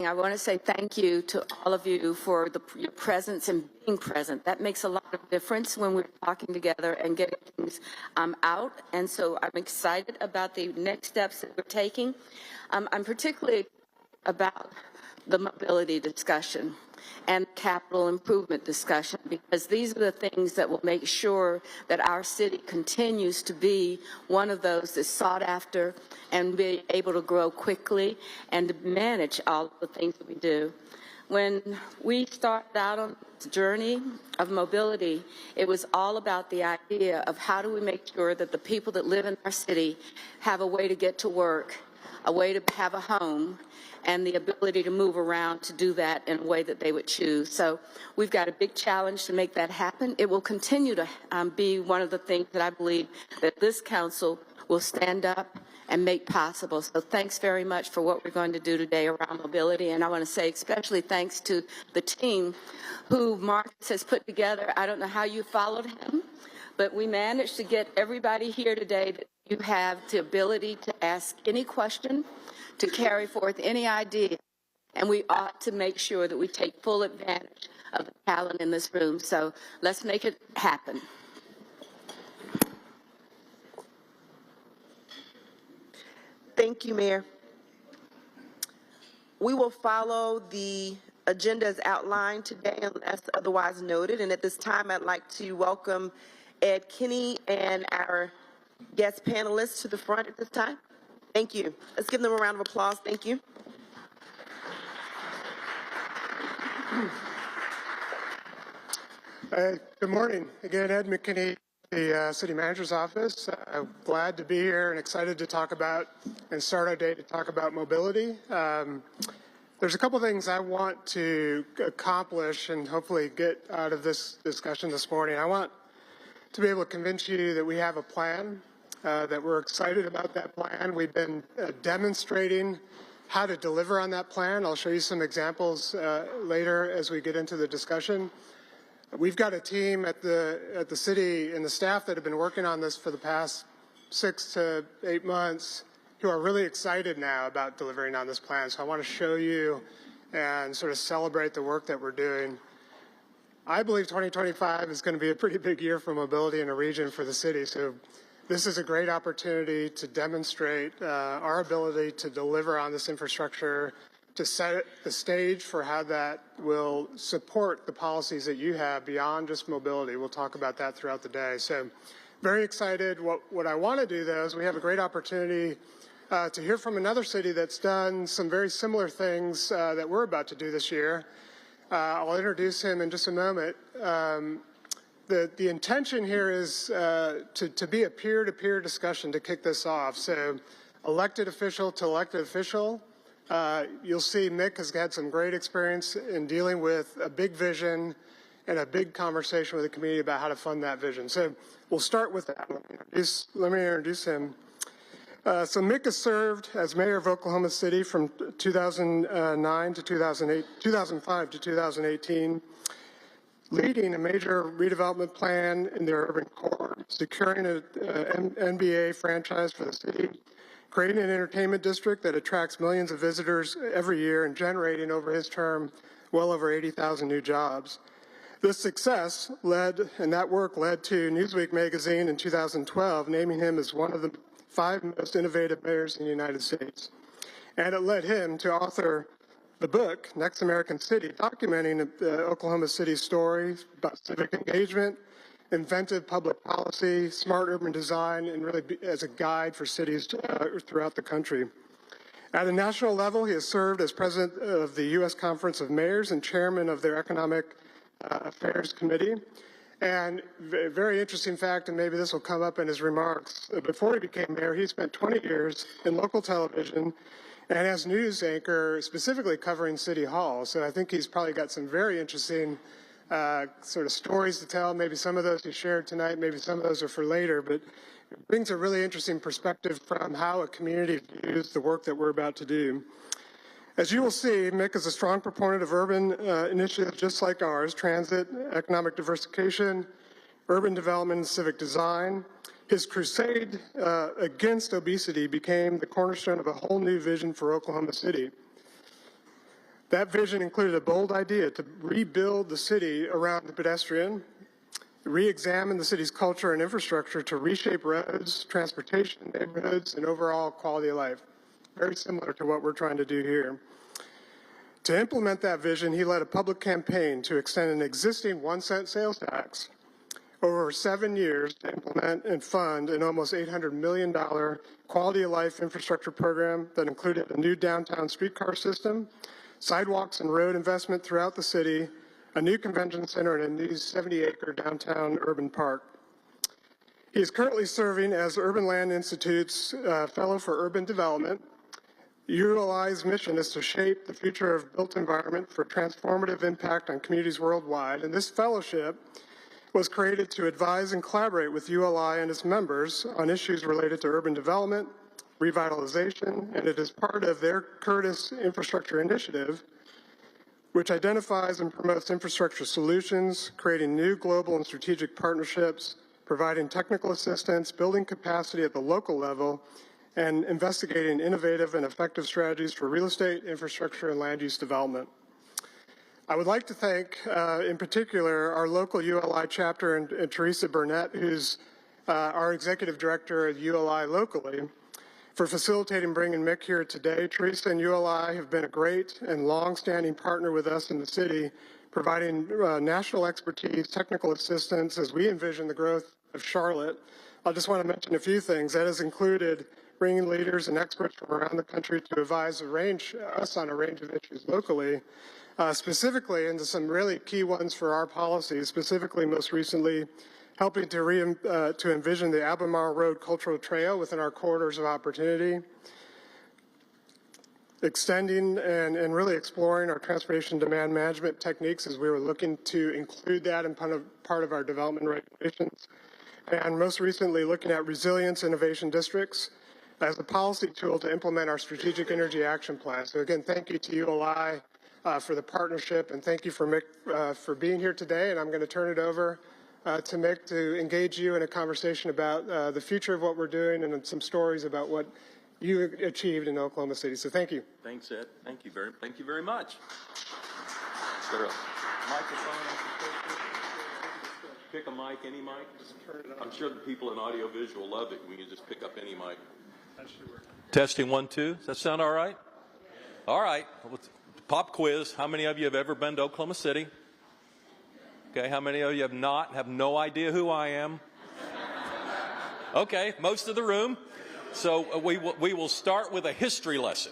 I want to say thank you to all of you for your presence and being present. That makes a lot of difference when we're talking together and getting things out. And so I'm excited about the next steps that we're taking. I'm particularly about the mobility discussion and capital improvement discussion, because these are the things that will make sure that our city continues to be one of those that's sought after and be able to grow quickly and to manage all of the things that we do. When we started out on this journey of mobility, it was all about the idea of how do we make sure that the people that live in our city have a way to get to work, a way to have a home, and the ability to move around to do that in a way that they would choose. So we've got a big challenge to make that happen. It will continue to be one of the things that I believe that this council will stand up and make possible. So thanks very much for what we're going to do today around mobility. And I want to say especially thanks to the team who Marcus has put together. I don't know how you followed him, but we managed to get everybody here today that you have the ability to ask any question, to carry forth any idea, and we ought to make sure that we take full advantage of the talent in this room. So let's make it happen. Thank you, Mayor. We will follow the agenda as outlined today unless otherwise noted. And at this time, I'd like to welcome Ed Kinney and our guest panelists to the front at this time. Thank you. Let's give them a round of applause. Thank you. Good morning. Again, Ed McKinney, the City Manager's Office. I'm glad to be here and excited to talk about and start our day to talk about mobility. There's a couple things I want to accomplish and hopefully get out of this discussion this morning. I want to be able to convince you that we have a plan, that we're excited about that plan. We've been demonstrating how to deliver on that plan. I'll show you some examples later as we get into the discussion. We've got a team at the city and the staff that have been working on this for the past 6 to 8 months who are really excited now about delivering on this plan. So I want to show you and sort of celebrate the work that we're doing. I believe 2025 is going to be a pretty big year for mobility in a region for the city. So this is a great opportunity to demonstrate our ability to deliver on this infrastructure, to set the stage for how that will support the policies that you have beyond just mobility. We'll talk about that throughout the day. So very excited. What I want to do, though, is we have a great opportunity to hear from another city that's done some very similar things that we're about to do this year. I'll introduce him in just a moment. The intention here is to be a peer-to-peer discussion to kick this off. So elected official to elected official. You'll see Mick has had some great experience in dealing with a big vision and a big conversation with the community about how to fund that vision. So we'll start with that. Let me introduce him. So Mick has served as mayor of Oklahoma City from 2009 to 2005 to 2018, leading a major redevelopment plan in their urban core, securing an NBA franchise for the city, creating an entertainment district that attracts millions of visitors every year, and generating over his term well over 80,000 new jobs. This success and that work led to Newsweek magazine in 2012 naming him as one of the 5 most innovative mayors in the United States. And it led him to author the book, Next American City, documenting the Oklahoma City story about civic engagement, inventive public policy, smart urban design, and really as a guide for cities throughout the country. At a national level, he has served as president of the U.S. Conference of Mayors and chairman of their Economic Affairs Committee. And a very interesting fact, and maybe this will come up in his remarks, before he became mayor, he spent 20 years in local television and as news anchor specifically covering City Hall. So I think he's probably got some very interesting sort of stories to tell. Maybe some of those he shared tonight, maybe some of those are for later, but it brings a really interesting perspective from how a community views the work that we're about to do. As you will see, Mick is a strong proponent of urban initiatives just like ours: transit, economic diversification, urban development, and civic design. His crusade against obesity became the cornerstone of a whole new vision for Oklahoma City. That vision included a bold idea to rebuild the city around the pedestrian, re-examine the city's culture and infrastructure to reshape roads, transportation, neighborhoods, and overall quality of life. Very similar to what we're trying to do here. To implement that vision, he led a public campaign to extend an existing 1-cent sales tax over 7 years to implement and fund an almost $800 million quality of life infrastructure program that included a new downtown streetcar system, sidewalks and road investment throughout the city, a new convention center, and a new 70-acre downtown urban park. He is currently serving as Urban Land Institute's Fellow for Urban Development. ULI's mission is to shape the future of built environment for transformative impact on communities worldwide, and this fellowship was created to advise and collaborate with ULI and its members on issues related to urban development, revitalization, and it is part of their Curtis Infrastructure Initiative, which identifies and promotes infrastructure solutions, creating new global and strategic partnerships, providing technical assistance, building capacity at the local level, and investigating innovative and effective strategies for real estate, infrastructure, and land use development. I would like to thank, in particular, our local ULI chapter and Teresa Burnett, who's our executive director at ULI locally, for facilitating bringing Mick here today. Teresa and ULI have been a great and long-standing partner with us in the city, providing national expertise, technical assistance as we envision the growth of Charlotte. I just want to mention a few things. That has included bringing leaders and experts from around the country to advise us on a range of issues locally, specifically into some really key ones for our policies, specifically most recently helping to envision the Albemarle Road Cultural Trail within our corridors of opportunity, extending and really exploring our transportation demand management techniques as we were looking to include that in part of our development regulations, and most recently looking at resilience innovation districts as a policy tool to implement our strategic energy action plan. So again, thank you to ULI for the partnership, and thank you for Mick for being here today. And I'm going to turn it over to Mick to engage you in a conversation about the future of what we're doing and some stories about what you achieved in Oklahoma City. So thank you. Thanks, Ed. Thank you very much. Is there a microphone? Pick a mic, any mic. I'm sure the people in audiovisual love it when you just pick up any mic. Testing 1, 2. Does that sound all right? All right. Pop quiz. How many of you have ever been to Oklahoma City? Okay. How many of you have not? Have no idea who I am? Okay. Most of the room. So we will start with a history lesson.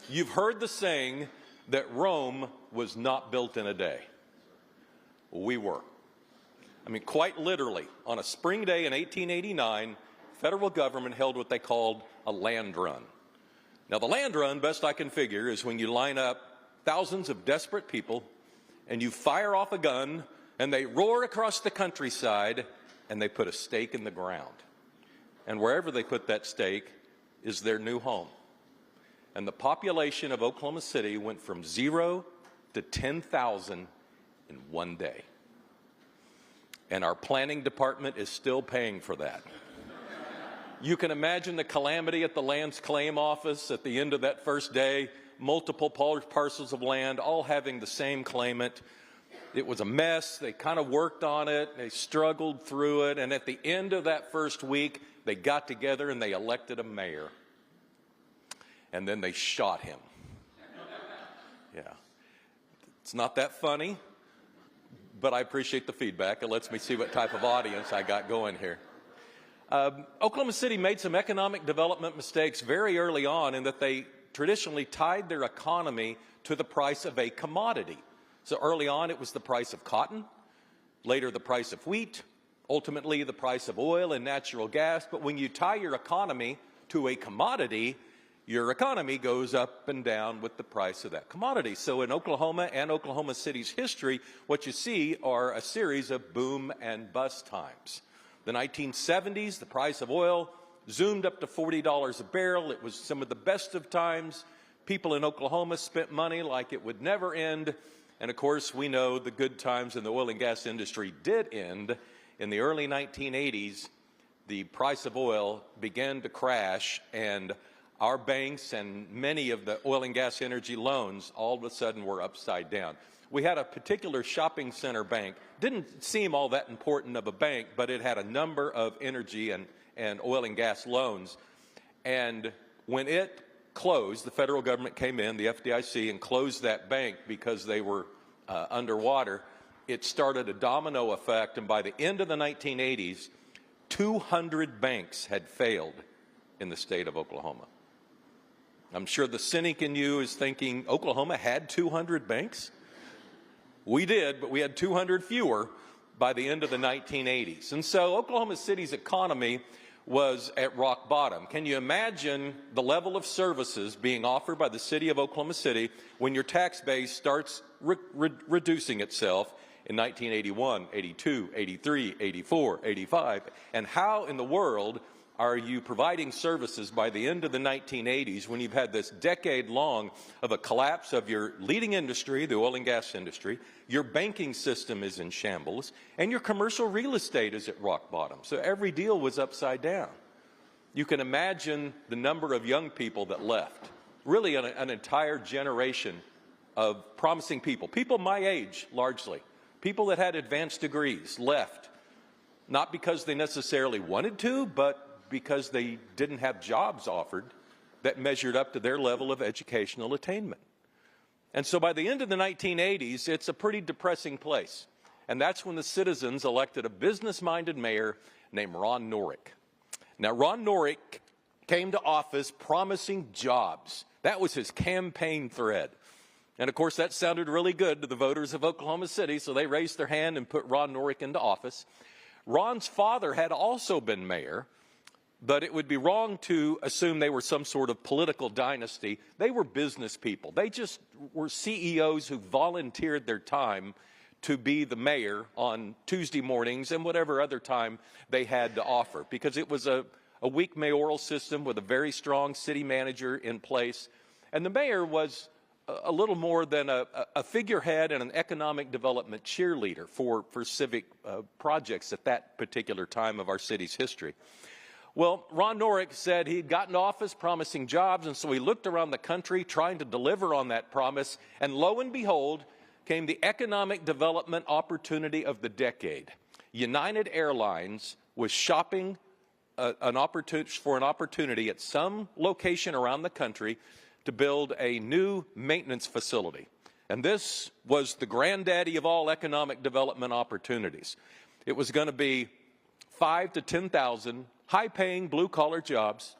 You've heard the saying that Rome was not built in a day. We were. I mean, quite literally, on a spring day in 1889, federal government held what they called a land run. Now, the land run, best I can figure, is when you line up thousands of desperate people and you fire off a gun and they roar across the countryside and they put a stake in the ground. And wherever they put that stake is their new home. And the population of Oklahoma City went from 0 to 10,000 in one day. And our planning department is still paying for that. You can imagine the calamity at the Lands Claim Office at the end of that first day, multiple parcels of land, all having the same claimant. It was a mess. They kind of worked on it. They struggled through it. And at the end of that first week, they got together and they elected a mayor. And then they shot him. Yeah. It's not that funny, but I appreciate the feedback. It lets me see what type of audience I got going here. Oklahoma City made some economic development mistakes very early on in that they traditionally tied their economy to the price of a commodity. So early on, it was the price of cotton, later the price of wheat, ultimately the price of oil and natural gas. But when you tie your economy to a commodity, your economy goes up and down with the price of that commodity. So in Oklahoma and Oklahoma City's history, what you see are a series of boom and bust times. The 1970s, the price of oil zoomed up to $40 a barrel. It was some of the best of times. People in Oklahoma spent money like it would never end. And of course, we know the good times in the oil and gas industry did end. In the early 1980s, the price of oil began to crash, and our banks and many of the oil and gas energy loans all of a sudden were upside down. We had a particular shopping center bank. Didn't seem all that important of a bank, but it had a number of energy and oil and gas loans. And when it closed, the federal government came in, the FDIC, and closed that bank because they were underwater. It started a domino effect, and by the end of the 1980s, 200 banks had failed in the state of Oklahoma. I'm sure the cynic in you is thinking, Oklahoma had 200 banks? We did, but we had 200 fewer by the end of the 1980s. And so Oklahoma City's economy was at rock bottom. Can you imagine the level of services being offered by the city of Oklahoma City when your tax base starts reducing itself in 1981, 82, 83, 84, 85? And how in the world are you providing services by the end of the 1980s when you've had this decade long of a collapse of your leading industry, the oil and gas industry, your banking system is in shambles, and your commercial real estate is at rock bottom? So every deal was upside down. You can imagine the number of young people that left, really an entire generation of promising people, people my age largely, people that had advanced degrees left, not because they necessarily wanted to, but because they didn't have jobs offered that measured up to their level of educational attainment. And so by the end of the 1980s, it's a pretty depressing place. And that's when the citizens elected a business-minded mayor named Ron Norick. Now, Ron Norick came to office promising jobs. That was his campaign thread. And of course, that sounded really good to the voters of Oklahoma City, so they raised their hand and put Ron Norick into office. Ron's father had also been mayor, but it would be wrong to assume they were some sort of political dynasty. They were business people. They just were CEOs who volunteered their time to be the mayor on Tuesday mornings and whatever other time they had to offer, because it was a weak mayoral system with a very strong city manager in place. And the mayor was a little more than a figurehead and an economic development cheerleader for civic projects at that particular time of our city's history. Well, Ron Norick said he'd gotten to office promising jobs, and so he looked around the country trying to deliver on that promise, and lo and behold, came the economic development opportunity of the decade. United Airlines was shopping for an opportunity at some location around the country to build a new maintenance facility. And this was the granddaddy of all economic development opportunities. It was going to be 5,000 to 10,000 high-paying blue-collar jobs,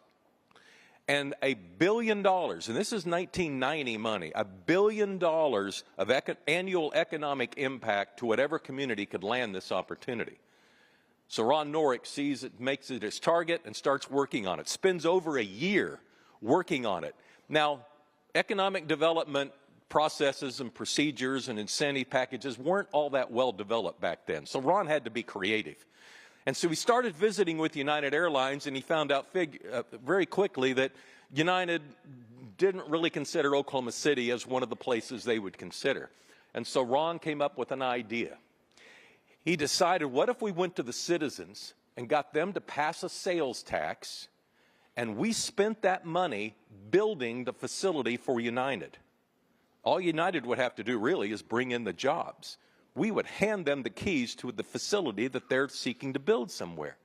and $1 billion, and this is 1990 money, $1 billion of annual economic impact to whatever community could land this opportunity. So Ron Norick sees it, makes it his target, and starts working on it. Spends over a year working on it. Now, economic development processes and procedures and incentive packages weren't all that well developed back then, so Ron had to be creative. And so he started visiting with United Airlines, and he found out very quickly that United didn't really consider Oklahoma City as one of the places they would consider. And so Ron came up with an idea. He decided, what if we went to the citizens and got them to pass a sales tax, and we spent that money building the facility for United? All United would have to do really is bring in the jobs. We would hand them the keys to the facility that they're seeking to build somewhere.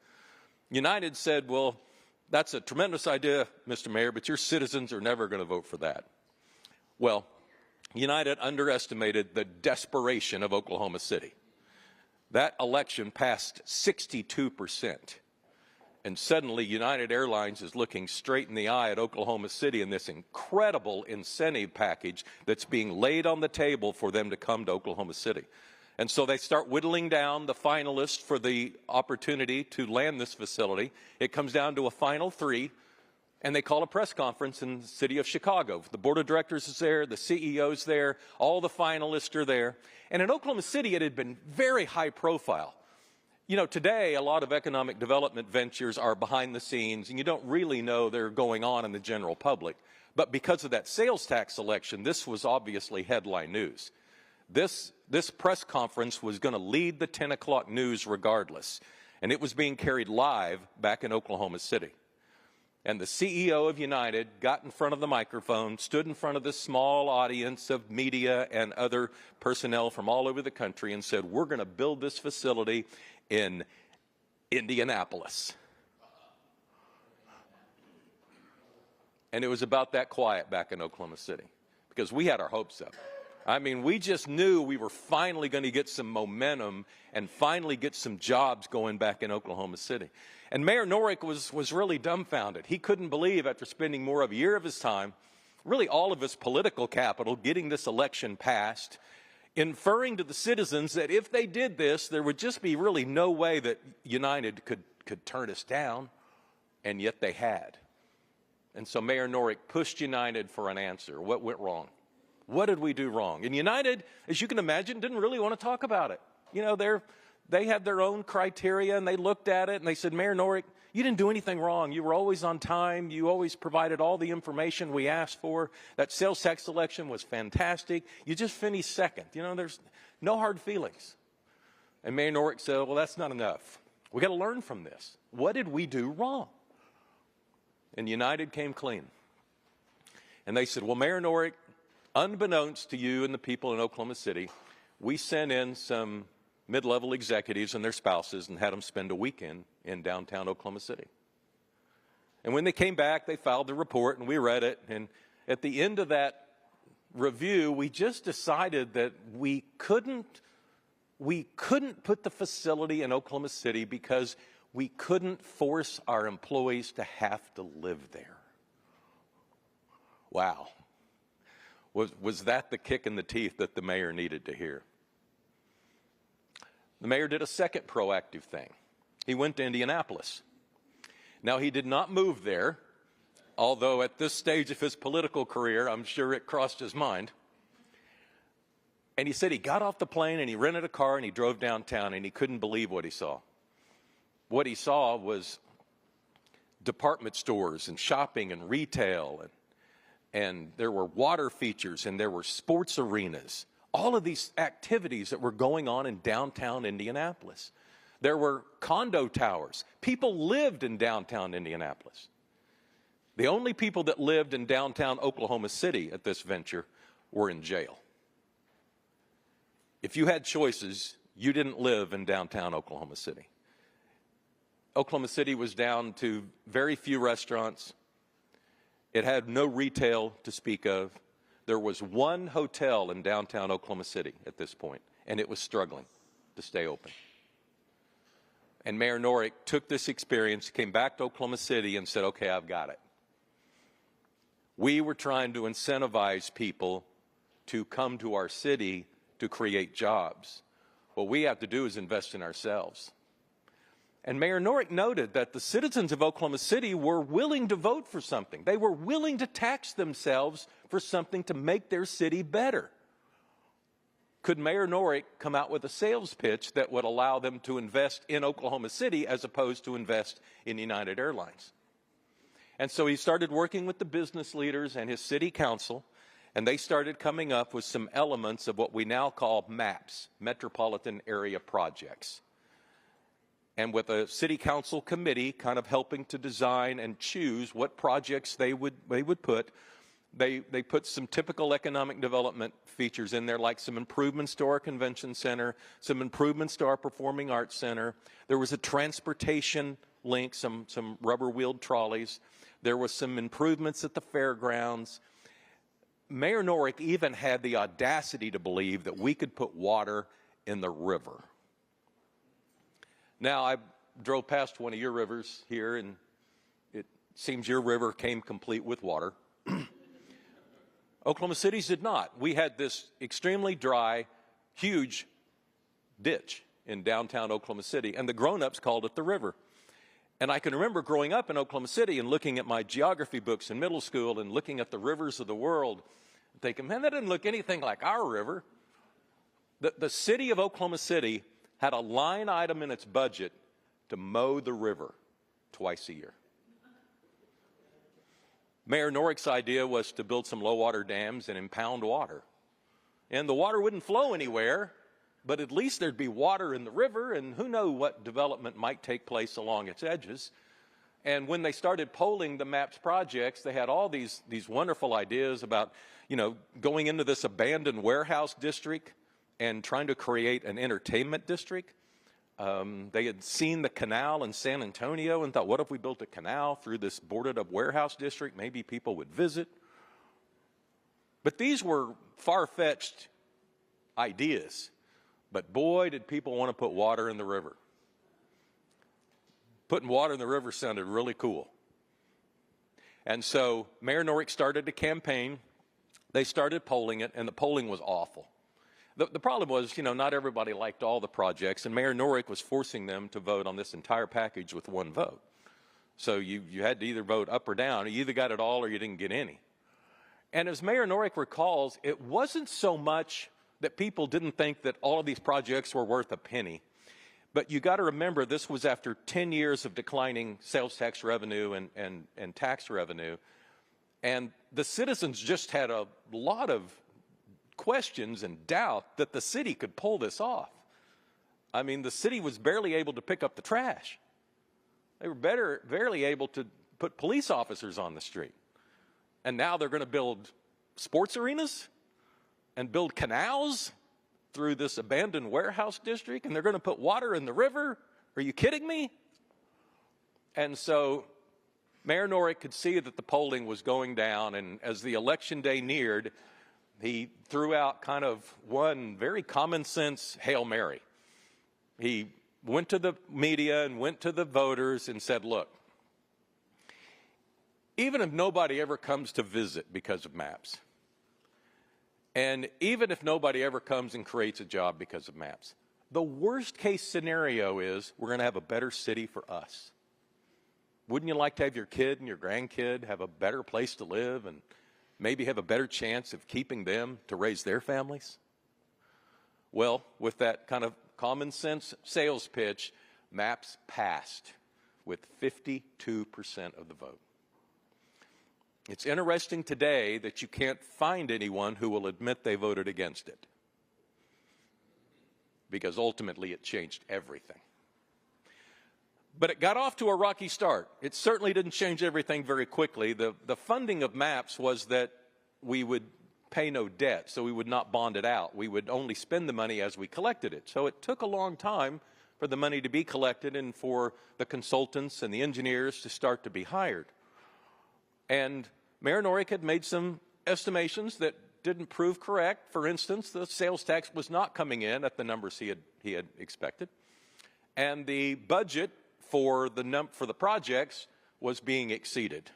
United said, well, that's a tremendous idea, Mr. Mayor, but your citizens are never going to vote for that. Well, United underestimated the desperation of Oklahoma City. That election passed 62%. And suddenly United Airlines is looking straight in the eye at Oklahoma City in this incredible incentive package that's being laid on the table for them to come to Oklahoma City. And so they start whittling down the finalists for the opportunity to land this facility. It comes down to a final 3, and they call a press conference in the city of Chicago. The board of directors is there, the CEO's there, all the finalists are there. And in Oklahoma City, it had been very high profile. You know, today, a lot of economic development ventures are behind the scenes, and you don't really know they're going on in the general public. But because of that sales tax election, this was obviously headline news. This press conference was going to lead the 10 o'clock news regardless, and it was being carried live back in Oklahoma City. And the CEO of United got in front of the microphone, stood in front of this small audience of media and other personnel from all over the country and said, we're going to build this facility in Indianapolis. And it was about that quiet back in Oklahoma City because we had our hopes up. I mean, we just knew we were finally going to get some momentum and finally get some jobs going back in Oklahoma City. And Mayor Norick was really dumbfounded. He couldn't believe, after spending more of a year of his time, really all of his political capital, getting this election passed, inferring to the citizens that if they did this, there would just be really no way that United could turn us down, and yet they had. And so Mayor Norick pushed United for an answer. What went wrong? What did we do wrong? And United, as you can imagine, didn't really want to talk about it. You know, they had their own criteria, and they looked at it, and they said, Mayor Norick, you didn't do anything wrong. You were always on time. You always provided all the information we asked for. That sales tax selection was fantastic. You just finished second. You know, there's no hard feelings. And Mayor Norick said, well, that's not enough. We got to learn from this. What did we do wrong? And United came clean. And they said, well, Mayor Norick, unbeknownst to you and the people in Oklahoma City, we sent in some mid-level executives and their spouses and had them spend a weekend in downtown Oklahoma City. And when they came back, they filed the report, and we read it. And at the end of that review, we just decided that we couldn't put the facility in Oklahoma City because we couldn't force our employees to have to live there. Wow. Was that the kick in the teeth that the mayor needed to hear? The mayor did a second proactive thing. He went to Indianapolis. Now, he did not move there, although at this stage of his political career, I'm sure it crossed his mind. And he said he got off the plane and he rented a car and he drove downtown, and he couldn't believe what he saw. What he saw was department stores and shopping and retail, and there were water features and there were sports arenas. All of these activities that were going on in downtown Indianapolis. There were condo towers. People lived in downtown Indianapolis. The only people that lived in downtown Oklahoma City at this venture were in jail. If you had choices, you didn't live in downtown Oklahoma City. Oklahoma City was down to very few restaurants. It had no retail to speak of. There was one hotel in downtown Oklahoma City at this point, and it was struggling to stay open. And Mayor Norick took this experience, came back to Oklahoma City and said, okay, I've got it. We were trying to incentivize people to come to our city to create jobs. What we have to do is invest in ourselves. And Mayor Norick noted that the citizens of Oklahoma City were willing to vote for something. They were willing to tax themselves for something to make their city better. Could Mayor Norick come out with a sales pitch that would allow them to invest in Oklahoma City as opposed to invest in United Airlines? And so he started working with the business leaders and his city council, and they started coming up with some elements of what we now call MAPs, Metropolitan Area Projects. And with a city council committee kind of helping to design and choose what projects they would put, they put some typical economic development features in there, like some improvements to our convention center, some improvements to our performing arts center. There was a transportation link, some rubber-wheeled trolleys. There was some improvements at the fairgrounds. Mayor Norick even had the audacity to believe that we could put water in the river. Now, I drove past one of your rivers here, and it seems your river came complete with water. Oklahoma City's did not. We had this extremely dry, huge ditch in downtown Oklahoma City, and the grown-ups called it the river. And I can remember growing up in Oklahoma City and looking at my geography books in middle school and looking at the rivers of the world and thinking, man, that doesn't look anything like our river. The city of Oklahoma City had a line item in its budget to mow the river twice a year. Mayor Norick's idea was to build some low-water dams and impound water. And the water wouldn't flow anywhere, but at least there'd be water in the river, and who knows what development might take place along its edges. And when they started polling the MAPS projects, they had all these wonderful ideas about, going into this abandoned warehouse district and trying to create an entertainment district. They had seen the canal in San Antonio and thought, what if we built a canal through this boarded up warehouse district? Maybe people would visit. But these were far-fetched ideas. But boy, did people want to put water in the river. Putting water in the river sounded really cool. And so Mayor Norick started a campaign. They started polling it, and the polling was awful. The problem was, not everybody liked all the projects, and Mayor Norick was forcing them to vote on this entire package with one vote. So you had to either vote up or down. You either got it all or you didn't get any. And as Mayor Norick recalls, it wasn't so much that people didn't think that all of these projects were worth a penny. But you got to remember, this was after 10 years of declining sales tax revenue and tax revenue. And the citizens just had a lot of questions and doubt that the city could pull this off. I mean, the city was barely able to pick up the trash. They were barely able to put police officers on the street. And now they're going to build sports arenas and build canals through this abandoned warehouse district, and they're going to put water in the river. Are you kidding me? And so Mayor Norick could see that the polling was going down, and as the election day neared, he threw out kind of one very common sense Hail Mary. He went to the media and went to the voters and said, look, even if nobody ever comes to visit because of MAPS, and even if nobody ever comes and creates a job because of MAPS, the worst case scenario is we're going to have a better city for us. Wouldn't you like to have your kid and your grandkid have a better place to live and maybe have a better chance of keeping them to raise their families? Well, with that kind of common sense sales pitch, MAPS passed with 52% of the vote. It's interesting today that you can't find anyone who will admit they voted against it, because ultimately it changed everything. But it got off to a rocky start. It certainly didn't change everything very quickly. The funding of MAPS was that we would pay no debt, so we would not bond it out. We would only spend the money as we collected it. So it took a long time for the money to be collected and for the consultants and the engineers to start to be hired. And Mayor Norick had made some estimations that didn't prove correct. For instance, the sales tax was not coming in at the numbers he had expected, and the budget for the projects was being exceeded,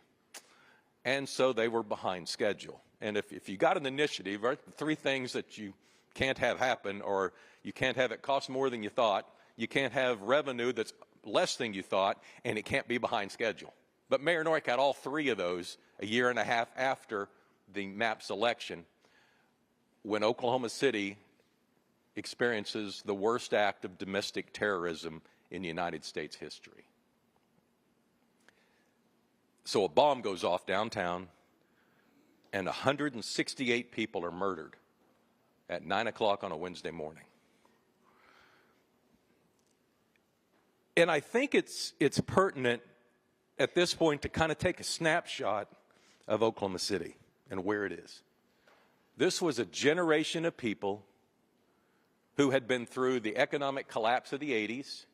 and so they were behind schedule. And if you got an initiative, right, the three things that you can't have happen, or you can't have it cost more than you thought, you can't have revenue that's less than you thought, and it can't be behind schedule. But Mayor Norick had all three of those a year and a half after the MAPS election, when Oklahoma City experiences the worst act of domestic terrorism in United States history. So a bomb goes off downtown, and 168 people are murdered at 9 o'clock on a Wednesday morning. And I think it's pertinent at this point to kind of take a snapshot of Oklahoma City and where it is. This was a generation of people who had been through the economic collapse of the 80s.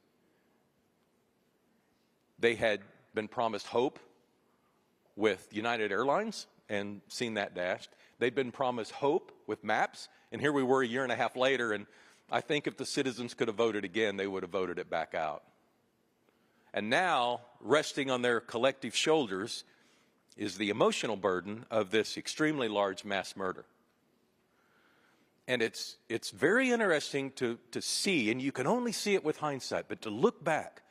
They had been promised hope with United Airlines and seen that dashed. They'd been promised hope with MAPS, and here we were a year and a half later, and I think if the citizens could have voted again, they would have voted it back out. And now, resting on their collective shoulders is the emotional burden of this extremely large mass murder. And it's very interesting to see, and you can only see it with hindsight, but to look back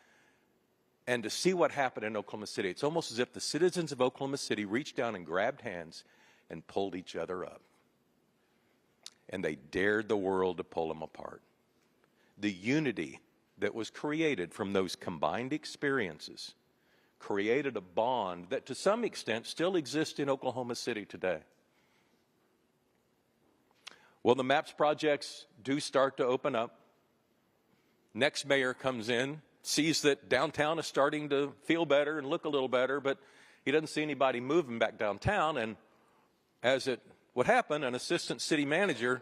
and to see what happened in Oklahoma City. It's almost as if the citizens of Oklahoma City reached down and grabbed hands and pulled each other up. And they dared the world to pull them apart. The unity that was created from those combined experiences created a bond that to some extent still exists in Oklahoma City today. Well, the MAPS projects do start to open up. Next mayor comes in, sees that downtown is starting to feel better and look a little better, but he doesn't see anybody moving back downtown. And as it would happen, an assistant city manager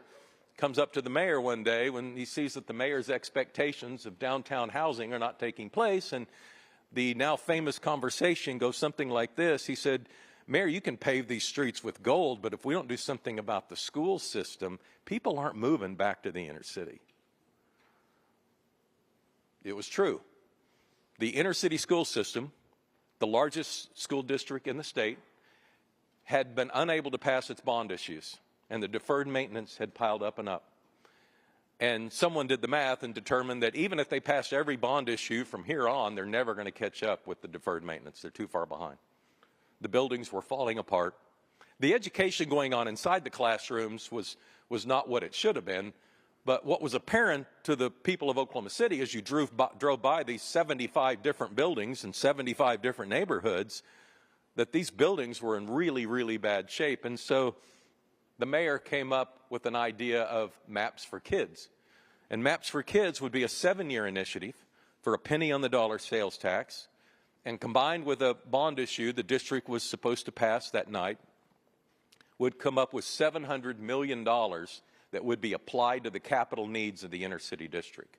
comes up to the mayor one day when he sees that the mayor's expectations of downtown housing are not taking place. And the now famous conversation goes something like this. He said, "Mayor, you can pave these streets with gold, but if we don't do something about the school system, people aren't moving back to the inner city." It was true. The inner city school system, the largest school district in the state, had been unable to pass its bond issues, and the deferred maintenance had piled up and up. And someone did the math and determined that even if they passed every bond issue from here on, they're never going to catch up with the deferred maintenance. They're too far behind. The buildings were falling apart. The education going on inside the classrooms was not what it should have been. But what was apparent to the people of Oklahoma City as you drove by these 75 different buildings in 75 different neighborhoods, that these buildings were in really, really bad shape. And so the mayor came up with an idea of Maps for Kids. And Maps for Kids would be a 7-year initiative for a penny on the dollar sales tax. And combined with a bond issue the district was supposed to pass that night, would come up with $700 million that would be applied to the capital needs of the inner city district.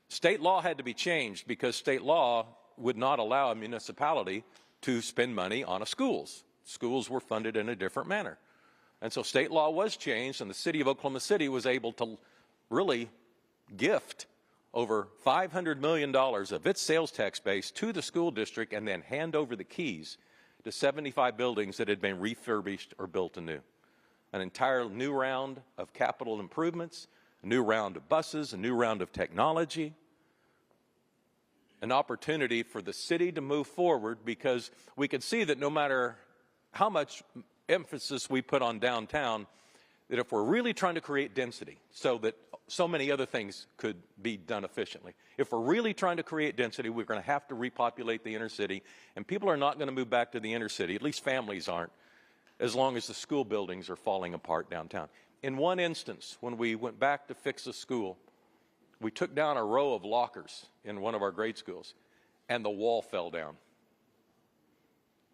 State law had to be changed because state law would not allow a municipality to spend money on schools. Schools were funded in a different manner. And so state law was changed, and the city of Oklahoma City was able to really gift over $500 million of its sales tax base to the school district and then hand over the keys to 75 buildings that had been refurbished or built anew. An entire new round of capital improvements, a new round of buses, a new round of technology, an opportunity for the city to move forward, because we could see that no matter how much emphasis we put on downtown, that if we're really trying to create density so that so many other things could be done efficiently, if we're really trying to create density, we're going to have to repopulate the inner city, and people are not going to move back to the inner city, at least families aren't, as long as the school buildings are falling apart downtown. In one instance, when we went back to fix a school, we took down a row of lockers in one of our grade schools, and the wall fell down.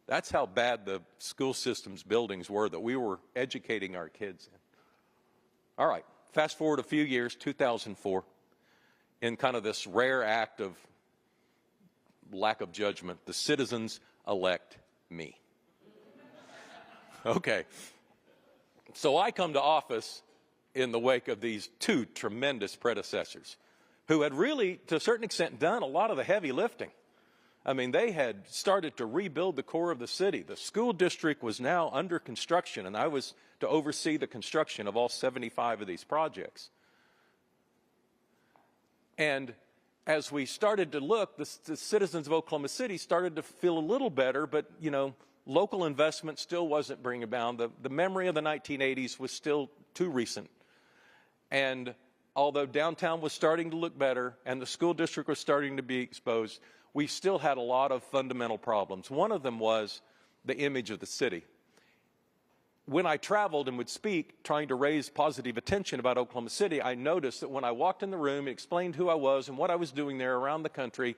That's how bad the school system's buildings were that we were educating our kids in. All right, fast forward a few years, 2004, in kind of this rare act of lack of judgment, the citizens elect me. Okay, so I come to office in the wake of these two tremendous predecessors who had really, to a certain extent, done a lot of the heavy lifting. I mean, they had started to rebuild the core of the city. The school district was now under construction, and I was to oversee the construction of all 75 of these projects. And as we started to look, the citizens of Oklahoma City started to feel a little better, but, you know, local investment still wasn't bringing about. The memory of the 1980s was still too recent. And although downtown was starting to look better and the school district was starting to be exposed, we still had a lot of fundamental problems. One of them was the image of the city. When I traveled and would speak, trying to raise positive attention about Oklahoma City, I noticed that when I walked in the room and explained who I was and what I was doing there around the country,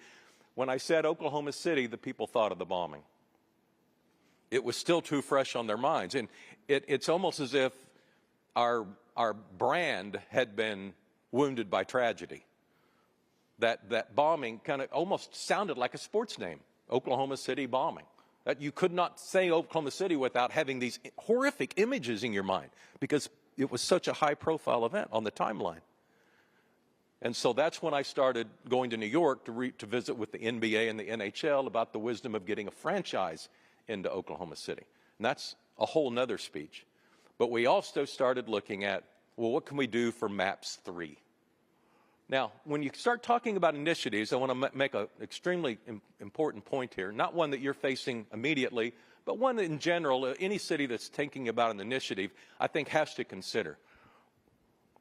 when I said Oklahoma City, the people thought of the bombing. It was still too fresh on their minds. And it's almost as if our brand had been wounded by tragedy. That bombing kind of almost sounded like a sports name, Oklahoma City bombing. That you could not say Oklahoma City without having these horrific images in your mind, because it was such a high-profile event on the timeline. And so that's when I started going to New York to visit with the NBA and the NHL about the wisdom of getting a franchise into Oklahoma City. And that's a whole nother speech. But we also started looking at, well, what can we do for MAPS 3? Now, when you start talking about initiatives, I want to make an extremely important point here, not one that you're facing immediately, but one that in general, any city that's thinking about an initiative, I think has to consider.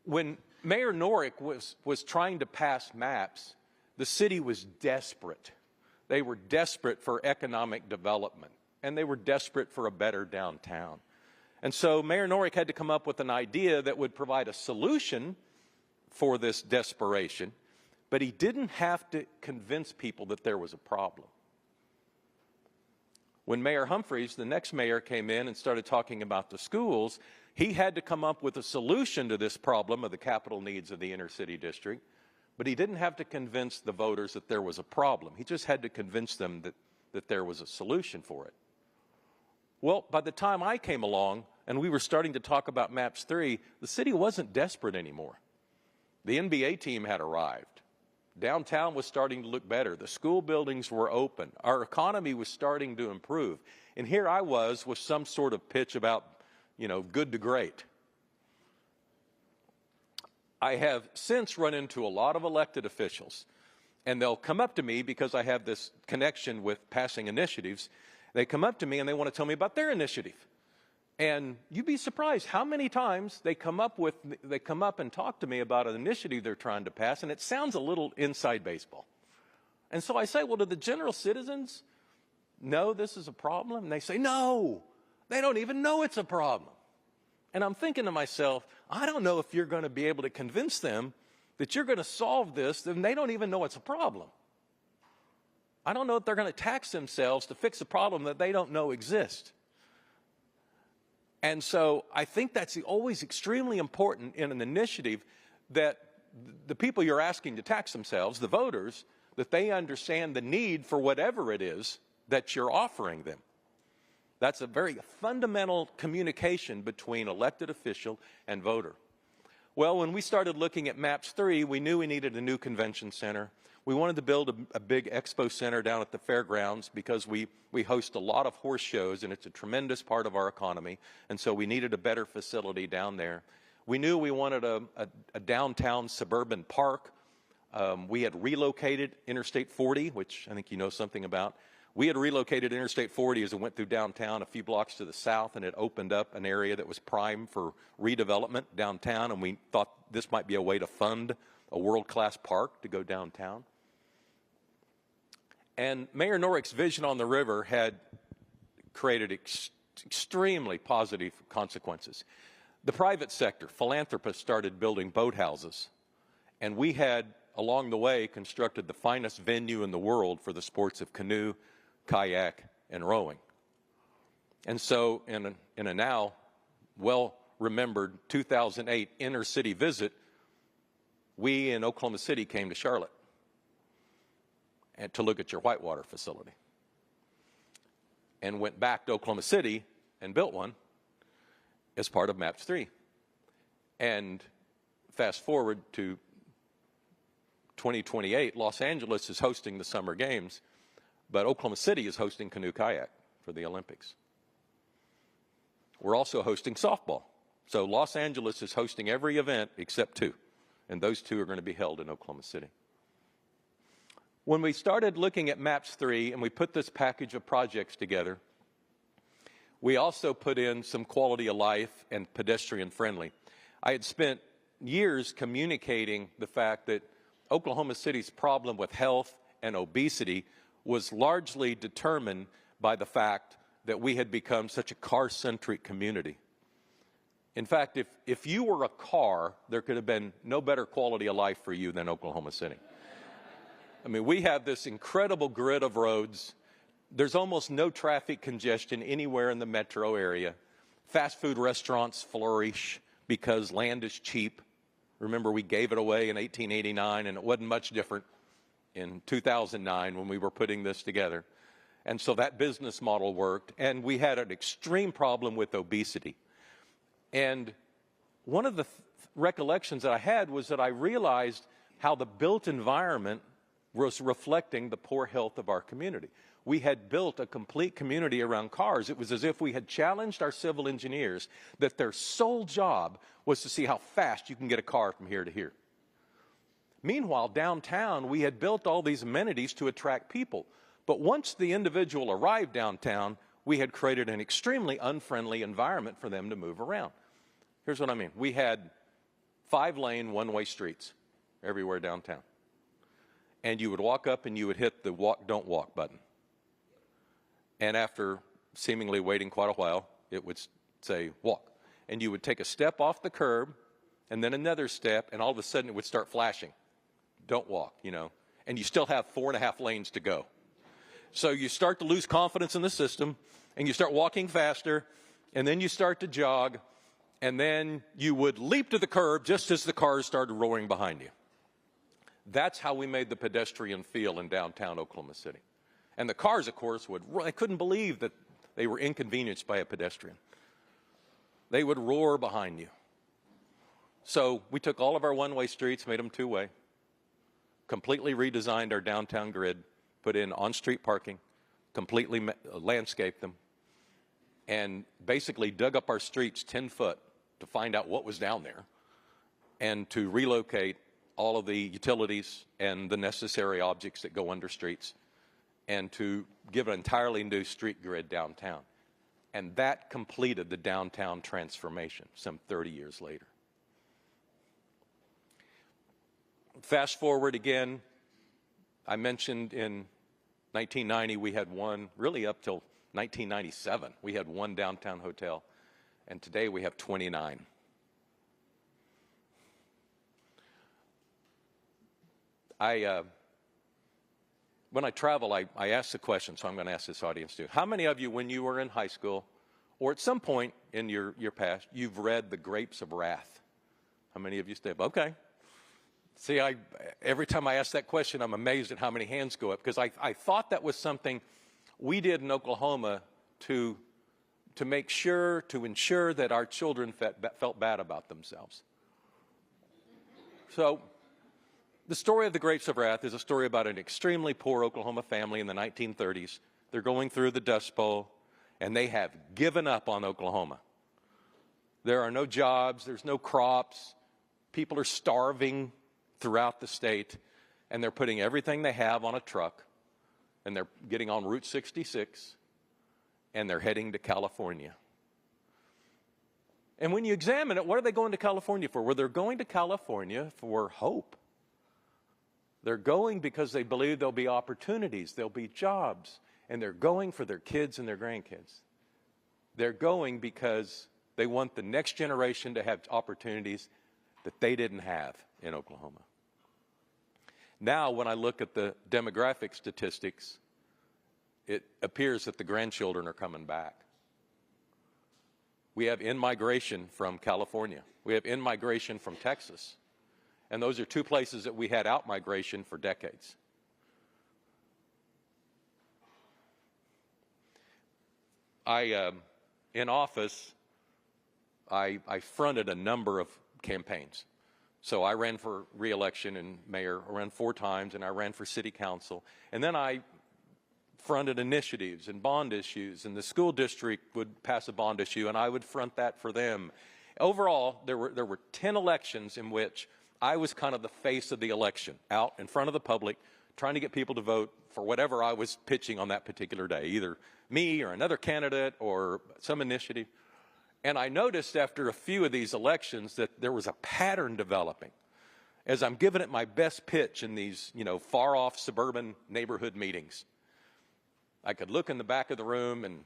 When Mayor Norick was trying to pass MAPS, the city was desperate. They were desperate for economic development, and they were desperate for a better downtown. And so Mayor Norick had to come up with an idea that would provide a solution for this desperation, but he didn't have to convince people that there was a problem. When Mayor Humphreys, the next mayor, came in and started talking about the schools, he had to come up with a solution to this problem of the capital needs of the inner city district, but he didn't have to convince the voters that there was a problem. He just had to convince them that there was a solution for it. Well, by the time I came along and we were starting to talk about MAPS 3, the city wasn't desperate anymore. The NBA team had arrived. Downtown was starting to look better. The school buildings were open. Our economy was starting to improve. And here I was with some sort of pitch about, good to great. I have since run into a lot of elected officials, and they'll come up to me because I have this connection with passing initiatives. They come up to me and they want to tell me about their initiative. And you'd be surprised how many times they come up and talk to me about an initiative they're trying to pass, and it sounds a little inside baseball. And so I say, well, do the general citizens know this is a problem? And they say, no, they don't even know it's a problem. And I'm thinking to myself, I don't know if you're going to be able to convince them that you're going to solve this, then they don't even know it's a problem. I don't know if they're going to tax themselves to fix a problem that they don't know exists. And so I think that's always extremely important in an initiative that the people you're asking to tax themselves, the voters, that they understand the need for whatever it is that you're offering them. That's a very fundamental communication between elected official and voter. Well, when we started looking at MAPS 3, we knew we needed a new convention center. We wanted to build a big expo center down at the fairgrounds because we host a lot of horse shows, and it's a tremendous part of our economy, and so we needed a better facility down there. We knew we wanted a downtown suburban park. We had relocated Interstate 40, which I think you know something about. We had relocated Interstate 40 as it went through downtown a few blocks to the south, and it opened up an area that was prime for redevelopment downtown, and we thought this might be a way to fund a world-class park to go downtown. And Mayor Norick's vision on the river had created extremely positive consequences. The private sector, philanthropists, started building boathouses, and we had, along the way, constructed the finest venue in the world for the sports of canoe, kayak, and rowing. And so in a now well-remembered 2008 inner-city visit, we in Oklahoma City came to Charlotte and to look at your whitewater facility, and went back to Oklahoma City and built one as part of MAPS 3. And fast forward to 2028, Los Angeles is hosting the Summer Games, but Oklahoma City is hosting canoe kayak for the Olympics. We're also hosting softball. So Los Angeles is hosting every event except two, and those two are going to be held in Oklahoma City. When we started looking at MAPS 3 and we put this package of projects together, we also put in some quality of life and pedestrian friendly. I had spent years communicating the fact that Oklahoma City's problem with health and obesity was largely determined by the fact that we had become such a car-centric community. In fact, if you were a car, there could have been no better quality of life for you than Oklahoma City. I mean, we have this incredible grid of roads. There's almost no traffic congestion anywhere in the metro area. Fast food restaurants flourish because land is cheap. Remember, we gave it away in 1889, and it wasn't much different in 2009 when we were putting this together. And so that business model worked, and we had an extreme problem with obesity. And one of the recollections that I had was that I realized how the built environment was reflecting the poor health of our community. We had built a complete community around cars. It was as if we had challenged our civil engineers that their sole job was to see how fast you can get a car from here to here. Meanwhile, downtown, we had built all these amenities to attract people. But once the individual arrived downtown, we had created an extremely unfriendly environment for them to move around. Here's what I mean. We had 5-lane, one-way streets everywhere downtown. And you would walk up and you would hit the walk, don't walk button. And after seemingly waiting quite a while, it would say walk. And you would take a step off the curb and then another step, and all of a sudden it would start flashing. don't walk, you know, and you still have 4.5 lanes to go. So you start to lose confidence in the system, and you start walking faster, and then you start to jog, and then you would leap to the curb just as the cars started roaring behind you. That's how we made the pedestrian feel in downtown Oklahoma City. And the cars, of course, I couldn't believe that they were inconvenienced by a pedestrian. They would roar behind you. So we took all of our one-way streets, made them two-way, completely redesigned our downtown grid, put in on-street parking, completely landscaped them, and basically dug up our streets 10 foot to find out what was down there and to relocate all of the utilities and the necessary objects that go under streets and to give an entirely new street grid downtown. And that completed the downtown transformation some 30 years later. Fast forward again, I mentioned in 1990 we had one, really up till 1997, we had one downtown hotel, and today we have 29. When I travel, I ask the question, so I'm going to ask this audience too. How many of you, when you were in high school, or at some point in your past, you've read The Grapes of Wrath? How many of you stay up? Okay. See, every time I ask that question, I'm amazed at how many hands go up, because I thought that was something we did in Oklahoma to make sure, to ensure that our children felt bad about themselves. So the story of The Grapes of Wrath is a story about an extremely poor Oklahoma family in the 1930s. They're going through the Dust Bowl, and they have given up on Oklahoma. There are no jobs, there's no crops, people are starving throughout the state, and they're putting everything they have on a truck, and they're getting on Route 66, and they're heading to California. And when you examine it, what are they going to California for? Well, they're going to California for hope. They're going because they believe there'll be opportunities, there'll be jobs, and they're going for their kids and their grandkids. They're going because they want the next generation to have opportunities that they didn't have in Oklahoma. Now, when I look at the demographic statistics, it appears that the grandchildren are coming back. We have in-migration from California. We have in-migration from Texas. And those are two places that we had out-migration for decades. In office, I fronted a number of campaigns. So I ran for re-election and mayor. I ran 4 times, and I ran for city council. And then I fronted initiatives and bond issues, and the school district would pass a bond issue, and I would front that for them. Overall, there were 10 elections in which I was kind of the face of the election, out in front of the public, trying to get people to vote for whatever I was pitching on that particular day, either me or another candidate or some initiative. And I noticed after a few of these elections that there was a pattern developing. As I'm giving it my best pitch in these, far-off suburban neighborhood meetings, I could look in the back of the room, and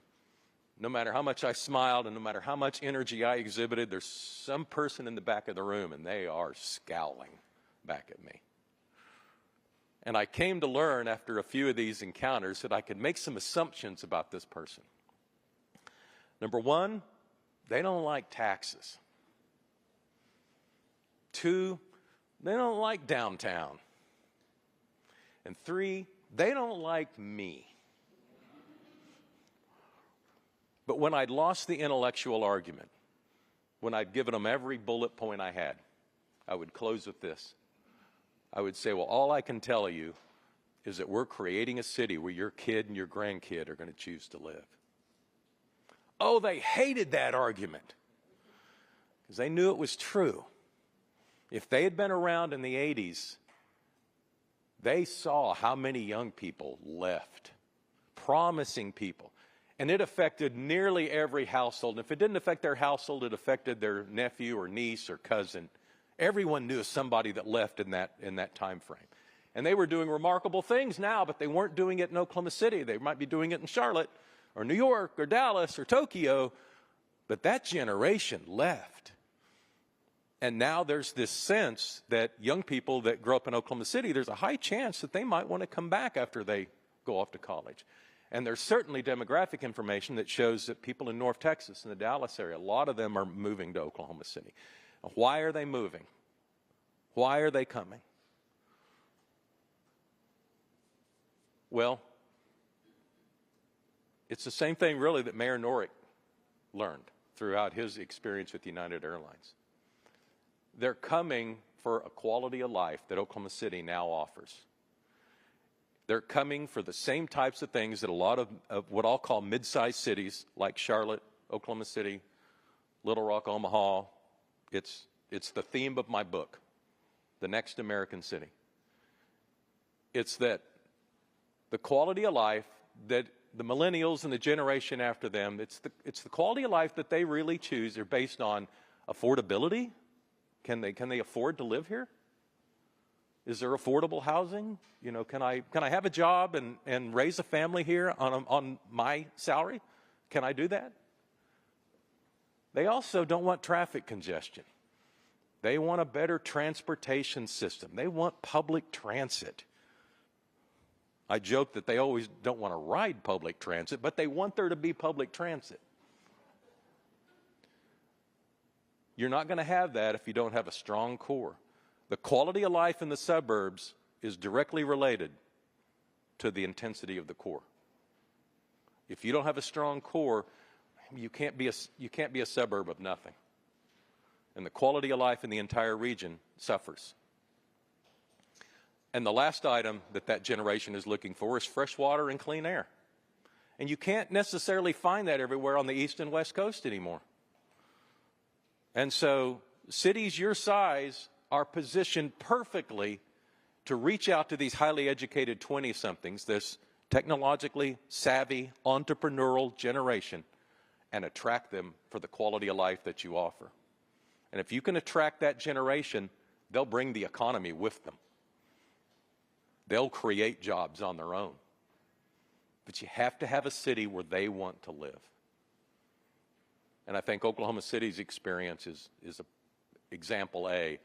no matter how much I smiled and no matter how much energy I exhibited, there's some person in the back of the room, and they are scowling back at me. And I came to learn after a few of these encounters that I could make some assumptions about this person. Number one, they don't like taxes. 2, they don't like downtown. And 3, they don't like me. But when I'd lost the intellectual argument, when I'd given them every bullet point I had, I would close with this. I would say, well, all I can tell you is that we're creating a city where your kid and your grandkid are going to choose to live. Oh, they hated that argument because they knew it was true. If they had been around in the 80s, they saw how many young people left, promising people. And it affected nearly every household. And if it didn't affect their household, it affected their nephew or niece or cousin. Everyone knew somebody that left in that time frame. And they were doing remarkable things now, but they weren't doing it in Oklahoma City. They might be doing it in Charlotte or New York or Dallas or Tokyo. But that generation left. And now there's this sense that young people that grow up in Oklahoma City, there's a high chance that they might want to come back after they go off to college. And there's certainly demographic information that shows that people in North Texas and the Dallas area, a lot of them are moving to Oklahoma City. Why are they moving? Why are they coming? Well, it's the same thing really that Mayor Norick learned throughout his experience with United Airlines. They're coming for a quality of life that Oklahoma City now offers. They're coming for the same types of things that a lot of what I'll call mid-sized cities like Charlotte, Oklahoma City, Little Rock, Omaha. It's the theme of my book, The Next American City. It's that the quality of life that the millennials and the generation after them, it's the quality of life that they really choose. They're based on affordability. Can they afford to live here? Is there affordable housing? You know, can I have a job and raise a family here on my salary? Can I do that? They also don't want traffic congestion. They want a better transportation system. They want public transit. I joke that they always don't want to ride public transit, but they want there to be public transit. You're not going to have that if you don't have a strong core. The quality of life in the suburbs is directly related to the intensity of the core. If you don't have a strong core, you can't be a suburb of nothing. And the quality of life in the entire region suffers. And the last item that generation is looking for is fresh water and clean air. And you can't necessarily find that everywhere on the East and West Coast anymore. And so cities your size are positioned perfectly to reach out to these highly educated 20-somethings, this technologically savvy, entrepreneurial generation, and attract them for the quality of life that you offer. And if you can attract that generation, they'll bring the economy with them. They'll create jobs on their own. But you have to have a city where they want to live. And I think Oklahoma City's experience is example A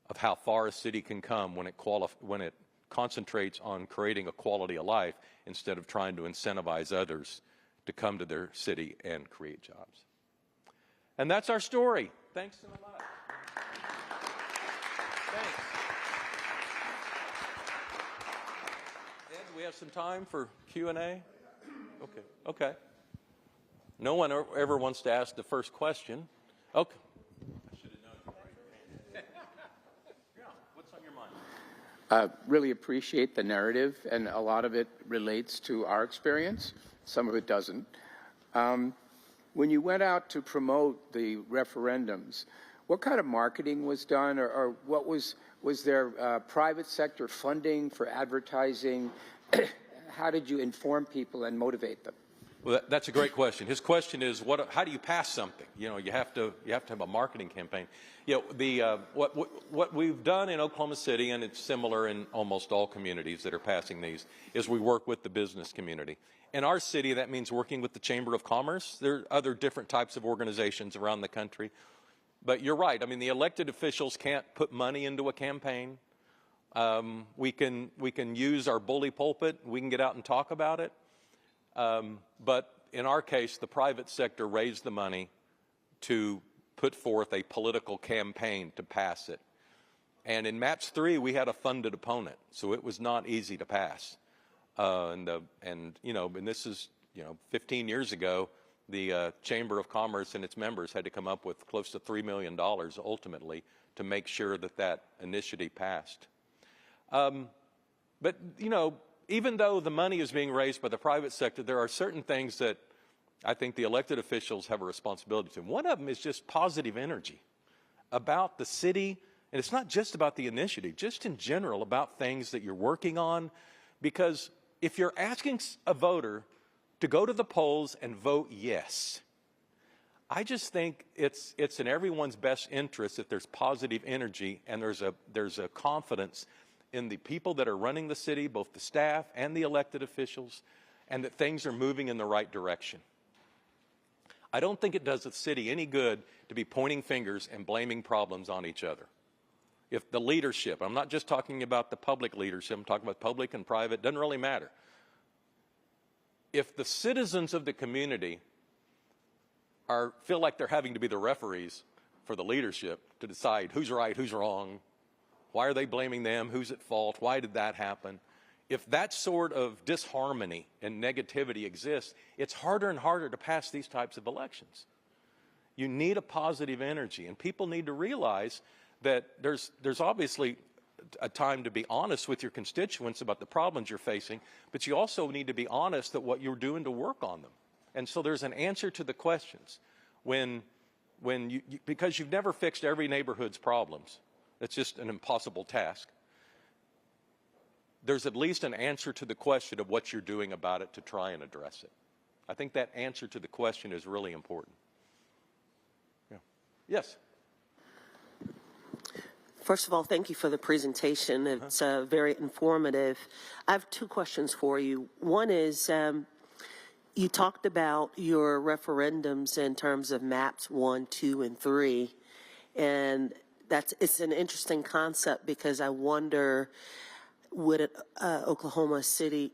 of how far a city can come when it concentrates on creating a quality of life instead of trying to incentivize others to come to their city and create jobs. And that's our story. Thanks so much. Thanks. Ed, do we have some time for Q&A? Okay. No one ever wants to ask the first question. Okay. I should have known. Yeah, what's on your mind? Really appreciate the narrative, and a lot of it relates to our experience. Some of it doesn't. When you went out to promote the referendums, what kind of marketing was done, or what was there private sector funding for advertising? How did you inform people and motivate them? Well, that's a great question. His question is, how do you pass something? You know, you have to have a marketing campaign. You know, what we've done in Oklahoma City, and it's similar in almost all communities that are passing these, is we work with the business community. In our city, that means working with the Chamber of Commerce. There are other different types of organizations around the country. But you're right. I mean, the elected officials can't put money into a campaign. We can use our bully pulpit. We can get out and talk about it. But in our case, the private sector raised the money to put forth a political campaign to pass it. And in Match 3, we had a funded opponent, so it was not easy to pass. And this is, 15 years ago, the Chamber of Commerce and its members had to come up with close to $3 million ultimately to make sure that initiative passed. But, even though the money is being raised by the private sector, there are certain things that I think the elected officials have a responsibility to. One of them is just positive energy about the city, and it's not just about the initiative, just in general about things that you're working on. Because if you're asking a voter to go to the polls and vote yes, I just think it's in everyone's best interest that there's positive energy and there's a confidence in the people that are running the city, both the staff and the elected officials, and that things are moving in the right direction. I don't think it does the city any good to be pointing fingers and blaming problems on each other. If the leadership, I'm not just talking about the public leadership, I'm talking about public and private, doesn't really matter. If the citizens of the community feel like they're having to be the referees for the leadership to decide who's right, who's wrong, why are they blaming them, who's at fault, why did that happen? If that sort of disharmony and negativity exists, it's harder and harder to pass these types of elections. You need a positive energy, and people need to realize that there's obviously a time to be honest with your constituents about the problems you're facing, but you also need to be honest at what you're doing to work on them. And so there's an answer to the questions. Because you've never fixed every neighborhood's problems, it's just an impossible task. There's at least an answer to the question of what you're doing about it to try and address it. I think that answer to the question is really important. Yeah. Yes. First of all, thank you for the presentation. It's very informative. I have two questions for you. One is, you talked about your referendums in terms of maps 1, 2, and 3, and it's an interesting concept because I wonder, would an Oklahoma City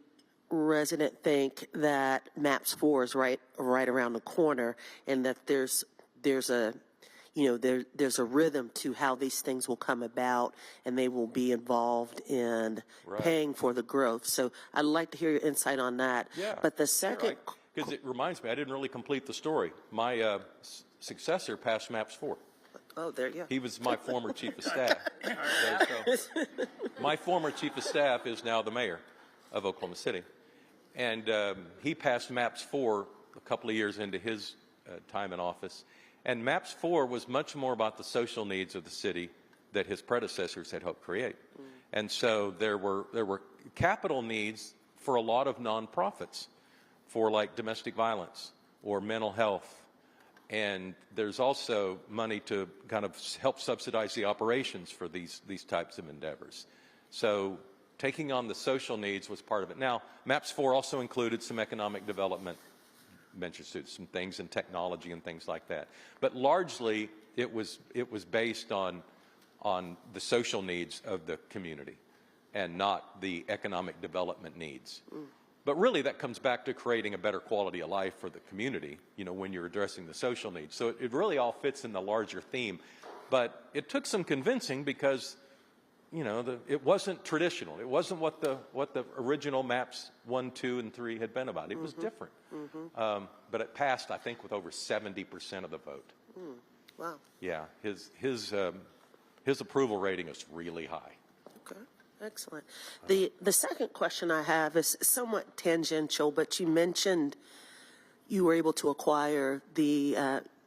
resident think that maps 4 is right around the corner, and that there's a there's a rhythm to how these things will come about, and they will be involved in paying for the growth. So I'd like to hear your insight on that. Yeah, but the second, because it reminds me, I didn't really complete the story. My successor passed maps 4. oh, there you go. He was my former chief of staff. So my former chief of staff is now the mayor of Oklahoma City. And he passed maps 4 a couple of years into his time in office. And maps 4 was much more about the social needs of the city that his predecessors had helped create. And so there were capital needs for a lot of nonprofits, for like domestic violence or mental health. And there's also money to kind of help subsidize the operations for these types of endeavors. So taking on the social needs was part of it. Now, maps 4 also included some economic development ventures, some things in technology and things like that. But largely, it was based on the social needs of the community and not the economic development needs. But really, that comes back to creating a better quality of life for the community, when you're addressing the social needs. So it really all fits in the larger theme. But it took some convincing because, it wasn't traditional. It wasn't what the original maps 1, 2, and 3 had been about. It was different. But it passed, I think, with over 70% of the vote. Wow. Yeah, his approval rating is really high. Okay, excellent. The second question I have is somewhat tangential, but you mentioned you were able to acquire the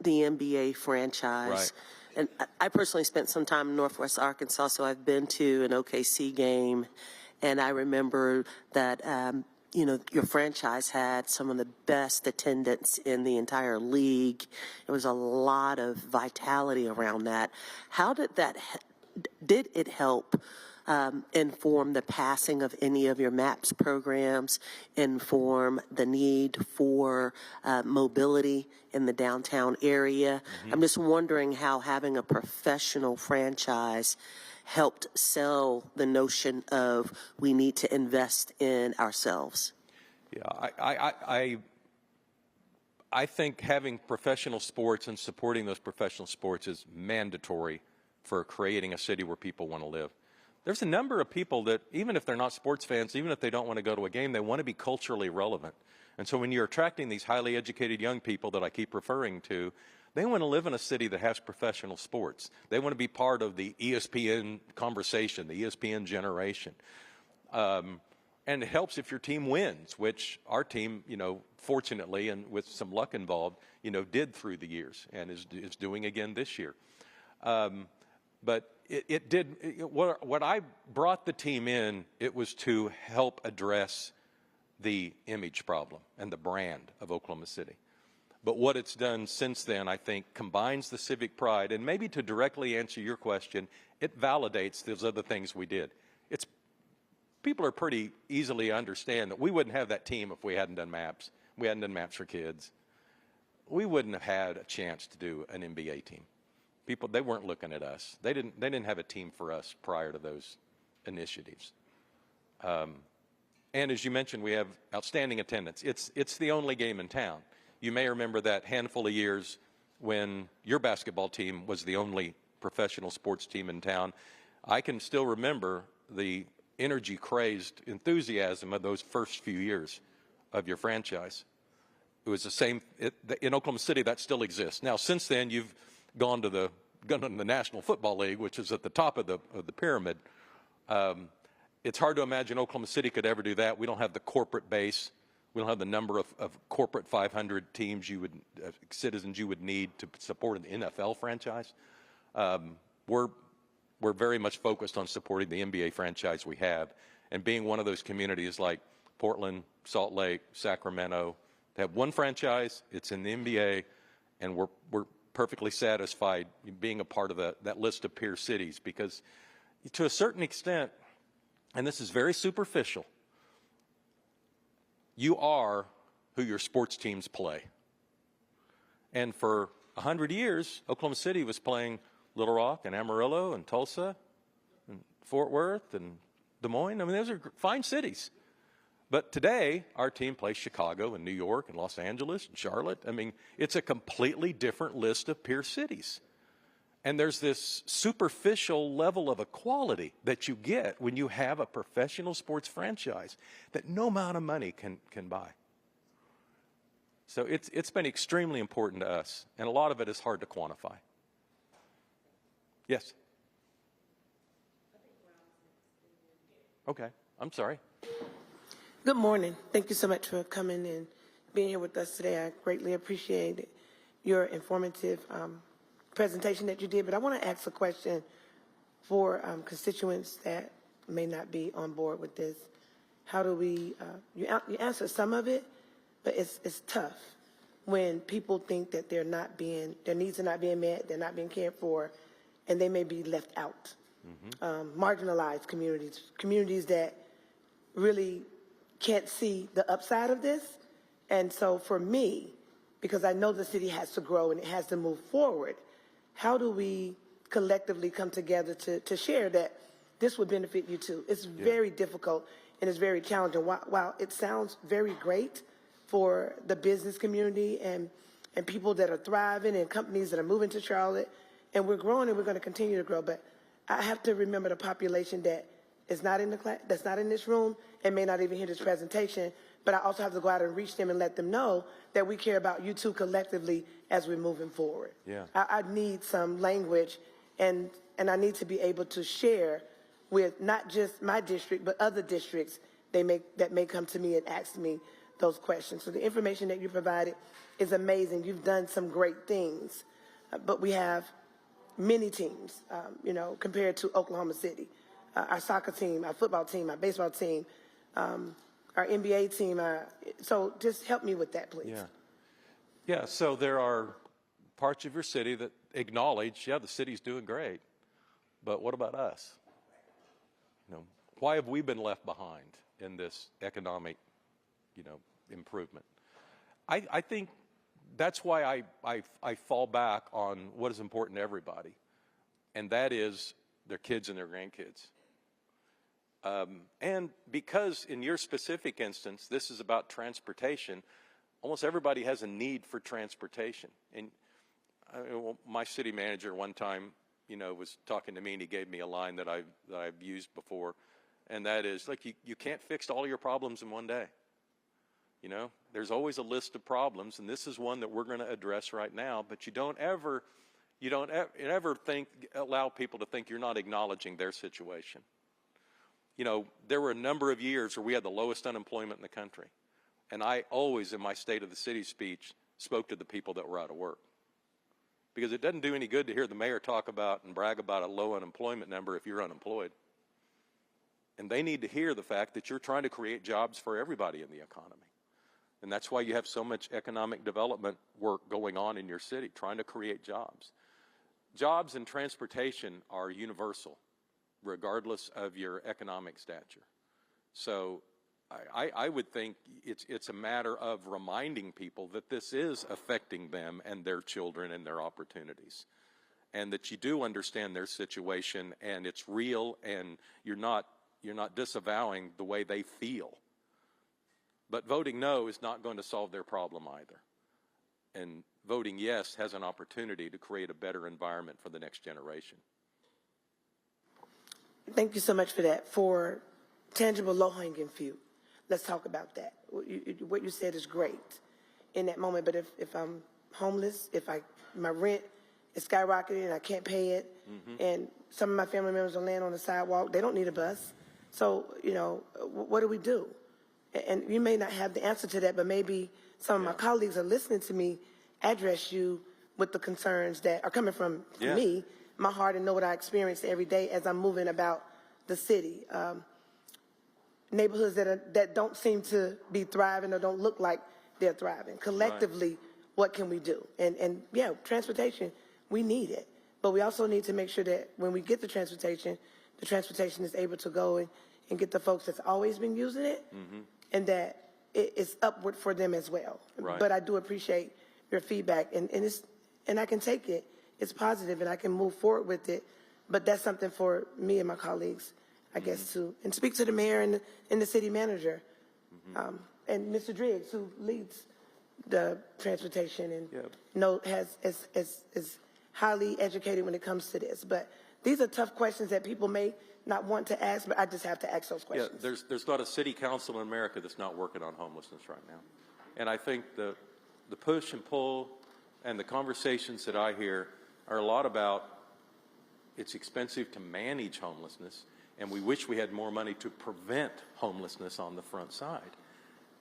NBA franchise. Right. And I personally spent some time in Northwest Arkansas, so I've been to an OKC game, and I remember that your franchise had some of the best attendance in the entire league. There was a lot of vitality around that. How did it help inform the passing of any of your MAPS programs, inform the need for mobility in the downtown area? I'm just wondering how having a professional franchise helped sell the notion of we need to invest in ourselves. Yeah, I think having professional sports and supporting those professional sports is mandatory for creating a city where people want to live. There's a number of people that, even if they're not sports fans, even if they don't want to go to a game, they want to be culturally relevant. And so when you're attracting these highly educated young people that I keep referring to, they want to live in a city that has professional sports. They want to be part of the ESPN conversation, the ESPN generation. And it helps if your team wins, which our team, fortunately, and with some luck involved, did through the years and is doing again this year. But it did, what I brought the team in, it was to help address the image problem and the brand of Oklahoma City. But what it's done since then, I think, combines the civic pride, and maybe to directly answer your question, it validates those other things we did. People are pretty easily understand that we wouldn't have that team if we hadn't done maps. We hadn't done maps for kids. we wouldn't have had a chance to do an NBA team. People, they weren't looking at us. They didn't have a team for us prior to those initiatives. And as you mentioned, we have outstanding attendance. It's the only game in town. You may remember that handful of years when your basketball team was the only professional sports team in town. I can still remember the energy-crazed enthusiasm of those first few years of your franchise. It was the same in Oklahoma City. That still exists. Now, since then, you've gone to the National Football League, which is at the top of the pyramid. It's hard to imagine Oklahoma City could ever do that. We don't have the corporate base. We don't have the number of corporate 500 teams citizens you would need to support an NFL franchise. We're very much focused on supporting the NBA franchise we have, and being one of those communities like Portland, Salt Lake, Sacramento. They have one franchise. It's in the NBA, and we're perfectly satisfied being a part of that list of peer cities, because to a certain extent, and this is very superficial, you are who your sports teams play. And for 100 years, Oklahoma City was playing Little Rock and Amarillo and Tulsa and Fort Worth and Des Moines. I mean, those are fine cities. But today, our team plays Chicago and New York and Los Angeles and Charlotte. I mean, it's a completely different list of peer cities. And there's this superficial level of equality that you get when you have a professional sports franchise that no amount of money can buy. So it's been extremely important to us, and a lot of it is hard to quantify. Yes? Okay, I'm sorry. Good morning. Thank you so much for coming and being here with us today. I greatly appreciate your informative presentation that you did, but I want to ask a question for constituents that may not be on board with this. How do we, you answer some of it, but it's tough when people think that their needs are not being met, they're not being cared for, and they may be left out. Marginalized communities that really can't see the upside of this. And so for me, because I know the city has to grow and it has to move forward, how do we collectively come together to share that this would benefit you too? It's very difficult and it's very challenging. While it sounds very great for the business community and people that are thriving and companies that are moving to Charlotte, and we're growing and we're going to continue to grow, but I have to remember the population that is not in the class, that's not in this room and may not even hear this presentation, but I also have to go out and reach them and let them know that we care about you two collectively as we're moving forward. Yeah. I need some language and I need to be able to share with not just my district, but other districts that may come to me and ask me those questions. So the information that you provided is amazing. You've done some great things, but we have many teams, compared to Oklahoma City. Our soccer team, our football team, our baseball team, our NBA team. So just help me with that, please. Yeah, so there are parts of your city that acknowledge, the city's doing great, but what about us? Why have we been left behind in this economic, improvement? I think that's why I fall back on what is important to everybody, and that is their kids and their grandkids. And because in your specific instance, this is about transportation, almost everybody has a need for transportation. And my city manager one time, was talking to me, and he gave me a line that I've used before, and that is, like, you can't fix all your problems in one day. There's always a list of problems, and this is one that we're going to address right now. But you don't ever allow people to think you're not acknowledging their situation. There were a number of years where we had the lowest unemployment in the country. And I always, in my State of the City speech, spoke to the people that were out of work. Because it doesn't do any good to hear the mayor talk about and brag about a low unemployment number if you're unemployed. And they need to hear the fact that you're trying to create jobs for everybody in the economy. And that's why you have so much economic development work going on in your city, trying to create jobs. Jobs and transportation are universal, regardless of your economic stature. So I would think it's a matter of reminding people that this is affecting them and their children and their opportunities, and that you do understand their situation and it's real, and you're not disavowing the way they feel. But voting no is not going to solve their problem either. And voting yes has an opportunity to create a better environment for the next generation. Thank you so much for that. For tangible, low-hanging fruit, let's talk about that. What you said is great in that moment, but if I'm homeless, if my rent is skyrocketing and I can't pay it, and some of my family members are laying on the sidewalk, they don't need a bus. So, what do we do? And you may not have the answer to that, but maybe some of my colleagues are listening to me address you with the concerns that are coming from me, my heart, and know what I experience every day as I'm moving about the city. Neighborhoods that don't seem to be thriving or don't look like they're thriving. Collectively, what can we do? And yeah, transportation, we need it. But we also need to make sure that when we get the transportation is able to go and get the folks that's always been using it, and that it's upward for them as well. Right. But I do appreciate your feedback, and I can take it. It's positive, and I can move forward with it. But that's something for me and my colleagues, I guess, and speak to the mayor and the city manager, and Mr. Driggs, who leads the transportation and is highly educated when it comes to this. But these are tough questions that people may not want to ask, but I just have to ask those questions. Yeah, there's not a city council in America that's not working on homelessness right now. And I think the push and pull and the conversations that I hear are a lot about it's expensive to manage homelessness, and we wish we had more money to prevent homelessness on the front side.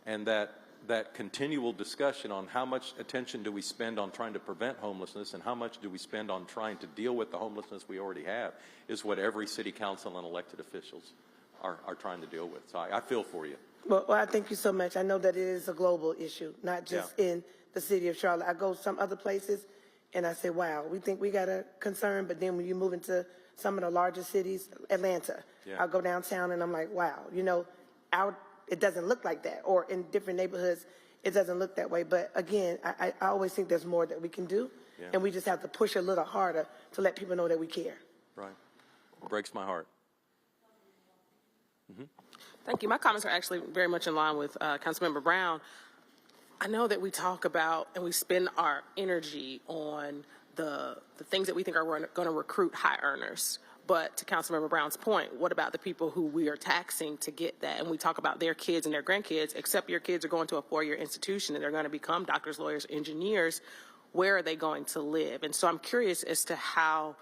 And that continual discussion on how much attention do we spend on trying to prevent homelessness and how much do we spend on trying to deal with the homelessness we already have is what every city council and elected officials are trying to deal with. So I feel for you. Well, I thank you so much. I know that it is a global issue, not just in the city of Charlotte. I go some other places and I say, wow, we think we got a concern, but then when you move into some of the larger cities, Atlanta, I'll go downtown and I'm like, wow, it doesn't look like that. Or in different neighborhoods, it doesn't look that way. But again, I always think there's more that we can do, and we just have to push a little harder to let people know that we care. Right. It breaks my heart. Thank you. My comments are actually very much in line with Councilmember Brown. I know that we talk about and we spend our energy on the things that we think are going to recruit high earners. But to Councilmember Brown's point, what about the people who we are taxing to get that? And we talk about their kids and their grandkids, except your kids are going to a four-year institution and they're going to become doctors, lawyers, engineers. Where are they going to live? And so I'm curious as to how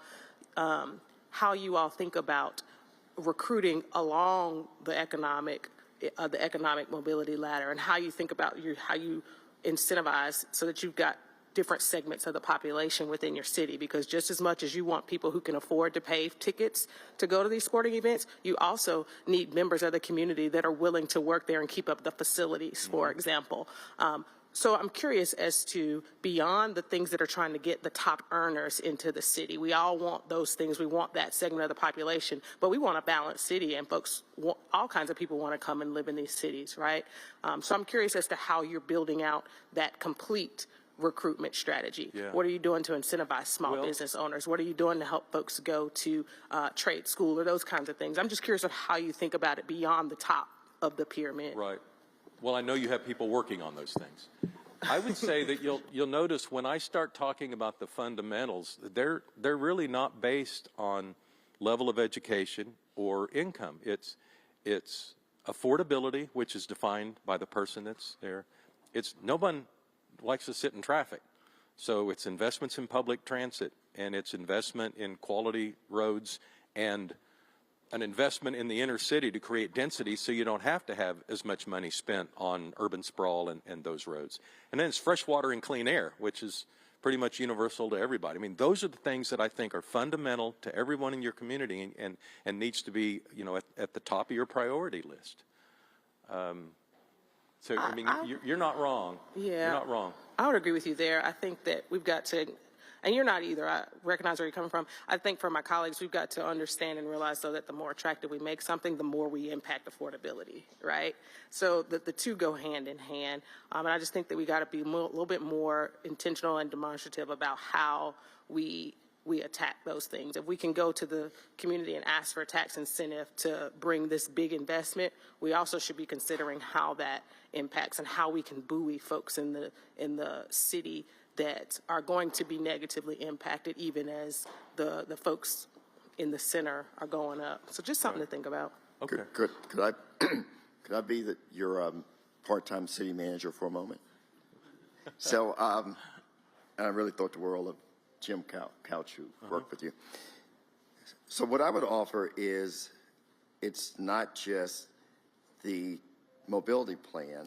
you all think about recruiting along the economic mobility ladder, and how you think about how you incentivize so that you've got different segments of the population within your city, because just as much as you want people who can afford to pay tickets to go to these sporting events, you also need members of the community that are willing to work there and keep up the facilities, for example. So I'm curious as to, beyond the things that are trying to get the top earners into the city, we all want those things. We want that segment of the population, but we want a balanced city, and folks, all kinds of people want to come and live in these cities, right? So I'm curious as to how you're building out that complete recruitment strategy. What are you doing to incentivize small business owners? What are you doing to help folks go to trade school or those kinds of things? I'm just curious of how you think about it beyond the top of the pyramid. Right. Well, I know you have people working on those things. I would say that you'll notice when I start talking about the fundamentals, they're really not based on level of education or income. It's affordability, which is defined by the person that's there. No one likes to sit in traffic. So it's investments in public transit, and it's investment in quality roads, and an investment in the inner city to create density so you don't have to have as much money spent on urban sprawl and those roads. And then it's fresh water and clean air, which is pretty much universal to everybody. I mean, those are the things that I think are fundamental to everyone in your community and needs to be, at the top of your priority list. So, I mean, you're not wrong. Yeah. You're not wrong. I would agree with you there. I think that we've got to and you're not either, I recognize where you're coming from. I think for my colleagues, we've got to understand and realize though that the more attractive we make something, the more we impact affordability, right? So the two go hand in hand. And I just think that we got to be a little bit more intentional and demonstrative about how we attack those things. If we can go to the community and ask for a tax incentive to bring this big investment, we also should be considering how that impacts and how we can buoy folks in the city that are going to be negatively impacted, even as the folks in the center are going up. So just something to think about. Okay. Could I could I be your part-time city manager for a moment? So, and I really thought the world of Jim Couch, who worked with you. So what I would offer is, it's not just the mobility plan,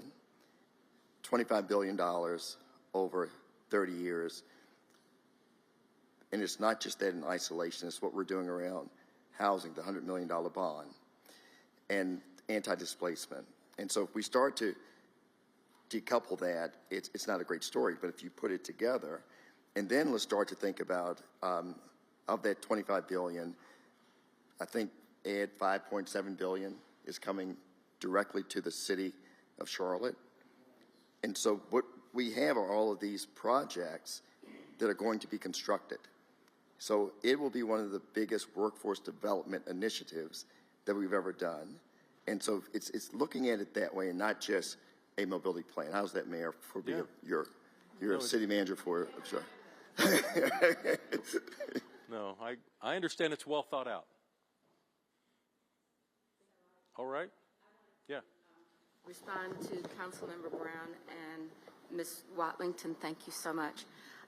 $25 billion over 30 years, and it's not just that in isolation, it's what we're doing around housing, the $100 million bond, and anti-displacement. And so if we start to decouple that, it's not a great story, but if you put it together, and then let's start to think about, of that $25 billion, I think add $5.7 billion is coming directly to the city of Charlotte. And so what we have are all of these projects that are going to be constructed. So it will be one of the biggest workforce development initiatives that we've ever done. And so it's looking at it that way and not just a mobility plan. How's that, Mayor, for being your city manager for, I'm sorry. No, I understand it's well thought out. All right? Yeah. Respond to Councilmember Brown and Ms. Watlington. Thank you so much.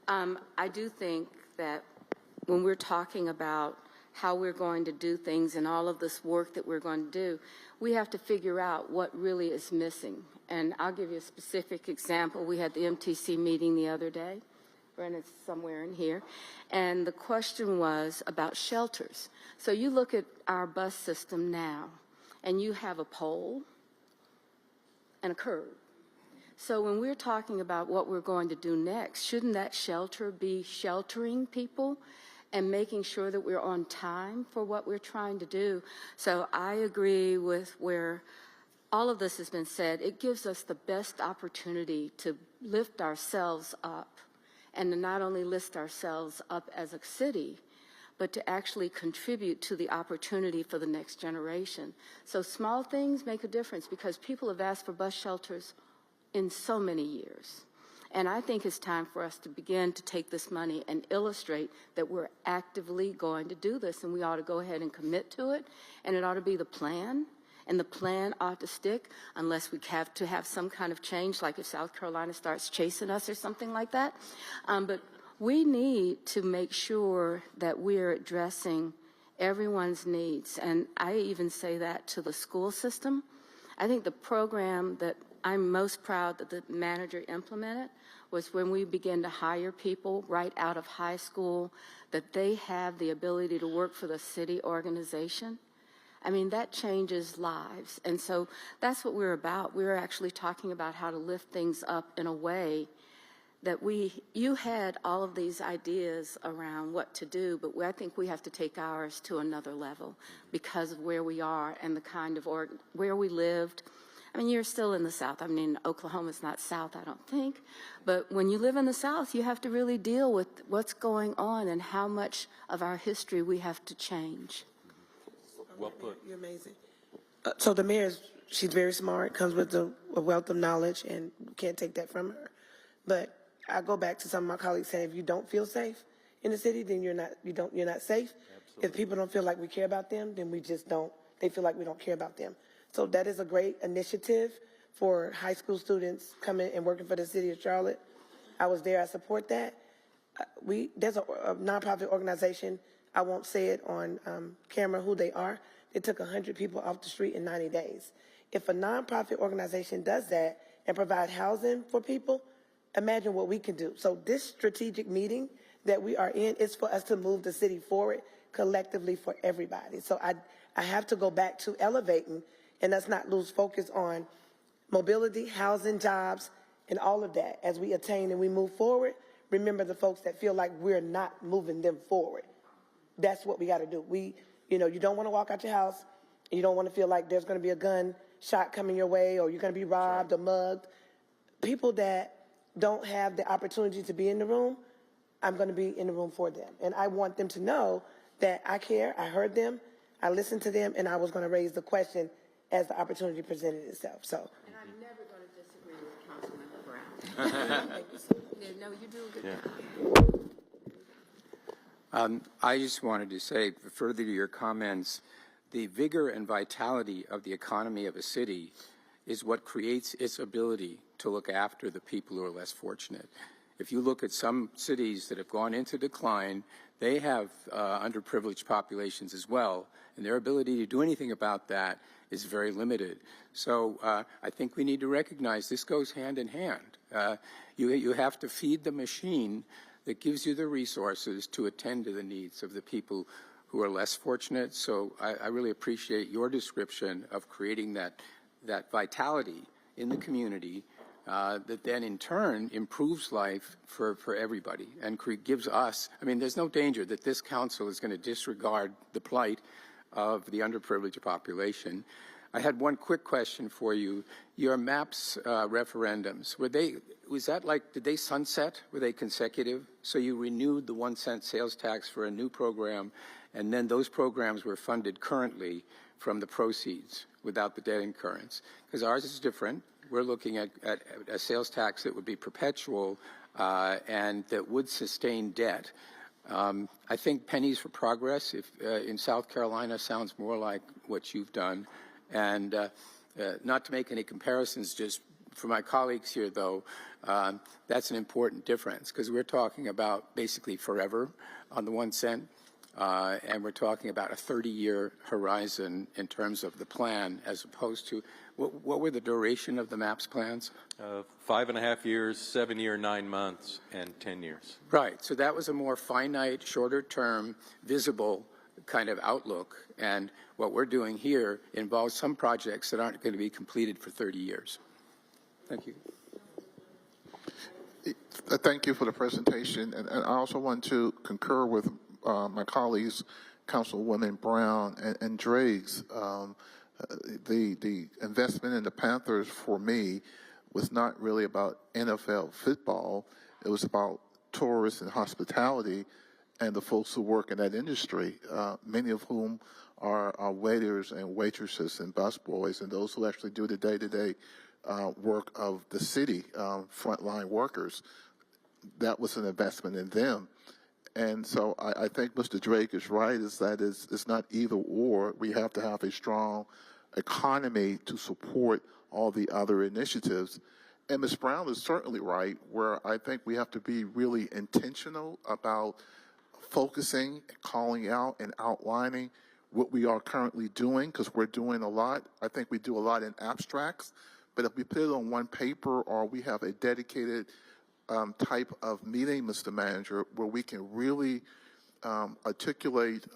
I do think that when we're talking about how we're going to do things and all of this work that we're going to do, we have to figure out what really is missing. And I'll give you a specific example. We had the MTC meeting the other day. Brennan's somewhere in here. And the question was about shelters. So you look at our bus system now, and you have a pole and a curb. So when we're talking about what we're going to do next, shouldn't that shelter be sheltering people and making sure that we're on time for what we're trying to do? So I agree with where all of this has been said. It gives us the best opportunity to lift ourselves up, and to not only lift ourselves up as a city, but to actually contribute to the opportunity for the next generation. So small things make a difference, because people have asked for bus shelters in so many years. And I think it's time for us to begin to take this money and illustrate that we're actively going to do this, and we ought to go ahead and commit to it, and it ought to be the plan. And the plan ought to stick unless we have to have some kind of change, like if South Carolina starts chasing us or something like that. But we need to make sure that we're addressing everyone's needs. And I even say that to the school system. I think the program that I'm most proud that the manager implemented was when we began to hire people right out of high school, that they have the ability to work for the city organization. I mean, that changes lives. And so that's what we're about. We're actually talking about how to lift things up in a way that you had all of these ideas around what to do, but I think we have to take ours to another level because of where we are and the kind of, where we lived. I mean, you're still in the South. I mean, Oklahoma's not South, I don't think. But when you live in the South, you have to really deal with what's going on and how much of our history we have to change. Well put. You're amazing. So the mayor, she's very smart, comes with a wealth of knowledge, and you can't take that from her. But I go back to some of my colleagues saying, if you don't feel safe in the city, then you're not safe. Absolutely. If people don't feel like we care about them, then we just don't. They feel like we don't care about them. So that is a great initiative for high school students coming and working for the city of Charlotte. I was there. I support that. There's a nonprofit organization. I won't say it on camera who they are. They took 100 people off the street in 90 days. If a nonprofit organization does that and provide housing for people, imagine what we can do. So this strategic meeting that we are in is for us to move the city forward collectively for everybody. So I have to go back to elevating and us not lose focus on mobility, housing, jobs, and all of that as we attain and we move forward. remember the folks that feel like we're not moving them forward. That's what we got to do. You don't want to walk out your house and you don't want to feel like there's going to be a gun shot coming your way or you're going to be robbed or mugged. People that don't have the opportunity to be in the room, I'm going to be in the room for them. And I want them to know that I care, I heard them, I listened to them, and I was going to raise the question as the opportunity presented itself. So. And I'm never going to disagree with Councilmember Brown. Thank you so much. No, you do a good job. I just wanted to say, further to your comments, the vigor and vitality of the economy of a city is what creates its ability to look after the people who are less fortunate. If you look at some cities that have gone into decline, they have underprivileged populations as well, and their ability to do anything about that is very limited. So I think we need to recognize this goes hand in hand. You have to feed the machine that gives you the resources to attend to the needs of the people who are less fortunate. So I really appreciate your description of creating that vitality in the community that then in turn improves life for everybody and gives us, there's no danger that this council is going to disregard the plight of the underprivileged population. I had one quick question for you. Your MAPS referendums, did they sunset? Were they consecutive? So you renewed the 1 cent sales tax for a new program, and then those programs were funded currently from the proceeds without the debt incurrence. Because ours is different. We're looking at a sales tax that would be perpetual and that would sustain debt. I think pennies for progress in South Carolina sounds more like what you've done. And not to make any comparisons, just for my colleagues here, though, that's an important difference because we're talking about basically forever on the 1 cent. And we're talking about a 30-year horizon in terms of the plan as opposed to, what were the duration of the MAPS plans? 5.5 years, 7 year, 9 months, and 10 years. Right. So that was a more finite, shorter term, visible kind of outlook. And what we're doing here involves some projects that aren't going to be completed for 30 years. Thank you. Thank you for the presentation. And I also want to concur with my colleagues, Councilwoman Brown and Driggs. The investment in the Panthers for me was not really about NFL football. It was about tourists and hospitality and the folks who work in that industry, many of whom are waiters and waitresses and busboys and those who actually do the day-to-day work of the city, frontline workers. That was an investment in them. And so I think Mr. Drake is right, it's not either or. We have to have a strong economy to support all the other initiatives. And Ms. Brown is certainly right, where I think we have to be really intentional about focusing, calling out, and outlining what we are currently doing, because we're doing a lot. I think we do a lot in abstracts, but if we put it on one paper or we have a dedicated type of meeting, Mr. Manager, where we can really articulate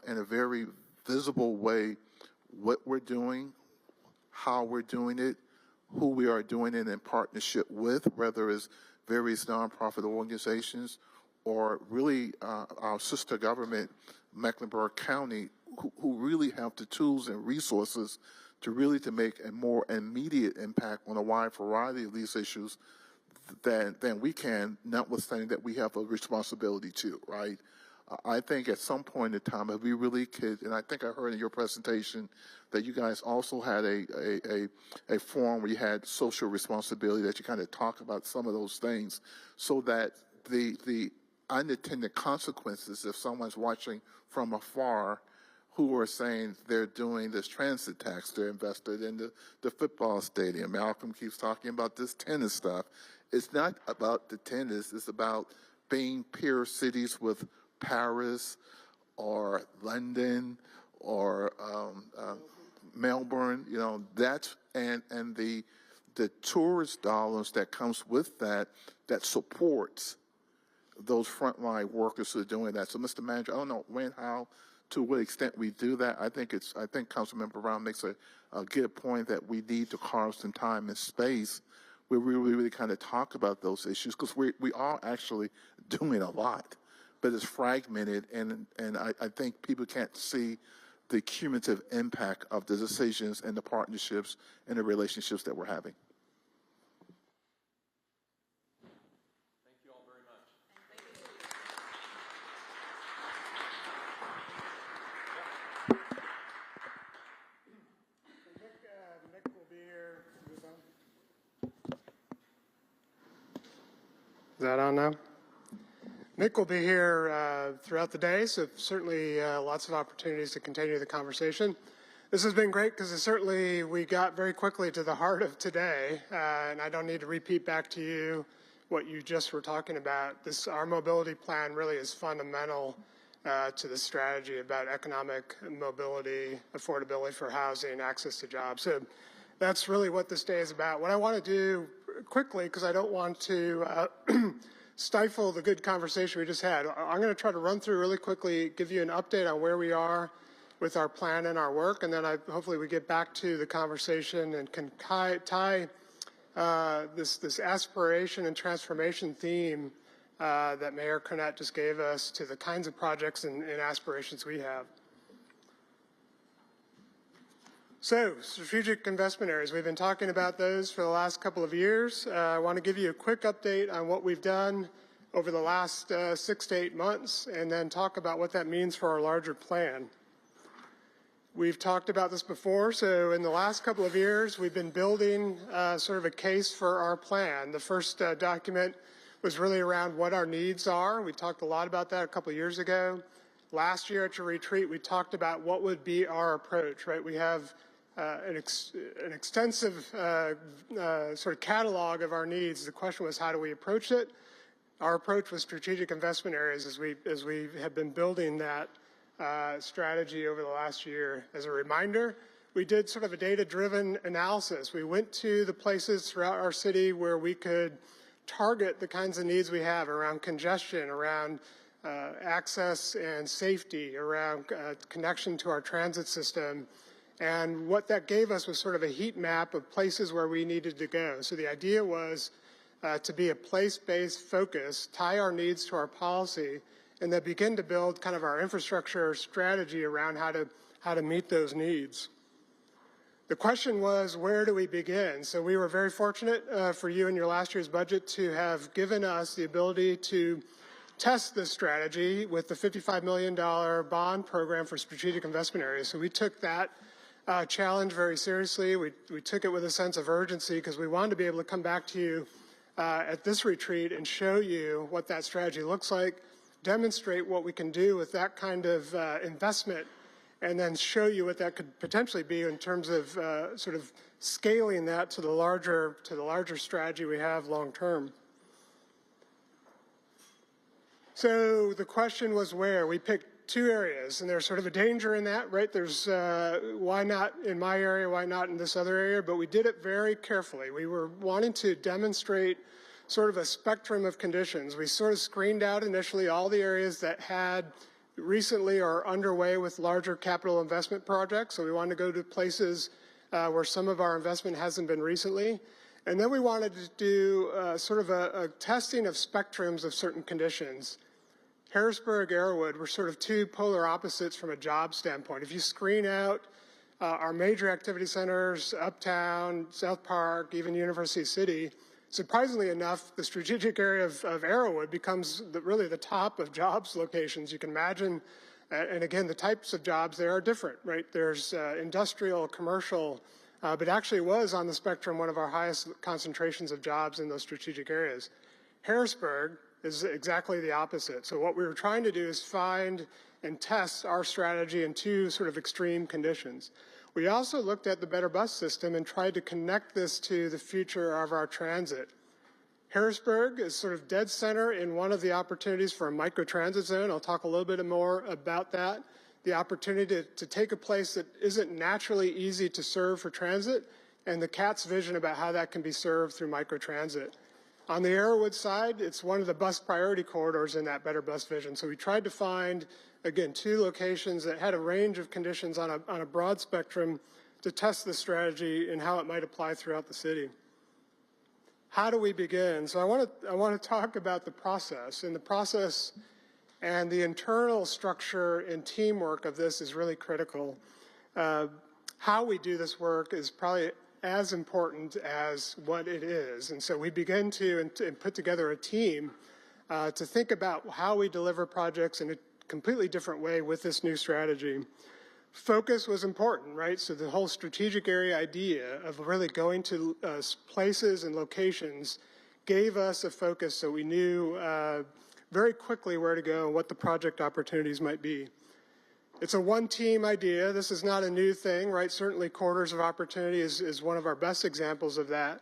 in a very visible way what we're doing, how we're doing it, who we are doing it in partnership with, whether it's various nonprofit organizations or really our sister government, Mecklenburg County, who really have the tools and resources to make a more immediate impact on a wide variety of these issues than we can, notwithstanding that we have a responsibility too, right? I think at some point in time, if we really could, and I think I heard in your presentation that you guys also had a forum where you had social responsibility, that you kind of talk about some of those things so that the unintended consequences, if someone's watching from afar, who are saying they're doing this transit tax, they're invested in the football stadium. Malcolm keeps talking about this tennis stuff. It's not about the tennis, it's about being peer cities with Paris or London or Melbourne, that's, and the tourist dollars that comes with that supports those frontline workers who are doing that. So, Mr. Manager, I don't know when, how, to what extent we do that. I think Councilmember Brown makes a good point that we need to carve some time and space where we really kind of talk about those issues, because we are actually doing a lot, but it's fragmented, and I think people can't see the cumulative impact of the decisions and the partnerships and the relationships that we're having. Thank you all very much. Nick will be here. Is that on now? Nick will be here throughout the day, so certainly lots of opportunities to continue the conversation. This has been great because certainly we got very quickly to the heart of today, and I don't need to repeat back to you what you just were talking about. Our mobility plan really is fundamental to the strategy about economic mobility, affordability for housing, access to jobs. So that's really what this day is about. What I want to do quickly, because I don't want to stifle the good conversation we just had, I'm going to try to run through really quickly, give you an update on where we are with our plan and our work, and then hopefully we get back to the conversation and can tie this aspiration and transformation theme that Mayor Cornett just gave us to the kinds of projects and aspirations we have. So, strategic investment areas. We've been talking about those for the last couple of years. I want to give you a quick update on what we've done over the last 6 to 8 months, and then talk about what that means for our larger plan. We've talked about this before, so in the last couple of years, we've been building sort of a case for our plan. The first document was really around what our needs are. We talked a lot about that a couple of years ago. Last year at your retreat, we talked about what would be our approach, right? We have an extensive sort of catalog of our needs. The question was, how do we approach it? Our approach was strategic investment areas as we have been building that strategy over the last year. As a reminder, we did sort of a data-driven analysis. We went to the places throughout our city where we could target the kinds of needs we have around congestion, around access and safety, around connection to our transit system. And what that gave us was sort of a heat map of places where we needed to go. So the idea was to be a place-based focus, tie our needs to our policy, and then begin to build kind of our infrastructure strategy around how to meet those needs. The question was, where do we begin? So we were very fortunate for you in your last year's budget to have given us the ability to test this strategy with the $55 million bond program for strategic investment areas. So we took that challenge very seriously. We took it with a sense of urgency because we wanted to be able to come back to you at this retreat and show you what that strategy looks like, demonstrate what we can do with that kind of investment, and then show you what that could potentially be in terms of sort of scaling that to the larger strategy we have long term. So the question was where. We picked 2 areas, and there's sort of a danger in that, right? There's why not in my area, why not in this other area? But we did it very carefully. We were wanting to demonstrate sort of a spectrum of conditions. We sort of screened out initially all the areas that had recently or underway with larger capital investment projects. So we wanted to go to places where some of our investment hasn't been recently. And then we wanted to do sort of a testing of spectrums of certain conditions. Harrisburg, Arrowwood were sort of 2 polar opposites from a job standpoint. If you screen out our major activity centers, Uptown, South Park, even University City, surprisingly enough, the strategic area of Arrowwood becomes really the top of jobs locations. You can imagine, and again, the types of jobs there are different, right? There's industrial, commercial, but actually was on the spectrum one of our highest concentrations of jobs in those strategic areas. Harrisburg is exactly the opposite. So what we were trying to do is find and test our strategy in 2 sort of extreme conditions. We also looked at the Better Bus system and tried to connect this to the future of our transit. Harrisburg is sort of dead center in one of the opportunities for a microtransit zone. I'll talk a little bit more about that. The opportunity to take a place that isn't naturally easy to serve for transit, and the CAT's vision about how that can be served through microtransit. On the Arrowwood side, it's one of the bus priority corridors in that Better Bus vision. So we tried to find, again, 2 locations that had a range of conditions on a broad spectrum to test the strategy and how it might apply throughout the city. how do we begin? So I want to talk about the process, and the process and the internal structure and teamwork of this is really critical. How we do this work is probably as important as what it is. And so we begin to and put together a team to think about how we deliver projects in a completely different way with this new strategy. Focus was important, right? So the whole strategic area idea of really going to places and locations gave us a focus so we knew very quickly where to go and what the project opportunities might be. It's a one-team idea. This is not a new thing, right? Certainly Corridors of Opportunity is one of our best examples of that.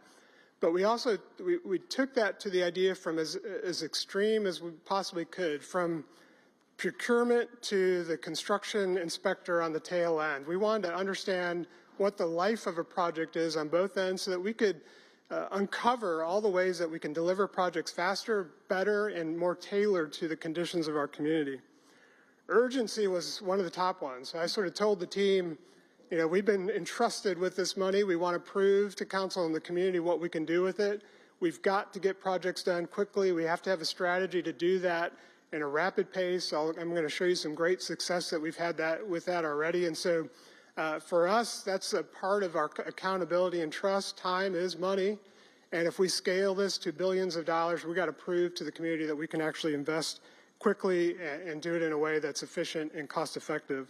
But we also, we took that to the idea from as extreme as we possibly could, from procurement to the construction inspector on the tail end. We wanted to understand what the life of a project is on both ends so that we could uncover all the ways that we can deliver projects faster, better, and more tailored to the conditions of our community. Urgency was one of the top ones. I sort of told the team, you know, we've been entrusted with this money. We want to prove to council and the community what we can do with it. We've got to get projects done quickly. We have to have a strategy to do that in a rapid pace. I'm going to show you some great success that we've had with that already. And so for us, that's a part of our accountability and trust. Time is money. And if we scale this to billions of dollars, we got to prove to the community that we can actually invest quickly and do it in a way that's efficient and cost effective.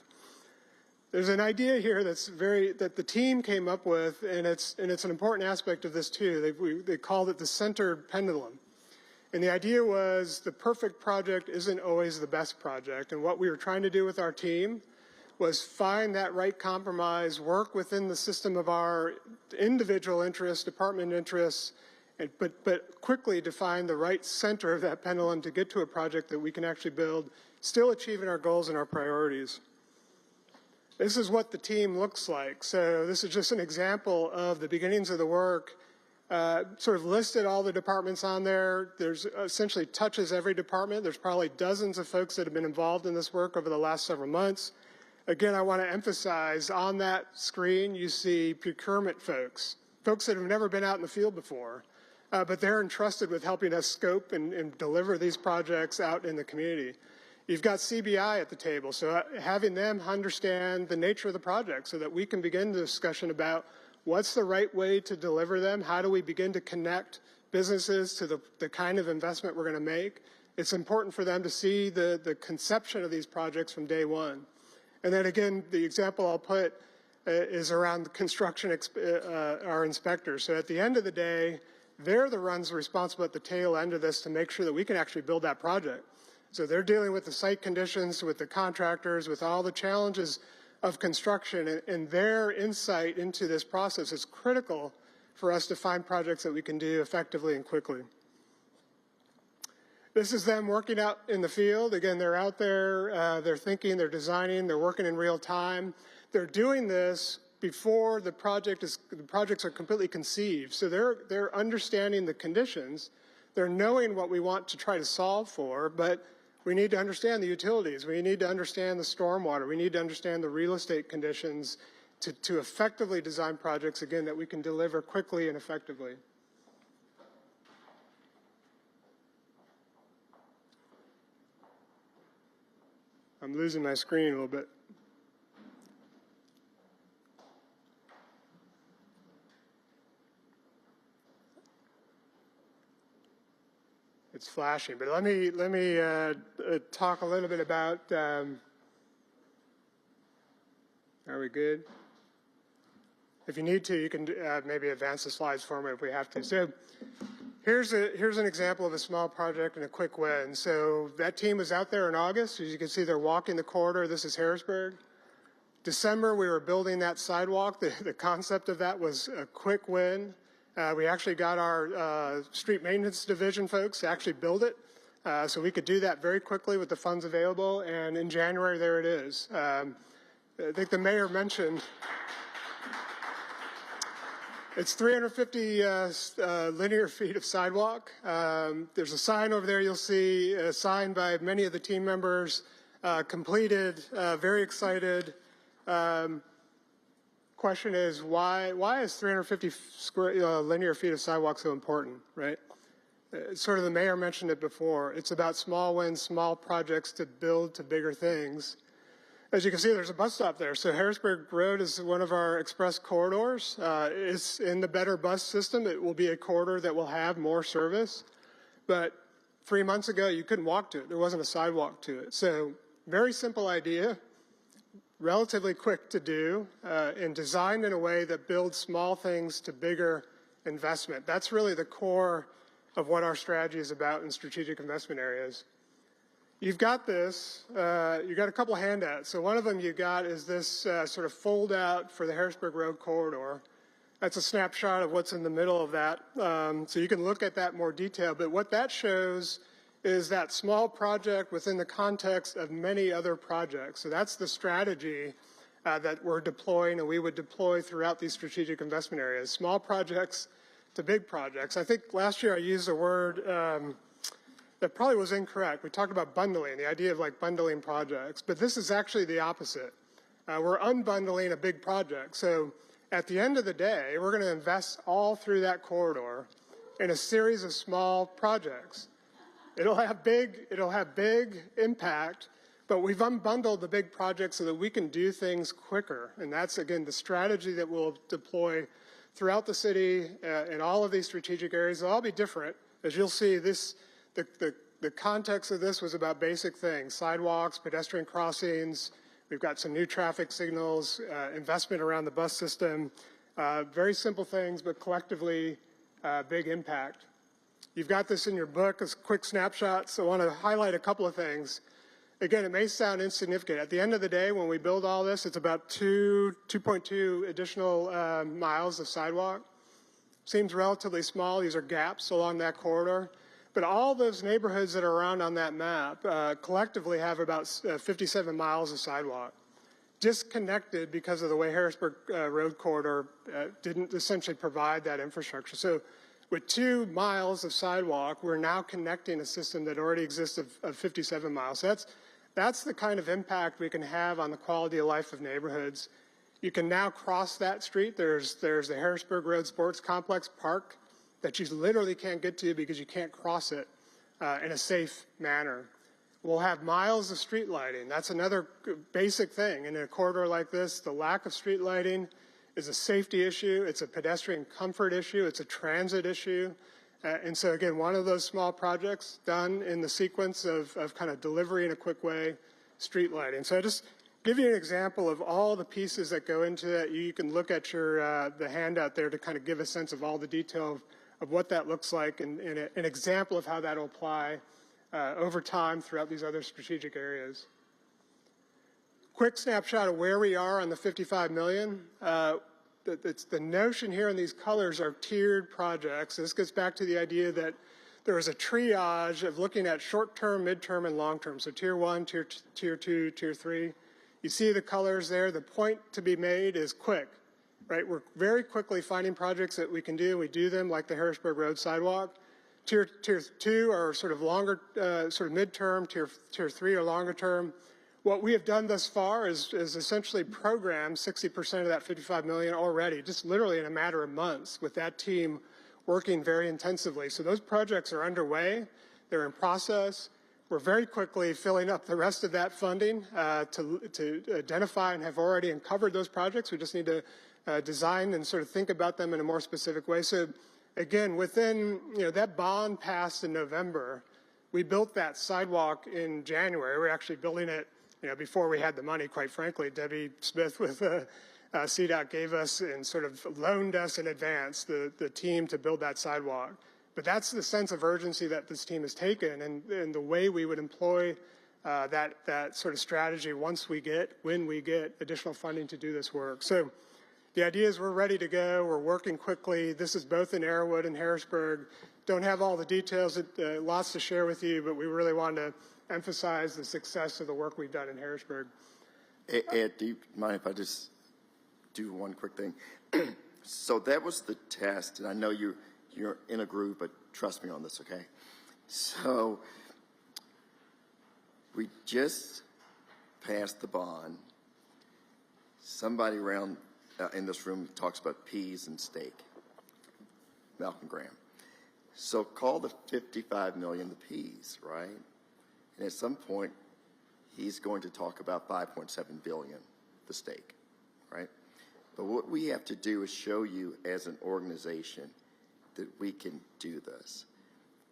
There's an idea here that the team came up with, and it's an important aspect of this too. They called it the centered pendulum. And the idea was the perfect project isn't always the best project. And what we were trying to do with our team was find that right compromise, work within the system of our individual interests, department interests, but quickly define the right center of that pendulum to get to a project that we can actually build, still achieving our goals and our priorities. This is what the team looks like. So this is just an example of the beginnings of the work. Sort of listed all the departments on there. There's essentially touches every department. There's probably dozens of folks that have been involved in this work over the last several months. Again, I want to emphasize on that screen, you see procurement folks that have never been out in the field before. But they're entrusted with helping us scope and deliver these projects out in the community. You've got CBI at the table, so having them understand the nature of the project so that we can begin the discussion about what's the right way to deliver them, how do we begin to connect businesses to the kind of investment we're going to make. It's important for them to see the conception of these projects from day one. And then again, the example I'll put is around the construction, our inspectors. So at the end of the day, they're the ones responsible at the tail end of this to make sure that we can actually build that project. So they're dealing with the site conditions, with the contractors, with all the challenges of construction, and their insight into this process is critical for us to find projects that we can do effectively and quickly. This is them working out in the field. Again, they're out there, they're thinking, they're designing, they're working in real time. They're doing this before the projects are completely conceived. So they're understanding the conditions. They're knowing what we want to try to solve for, but we need to understand the utilities. We need to understand the stormwater. We need to understand the real estate conditions to effectively design projects, again, that we can deliver quickly and effectively. I'm losing my screen a little bit. It's flashing, but let me talk a little bit about. Are we good? If you need to, you can maybe advance the slides for me if we have to. So here's an example of a small project and a quick win. So that team was out there in August. As you can see, they're walking the corridor. This is Harrisburg. December, we were building that sidewalk. The concept of that was a quick win. We actually got our street maintenance division folks to actually build it. So we could do that very quickly with the funds available. And in January, there it is. I think the mayor mentioned it's 350 linear feet of sidewalk. There's a sign over there you'll see, signed by many of the team members, completed, very excited. question is why is 350 linear feet of sidewalk so important, right? Sort of the mayor mentioned it before. It's about small wins, small projects to build to bigger things. As you can see, there's a bus stop there. So Harrisburg Road is one of our express corridors. It's in the Better Bus system. It will be a corridor that will have more service. But 3 months ago, you couldn't walk to it. There wasn't a sidewalk to it. So very simple idea, relatively quick to do, and designed in a way that builds small things to bigger investment. That's really the core of what our strategy is about in strategic investment areas. You've got this, you've got a couple of handouts. So one of them you got is this sort of fold out for the Harrisburg Road corridor. That's a snapshot of what's in the middle of that. So you can look at that in more detail. But what that shows is that small project within the context of many other projects. So that's the strategy that we're deploying and we would deploy throughout these strategic investment areas. Small projects to big projects. I think last year I used a word that probably was incorrect. We talked about bundling, the idea of like bundling projects, but this is actually the opposite. We're unbundling a big project. So at the end of the day, we're going to invest all through that corridor in a series of small projects. It'll have big impact, but we've unbundled the big projects so that we can do things quicker. And that's, again, the strategy that we'll deploy throughout the city in all of these strategic areas. They'll all be different. As you'll see, the context of this was about basic things, sidewalks, pedestrian crossings. We've got some new traffic signals, investment around the bus system, very simple things, but collectively big impact. You've got this in your book as quick snapshots. So I want to highlight a couple of things. Again, it may sound insignificant. At the end of the day, when we build all this, it's about 2.2 additional miles of sidewalk. Seems relatively small. These are gaps along that corridor. But all those neighborhoods that are around on that map collectively have about 57 miles of sidewalk. Disconnected because of the way Harrisburg Road corridor didn't essentially provide that infrastructure. So with 2 miles of sidewalk, we're now connecting a system that already exists of 57 miles. So that's the kind of impact we can have on the quality of life of neighborhoods. You can now cross that street. There's the Harrisburg Road Sports Complex Park that you literally can't get to because you can't cross it in a safe manner. We'll have miles of street lighting. That's another basic thing. In a corridor like this, the lack of street lighting is a safety issue. It's a pedestrian comfort issue. It's a transit issue. And so again, one of those small projects done in the sequence of kind of delivery in a quick way, street lighting. So I just give you an example of all the pieces that go into that. You can look at your the handout there to kind of give a sense of all the detail of what that looks like and an example of how that will apply over time throughout these other strategic areas. Quick snapshot of where we are on the 55 million. The notion here in these colors are tiered projects. This gets back to the idea that there is a triage of looking at short-term, mid-term, and long-term. So tier 1, tier 2, tier 3. You see the colors there. The point to be made is quick. Right, we're very quickly finding projects that we can do. We do them like the Harrisburg Road sidewalk. Tier 2 are sort of longer, sort of midterm. Tier 3 are longer term. What we have done thus far is essentially programmed 60% of that 55 million already, just literally in a matter of months with that team working very intensively. So those projects are underway. They're in process. We're very quickly filling up the rest of that funding to identify and have already uncovered those projects. We just need to design and sort of think about them in a more specific way. So again, within, that bond passed in November, we built that sidewalk in January. We're actually building it, before we had the money, quite frankly. Debbie Smith with CDOT gave us and sort of loaned us in advance the team to build that sidewalk. But that's the sense of urgency that this team has taken and the way we would employ that sort of strategy when we get additional funding to do this work. So the idea is we're ready to go. We're working quickly. This is both in Arrowwood and Harrisburg. Don't have all the details, lots to share with you, but we really wanted to emphasize the success of the work we've done in Harrisburg. Ed, do you mind if I just do one quick thing? So that was the test, and I know you're in a groove, but trust me on this, okay? So we just passed the bond. Somebody around in this room talks about peas and steak. Malcolm Graham. So call the 55 million the peas, right? And at some point, he's going to talk about 5.7 billion the steak, right? But what we have to do is show you as an organization that we can do this.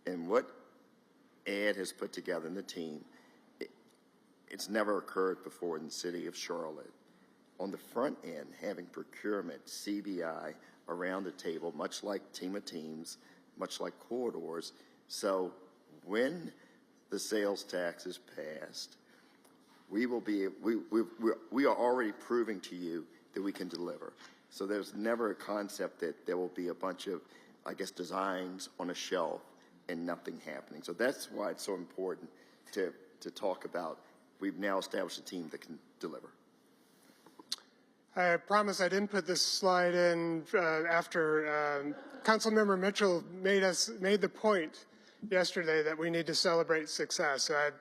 And what Ed has put together in the team, it's never occurred before in the city of Charlotte. On the front end, having procurement, CBI around the table, much like Team of Teams, much like corridors. So when the sales tax is passed, we are already proving to you that we can deliver. So there's never a concept that there will be a bunch of, I guess, designs on a shelf and nothing happening. So that's why it's so important to talk about. We've now established a team that can deliver. I promise I didn't put this slide in after Councilmember Mitchell made the point yesterday that we need to celebrate success. So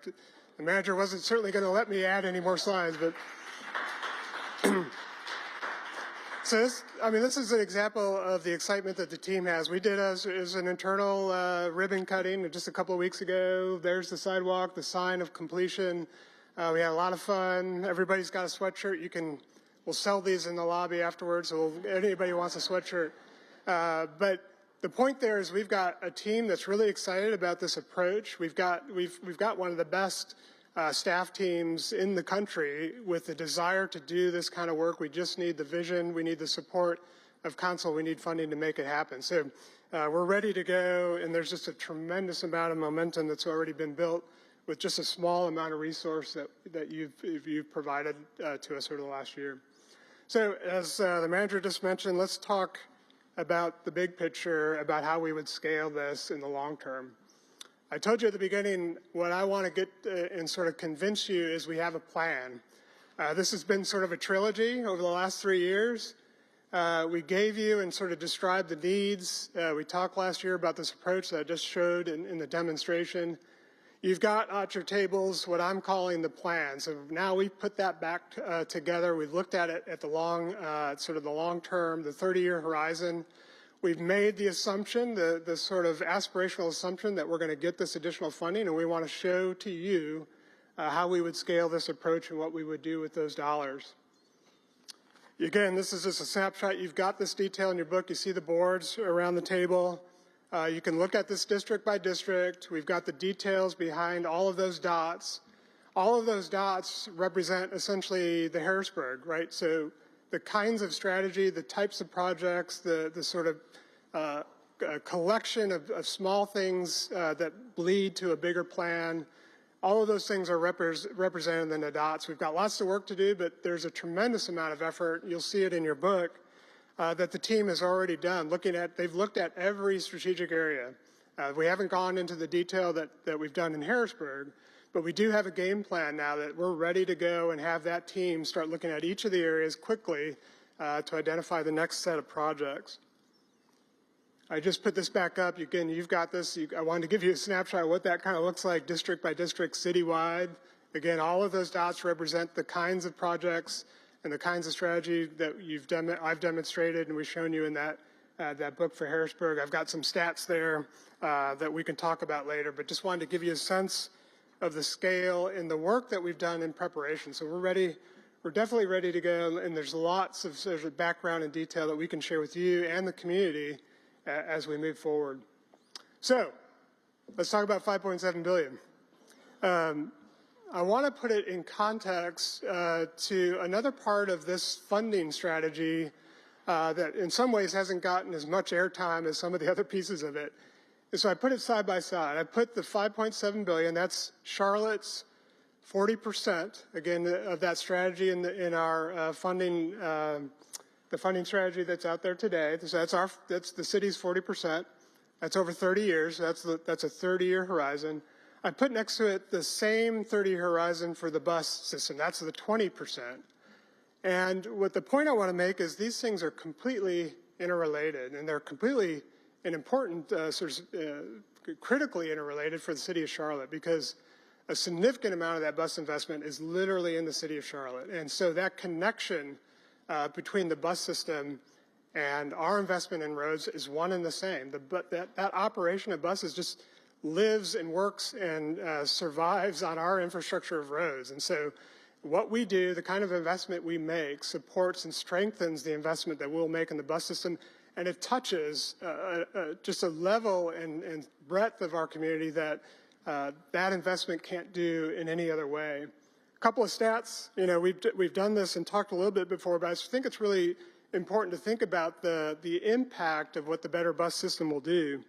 the manager wasn't certainly going to let me add any more slides, but so this is an example of the excitement that the team has. We did as an internal ribbon cutting just a couple of weeks ago. There's the sidewalk, the sign of completion. We had a lot of fun. Everybody's got a sweatshirt. We'll sell these in the lobby afterwards, so anybody who wants a sweatshirt. But the point there is we've got a team that's really excited about this approach. We've got one of the best staff teams in the country with the desire to do this kind of work. We just need the vision. We need the support of council. We need funding to make it happen. So we're ready to go, and there's just a tremendous amount of momentum that's already been built with just a small amount of resource that you've provided to us over the last year. So as the manager just mentioned, let's talk about the big picture, about how we would scale this in the long term. I told you at the beginning, what I want to get and sort of convince you is we have a plan. This has been sort of a trilogy over the last 3 years. We gave you and sort of described the needs. We talked last year about this approach that I just showed in the demonstration. You've got at your tables what I'm calling the plan. So now we've put that back together. We've looked at it at the long term, the 30-year horizon. We've made the assumption, the sort of aspirational assumption that we're going to get this additional funding, and we want to show to you how we would scale this approach and what we would do with those dollars. Again, this is just a snapshot. You've got this detail in your book. You see the boards around the table. You can look at this district by district. We've got the details behind all of those dots. All of those dots represent essentially the Harrisburg, right? So the kinds of strategy, the types of projects, the sort of collection of small things that lead to a bigger plan. All of those things are represented in the dots. We've got lots of work to do, but there's a tremendous amount of effort. You'll see it in your book. That the team has already done. They've looked at every strategic area. We haven't gone into the detail that we've done in Harrisburg, but we do have a game plan now that we're ready to go and have that team start looking at each of the areas quickly to identify the next set of projects. I just put this back up. Again, you've got this. I wanted to give you a snapshot of what that kind of looks like district by district, citywide. Again, all of those dots represent the kinds of projects and the kinds of strategy that I've demonstrated and we've shown you in that book for Harrisburg. I've got some stats there that we can talk about later, but just wanted to give you a sense of the scale and the work that we've done in preparation. So we're ready. We're definitely ready to go, and there's lots of background and detail that we can share with you and the community as we move forward. So let's talk about 5.7 billion. I want to put it in context to another part of this funding strategy that in some ways hasn't gotten as much airtime as some of the other pieces of it. And so I put it side by side. I put the 5.7 billion, that's Charlotte's 40%, again, of that strategy in our funding, the funding strategy that's out there today. So that's the city's 40%. That's over 30 years. That's a 30-year horizon. I put next to it the same 30-year horizon for the bus system. That's the 20%. And what the point I want to make is these things are completely interrelated, and they're completely and important, critically interrelated for the city of Charlotte, because a significant amount of that bus investment is literally in the city of Charlotte. And so that connection between the bus system and our investment in roads is one and the same. That operation of buses just lives and works and survives on our infrastructure of roads. And so what we do, the kind of investment we make, supports and strengthens the investment that we'll make in the bus system, and it touches just a level and breadth of our community that that investment can't do in any other way. A couple of stats, we've done this and talked a little bit before, but I think it's really important to think about the impact of what the Better Bus System will do.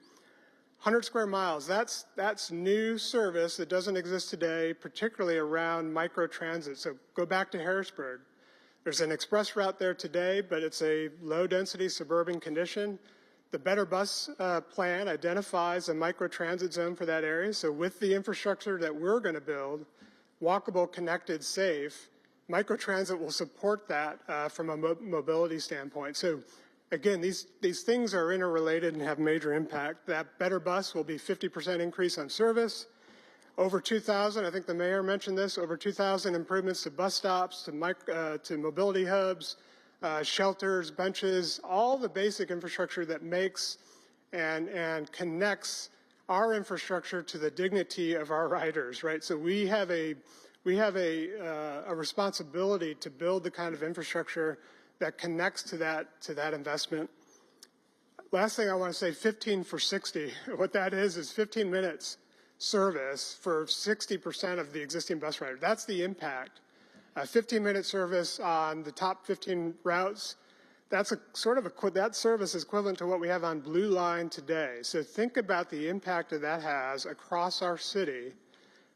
100 square miles, that's new service that doesn't exist today, particularly around microtransit. So go back to Harrisburg. There's an express route there today, but it's a low-density suburban condition. The Better Bus plan identifies a microtransit zone for that area. So with the infrastructure that we're going to build, walkable, connected, safe, microtransit will support that from a mobility standpoint. So again, these things are interrelated and have major impact. That Better Bus will be 50% increase on service. Over 2,000, I think the mayor mentioned this, over 2,000 improvements to bus stops, to mobility hubs, shelters, benches, all the basic infrastructure that makes and connects our infrastructure to the dignity of our riders, right? So we have a responsibility to build the kind of infrastructure that connects to that investment. Last thing I want to say, 15 for 60. What that is 15 minutes service for 60% of the existing bus riders. That's the impact. 15-minute service on the top 15 routes. That's that service is equivalent to what we have on Blue Line today. So think about the impact that has across our city.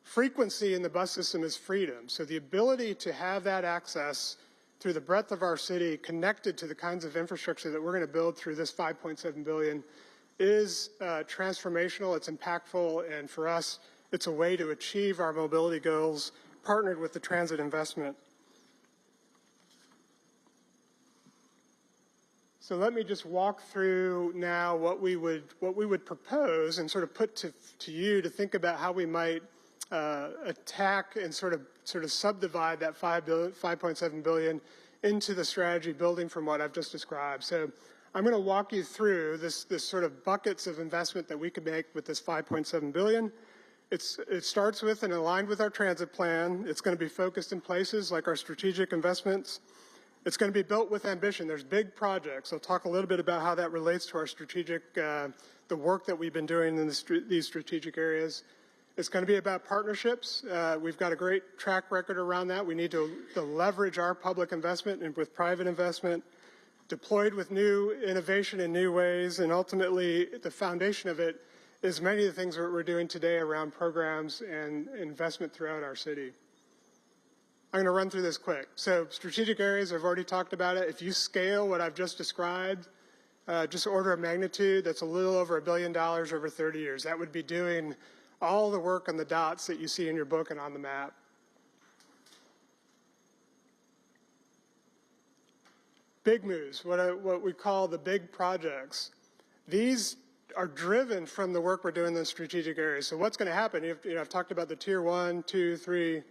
Frequency in the bus system is freedom. So the ability to have that access through the breadth of our city connected to the kinds of infrastructure that we're going to build through this $5.7 billion is transformational, it's impactful, and for us, it's a way to achieve our mobility goals partnered with the transit investment. So let me just walk through now what we would propose and sort of put to you to think about how we might attack and sort of subdivide that $5.7 billion into the strategy building from what I've just described. So I'm going to walk you through this sort of buckets of investment that we could make with this $5.7 billion. It starts with and aligned with our transit plan. It's going to be focused in places like our strategic investments. It's going to be built with ambition. There's big projects. I'll talk a little bit about how that relates to our strategic, the work that we've been doing in these strategic areas. It's going to be about partnerships. We've got a great track record around that. We need to leverage our public investment and with private investment, deployed with new innovation in new ways, and ultimately the foundation of it is many of the things that we're doing today around programs and investment throughout our city. I'm going to run through this quick. So strategic areas, I've already talked about it. If you scale what I've just described, just order of magnitude, that's a little over $1 billion over 30 years. That would be doing all the work on the dots that you see in your book and on the map. Big moves, what we call the big projects. These are driven from the work we're doing in the strategic areas. So what's going to happen? I've talked about the tier 1, 2, 3.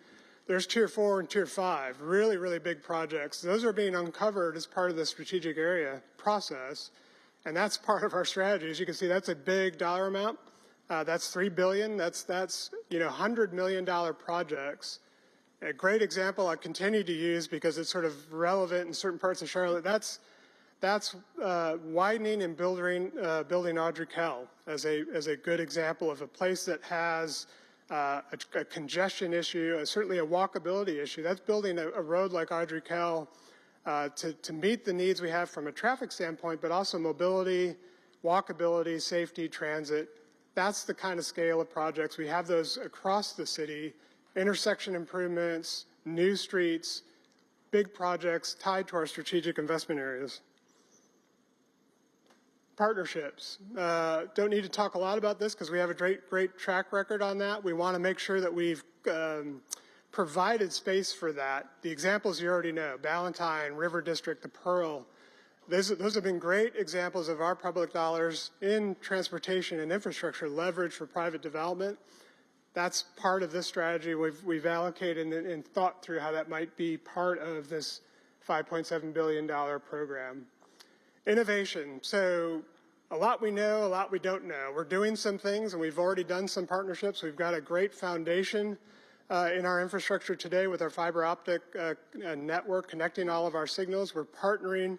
There's tier 4 and tier 5, really, really big projects. Those are being uncovered as part of the strategic area process, and that's part of our strategy. As you can see, that's a big dollar amount. That's $3 billion. That's $100 million projects. A great example I continue to use because it's sort of relevant in certain parts of Charlotte. That's widening and building Audrey Kell as a good example of a place that has a congestion issue, certainly a walkability issue. That's building a road like Audrey Kell to meet the needs we have from a traffic standpoint, but also mobility, walkability, safety, transit. That's the kind of scale of projects. We have those across the city, intersection improvements, new streets, big projects tied to our strategic investment areas. Partnerships. Don't need to talk a lot about this because we have a great track record on that. We want to make sure that we've provided space for that. The examples you already know, Ballantyne, River District, the Pearl. Those have been great examples of our public dollars in transportation and infrastructure leverage for private development. That's part of this strategy. We've allocated and thought through how that might be part of this $5.7 billion program. Innovation. So a lot we know, a lot we don't know. We're doing some things, and we've already done some partnerships. We've got a great foundation in our infrastructure today with our fiber optic network connecting all of our signals. We're partnering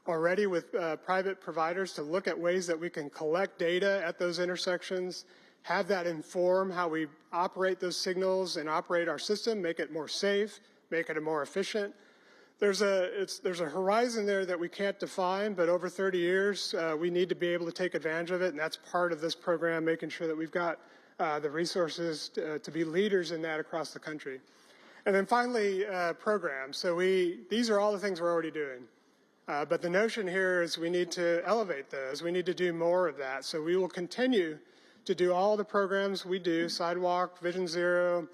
already with private providers to look at ways that we can collect data at those intersections, have that inform how we operate those signals and operate our system, make it more safe, make it more efficient. There's a horizon there that we can't define, but over 30 years, we need to be able to take advantage of it, and that's part of this program, making sure that we've got the resources to be leaders in that across the country. And then finally, programs. So these are all the things we're already doing. But the notion here is we need to elevate those. We need to do more of that. So we will continue to do all the programs we do, Sidewalk, Vision Zero,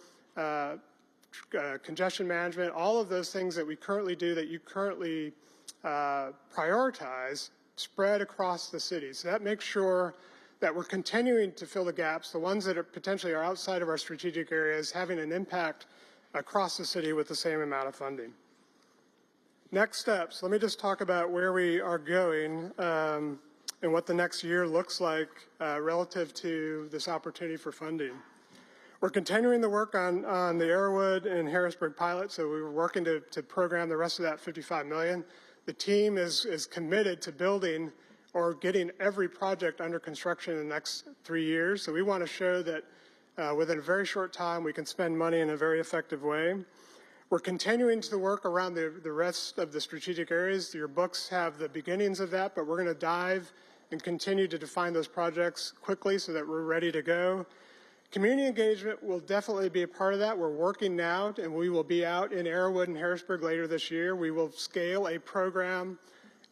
congestion management, all of those things that we currently do that you currently prioritize spread across the city. So that makes sure that we're continuing to fill the gaps, the ones that are potentially are outside of our strategic areas, having an impact across the city with the same amount of funding. Next steps, let me just talk about where we are going and what the next year looks like relative to this opportunity for funding. We're continuing the work on the Arrowwood and Harrisburg pilot, so we were working to program the rest of that $55 million. The team is committed to building or getting every project under construction in the next 3 years. So we want to show that within a very short time we can spend money in a very effective way. We're continuing to work around the rest of the strategic areas. Your books have the beginnings of that, but we're going to dive and continue to define those projects quickly so that we're ready to go. Community engagement will definitely be a part of that. We're working now, and we will be out in Arrowwood and Harrisburg later this year. We will scale a program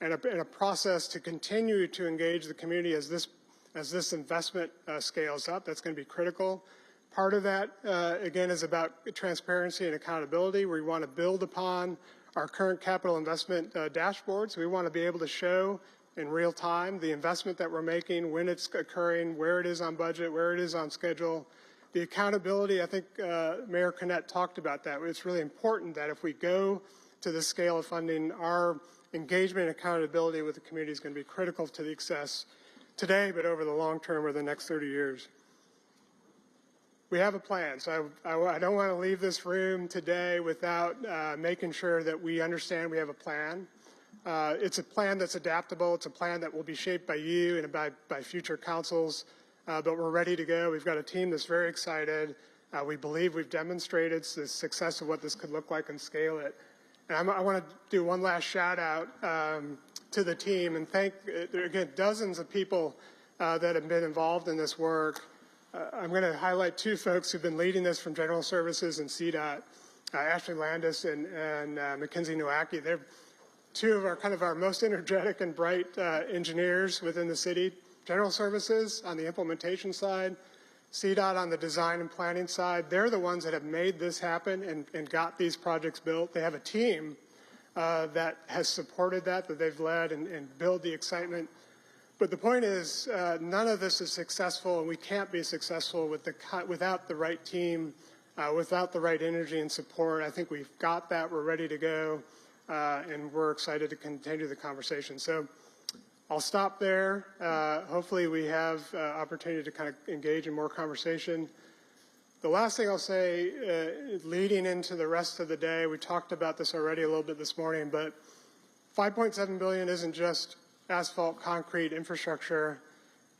and a process to continue to engage the community as this investment scales up. That's going to be critical. Part of that, again, is about transparency and accountability. We want to build upon our current capital investment dashboards. We want to be able to show in real time the investment that we're making, when it's occurring, where it is on budget, where it is on schedule. The accountability, I think Mayor Connett talked about that. It's really important that if we go to this scale of funding, our engagement and accountability with the community is going to be critical to the success today, but over the long term or the next 30 years. We have a plan, so I don't want to leave this room today without making sure that we understand we have a plan. It's a plan that's adaptable. It's a plan that will be shaped by you and by future councils, but we're ready to go. We've got a team that's very excited. We believe we've demonstrated the success of what this could look like and scale it. And I want to do one last shout out to the team and thank, again, dozens of people that have been involved in this work. I'm going to highlight two folks who've been leading this from General Services and CDOT, Ashley Landis and Mackenzie Nowacki. They're two of our most energetic and bright engineers within the city. General Services on the implementation side, CDOT on the design and planning side. They're the ones that have made this happen and got these projects built. They have a team that has supported that they've led and build the excitement. But the point is, none of this is successful, and we can't be successful without the right team, without the right energy and support. I think we've got that. We're ready to go. And we're excited to continue the conversation. So I'll stop there. Hopefully we have opportunity to kind of engage in more conversation. The last thing I'll say, leading into the rest of the day, we talked about this already a little bit this morning, but $5.7 billion isn't just asphalt, concrete, infrastructure.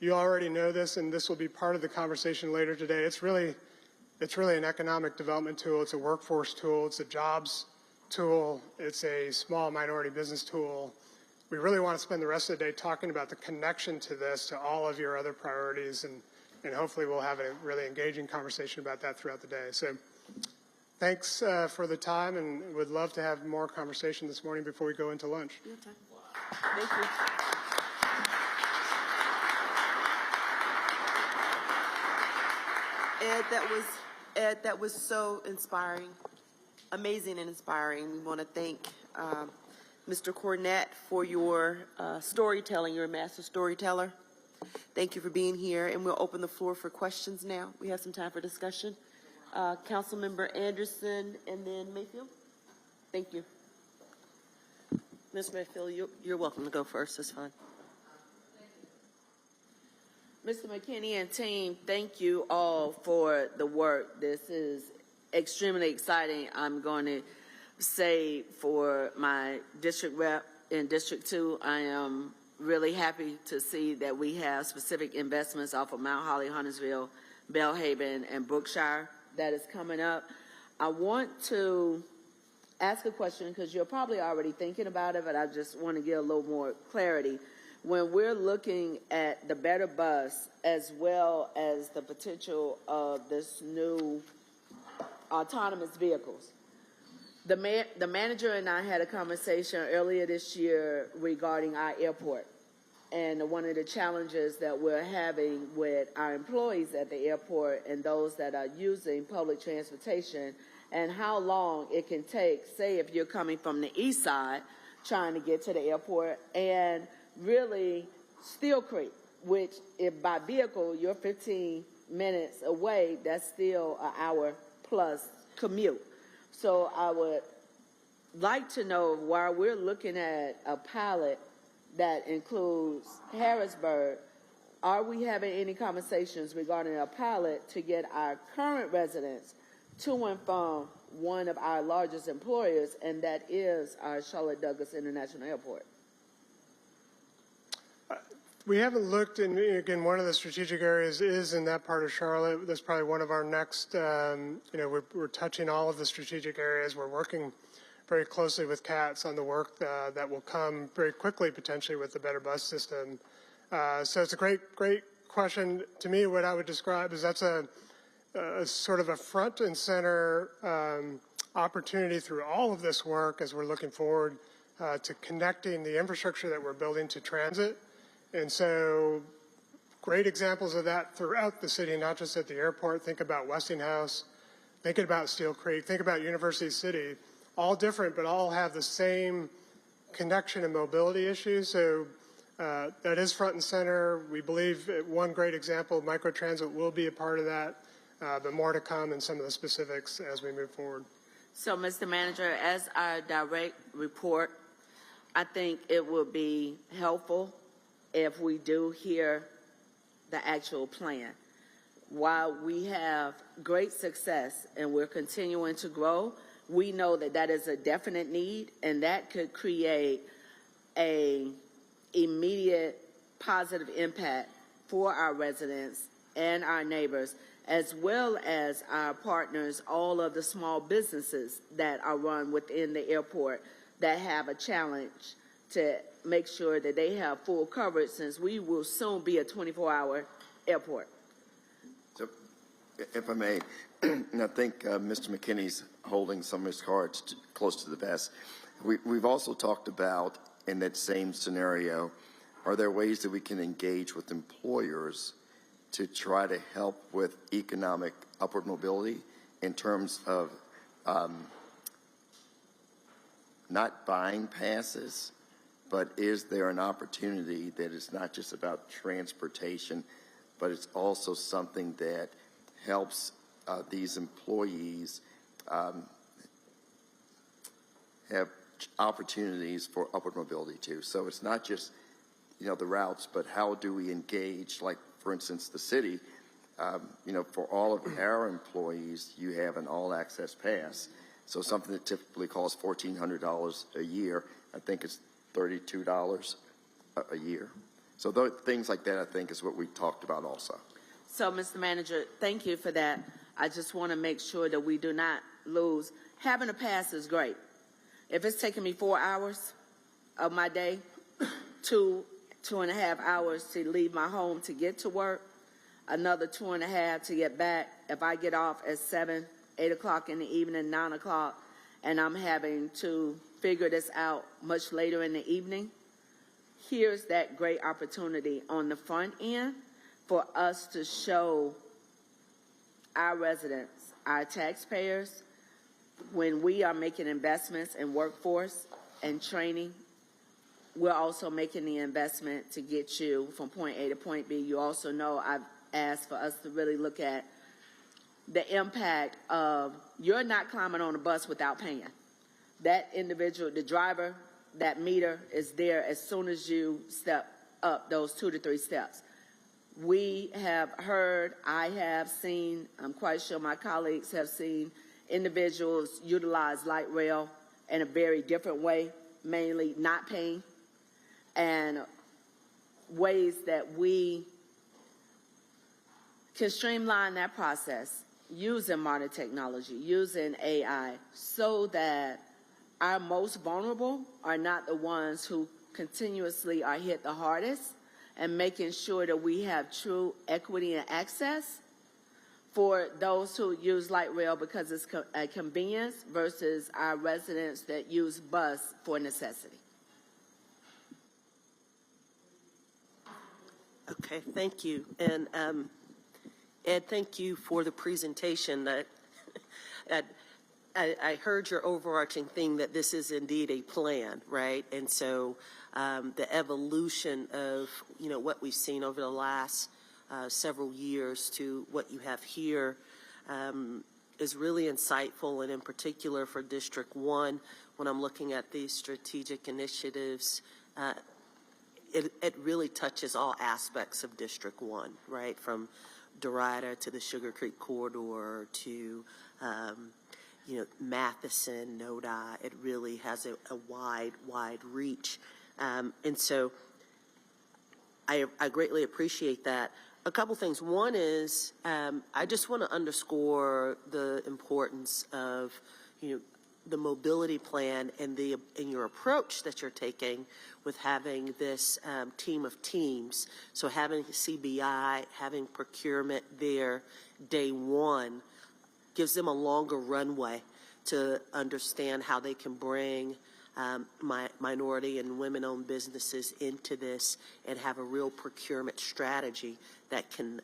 You already know this, and this will be part of the conversation later today. It's really an economic development tool. It's a workforce tool. It's a jobs tool. It's a small minority business tool. We really want to spend the rest of the day talking about the connection to this, to all of your other priorities, and hopefully we'll have a really engaging conversation about that throughout the day. So thanks for the time, and would love to have more conversation this morning before we go into lunch. Thank you. Ed, that was so inspiring, amazing and inspiring. We want to thank Mr. Cornett for your storytelling. You're a master storyteller. Thank you for being here, and we'll open the floor for questions now. We have some time for discussion. Councilmember Anderson and then Mayfield. Thank you. Ms. Mayfield, you're welcome to go first. It's fine. Mr. McKinney and team, thank you all for the work. This is extremely exciting. I'm going to say for my district rep in District 2, I am really happy to see that we have specific investments off of Mount Holly, Huntersville, Belhaven, and Brookshire that is coming up. I want to ask a question because you're probably already thinking about it, but I just want to get a little more clarity. When we're looking at the Better Bus as well as the potential of this new autonomous vehicles, the manager and I had a conversation earlier this year regarding our airport and one of the challenges that we're having with our employees at the airport and those that are using public transportation and how long it can take, say if you're coming from the east side trying to get to the airport and really Steel Creek, which if by vehicle you're 15 minutes away, that's still an hour plus commute. So I would like to know while we're looking at a pilot that includes Harrisburg, are we having any conversations regarding a pilot to get our current residents to and from one of our largest employers, and that is our Charlotte Douglas International Airport? We haven't looked, and again, one of the strategic areas is in that part of Charlotte. That's probably one of our next, we're touching all of the strategic areas. We're working very closely with CATS on the work that will come very quickly, potentially, with the Better Bus system. So it's a great question. To me, what I would describe is that's a sort of a front and center opportunity through all of this work as we're looking forward to connecting the infrastructure that we're building to transit. And so great examples of that throughout the city, not just at the airport. Think about Westinghouse, thinking about Steel Creek, think about University City, all different, but all have the same connection and mobility issues. So that is front and center. We believe one great example, microtransit will be a part of that, but more to come in some of the specifics as we move forward. So, Mr. Manager, as our direct report, I think it would be helpful if we do hear the actual plan. While we have great success and we're continuing to grow, we know that that is a definite need, and that could create a immediate positive impact for our residents and our neighbors, as well as our partners, all of the small businesses that are run within the airport that have a challenge to make sure that they have full coverage, since we will soon be a 24-hour airport. So, if I may, and I think Mr. McKinney's holding some of his cards close to the vest. We've also talked about, in that same scenario, are there ways that we can engage with employers to try to help with economic upward mobility in terms of not buying passes, but is there an opportunity that is not just about transportation, but it's also something that helps these employees have opportunities for upward mobility too. So it's not just, the routes, but how do we engage, like, for instance, the city, for all of our employees, you have an all-access pass. So something that typically costs $1,400 a year, I think it's $32 a year. So things like that, I think, is what we talked about also. So, Mr. Manager, thank you for that. I just want to make sure that we do not lose. Having a pass is great. If it's taking me 4 hours of my day, 2.5 hours to leave my home to get to work, another 2.5 to get back. If I get off at 7, 8 o'clock in the evening, 9 o'clock, and I'm having to figure this out much later in the evening, here's that great opportunity on the front end for us to show our residents, our taxpayers, when we are making investments in workforce and training, we're also making the investment to get you from point A to point B. You also know I've asked for us to really look at the impact of you're not climbing on a bus without paying. That individual, the driver, that meter is there as soon as you step up those 2 to 3 steps. We have heard, I have seen, I'm quite sure my colleagues have seen individuals utilize light rail in a very different way, mainly not paying, and ways that we can streamline that process using modern technology, using AI, so that our most vulnerable are not the ones who continuously are hit the hardest, and making sure that we have true equity and access for those who use light rail because it's a convenience versus our residents that use bus for necessity. Okay, thank you. And Ed, thank you for the presentation. I heard your overarching thing that this is indeed a plan, right? And so the evolution of, you know, what we've seen over the last several years to what you have here is really insightful, and in particular for District 1, when I'm looking at these strategic initiatives, it really touches all aspects of District 1, right? From Dorada to the Sugar Creek Corridor to, you know, Matheson, NODA. It really has a wide reach. And so I greatly appreciate that. A couple things. One is I just want to underscore the importance of, you know, the mobility plan and your approach that you're taking with having this team of teams. So having CBI, having procurement there day one gives them a longer runway to understand how they can bring minority and women-owned businesses into this and have a real procurement strategy that can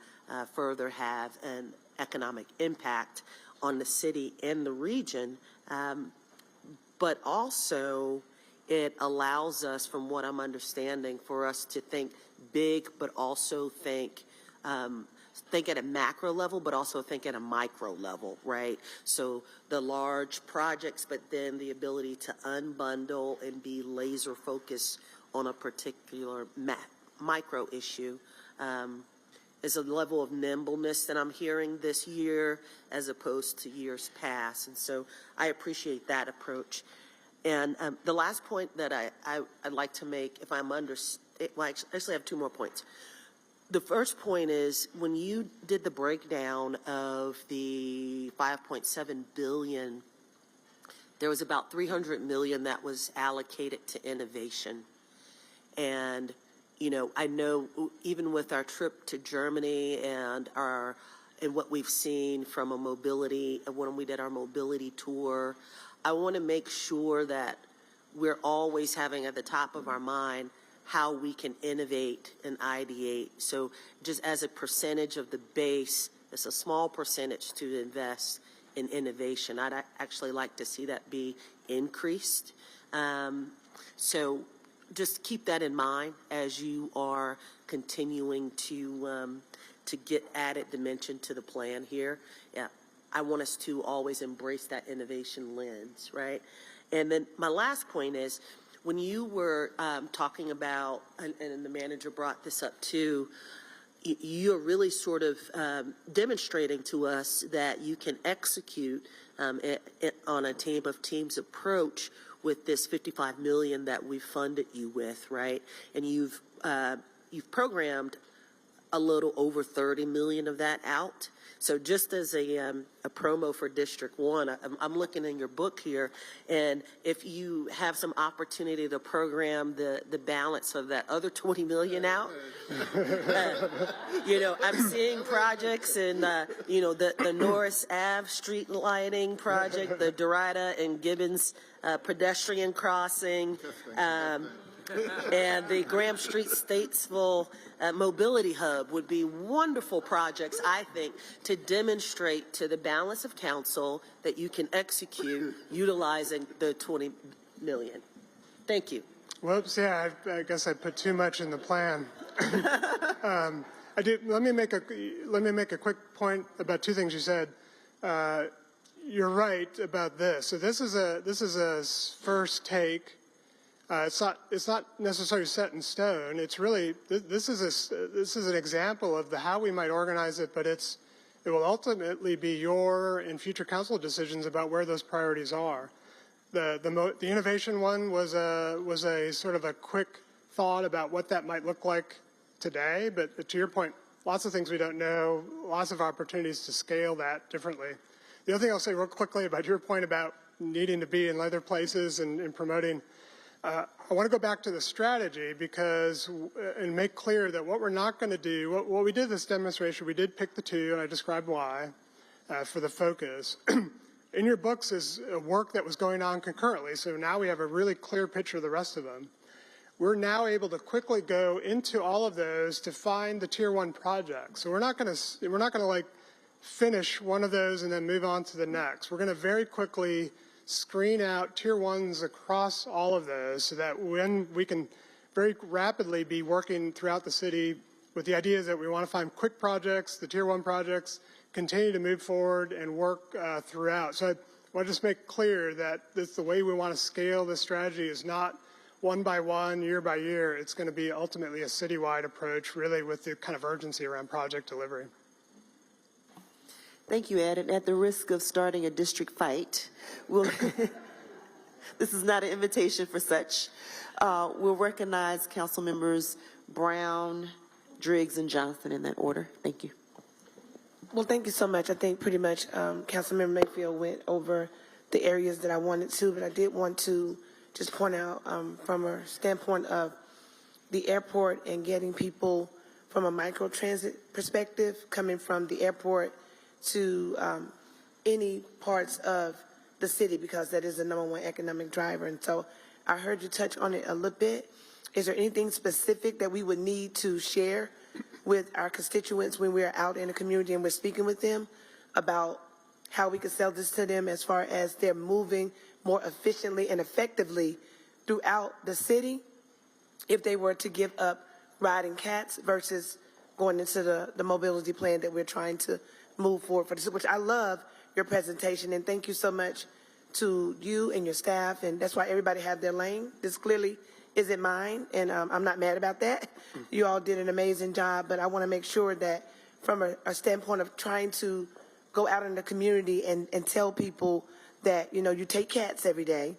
further have an economic impact on the city and the region. But also it allows us, from what I'm understanding, for us to think big, but also think at a macro level, but also think at a micro level, right? So the large projects, but then the ability to unbundle and be laser focused on a particular micro issue is a level of nimbleness that I'm hearing this year as opposed to years past. And so I appreciate that approach. And the last point that I'd like to make, if I'm well, I actually have 2 more points. The first point is, when you did the breakdown of the $5.7 billion, there was about $300 million that was allocated to innovation. And, you know, I know even with our trip to Germany and what we've seen from a mobility, when we did our mobility tour, I want to make sure that we're always having at the top of our mind how we can innovate and ideate. So just as a percentage of the base, it's a small percentage to invest in innovation. I'd actually like to see that be increased. So just keep that in mind as you are continuing to get added dimension to the plan here. Yeah, I want us to always embrace that innovation lens, right? And then my last point is, when you were talking about, and the manager brought this up too, you're really sort of demonstrating to us that you can execute on a team of teams approach with this $55 million that we funded you with, right? And you've programmed a little over $30 million of that out. So just as a promo for District 1, I'm looking in your book here, and if you have some opportunity to program the balance of that other $20 million out, you know, I'm seeing projects in, you know, the Norris Ave street lighting project, the Dorada and Gibbons pedestrian crossing, and the Graham Street Statesville Mobility Hub would be wonderful projects, I think, to demonstrate to the balance of council that you can execute utilizing the $20 million. Thank you. Whoops, yeah, I guess I put too much in the plan. Let me make a quick point about 2 things you said. You're right about this. So this is a first take It's not necessarily set in stone. It's really, this is an example of how we might organize it, but it will ultimately be your and future council decisions about where those priorities are. The innovation one was a sort of a quick thought about what that might look like today, but to your point, lots of things we don't know, lots of opportunities to scale that differently. The other thing I'll say real quickly about your point about needing to be in other places and promoting, I want to go back to the strategy and make clear that what we're not going to do, what we did this demonstration, we did pick the two, and I described why, for the focus. In your books is work that was going on concurrently, so now we have a really clear picture of the rest of them. We're now able to quickly go into all of those to find the tier 1 projects. So we're not going to like finish one of those and then move on to the next. We're going to very quickly screen out tier 1s across all of those so that when we can very rapidly be working throughout the city with the idea that we want to find quick projects, the tier 1 projects, continue to move forward and work throughout. So I want to just make clear that the way we want to scale this strategy is not one by one, year by year. It's going to be ultimately a citywide approach, really with the kind of urgency around project delivery. Thank you, Ed. And at the risk of starting a district fight, this is not an invitation for such. We'll recognize council members Brown, Driggs, and Johnson in that order. Thank you. Well, thank you so much. I think pretty much Councilmember Mayfield went over the areas that I wanted to, but I did want to just point out from a standpoint of the airport and getting people from a microtransit perspective, coming from the airport to any parts of the city, because that is the #1 economic driver. And so I heard you touch on it a little bit. Is there anything specific that we would need to share with our constituents when we're out in the community and we're speaking with them about how we could sell this to them as far as they're moving more efficiently and effectively throughout the city if they were to give up riding cats versus going into the mobility plan that we're trying to move forward for this, which I love your presentation, and thank you so much to you and your staff, and that's why everybody have their lane. This clearly isn't mine, and I'm not mad about that. You all did an amazing job, but I want to make sure that from a standpoint of trying to go out in the community and tell people that, you know, you take cats every day,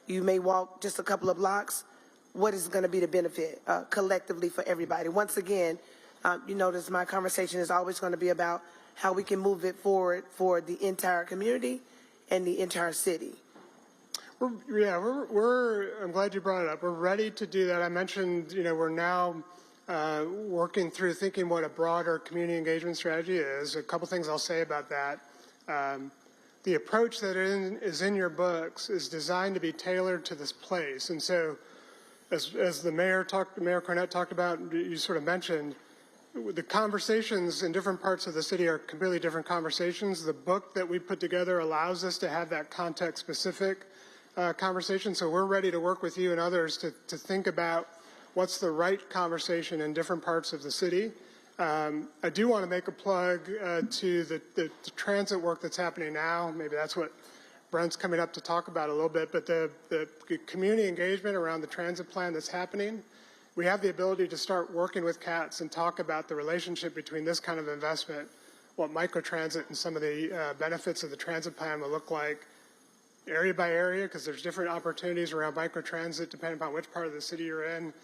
you may walk just a couple of blocks, what is going to be the benefit collectively for everybody? Once again, you notice my conversation is always going to be about how we can move it forward for the entire community and the entire city. I'm glad you brought it up. We're ready to do that. I mentioned, you know, we're now working through thinking what a broader community engagement strategy is. A couple things I'll say about that. The approach that is in your books is designed to be tailored to this place. And so as the Mayor Cornett talked about, you sort of mentioned, the conversations in different parts of the city are completely different conversations. The book that we put together allows us to have that context-specific conversation. So we're ready to work with you and others to think about what's the right conversation in different parts of the city. I do want to make a plug to the transit work that's happening now. Maybe that's what Brent's coming up to talk about a little bit, but the community engagement around the transit plan that's happening, we have the ability to start working with CATS and talk about the relationship between this kind of investment, what microtransit and some of the benefits of the transit plan will look like area by area, because there's different opportunities around microtransit depending upon which part of the city you're in.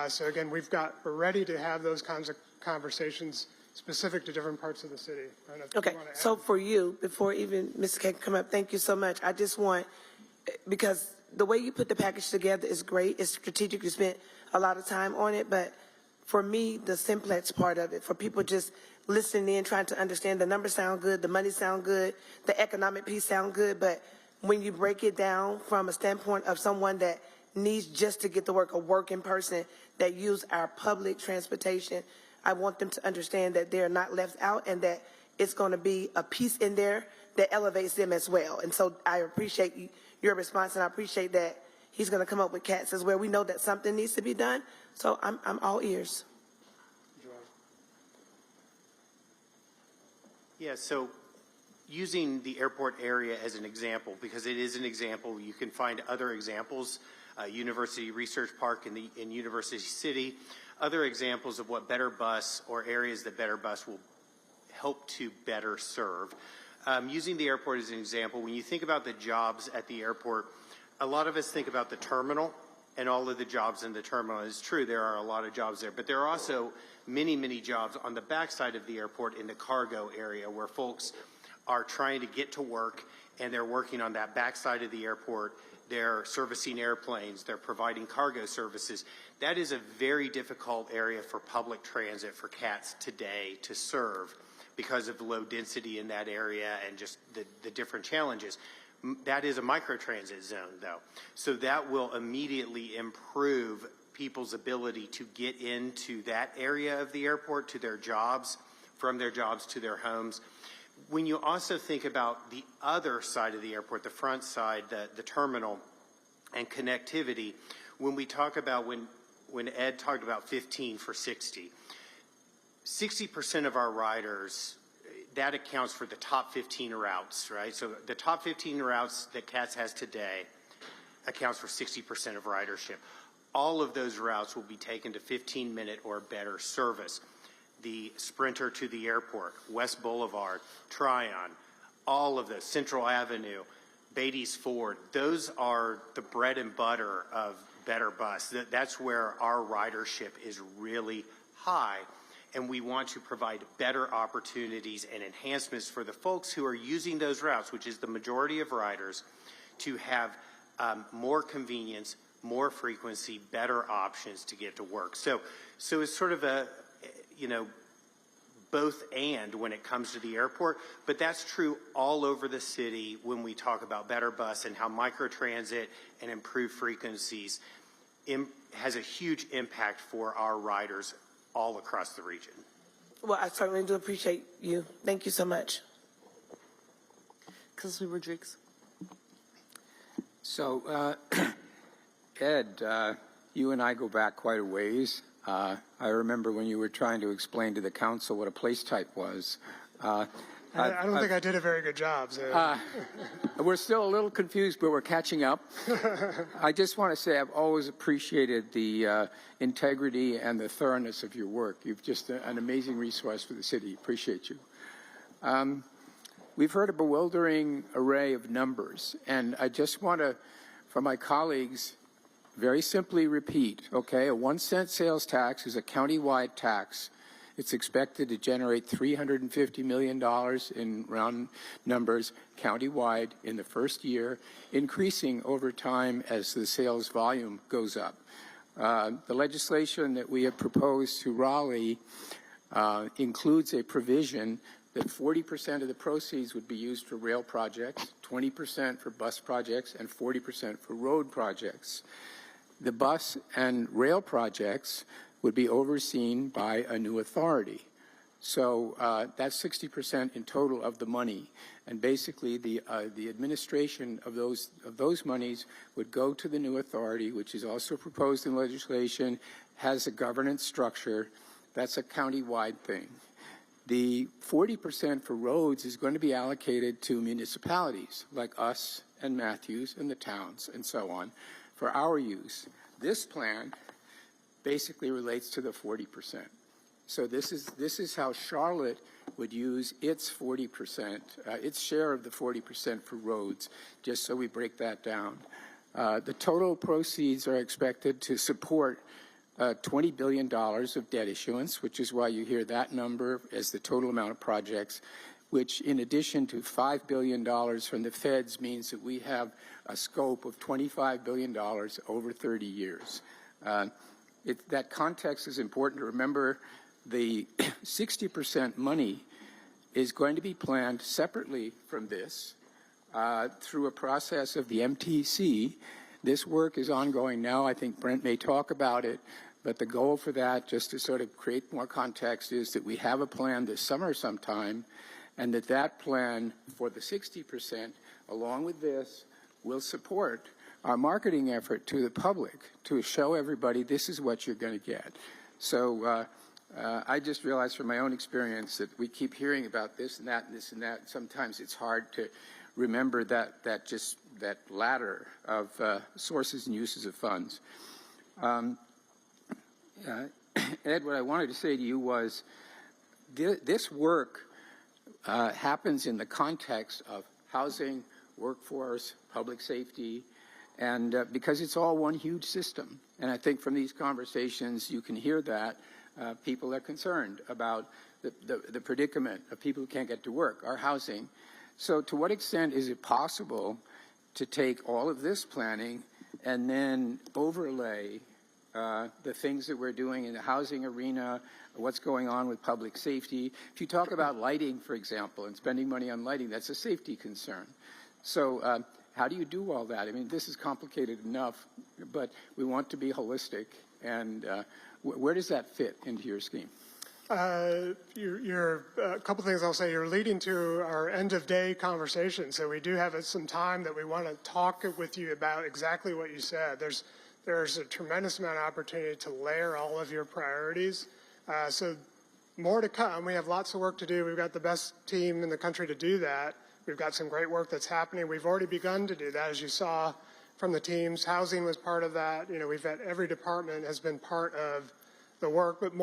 So again, we're ready to have those kinds of conversations specific to different parts of the city. I don't know if Okay, you want to add. so for you, before even Mr. K can come up, thank you so much. I just want, because the way you put the package together is great. It's strategic. You spent a lot of time on it, but for me, the simplex part of it, for people just listening in, trying to understand, the numbers sound good, the money sound good, the economic piece sound good, but when you break it down from a standpoint of someone that needs just to get to work, a working person that use our public transportation, I want them to understand that they're not left out and that it's going to be a piece in there that elevates them as well. And so I appreciate your response, and I appreciate that he's going to come up with CATS as well. We know that something needs to be done, so I'm all ears. Yeah, so using the airport area as an example, because it is an example, you can find other examples. University Research Park in University City, other examples of what Better Bus or areas that Better Bus will help to better serve. Using the airport as an example, when you think about the jobs at the airport, a lot of us think about the terminal and all of the jobs in the terminal. It's true, there are a lot of jobs there, but there are also many, many jobs on the backside of the airport in the cargo area where folks are trying to get to work and they're working on that backside of the airport. They're servicing airplanes, they're providing cargo services. That is a very difficult area for public transit, for CATS today to serve because of the low density in that area and just the different challenges. That is a microtransit zone, though. So that will immediately improve people's ability to get into that area of the airport, to their jobs, from their jobs to their homes. When you also think about the other side of the airport, the front side, the terminal, and connectivity, when we talk about, when Ed talked about 15 for 60, 60% of our riders, that accounts for the top 15 routes, right? So the top 15 routes that CATS has today accounts for 60% of ridership. All of those routes will be taken to 15-minute or better service. The Sprinter to the airport, West Boulevard, Tryon, all of those, Central Avenue, Beatty's Ford, those are the bread and butter of Better Bus. That's where our ridership is really high. And we want to provide better opportunities and enhancements for the folks who are using those routes, which is the majority of riders, to have more convenience, more frequency, better options to get to work. So it's sort of a, both and when it comes to the airport, but that's true all over the city when we talk about Better Bus and how microtransit and improved frequencies has a huge impact for our riders all across the region. Well, I certainly do appreciate you. Thank you so much. Councilman Rodriguez. So, Ed, you and I go back quite a ways. I remember when you were trying to explain to the council what a place type was. I don't think I did a very good job. So. We're still a little confused, but we're catching up. I just want to say I've always appreciated the integrity and the thoroughness of your work. You've just an amazing resource for the city. Appreciate you. We've heard a bewildering array of numbers, and I just want to, for my colleagues, very simply repeat, okay, a 1-cent sales tax is a county-wide tax. It's expected to generate $350 million in round numbers countywide in the first year, increasing over time as the sales volume goes up. The legislation that we have proposed to Raleigh includes a provision that 40% of the proceeds would be used for rail projects, 20% for bus projects, and 40% for road projects. The bus and rail projects would be overseen by a new authority. So that's 60% in total of the money. And basically the administration of those monies would go to the new authority, which is also proposed in legislation, has a governance structure. That's a county-wide thing. The 40% for roads is going to be allocated to municipalities like us and Matthews and the towns and so on for our use. This plan basically relates to the 40%. So this is how Charlotte would use its 40%, its share of the 40% for roads, just so we break that down. The total proceeds are expected to support $20 billion of debt issuance, which is why you hear that number as the total amount of projects, which in addition to $5 billion from the feds means that we have a scope of $25 billion over 30 years. That context is important to remember. The 60% money is going to be planned separately from this through a process of the MTC. This work is ongoing now. I think Brent may talk about it, but the goal for that, just to sort of create more context, is that we have a plan this summer sometime, and that plan for the 60%, along with this, will support our marketing effort to the public to show everybody this is what you're going to get. So I just realized from my own experience that we keep hearing about this and that and this and that. Sometimes it's hard to remember that ladder of sources and uses of funds. Ed, what I wanted to say to you was this work happens in the context of housing, workforce, public safety, and because it's all one huge system. And I think from these conversations you can hear that people are concerned about the predicament of people who can't get to work, our housing. So to what extent is it possible to take all of this planning and then overlay the things that we're doing in the housing arena, what's going on with public safety? If you talk about lighting, for example, and spending money on lighting, that's a safety concern. So how do you do all that? I mean, this is complicated enough, but we want to be holistic. And where does that fit into your scheme? You're a couple things I'll say. You're leading to our end of day conversation. So we do have some time that we want to talk with you about exactly what you said. There's a tremendous amount of opportunity to layer all of your priorities. So more to come. We have lots of work to do. We've got the best team in the country to do that. We've got some great work that's happening. We've already begun to do that, as you saw from the teams. Housing was part of that. You know, we've had every department has been part of the work, but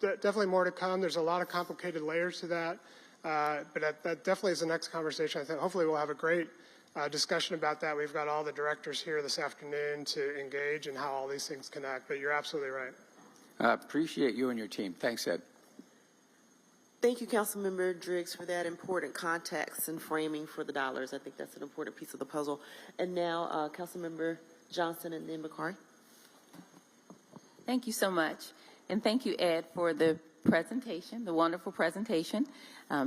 definitely more to come. There's a lot of complicated layers to that, but that definitely is the next conversation. I think hopefully we'll have a great discussion about that. We've got all the directors here this afternoon to engage in how all these things connect, but you're absolutely right. Appreciate you and your team. Thanks, Ed. Thank you, Councilmember Driggs, for that important context and framing for the dollars. I think that's an important piece of the puzzle. And now, Councilmember Johnson and then Bakari. Thank you so much. And thank you, Ed, for the presentation, the wonderful presentation.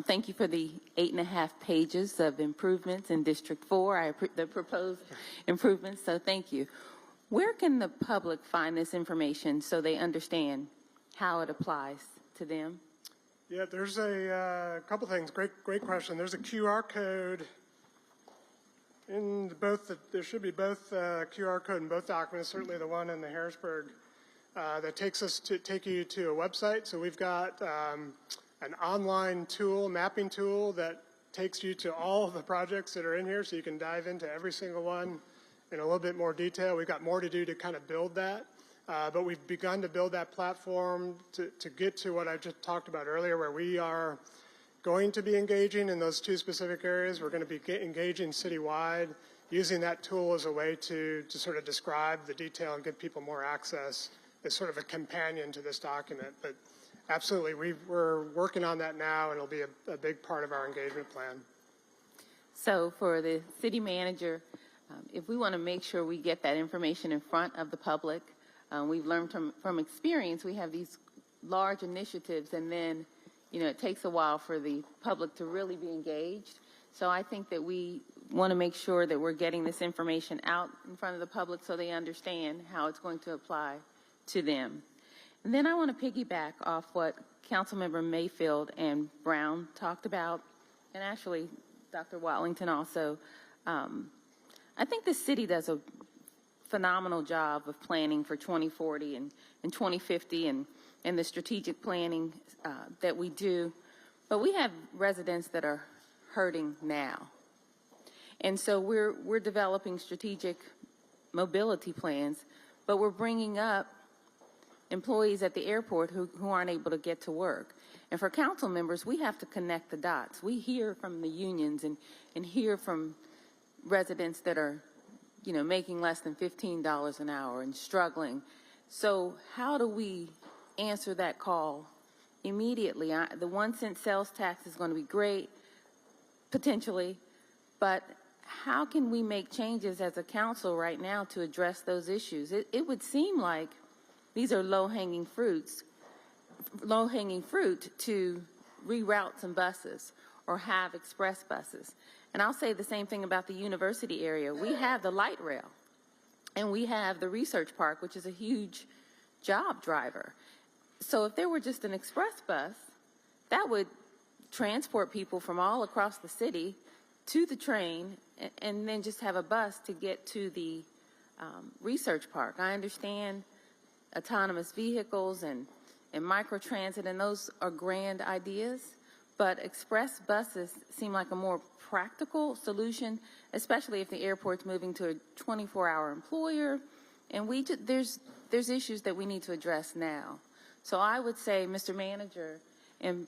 Thank you for the 8.5 pages of improvements in District 4, the proposed improvements, so thank you. Where can the public find this information so they understand how it applies to them? Yeah, there's a couple things. Great question. There's a QR code in both. There should be both QR code in both documents. Certainly, the one in the Harrisburg that take you to a website. So we've got an online tool, mapping tool that takes you to all of the projects that are in here, so you can dive into every single one in a little bit more detail. We've got more to do to kind of build that. But we've begun to build that platform to get to what I just talked about earlier, where we are going to be engaging in those two specific areas. We're going to be engaging citywide, using that tool as a way to sort of describe the detail and give people more access as sort of a companion to this document. But absolutely, we're working on that now, and it'll be a big part of our engagement plan. So for the city manager, if we want to make sure we get that information in front of the public, we've learned from experience, we have these large initiatives, and then, it takes a while for the public to really be engaged. So I think that we want to make sure that we're getting this information out in front of the public so they understand how it's going to apply to them. And then I want to piggyback off what Councilmember Mayfield and Brown talked about, and actually Dr. Watlington also. I think the city does a phenomenal job of planning for 2040 and 2050 and the strategic planning that we do. But we have residents that are hurting now. And so we're developing strategic mobility plans, but we're bringing up employees at the airport who aren't able to get to work. And for council members, we have to connect the dots. We hear from the unions and hear from residents that are making less than $15 an hour and struggling. So how do we answer that call immediately? The 1 cent sales tax is going to be great, potentially, but how can we make changes as a council right now to address those issues? It would seem like these are low-hanging fruit to reroute some buses or have express buses. And I'll say the same thing about the university area. We have the light rail, and we have the research park, which is a huge job driver. So if there were just an express bus, that would transport people from all across the city to the train and then just have a bus to get to the research park. I understand autonomous vehicles and microtransit, and those are grand ideas, but express buses seem like a more practical solution, especially if the airport's moving to a 24-hour employer, and there's issues that we need to address now. So I would say, Mr. Manager, and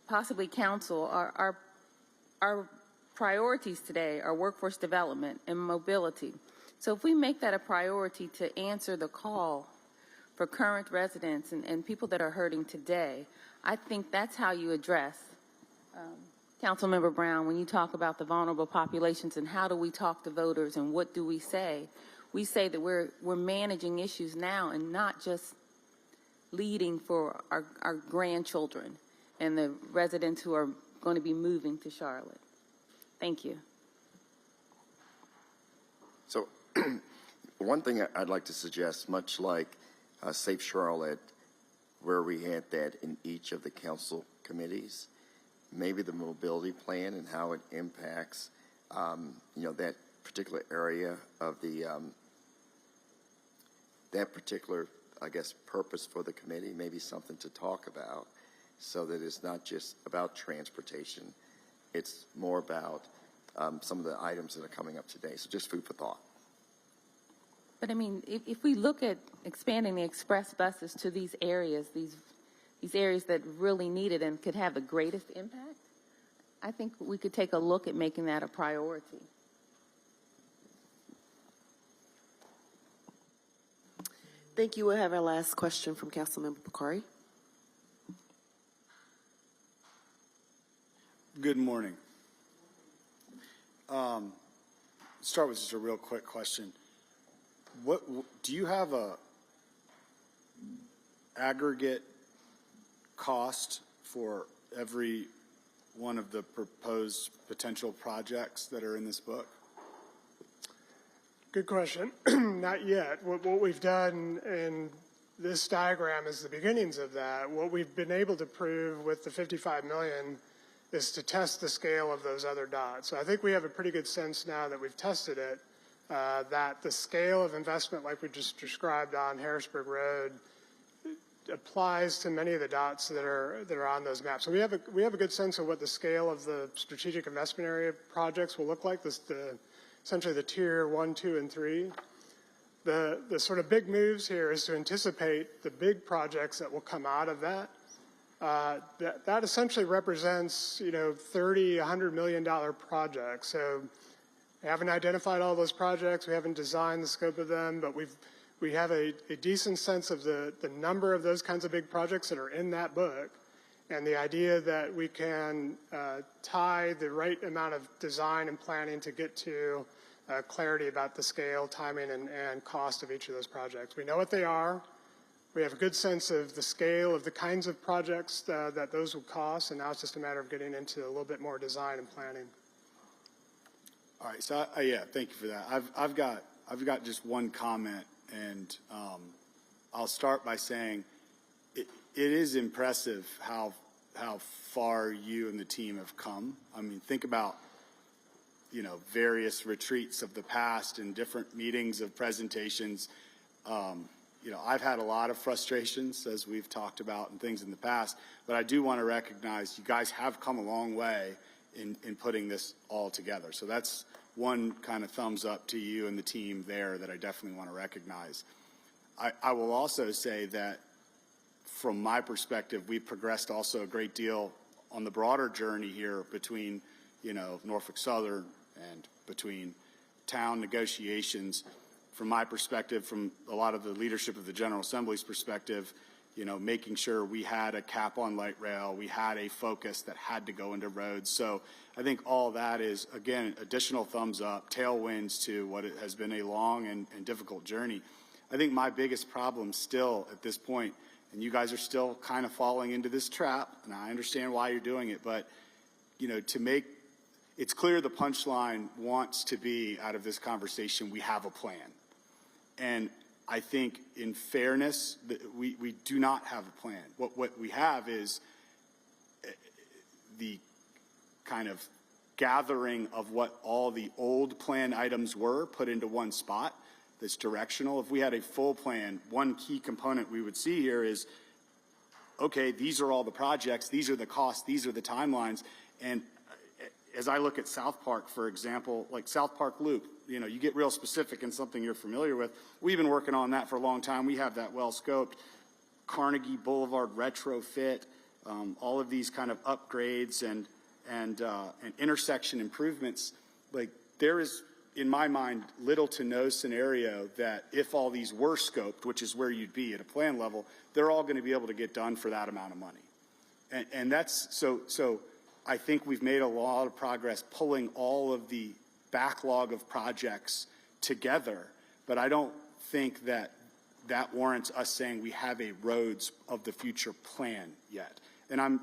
possibly council, our priorities today are workforce development and mobility. So if we make that a priority to answer the call for current residents and people that are hurting today, I think that's how you address, Councilmember Brown, when you talk about the vulnerable populations and how do we talk to voters and what do we say? We say that we're managing issues now and not just leading for our grandchildren and the residents who are going to be moving to Charlotte. Thank you. So one thing I'd like to suggest, much like Safe Charlotte, where we had that in each of the council committees, maybe the mobility plan and how it impacts, that particular area of the, that particular, I guess, purpose for the committee, maybe something to talk about, so that it's not just about transportation. It's more about some of the items that are coming up today. So just food for thought. But I mean, if we look at expanding the express buses to these areas that really need it and could have the greatest impact, I think we could take a look at making that a priority. Thank you. We'll have our last question from Councilmember Bakari. Good morning. Start with just a real quick question. What do you have a aggregate cost for every one of the proposed potential projects that are in this book? Good question. Not yet. What we've done in this diagram is the beginnings of that. What we've been able to prove with the 55 million is to test the scale of those other dots. So I think we have a pretty good sense now that we've tested it, that the scale of investment like we just described on Harrisburg Road applies to many of the dots that are on those maps. So we have a good sense of what the scale of the strategic investment area projects will look like, essentially the tier 1, 2, and 3. The sort of big moves here is to anticipate the big projects that will come out of that. That essentially represents, $30, $100 million projects. So we haven't identified all those projects. We haven't designed the scope of them, but we have a decent sense of the number of those kinds of big projects that are in that book, and the idea that we can tie the right amount of design and planning to get to clarity about the scale, timing, and cost of each of those projects. We know what they are. We have a good sense of the scale of the kinds of projects that those will cost, and now it's just a matter of getting into a little bit more design and planning. All right, so yeah, thank you for that. I've got just one comment, and I'll start by saying it is impressive how far you and the team have come. I mean, think about various retreats of the past and different meetings of presentations. I've had a lot of frustrations, as we've talked about, and things in the past, but I do want to recognize you guys have come a long way in putting this all together. So that's one kind of thumbs up to you and the team there that I definitely want to recognize. I will also say that from my perspective, we've progressed also a great deal on the broader journey here between, Norfolk Southern and between town negotiations. From my perspective, from a lot of the leadership of the General Assembly's perspective, making sure we had a cap on light rail, we had a focus that had to go into roads. So I think all that is, again, additional thumbs up, tailwinds to what has been a long and difficult journey. I think my biggest problem still at this point, and you guys are still kind of falling into this trap, and I understand why you're doing it, but, it's clear the punchline wants to be out of this conversation, we have a plan. And I think in fairness, we do not have a plan. What we have is the kind of gathering of what all the old plan items were put into one spot that's directional. If we had a full plan, one key component we would see here is okay, these are all the projects, these are the costs, these are the timelines. And as I look at South Park, for example, like South Park Loop, you know, you get real specific in something you're familiar with. We've been working on that for a long time. We have that well scoped. Carnegie Boulevard retrofit, all of these kind of upgrades and intersection improvements. Like, there is, in my mind, little to no scenario that if all these were scoped, which is where you'd be at a plan level, they're all going to be able to get done for that amount of money. And that's so I think we've made a lot of progress pulling all of the backlog of projects together, but I don't think that warrants us saying we have a roads of the future plan yet. And I'm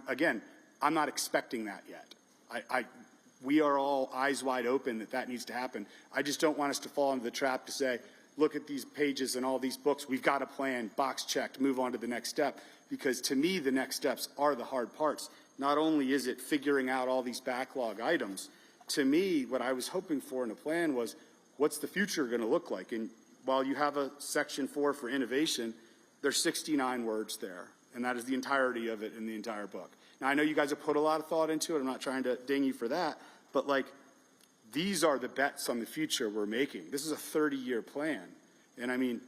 not expecting that yet. We are all eyes wide open that needs to happen. I just don't want us to fall into the trap to say, look at these pages and all these books, we've got a plan, box checked, move on to the next step. Because to me, the next steps are the hard parts. Not only is it figuring out all these backlog items, to me, what I was hoping for in a plan was, what's the future going to look like? And while you have a section 4 for innovation, there's 69 words there, and that is the entirety of it in the entire book. Now, I know you guys have put a lot of thought into it. I'm not trying to ding you for that, but like, these are the bets on the future we're making. This is a 30-year plan. And I mean,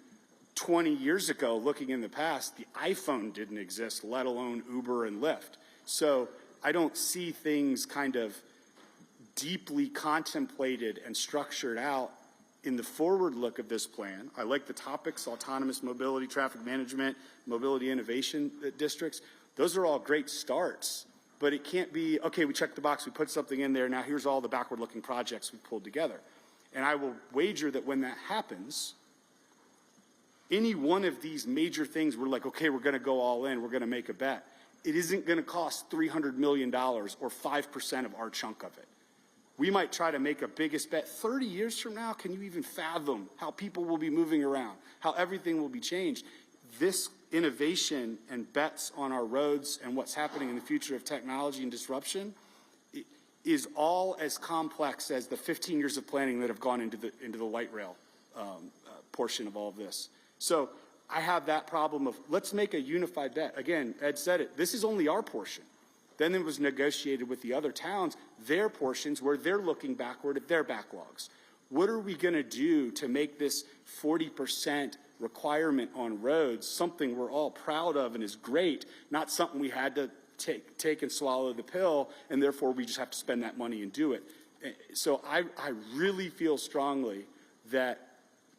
20 years ago, looking in the past, the iPhone didn't exist, let alone Uber and Lyft. So I don't see things kind of deeply contemplated and structured out in the forward look of this plan. I like the topics: autonomous mobility, traffic management, mobility innovation districts. Those are all great starts, but it can't be, okay, we checked the box, we put something in there, now here's all the backward-looking projects we pulled together. And I will wager that when that happens, any one of these major things, we're like, okay, we're going to go all in, we're going to make a bet. It isn't going to cost $300 million or 5% of our chunk of it. We might try to make a biggest bet. 30 years from now, can you even fathom how people will be moving around, how everything will be changed? This innovation and bets on our roads and what's happening in the future of technology and disruption is all as complex as the 15 years of planning that have gone into the light rail portion of all of this. So I have that problem of, let's make a unified bet. Again, Ed said it, this is only our portion. Then it was negotiated with the other towns, their portions, where they're looking backward at their backlogs. What are we going to do to make this 40% requirement on roads something we're all proud of and is great, not something we had to take and swallow the pill, and therefore we just have to spend that money and do it. So I really feel strongly that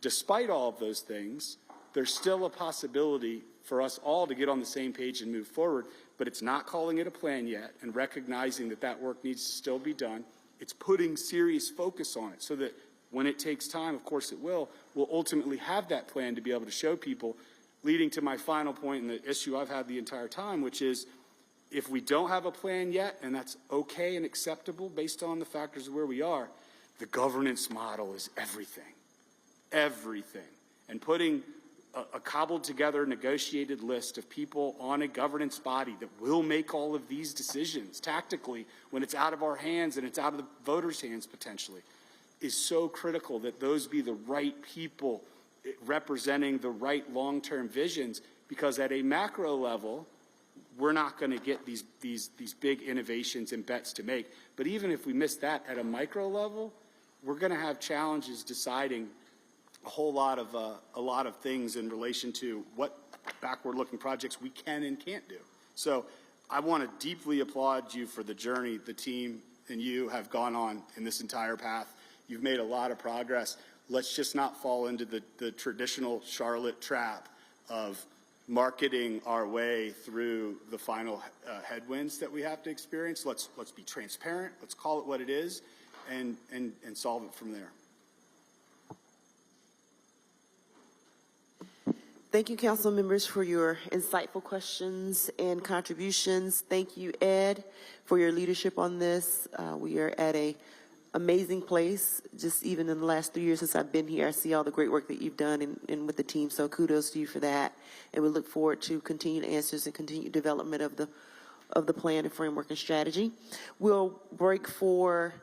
despite all of those things, there's still a possibility for us all to get on the same page and move forward, but it's not calling it a plan yet and recognizing that that work needs to still be done. It's putting serious focus on it so that when it takes time, of course it will, we'll ultimately have that plan to be able to show people, leading to my final point and the issue I've had the entire time, which is if we don't have a plan yet, and that's okay and acceptable based on the factors of where we are, the governance model is everything. Everything. And putting a cobbled together negotiated list of people on a governance body that will make all of these decisions tactically when it's out of our hands and it's out of the voters' hands potentially is so critical, that those be the right people representing the right long-term visions, because at a macro level, we're not going to get these big innovations and bets to make. But even if we miss that at a micro level, we're going to have challenges deciding a lot of things in relation to what backward-looking projects we can and can't do. So I want to deeply applaud you for the journey the team and you have gone on in this entire path. You've made a lot of progress. Let's just not fall into the traditional Charlotte trap of marketing our way through the final headwinds that we have to experience. Let's be transparent. Let's call it what it is, and solve it from there. Thank you, council members, for your insightful questions and contributions. Thank you, Ed, for your leadership on this. We are at an amazing place. Just even in the last 3 years since I've been here, I see all the great work that you've done and with the team. So kudos to you for that. And we look forward to continued answers and continued development of the plan and framework and strategy. We'll break for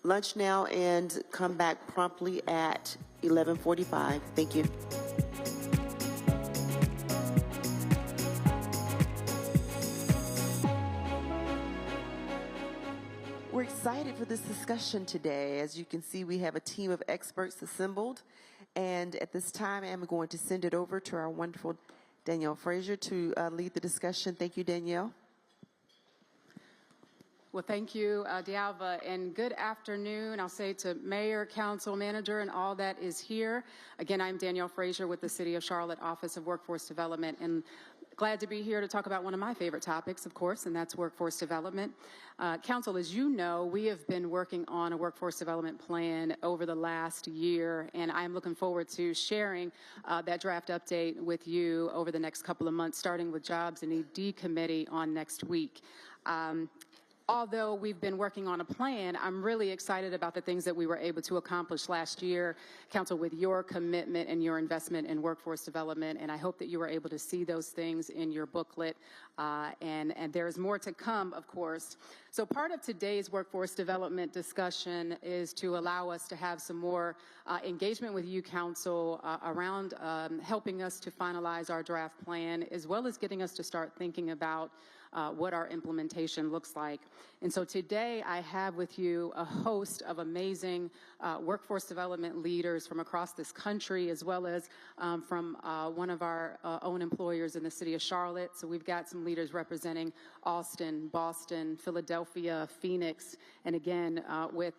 lunch now and come back promptly at 11:45. Thank you. excited for this discussion today. As you can see, we have a team of experts assembled. And at this time, I'm going to send it over to our wonderful Danielle Frazier to lead the discussion. Thank you, Danielle. Well, thank you, Dialva, and good afternoon. I'll say to Mayor, Council, Manager, and all that is here. Again, I'm Danielle Frazier with the City of Charlotte Office of Workforce Development, and glad to be here to talk about one of my favorite topics, of course, and that's workforce development. Council, as you know, we have been working on a workforce development plan over the last year, and I'm looking forward to sharing that draft update with you over the next couple of months, starting with Jobs and ED Committee on next week. Although we've been working on a plan, I'm really excited about the things that we were able to accomplish last year, Council, with your commitment and your investment in workforce development, and I hope that you were able to see those things in your booklet, and there's more to come, of course. So part of today's workforce development discussion is to allow us to have some more engagement with you, Council, around helping us to finalize our draft plan, as well as getting us to start thinking about what our implementation looks like. And so today I have with you a host of amazing workforce development leaders from across this country, as well as from one of our own employers in the city of Charlotte. So we've got some leaders representing Austin, Boston, Philadelphia, Phoenix, and again with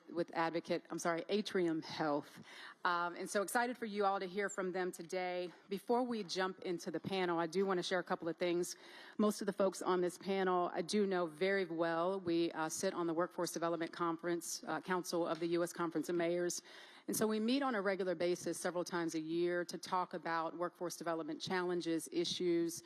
Atrium Health. And so excited for you all to hear from them today. Before we jump into the panel, I do want to share a couple of things. Most of the folks on this panel I do know very well. We sit on the Workforce Development Conference, Council of the U.S. Conference of Mayors. And so we meet on a regular basis several times a year to talk about workforce development challenges, issues,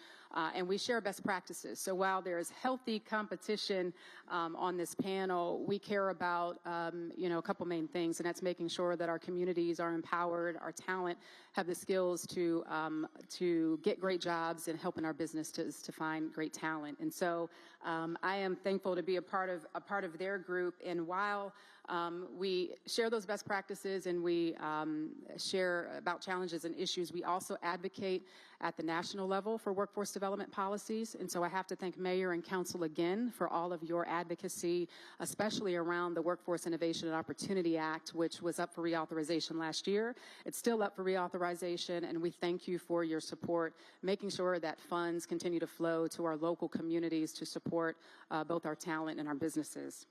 and we share best practices. So while there is healthy competition on this panel, we care about, a couple main things, and that's making sure that our communities are empowered, our talent have the skills to get great jobs, and helping our businesses to find great talent. And so I am thankful to be a part of their group. And while we share those best practices and we share about challenges and issues, we also advocate at the national level for workforce development policies. And so I have to thank Mayor and Council again for all of your advocacy, especially around the Workforce Innovation and Opportunity Act, which was up for reauthorization last year. It's still up for reauthorization, and we thank you for your support, making sure that funds continue to flow to our local communities to support both our talent and our businesses.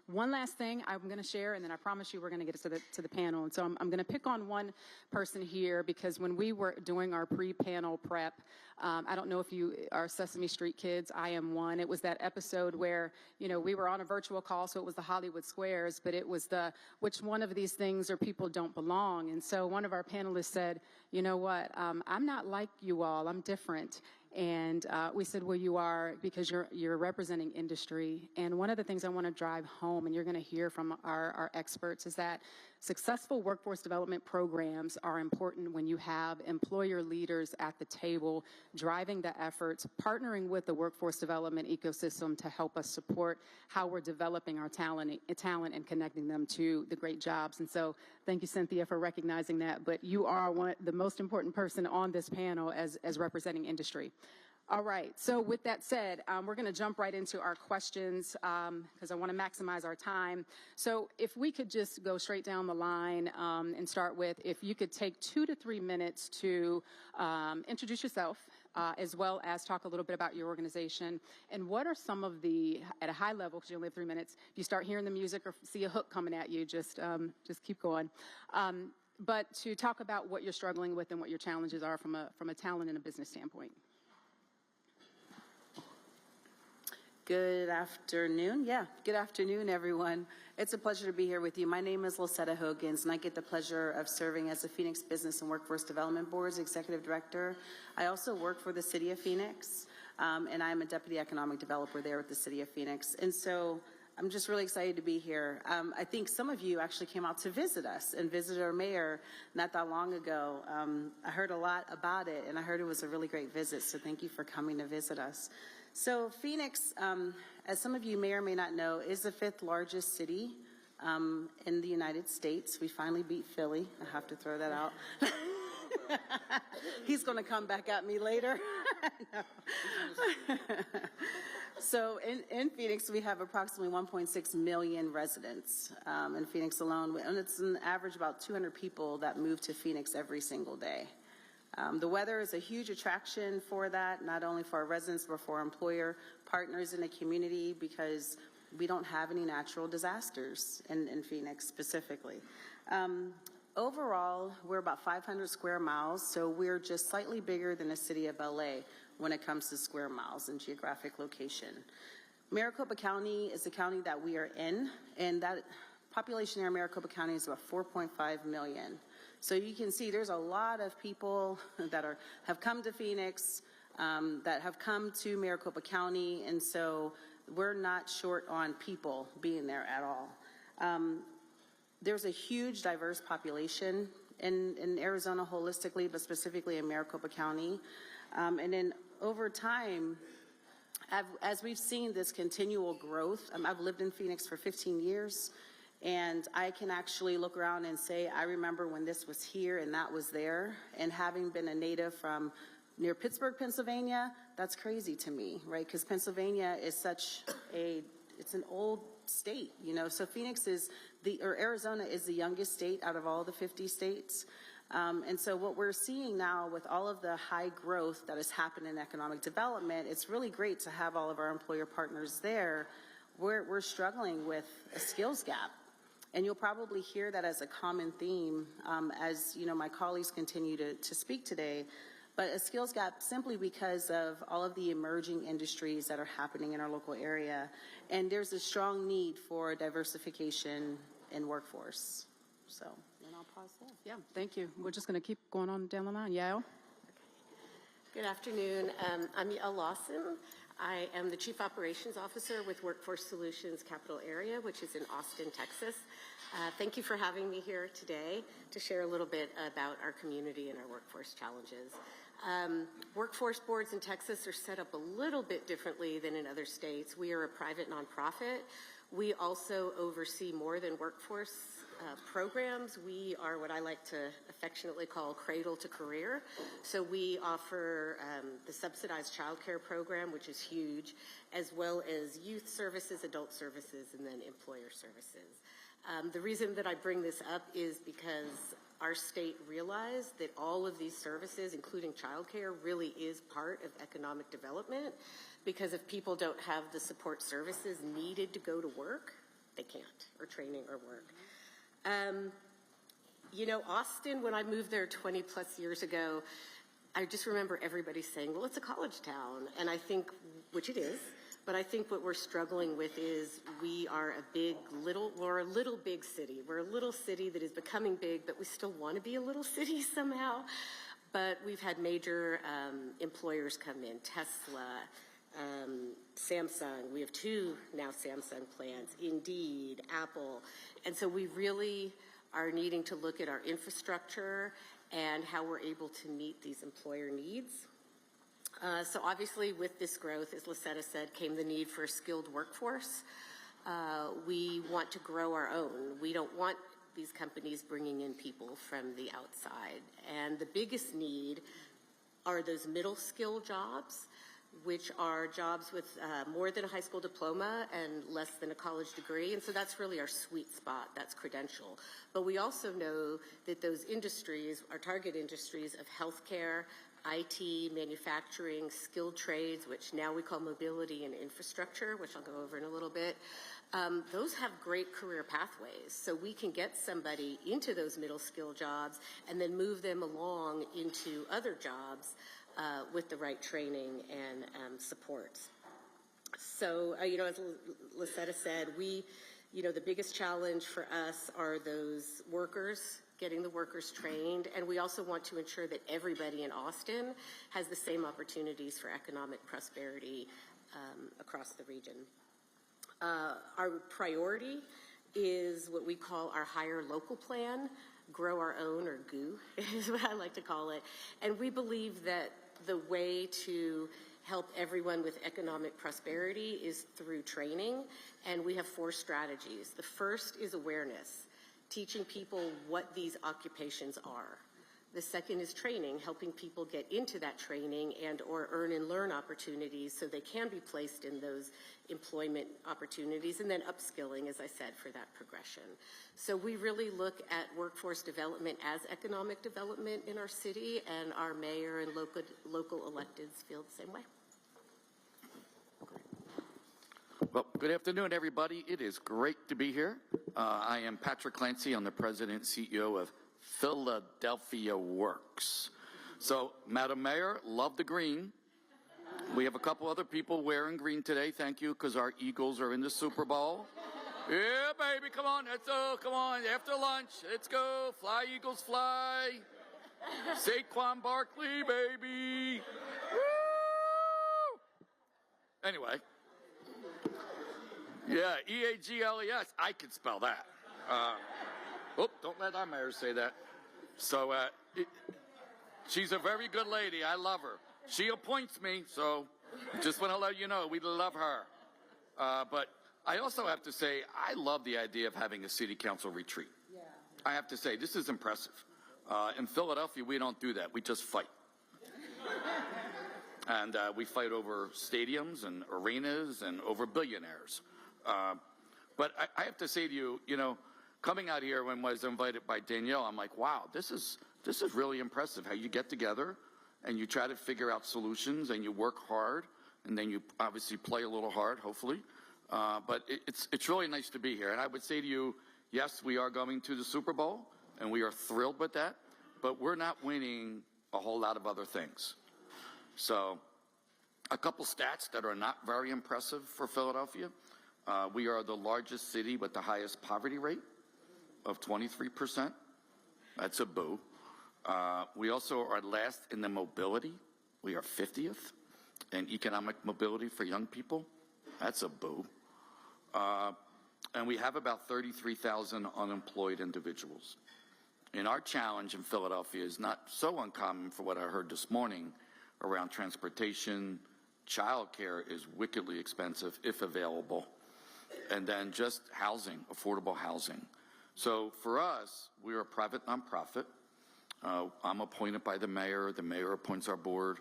One last thing I'm going to share, and then I promise you we're going to get to the panel. And so I'm going to pick on one person here, because when we were doing our pre-panel prep, I don't know if you are Sesame Street kids. I am one. It was that episode where, we were on a virtual call, so it was the Hollywood Squares, but it was the which one of these things or people don't belong. And so one of our panelists said, you know what, I'm not like you all. I'm different. And we said, well, you are, because you're representing industry. And one of the things I want to drive home, and you're going to hear from our experts, is that successful workforce development programs are important when you have employer leaders at the table driving the efforts, partnering with the workforce development ecosystem to help us support how we're developing our talent and connecting them to the great jobs. And so thank you, Cynthia, for recognizing that. But you are the most important person on this panel as representing industry. All right, so with that said, we're going to jump right into our questions because I want to maximize our time. So if we could just go straight down the line and start with, if you could take 2 to 3 minutes to introduce yourself, as well as talk a little bit about your organization, and what are some of the, at a high level, because you only have 3 minutes, if you start hearing the music or see a hook coming at you, just keep going. But to talk about what you're struggling with and what your challenges are from a talent and a business standpoint. Good afternoon. Good afternoon, everyone. It's a pleasure to be here with you. My name is Lisetta Hogans, and I get the pleasure of serving as the Phoenix Business and Workforce Development Board's Executive Director. I also work for the City of Phoenix, and I'm a Deputy Economic Developer there with the City of Phoenix. And so I'm just really excited to be here. I think some of you actually came out to visit us and visit our mayor not that long ago. I heard a lot about it, and I heard it was a really great visit, so thank you for coming to visit us. So Phoenix, as some of you may or may not know, is the 5th largest city in the United States. We finally beat Philly. I have to throw that out. He's going to come back at me later. So in Phoenix, we have approximately 1.6 million residents in Phoenix alone, and it's an average about 200 people that move to Phoenix every single day. The weather is a huge attraction for that, not only for our residents, but for our employer partners in the community, because we don't have any natural disasters in Phoenix specifically. Overall, we're about 500 square miles, so we're just slightly bigger than the city of LA when it comes to square miles and geographic location. Maricopa County is the county that we are in, and that population in Maricopa County is about 4.5 million. So you can see there's a lot of people that have come to Phoenix, that have come to Maricopa County, and so we're not short on people being there at all. There's a huge diverse population in Arizona holistically, but specifically in Maricopa County. And then over time, as we've seen this continual growth, I've lived in Phoenix for 15 years, and I can actually look around and say, I remember when this was here and that was there. And having been a native from near Pittsburgh, Pennsylvania, that's crazy to me, right? Because Pennsylvania is it's an old state, you know. So Phoenix Arizona is the youngest state out of all the 50 states. And so what we're seeing now with all of the high growth that has happened in economic development, it's really great to have all of our employer partners there. We're struggling with a skills gap. And you'll probably hear that as a common theme as, you know, my colleagues continue to speak today. But a skills gap simply because of all of the emerging industries that are happening in our local area. And there's a strong need for diversification in workforce. So, and I'll pause there. Yeah, thank you. We're just going to keep going on down the line. Yael? Good afternoon. I'm Yael Lawson. I am the Chief Operations Officer with Workforce Solutions Capital Area, which is in Austin, Texas. Thank you for having me here today to share a little bit about our community and our workforce challenges. Workforce boards in Texas are set up a little bit differently than in other states. We are a private nonprofit. We also oversee more than workforce programs. We are what I like to affectionately call cradle to career. So we offer the subsidized childcare program, which is huge, as well as youth services, adult services, and then employer services. The reason that I bring this up is because our state realized that all of these services, including childcare, really is part of economic development, because if people don't have the support services needed to go to work, they can't, or training or work. You know, Austin, when I moved there 20 plus years ago, I just remember everybody saying, well, it's a college town. And I think, which it is, but I think what we're struggling with is we are we're a little big city. We're a little city that is becoming big, but we still want to be a little city somehow. But we've had major employers come in, Tesla, Samsung. We have 2 now Samsung plants, Indeed, Apple. And so we really are needing to look at our infrastructure and how we're able to meet these employer needs. So obviously with this growth, as Lisetta said, came the need for a skilled workforce. We want to grow our own. We don't want these companies bringing in people from the outside. And the biggest need are those middle skill jobs, which are jobs with more than a high school diploma and less than a college degree. And so that's really our sweet spot, that's credential. But we also know that those industries, our target industries of healthcare, IT, manufacturing, skilled trades, which now we call mobility and infrastructure, which I'll go over in a little bit, those have great career pathways. So we can get somebody into those middle skill jobs and then move them along into other jobs with the right training and supports. So, you know, as Lisetta said, the biggest challenge for us are those workers, getting the workers trained, and we also want to ensure that everybody in Austin has the same opportunities for economic prosperity across the region. Our priority is what we call our Hire Local Plan, Grow Our Own, or GOO, is what I like to call it. And we believe that the way to help everyone with economic prosperity is through training, and we have 4 strategies. The first is awareness, teaching people what these occupations are. The second is training, helping people get into that training and or earn and learn opportunities so they can be placed in those employment opportunities, and then upskilling, as I said, for that progression. So we really look at workforce development as economic development in our city, and our mayor and local electeds feel the same way. Well, good afternoon, everybody. It is great to be here. I am Patrick Clancy. I'm the president and CEO of Philadelphia Works. So, Madam Mayor, love the green. We have a couple other people wearing green today. Thank you, because our Eagles are in the Super Bowl. Yeah, baby, come on. Let's go. Come on. After lunch, let's go. Fly, Eagles, fly. Saquon Barkley, baby. Woo! Anyway. Yeah, E-A-G-L-E-S. I can spell that. Don't let our mayor say that. So, she's a very good lady. I love her. She appoints me, so just want to let you know, we love her. But I also have to say, I love the idea of having a city council retreat. Yeah. I have to say, this is impressive. In Philadelphia, we don't do that. We just fight. And we fight over stadiums and arenas and over billionaires. But I have to say to you, you know, coming out here when I was invited by Danielle, I'm like, wow, this is really impressive how you get together and you try to figure out solutions and you work hard and then you obviously play a little hard, hopefully. But it's really nice to be here. And I would say to you, yes, we are going to the Super Bowl and we are thrilled with that, but we're not winning a whole lot of other things. So a couple stats that are not very impressive for Philadelphia. We are the largest city with the highest poverty rate of 23%. That's a boo. We also are last in the mobility. We are 50th in economic mobility for young people. That's a boo. And we have about 33,000 unemployed individuals. And our challenge in Philadelphia is not so uncommon for what I heard this morning around transportation. Childcare is wickedly expensive if available. And then just housing, affordable housing. So for us, we're a private nonprofit. I'm appointed by the mayor appoints our board.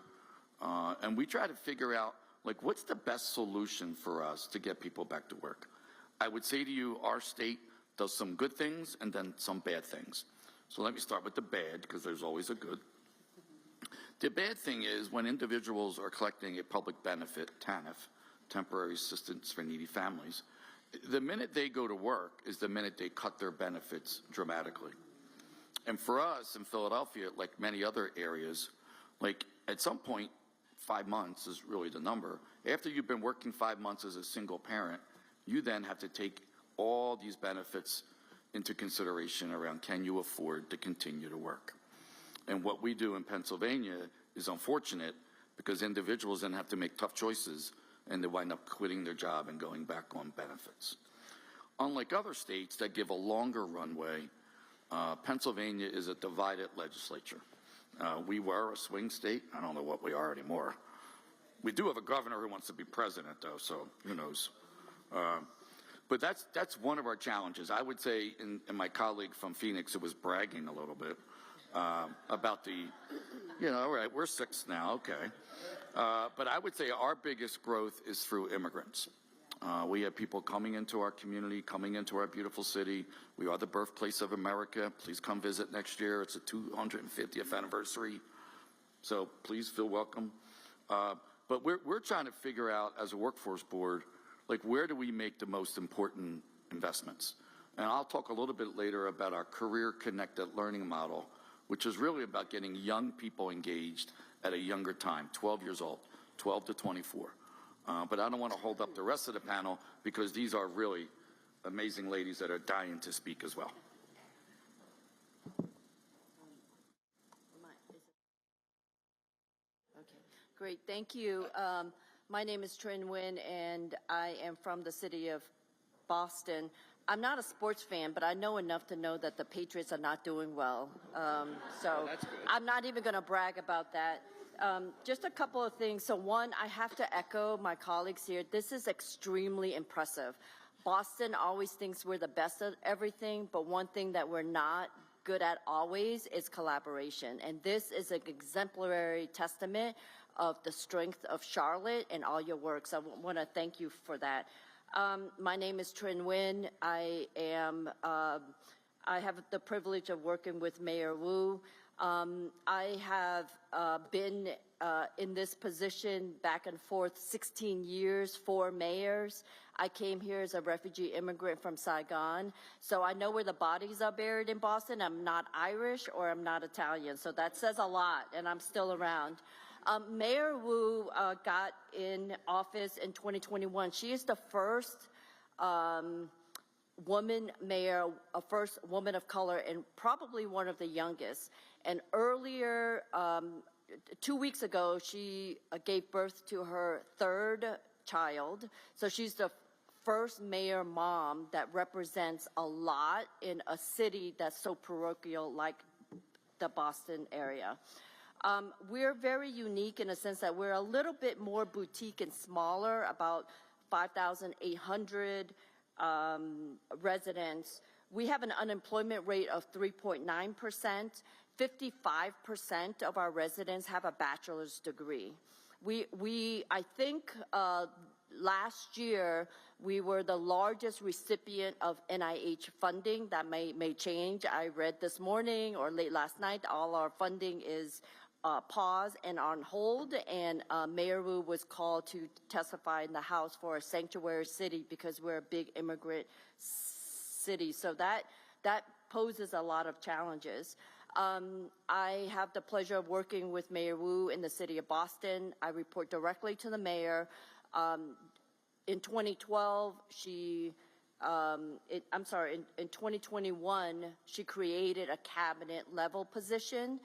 And we try to figure out, like, what's the best solution for us to get people back to work? I would say to you, our state does some good things and then some bad things. So let me start with the bad, because there's always a good. The bad thing is when individuals are collecting a public benefit, TANF, Temporary Assistance for Needy Families, the minute they go to work is the minute they cut their benefits dramatically. And for us in Philadelphia, like many other areas, like at some point, 5 months is really the number. After you've been working 5 months as a single parent, you then have to take all these benefits into consideration around, can you afford to continue to work? And what we do in Pennsylvania is unfortunate because individuals then have to make tough choices and they wind up quitting their job and going back on benefits. Unlike other states that give a longer runway, Pennsylvania is a divided legislature. We were a swing state. I don't know what we are anymore. We do have a governor who wants to be president, though, so who knows. But that's one of our challenges. I would say, and my colleague from Phoenix who was bragging a little bit about the, all right, we're 6 now, okay. But I would say our biggest growth is through immigrants. We have people coming into our community, coming into our beautiful city. We are the birthplace of America. Please come visit next year. It's the 250th anniversary. So please feel welcome. But we're trying to figure out as a workforce board, like where do we make the most important investments? And I'll talk a little bit later about our career connected learning model, which is really about getting young people engaged at a younger time, 12 years old, 12 to 24. But I don't want to hold up the rest of the panel because these are really amazing ladies that are dying to speak as well. Okay, great, thank you. My name is Trin Nguyen and I am from the city of Boston. I'm not a sports fan, but I know enough to know that the Patriots are not doing well. So I'm not even going to brag about that. Just a couple of things. So one, I have to echo my colleagues here. This is extremely impressive. Boston always thinks we're the best at everything, but one thing that we're not good at always is collaboration. And this is an exemplary testament of the strength of Charlotte and all your work. So I want to thank you for that. My name is Trinh Nguyen. I have the privilege of working with Mayor Wu. I have been in this position back and forth 16 years, 4 mayors. I came here as a refugee immigrant from Saigon, so I know where the bodies are buried in Boston. I'm not Irish or I'm not Italian, so that says a lot, and I'm still around. Mayor Wu got in office in 2021. She is the first woman mayor, a first woman of color, and probably one of the youngest. And earlier, 2 weeks ago, she gave birth to her 3rd child. So she's the first mayor mom that represents a lot in a city that's so parochial like the Boston area. We're very unique in a sense that we're a little bit more boutique and smaller, about 5,800 residents. We have an unemployment rate of 3.9%. 55% of our residents have a bachelor's degree. I think last year we were the largest recipient of NIH funding. That may change. I read this morning or late last night, all our funding is paused and on hold, and Mayor Wu was called to testify in the House for a sanctuary city because we're a big immigrant city. So that poses a lot of challenges. I have the pleasure of working with Mayor Wu in the city of Boston. I report directly to the mayor. In 2012, in 2021, she created a cabinet level position,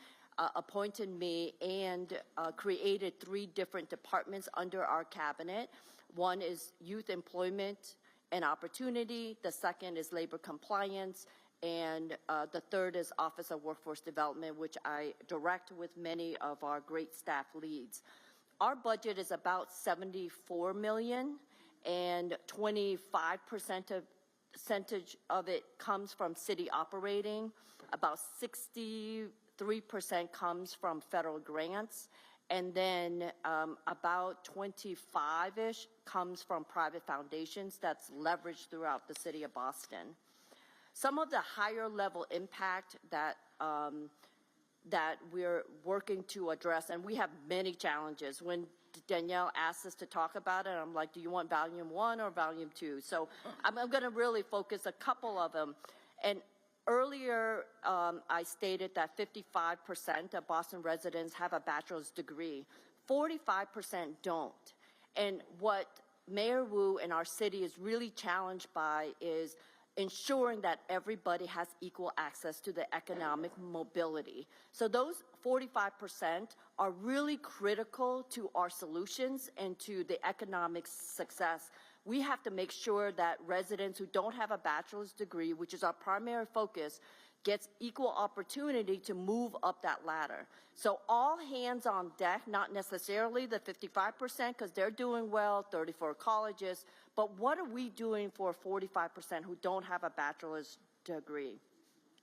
appointed me, and created 3 different departments under our cabinet. One is youth employment and opportunity. The second is labor compliance. And the third is Office of Workforce Development, which I direct with many of our great staff leads. Our budget is about $74 million, and 25% of it comes from city operating. About 63% comes from federal grants, and then about 25-ish comes from private foundations that's leveraged throughout the city of Boston. Some of the higher level impact that we're working to address, and we have many challenges. When Danielle asked us to talk about it, I'm like, do you want volume 1 or volume 2? So I'm going to really focus a couple of them. And earlier, I stated that 55% of Boston residents have a bachelor's degree. 45% don't. And what Mayor Wu and our city is really challenged by is ensuring that everybody has equal access to the economic mobility. So those 45% are really critical to our solutions and to the economic success. We have to make sure that residents who don't have a bachelor's degree, which is our primary focus, gets equal opportunity to move up that ladder. So all hands on deck, not necessarily the 55% because they're doing well, 34 colleges, but what are we doing for 45% who don't have a bachelor's degree?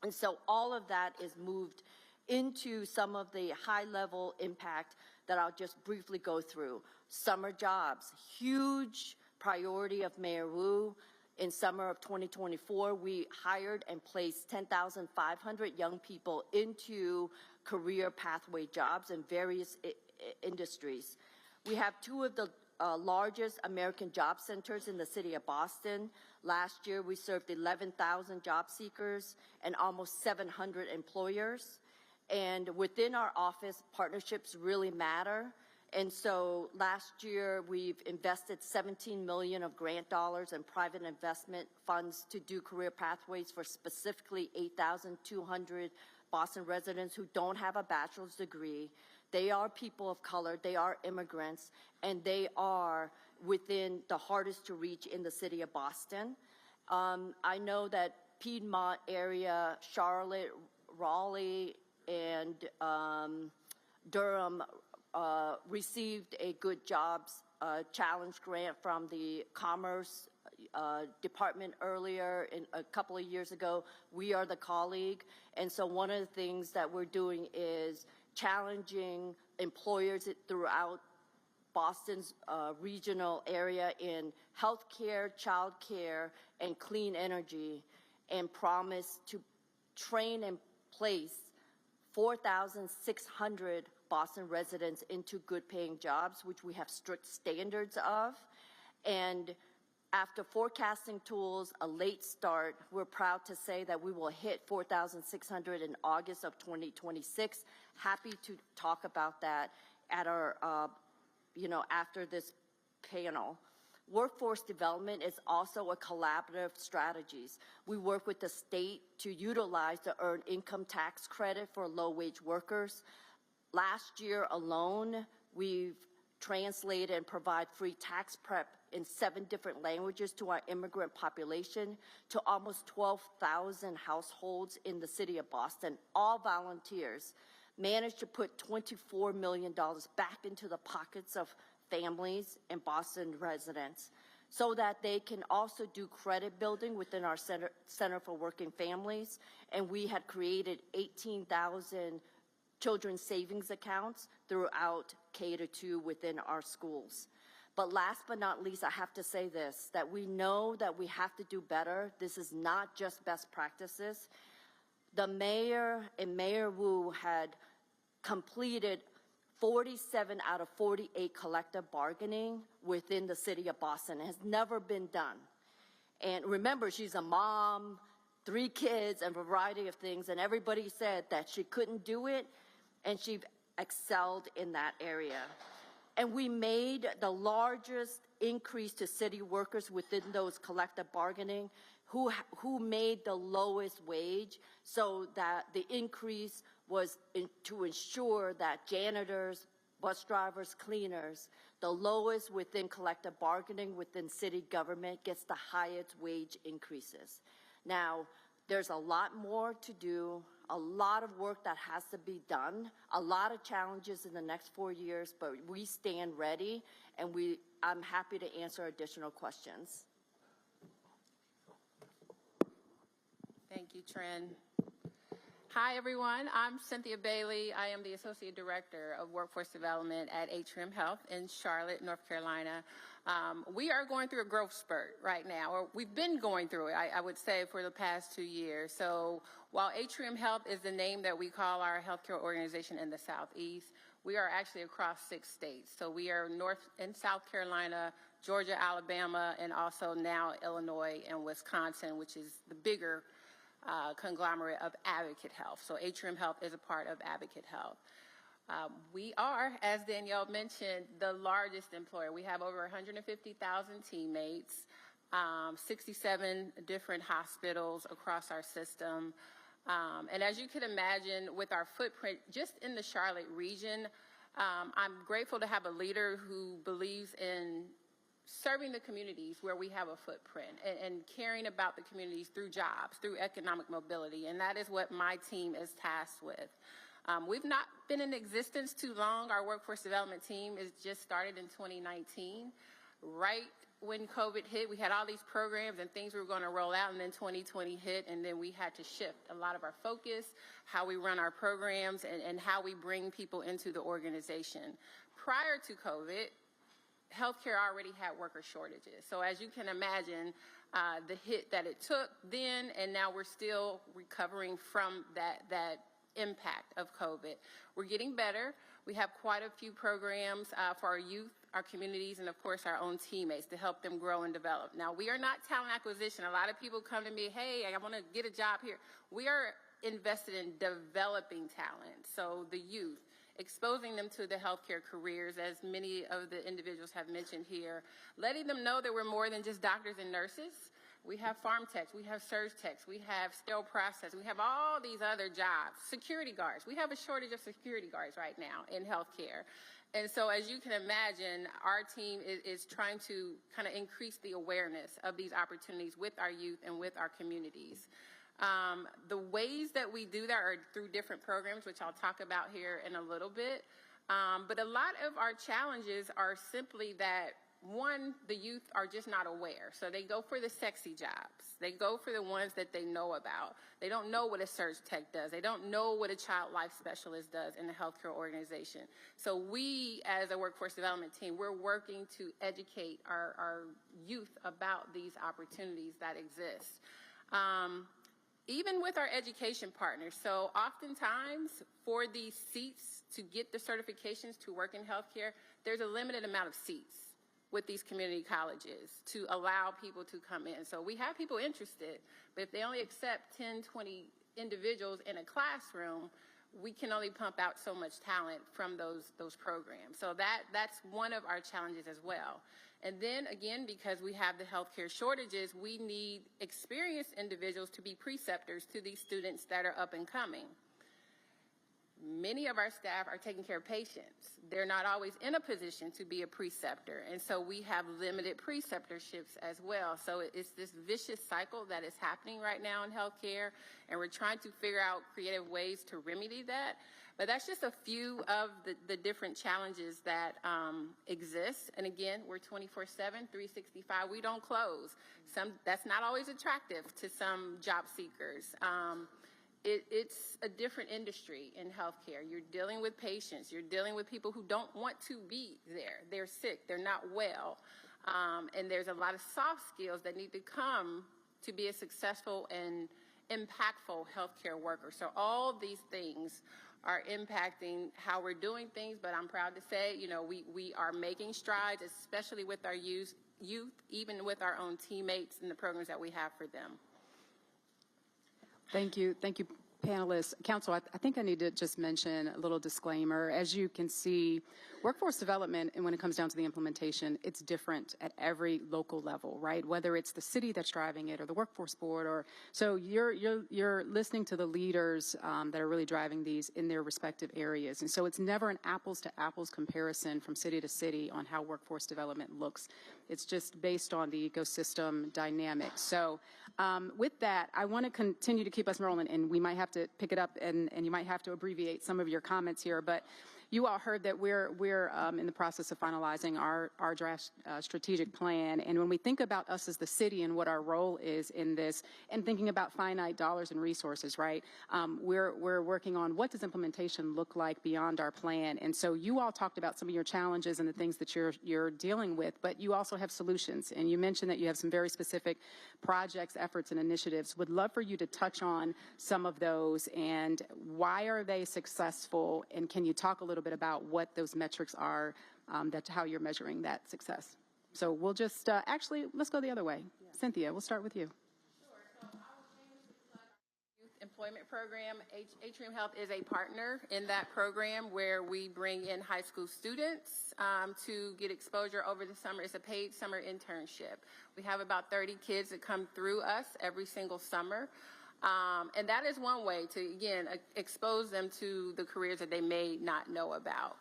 And so all of that is moved into some of the high-level impact that I'll just briefly go through. Summer jobs, huge priority of Mayor Wu. In summer of 2024, we hired and placed 10,500 young people into career pathway jobs in various industries. We have 2 of the largest American job centers in the city of Boston. Last year, we served 11,000 job seekers and almost 700 employers. And within our office, partnerships really matter. And so last year, we've invested $17 million of grant dollars and private investment funds to do career pathways for specifically 8,200 Boston residents who don't have a bachelor's degree. They are people of color, they are immigrants, and they are within the hardest to reach in the city of Boston. I know that Piedmont area, Charlotte, Raleigh, and Durham received a good jobs challenge grant from the Commerce Department earlier, a couple of years ago. We are the colleague. And so one of the things that we're doing is challenging employers throughout Boston's regional area in healthcare, childcare, and clean energy, and promise to train and place 4,600 Boston residents into good-paying jobs, which we have strict standards of. And after forecasting tools, a late start, we're proud to say that we will hit 4,600 in August of 2026. Happy to talk about that at our, after this panel. Workforce development is also a collaborative strategy. We work with the state to utilize the earned income tax credit for low-wage workers. Last year alone, we've translated and provide free tax prep in 7 different languages to our immigrant population, to almost 12,000 households in the city of Boston, all volunteers, managed to put $24 million back into the pockets of families and Boston residents so that they can also do credit building within our Center for Working Families. And we had created 18,000 children's savings accounts throughout K-2 within our schools. But last but not least, I have to say this, that we know that we have to do better. This is not just best practices. The mayor and Mayor Wu had completed 47 out of 48 collective bargaining within the city of Boston. It has never been done. And remember, she's a mom, 3 kids, and a variety of things, and everybody said that she couldn't do it, and she excelled in that area. And we made the largest increase to city workers within those collective bargaining who made the lowest wage, so that the increase was to ensure that janitors, bus drivers, cleaners, the lowest within collective bargaining within city government gets the highest wage increases. Now, there's a lot more to do, a lot of work that has to be done, a lot of challenges in the next 4 years, but we stand ready, and I'm happy to answer additional questions. Thank you, Trin. Hi, everyone. I'm Cynthia Bailey. I am the Associate Director of Workforce Development at Atrium Health in Charlotte, North Carolina. We are going through a growth spurt right now, or we've been going through it, I would say, for the past 2 years. So while Atrium Health is the name that we call our healthcare organization in the Southeast, we are actually across 6 states. So we are North and South Carolina, Georgia, Alabama, and also now Illinois and Wisconsin, which is the bigger conglomerate of Advocate Health. So Atrium Health is a part of Advocate Health. We are, as Danielle mentioned, the largest employer. We have over 150,000 teammates, 67 different hospitals across our system. And as you can imagine, with our footprint just in the Charlotte region, I'm grateful to have a leader who believes in serving the communities where we have a footprint and caring about the communities through jobs, through economic mobility, and that is what my team is tasked with. We've not been in existence too long. Our workforce development team is just started in 2019. Right when COVID hit, we had all these programs and things we were going to roll out, and then 2020 hit, and then we had to shift a lot of our focus, how we run our programs, and how we bring people into the organization. Prior to COVID, healthcare already had worker shortages. So as you can imagine, the hit that it took then, and now we're still recovering from that impact of COVID. We're getting better. We have quite a few programs for our youth, our communities, and of course our own teammates to help them grow and develop. Now, we are not talent acquisition. A lot of people come to me, hey, I want to get a job here. We are invested in developing talent. So the youth, exposing them to the healthcare careers, as many of the individuals have mentioned here, letting them know that we're more than just doctors and nurses. We have farm techs, we have surge techs, we have sterile process, we have all these other jobs, security guards. We have a shortage of security guards right now in healthcare. And so as you can imagine, our team is trying to kind of increase the awareness of these opportunities with our youth and with our communities. The ways that we do that are through different programs, which I'll talk about here in a little bit. But a lot of our challenges are simply that, one, the youth are just not aware. So they go for the sexy jobs. They go for the ones that they know about. They don't know what a surge tech does. They don't know what a child life specialist does in a healthcare organization. So we, as a workforce development team, we're working to educate our youth about these opportunities that exist. Even with our education partners. So oftentimes for these seats to get the certifications to work in healthcare, there's a limited amount of seats with these community colleges to allow people to come in. So we have people interested, but if they only accept 10, 20 individuals in a classroom, we can only pump out so much talent from those programs. So that's one of our challenges as well. And then again, because we have the healthcare shortages, we need experienced individuals to be preceptors to these students that are up and coming. Many of our staff are taking care of patients. They're not always in a position to be a preceptor. And so we have limited preceptorships as well. So it's this vicious cycle that is happening right now in healthcare, and we're trying to figure out creative ways to remedy that. But that's just a few of the different challenges that exist. And again, we're 24/7, 365. We don't close. That's not always attractive to some job seekers. It's a different industry in healthcare. You're dealing with patients. You're dealing with people who don't want to be there. They're sick. They're not well. And there's a lot of soft skills that need to come to be a successful and impactful healthcare worker. So all these things are impacting how we're doing things, but I'm proud to say, you know, we are making strides, especially with our youth, even with our own teammates and the programs that we have for them. Thank you, panelists. Council, I think I need to just mention a little disclaimer. As you can see, workforce development, and when it comes down to the implementation, it's different at every local level, right? Whether it's the city that's driving it or the workforce board, or so you're listening to the leaders that are really driving these in their respective areas, and so it's never an apples to apples comparison from city to city on how workforce development looks. It's just based on the ecosystem dynamics. So with that, I want to continue to keep us rolling, and we might have to pick it up, and you might have to abbreviate some of your comments here, but you all heard that we're in the process of finalizing our draft strategic plan, and when we think about us as the city and what our role is in this, and thinking about finite dollars and resources, right? We're working on what does implementation look like beyond our plan, and so you all talked about some of your challenges and the things that you're dealing with, but you also have solutions, and you mentioned that you have some very specific projects, efforts, and initiatives. Would love for you to touch on some of those and why are they successful, and can you talk a little bit about what those metrics are, that's how you're measuring that success. So we'll just, actually, let's go the other way. Yeah. Cynthia, we'll start with you. Sure. So our youth employment program, Atrium Health is a partner in that program where we bring in high school students to get exposure over the summer. It's a paid summer internship. We have about 30 kids that come through us every single summer. And that is one way to, again, expose them to the careers that they may not know about.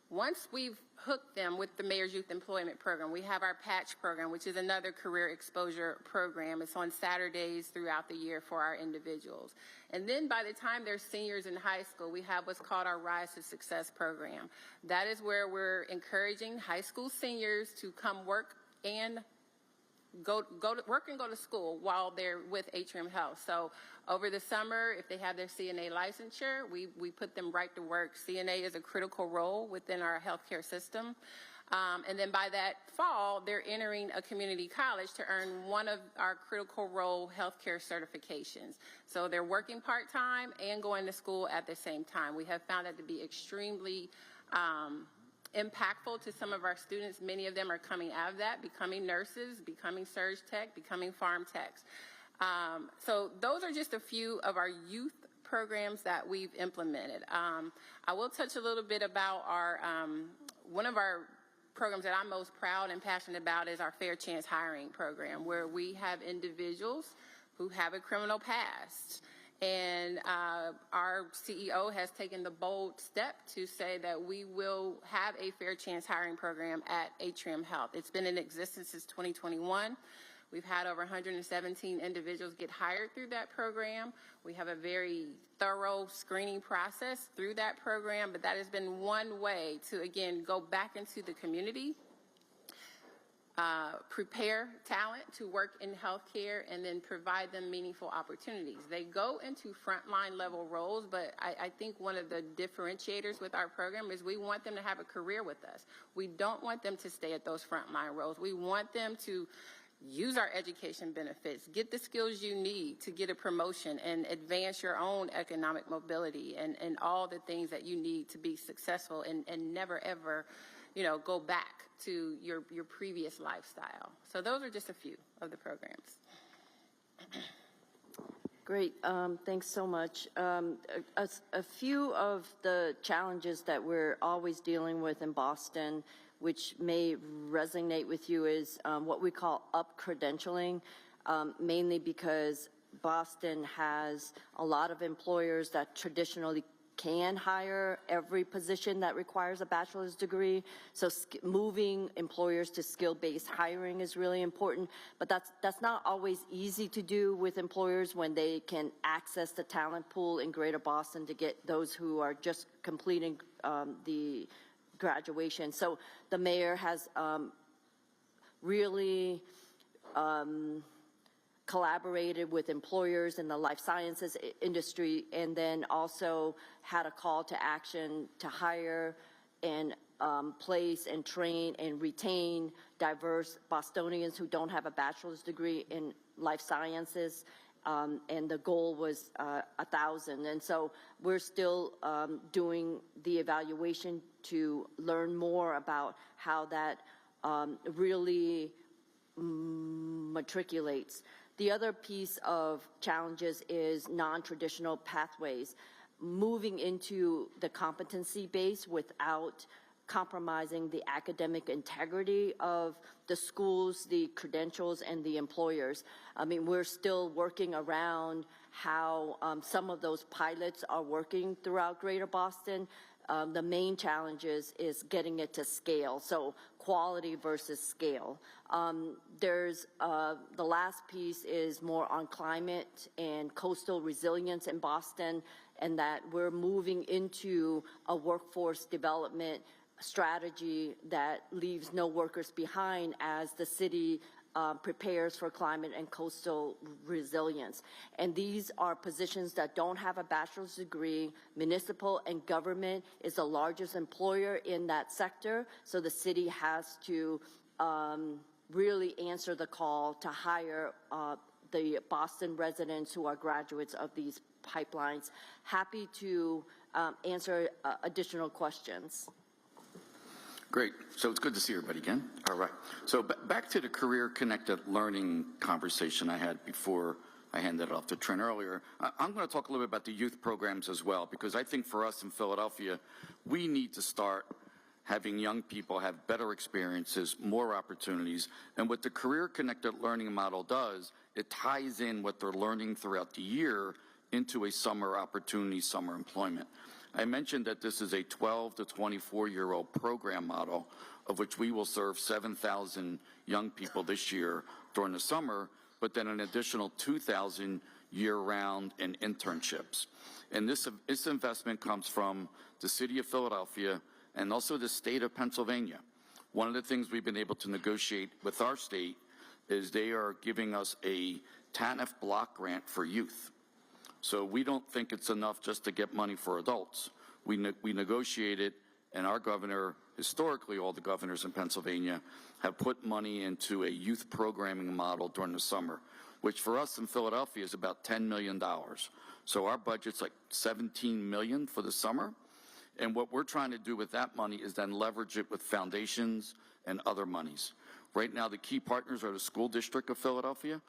Once we've hooked them with the Mayor's Youth Employment Program, we have our Patch program, which is another career exposure program. It's on Saturdays throughout the year for our individuals. And then by the time they're seniors in high school, we have what's called our Rise to Success program. That is where we're encouraging high school seniors to come work and go to work and go to school while they're with Atrium Health. So over the summer, if they have their CNA licensure, we put them right to work. CNA is a critical role within our healthcare system. And then by that fall, they're entering a community college to earn one of our critical role healthcare certifications. So they're working part-time and going to school at the same time. We have found that to be extremely impactful to some of our students. Many of them are coming out of that, becoming nurses, becoming surge tech, becoming farm techs. So those are just a few of our youth programs that we've implemented. I will touch a little bit about our, one of our programs that I'm most proud and passionate about is our Fair Chance Hiring program, where we have individuals who have a criminal past. And our CEO has taken the bold step to say that we will have a fair chance hiring program at Atrium Health. It's been in existence since 2021. We've had over 117 individuals get hired through that program. We have a very thorough screening process through that program, but that has been one way to, again, go back into the community, prepare talent to work in healthcare, and then provide them meaningful opportunities. They go into frontline level roles, but I think one of the differentiators with our program is we want them to have a career with us. We don't want them to stay at those frontline roles. We want them to use our education benefits, get the skills you need to get a promotion and advance your own economic mobility and all the things that you need to be successful and never ever, go back to your previous lifestyle. So those are just a few of the programs. Great, thanks so much. A few of the challenges that we're always dealing with in Boston, which may resonate with you, is what we call up-credentialing, mainly because Boston has a lot of employers that traditionally can hire every position that requires a bachelor's degree. So moving employers to skill-based hiring is really important, but that's not always easy to do with employers when they can access the talent pool in Greater Boston to get those who are just completing the graduation. So the mayor has really collaborated with employers in the life sciences industry, and then also had a call to action to hire and place and train and retain diverse Bostonians who don't have a bachelor's degree in life sciences. And the goal was 1,000. And so we're still doing the evaluation to learn more about how that really matriculates. The other piece of challenges is non-traditional pathways, moving into the competency base without compromising the academic integrity of the schools, the credentials, and the employers. I mean, we're still working around how some of those pilots are working throughout Greater Boston. The main challenge is getting it to scale, so quality versus scale. There's the last piece is more on climate and coastal resilience in Boston, and that we're moving into a workforce development strategy that leaves no workers behind as the city prepares for climate and coastal resilience. And these are positions that don't have a bachelor's degree. Municipal and government is the largest employer in that sector, so the city has to really answer the call to hire the Boston residents who are graduates of these pipelines. Happy to answer additional questions. Great. So it's good to see everybody again. All right. So back to the career-connected learning conversation I had before I handed it off to Trent earlier. I'm going to talk a little bit about the youth programs as well, because I think for us in Philadelphia, we need to start having young people have better experiences, more opportunities. And what the career-connected learning model does, it ties in what they're learning throughout the year into a summer opportunity, summer employment. I mentioned that this is a 12 to 24-year-old program model, of which we will serve 7,000 young people this year during the summer, but then an additional 2,000 year-round in internships. And this investment comes from the city of Philadelphia and also the state of Pennsylvania. One of the things we've been able to negotiate with our state is they are giving us a TANF block grant for youth. So we don't think it's enough just to get money for adults. We negotiated, and our governor, historically all the governors in Pennsylvania, have put money into a youth programming model during the summer, which for us in Philadelphia is about $10 million. So our budget's like $17 million for the summer. And what we're trying to do with that money is then leverage it with foundations and other monies. Right now, the key partners are the School District of Philadelphia,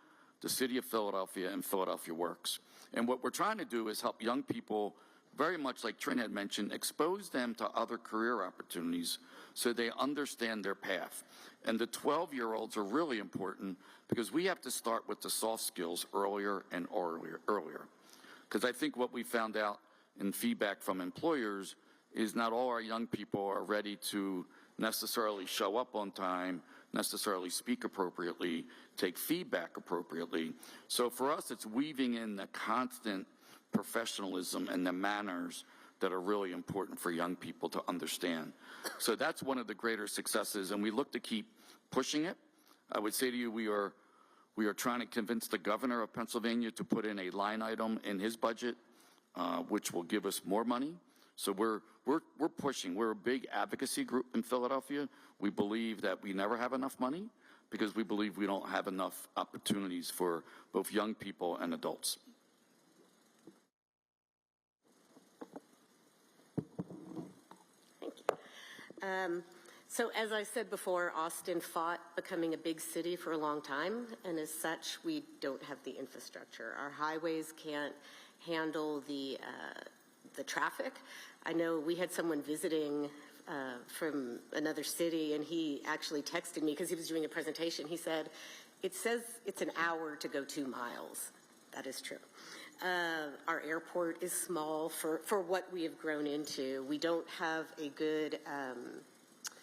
the City of Philadelphia, and Philadelphia Works. And what we're trying to do is help young people, very much like Trin had mentioned, expose them to other career opportunities so they understand their path. And the 12-year-olds are really important because we have to start with the soft skills earlier and earlier. Because I think what we found out in feedback from employers is not all our young people are ready to necessarily show up on time, necessarily speak appropriately. take feedback appropriately. So for us, it's weaving in the constant professionalism and the manners that are really important for young people to understand. So that's one of the greater successes, and we look to keep pushing it. I would say to you, we are trying to convince the governor of Pennsylvania to put in a line item in his budget, which will give us more money. So we're pushing. We're a big advocacy group in Philadelphia. We believe that we never have enough money because we believe we don't have enough opportunities for both young people and adults. Thank you. So as I said before, Austin fought becoming a big city for a long time, and as such, we don't have the infrastructure. Our highways can't handle the traffic. I know we had someone visiting from another city, and he actually texted me because he was doing a presentation. He said, "It says it's an hour to go 2 miles." That is true. Our airport is small for what we have grown into. We don't have a good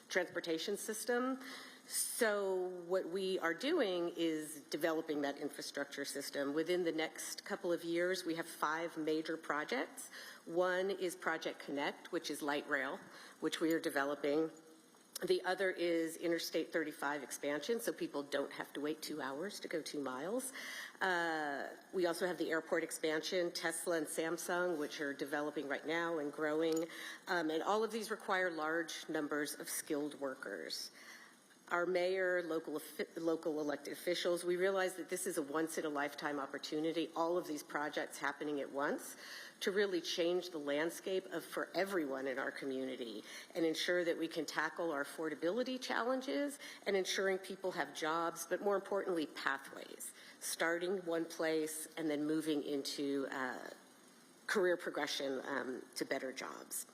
transportation system. So what we are doing is developing that infrastructure system. Within the next couple of years, we have 5 major projects. One is Project Connect, which is light rail, which we are developing. The other is Interstate 35 expansion, so people don't have to wait 2 hours to go 2 miles. We also have the airport expansion, Tesla and Samsung, which are developing right now and growing. And all of these require large numbers of skilled workers. Our mayor, local elected officials, we realize that this is a once-in-a-lifetime opportunity, all of these projects happening at once, to really change the landscape for everyone in our community and ensure that we can tackle our affordability challenges and ensuring people have jobs, but more importantly, pathways, starting one place and then moving into career progression to better jobs.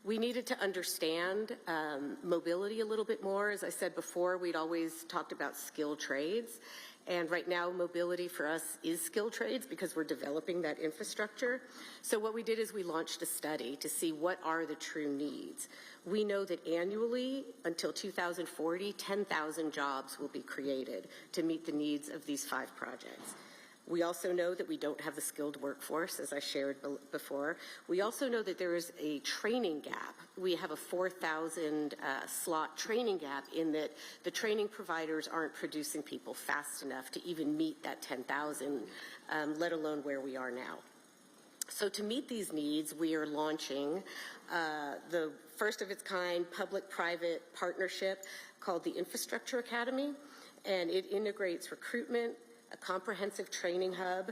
We needed to understand mobility a little bit more. As I said before, we'd always talked about skilled trades. And right now, mobility for us is skilled trades because we're developing that infrastructure. So what we did is we launched a study to see what are the true needs. We know that annually, until 2040, 10,000 jobs will be created to meet the needs of these 5 projects. We also know that we don't have the skilled workforce, as I shared before. We also know that there is a training gap. We have a 4,000 slot training gap in that the training providers aren't producing people fast enough to even meet that 10,000, let alone where we are now. So to meet these needs, we are launching the first of its kind public-private partnership called the Infrastructure Academy, and it integrates recruitment, a comprehensive training hub,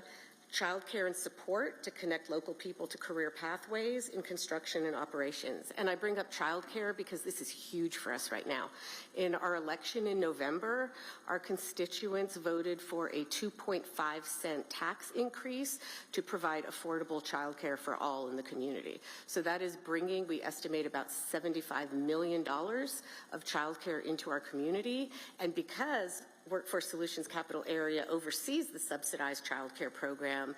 childcare and support to connect local people to career pathways in construction and operations. And I bring up childcare because this is huge for us right now. In our election in November, our constituents voted for a 2.5-cent tax increase to provide affordable childcare for all in the community. So that is bringing, we estimate, about $75 million of childcare into our community. And because Workforce Solutions Capital Area oversees the subsidized child care program,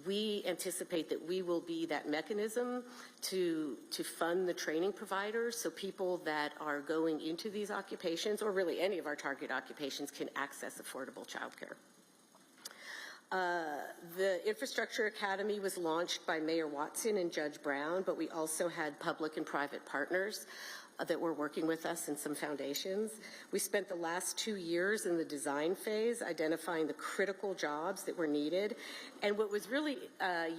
we anticipate that we will be that mechanism to fund the training providers so people that are going into these occupations, or really any of our target occupations, can access affordable child care. The Infrastructure Academy was launched by Mayor Watson and Judge Brown, but we also had public and private partners that were working with us and some foundations. We spent the last 2 years in the design phase identifying the critical jobs that were needed. And what was really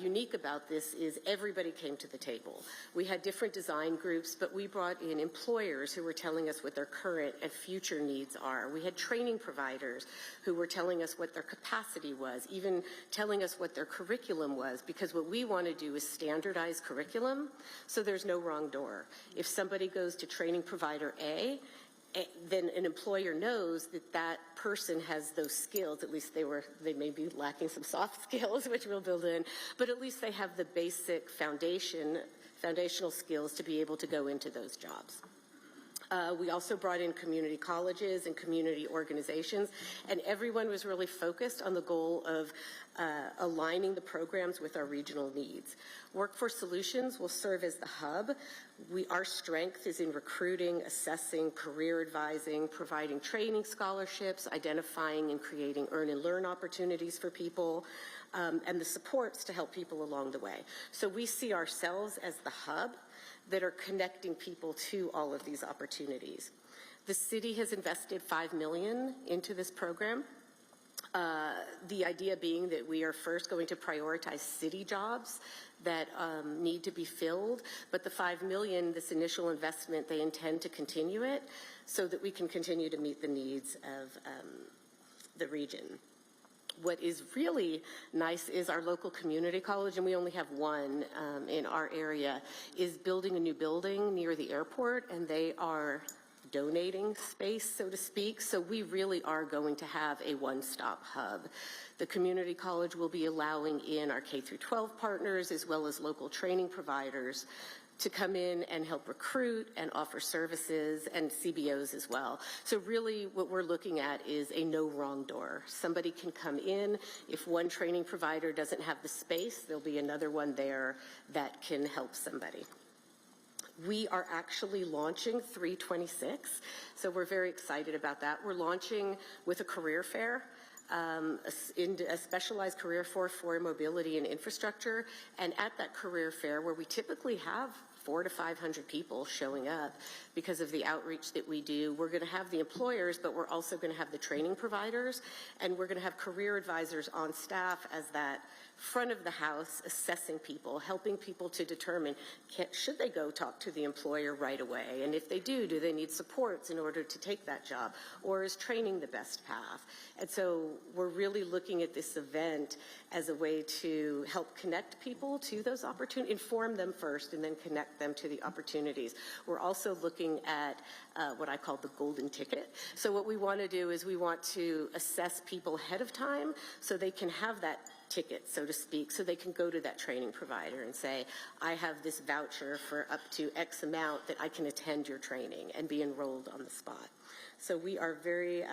unique about this is everybody came to the table. We had different design groups, but we brought in employers who were telling us what their current and future needs are. We had training providers who were telling us what their capacity was, even telling us what their curriculum was, because what we want to do is standardize curriculum so there's no wrong door. If somebody goes to training provider A, then an employer knows that that person has those skills. At least they may be lacking some soft skills, which we'll build in, but at least they have the basic foundational skills to be able to go into those jobs. We also brought in community colleges and community organizations, and everyone was really focused on the goal of aligning the programs with our regional needs. Workforce Solutions will serve as the hub. Our strength is in recruiting, assessing, career advising, providing training scholarships, identifying and creating earn and learn opportunities for people, and the supports to help people along the way. So we see ourselves as the hub that are connecting people to all of these opportunities. The city has invested $5 million into this program. The idea being that we are first going to prioritize city jobs that need to be filled, but the $5 million, this initial investment, they intend to continue it so that we can continue to meet the needs of the region. What is really nice is our local community college, and we only have one in our area, is building a new building near the airport, and they are donating space, so to speak. So we really are going to have a one-stop hub. The community college will be allowing in our K-12 partners as well as local training providers to come in and help recruit and offer services, and CBOs as well. So really what we're looking at is a no wrong door. Somebody can come in. If one training provider doesn't have the space, there'll be another one there that can help somebody. We are actually launching 326, so we're very excited about that. We're launching with a career fair, a specialized career fair for mobility and infrastructure, and at that career fair, where we typically have 400 to 500 people showing up because of the outreach that we do, we're going to have the employers, but we're also going to have the training providers, and we're going to have career advisors on staff as that front of the house, assessing people, helping people to determine should they go talk to the employer right away, and if they do they need supports in order to take that job, or is training the best path? And so we're really looking at this event as a way to help connect people to those opportunities, inform them first and then connect them to the opportunities. We're also looking at what I call the golden ticket. So what we want to do is we want to assess people ahead of time so they can have that ticket, so to speak, so they can go to that training provider and say, I have this voucher for up to X amount that I can attend your training and be enrolled on the spot. So we are very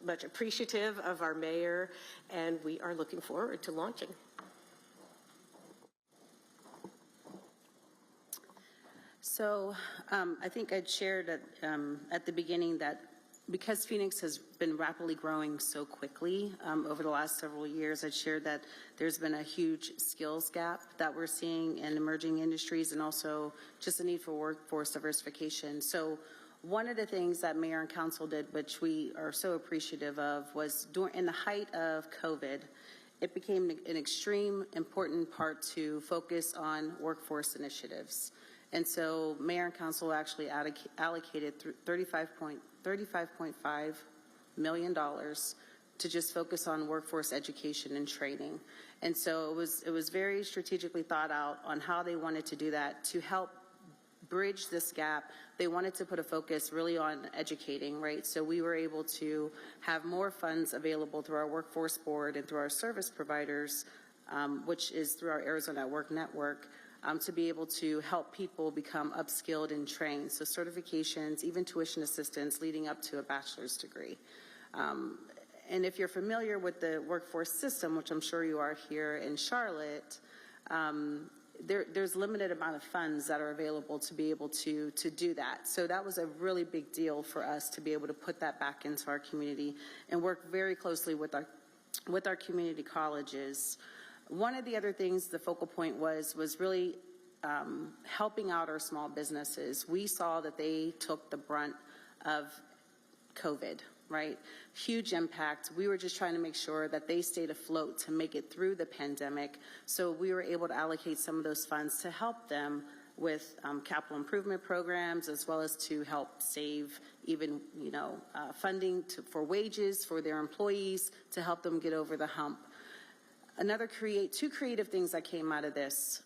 much appreciative of our mayor, and we are looking forward to launching. So I think I'd shared at the beginning that because Phoenix has been rapidly growing so quickly over the last several years, I'd shared that there's been a huge skills gap that we're seeing in emerging industries, and also just a need for workforce diversification. So one of the things that Mayor and Council did, which we are so appreciative of, was in the height of COVID, it became an extreme important part to focus on workforce initiatives. And so Mayor and Council actually allocated $35.5 million to just focus on workforce education and training. And so it was very strategically thought out on how they wanted to do that to help bridge this gap. They wanted to put a focus really on educating, right? So we were able to have more funds available through our workforce board and through our service providers, which is through our Arizona Work Network, to be able to help people become upskilled and trained. So certifications, even tuition assistance leading up to a bachelor's degree. And if you're familiar with the workforce system, which I'm sure you are here in Charlotte, there's limited amount of funds that are available to be able to do that. So that was a really big deal for us to be able to put that back into our community and work very closely with our community colleges. One of the other things the focal point was really helping out our small businesses. We saw that they took the brunt of COVID, right? Huge impact. We were just trying to make sure that they stayed afloat to make it through the pandemic. So we were able to allocate some of those funds to help them with capital improvement programs, as well as to help save even, funding for wages for their employees to help them get over the hump. Two creative things that came out of this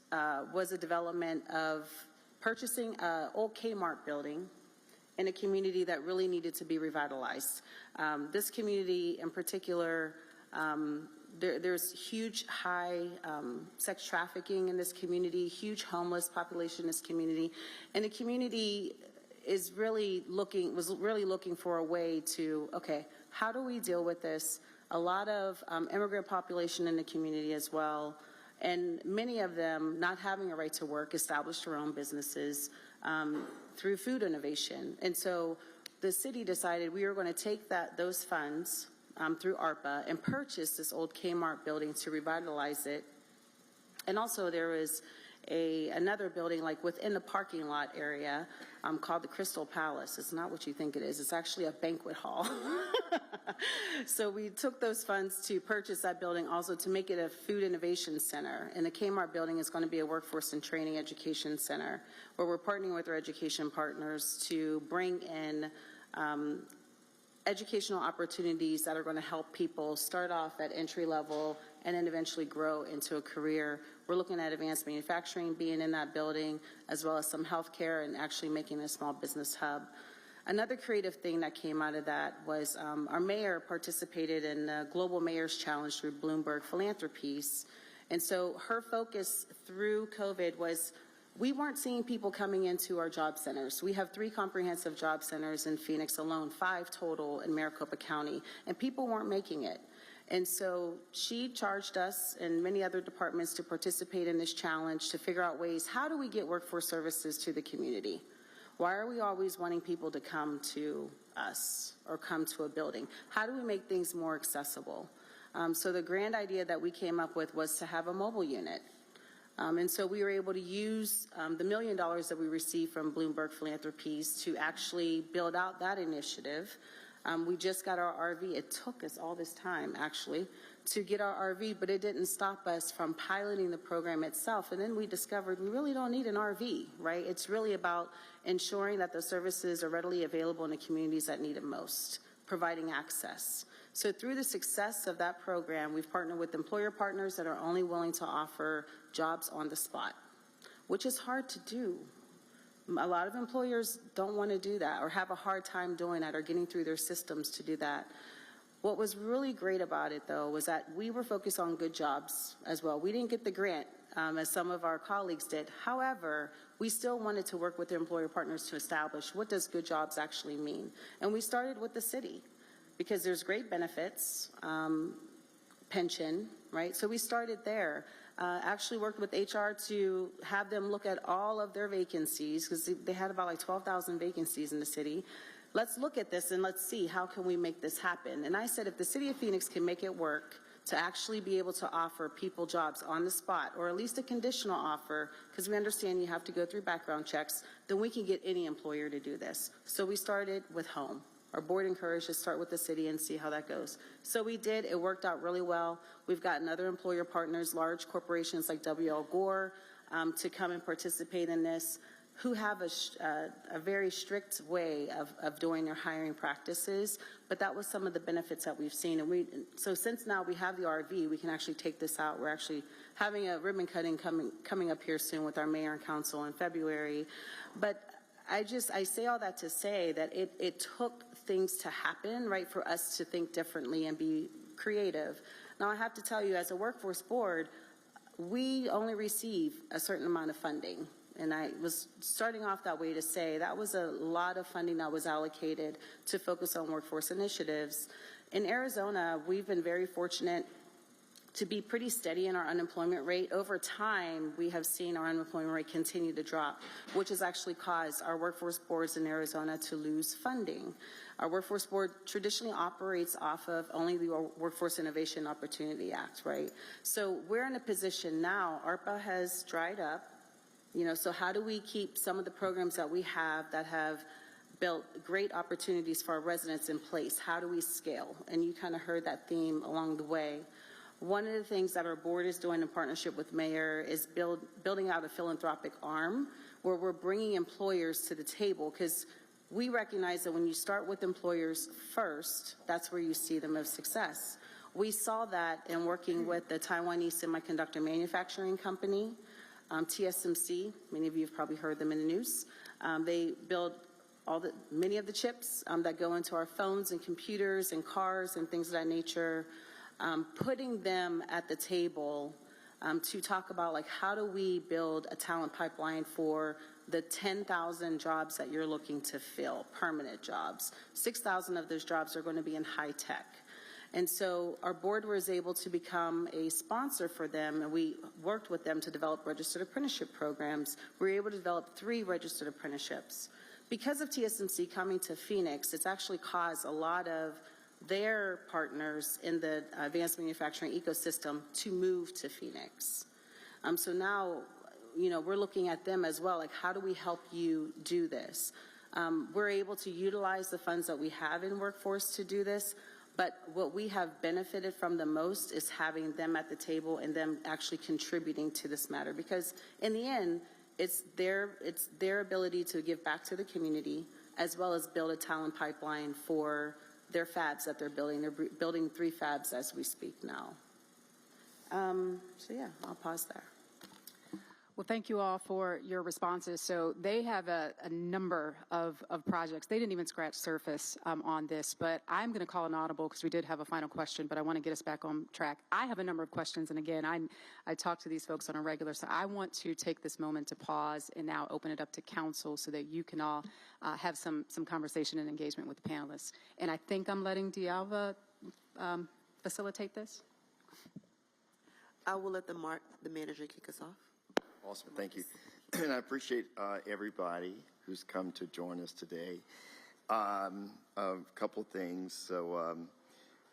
was a development of purchasing an old Kmart building in a community that really needed to be revitalized. This community in particular, there's huge high sex trafficking in this community, huge homeless population in this community, and the community was really looking for a way to, okay, how do we deal with this? A lot of immigrant population in the community as well, and many of them not having a right to work, established their own businesses through food innovation. And so the city decided we were going to take those funds through ARPA and purchase this old Kmart building to revitalize it. And also there was another building like within the parking lot area called the Crystal Palace. It's not what you think it is. It's actually a banquet hall. So we took those funds to purchase that building, also to make it a food innovation center. And the Kmart building is going to be a workforce and training education center where we're partnering with our education partners to bring in educational opportunities that are going to help people start off at entry level and then eventually grow into a career. We're looking at advanced manufacturing being in that building, as well as some healthcare and actually making a small business hub. Another creative thing that came out of that was our mayor participated in the Global Mayor's Challenge through Bloomberg Philanthropies. And so her focus through COVID was we weren't seeing people coming into our job centers. We have 3 comprehensive job centers in Phoenix alone, 5 total in Maricopa County, and people weren't making it. And so she charged us and many other departments to participate in this challenge to figure out ways, how do we get workforce services to the community? Why are we always wanting people to come to us or come to a building? How do we make things more accessible? So the grand idea that we came up with was to have a mobile unit. And so we were able to use the $1 million that we received from Bloomberg Philanthropies to actually build out that initiative. We just got our RV. It took us all this time, actually, to get our RV, but it didn't stop us from piloting the program itself. And then we discovered we really don't need an RV, right? It's really about ensuring that the services are readily available in the communities that need it most, providing access. So through the success of that program, we've partnered with employer partners that are only willing to offer jobs on the spot, which is hard to do. A lot of employers don't want to do that or have a hard time doing that or getting through their systems to do that. What was really great about it, though, was that we were focused on good jobs as well. We didn't get the grant as some of our colleagues did. However, we still wanted to work with the employer partners to establish what does good jobs actually mean. And we started with the city because there's great benefits, pension, right? So we started there. Actually worked with HR to have them look at all of their vacancies because they had about like 12,000 vacancies in the city. Let's look at this and let's see how can we make this happen. And I said if the city of Phoenix can make it work to actually be able to offer people jobs on the spot or at least a conditional offer, because we understand you have to go through background checks, then we can get any employer to do this. So we started with home. Our board encouraged us to start with the city and see how that goes. So we did. It worked out really well. We've gotten other employer partners, large corporations like W.L. Gore, to come and participate in this, who have a very strict way of doing their hiring practices. But that was some of the benefits that we've seen. And so since now we have the RV, we can actually take this out. We're actually having a ribbon cutting coming up here soon with our mayor and council in February. But I say all that to say that it took things to happen, right, for us to think differently and be creative. Now, I have to tell you, as a workforce board, we only receive a certain amount of funding. And I was starting off that way to say that was a lot of funding that was allocated to focus on workforce initiatives. In Arizona, we've been very fortunate to be pretty steady in our unemployment rate. Over time, we have seen our unemployment rate continue to drop, which has actually caused our workforce boards in Arizona to lose funding. Our workforce board traditionally operates off of only the Workforce Innovation Opportunity Act, right? So we're in a position now, ARPA has dried up, so how do we keep some of the programs that we have that have built great opportunities for our residents in place? How do we scale? And you kind of heard that theme along the way. One of the things that our board is doing in partnership with Mayor is building out a philanthropic arm where we're bringing employers to the table, because we recognize that when you start with employers first, that's where you see the most success. We saw that in working with the Taiwanese Semiconductor Manufacturing Company, TSMC. Many of you have probably heard them in the news. They build many of the chips that go into our phones and computers and cars and things of that nature. Putting them at the table to talk about like how do we build a talent pipeline for the 10,000 jobs that you're looking to fill, permanent jobs. 6,000 of those jobs are going to be in high tech. And so our board was able to become a sponsor for them, and we worked with them to develop registered apprenticeship programs. We were able to develop 3 registered apprenticeships. Because of TSMC coming to Phoenix, it's actually caused a lot of their partners in the advanced manufacturing ecosystem to move to Phoenix. So now, you know, we're looking at them as well, like how do we help you do this? We're able to utilize the funds that we have in workforce to do this, but what we have benefited from the most is having them at the table and them actually contributing to this matter, because in the end, it's their ability to give back to the community as well as build a talent pipeline for their fabs that they're building. They're building 3 fabs as we speak now. So yeah, I'll pause there. Well, thank you all for your responses. So they have a number of projects. They didn't even scratch surface on this, but I'm going to call an audible because we did have a final question, but I want to get us back on track. I have a number of questions, and again, I talk to these folks on a regular, so I want to take this moment to pause and now open it up to council so that you can all have some conversation and engagement with the panelists. And I think I'm letting D'Alva facilitate this. I will let the manager kick us off. Awesome, thank you. And I appreciate everybody who's come to join us today. A couple of things. So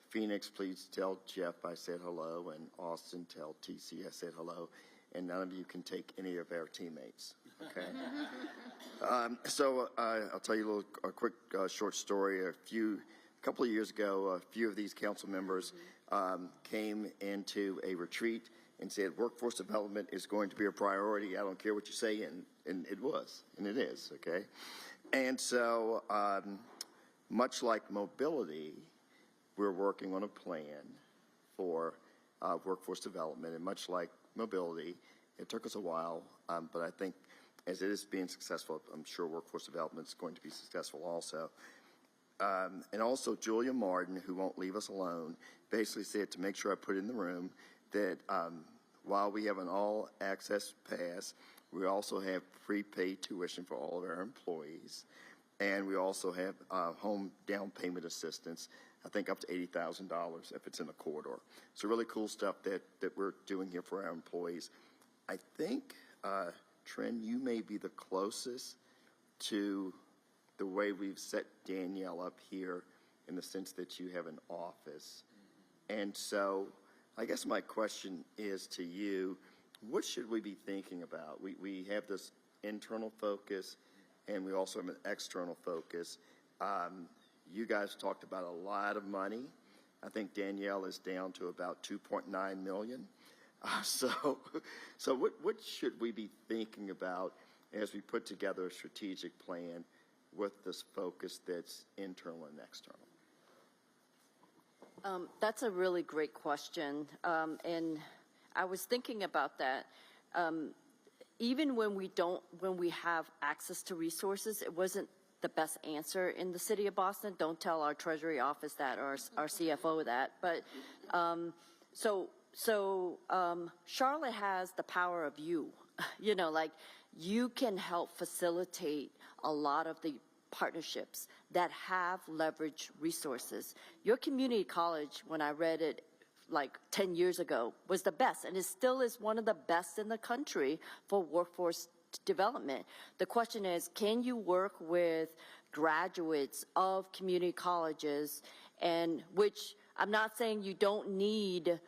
Phoenix, please tell Jeff I said hello, and Austin, tell TC I said hello, and none of you can take any of our teammates, okay? So I'll tell you a quick short story. A couple of years ago, a few of these council members came into a retreat and said workforce development is going to be a priority. I don't care what you say, and it was, and it is, okay? And so much like mobility, we're working on a plan for workforce development, and much like mobility, it took us a while, but I think as it is being successful, I'm sure workforce development is going to be successful also. And also Julia Martin, who won't leave us alone, basically said to make sure I put in the room that while we have an all-access pass, we also have prepaid tuition for all of our employees, and we also have home down payment assistance, I think up to $80,000 if it's in a corridor. So really cool stuff that we're doing here for our employees. I think, Tren, you may be the closest to the way we've set Danielle up here in the sense that you have an office. And so I guess my question is to you, what should we be thinking about? We have this internal focus, and we also have an external focus. You guys talked about a lot of money. I think Danielle is down to about 2.9 million. So what should we be thinking about as we put together a strategic plan with this focus that's internal and external? That's a really great question, and I was thinking about that. Even when we have access to resources, it wasn't the best answer in the city of Boston. Don't tell our Treasury office that or our CFO that. But Charlotte has the power of you. You know, like you can help facilitate a lot of the partnerships that have leveraged resources. Your community college, when I read it like 10 years ago, was the best, and it still is one of the best in the country for workforce development. The question is, can you work with graduates of community colleges, and which I'm not saying you don't need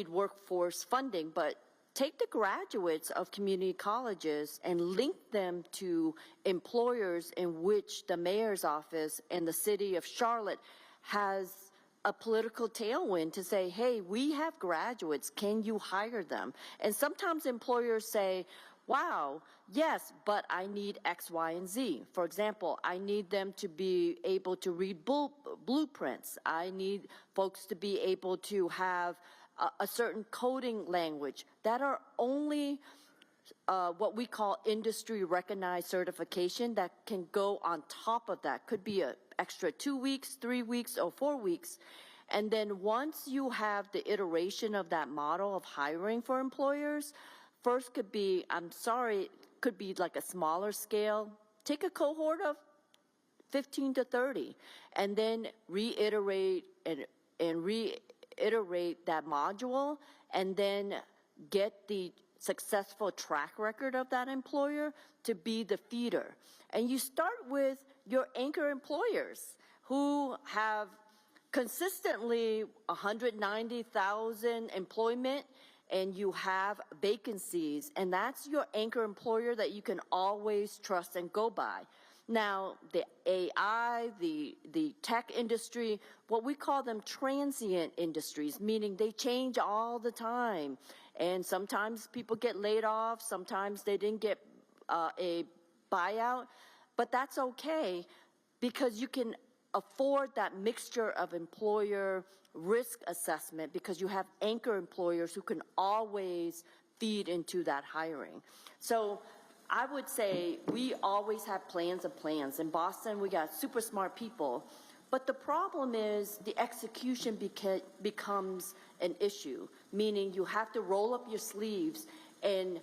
workforce funding, but take the graduates of community colleges and link them to employers in which the mayor's office and the city of Charlotte has a political tailwind to say, hey, we have graduates, can you hire them? And sometimes employers say, wow, yes, but I need X, Y, and Z. For example, I need them to be able to read blueprints. I need folks to be able to have a certain coding language that are only what we call industry recognized certification that can go on top of that. Could be an extra 2 weeks, 3 weeks, or 4 weeks. And then once you have the iteration of that model of hiring for employers, first could be, I'm sorry, could be like a smaller scale. Take a cohort of 15 to 30 and then reiterate and reiterate that module and then get the successful track record of that employer to be the feeder. And you start with your anchor employers who have consistently 190,000 employment and you have vacancies, and that's your anchor employer that you can always trust and go by. Now, the AI, the tech industry, what we call them transient industries, meaning they change all the time. And sometimes people get laid off, sometimes they didn't get a buyout, but that's okay because you can afford that mixture of employer risk assessment because you have anchor employers who can always feed into that hiring. So I would say we always have plans of plans. In Boston, we got super smart people, but the problem is the execution becomes an issue, meaning you have to roll up your sleeves and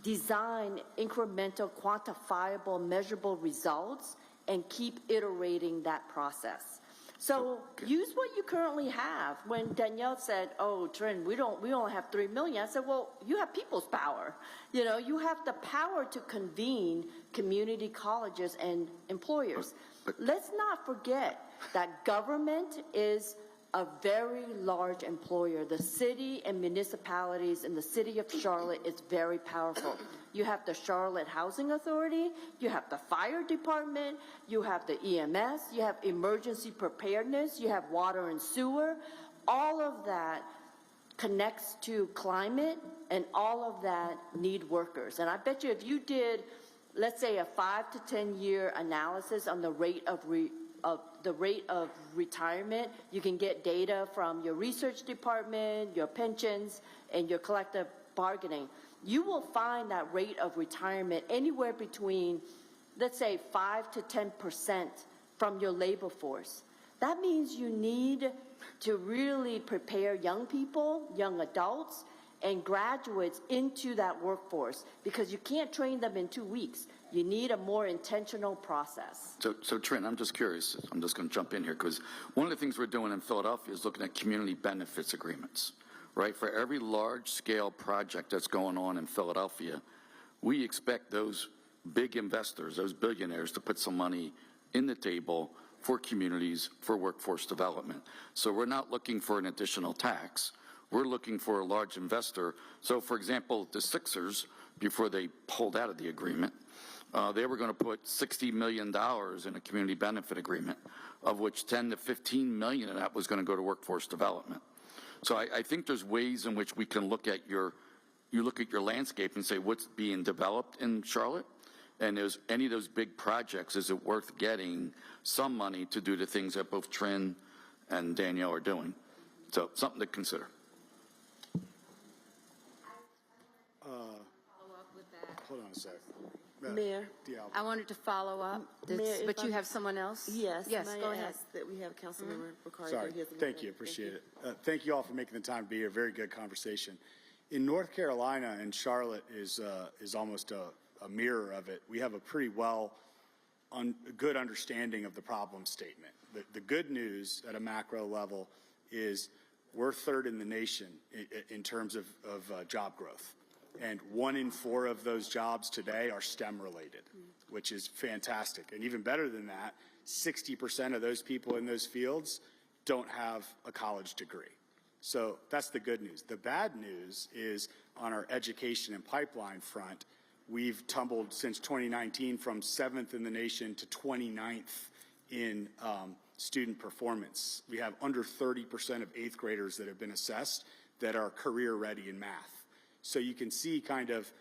design incremental, quantifiable, measurable results and keep iterating that process. So use what you currently have. When Danielle said, "Oh, Trin, we only have $3 million," I said, "Well, you have people's power. You know, you have the power to convene community colleges and employers." Let's not forget that government is a very large employer. The city and municipalities in the city of Charlotte is very powerful. You have the Charlotte Housing Authority, you have the fire department, you have the EMS, you have emergency preparedness, you have water and sewer. All of that connects to climate, and all of that need workers. And I bet you if you did, let's say, a 5 to 10 year analysis on the rate of retirement, you can get data from your research department, your pensions, and your collective bargaining. You will find that rate of retirement anywhere between, let's say, 5 to 10% from your labor force. That means you need to really prepare young people, young adults, and graduates into that workforce because you can't train them in 2 weeks. You need a more intentional process. So Trent, I'm just curious. I'm just going to jump in here because one of the things we're doing in Philadelphia is looking at community benefits agreements, right? For every large-scale project that's going on in Philadelphia, we expect those big investors, those billionaires, to put some money in the table for communities, for workforce development. So we're not looking for an additional tax. We're looking for a large investor. So, for example, the Sixers, before they pulled out of the agreement, they were going to put $60 million in a community benefit agreement, of which 10 to 15 million of that was going to go to workforce development. So I think there's ways in which we can look at you look at your landscape and say what's being developed in Charlotte, and is any of those big projects, is it worth getting some money to do the things that both Trin and Danielle are doing? So something to consider. Hold on a sec. Mayor, I wanted to follow up, Mayor, but you have someone else? Yes, Yes, may go I ahead. ask that we have Councilmember Ricardo. Sorry. Thank you. Appreciate it. Thank you all for making the time to be here. Very good conversation. In North Carolina, and Charlotte is almost a mirror of it. We have a pretty good understanding of the problem statement. The good news at a macro level is we're third in the nation in terms of job growth. And 1 in 4 of those jobs today are STEM related, which is fantastic. And even better than that, 60% of those people in those fields don't have a college degree. So that's the good news. The bad news is on our education and pipeline front, we've tumbled since 2019 from 7th in the nation to 29th in student performance. We have under 30% of 8th graders that have been assessed that are career ready in math. So you can see kind of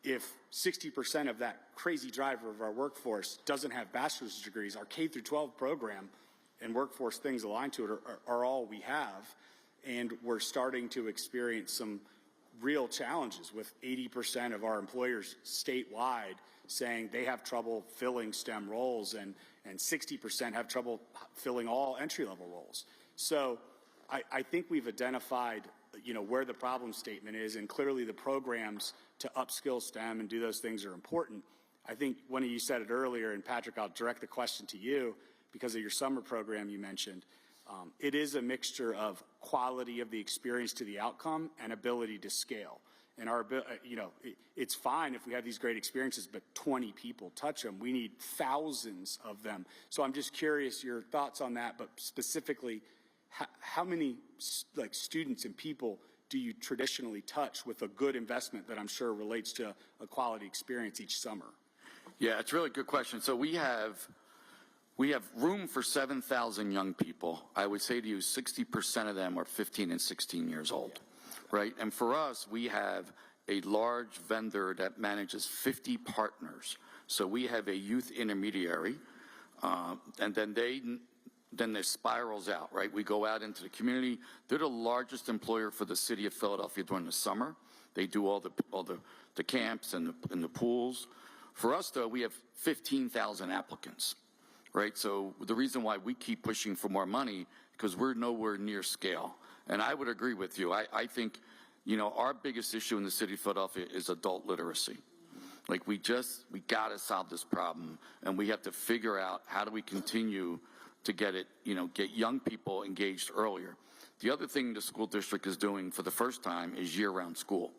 if 60% of that crazy driver of our workforce doesn't have bachelor's degrees, our K through 12 program and workforce things aligned to it are all we have. And we're starting to experience some real challenges with 80% of our employers statewide saying they have trouble filling STEM roles and 60% have trouble filling all entry-level roles. So I think we've identified, where the problem statement is, and clearly the programs to upskill STEM and do those things are important. I think one of you said it earlier, and Patrick, I'll direct the question to you because of your summer program you mentioned. It is a mixture of quality of the experience to the outcome and ability to scale. And it's fine if we have these great experiences, but 20 people touch them. We need thousands of them. So I'm just curious your thoughts on that, but specifically, how many students and people do you traditionally touch with a good investment that I'm sure relates to a quality experience each summer? Yeah, it's a really good question. So we have room for 7,000 young people. I would say to you, 60% of them are 15 and 16 years old, right? And for us, we have a large vendor that manages 50 partners. So we have a youth intermediary, and then it spirals out, right? We go out into the community. They're the largest employer for the city of Philadelphia during the summer. They do all the camps and the pools. For us, though, we have 15,000 applicants, right? So the reason why we keep pushing for more money, because we're nowhere near scale. And I would agree with you. I think, our biggest issue in the city of Philadelphia is adult literacy. Like we got to solve this problem, and we have to figure out how do we continue to get young people engaged earlier. The other thing the school district is doing for the first time is year-round school.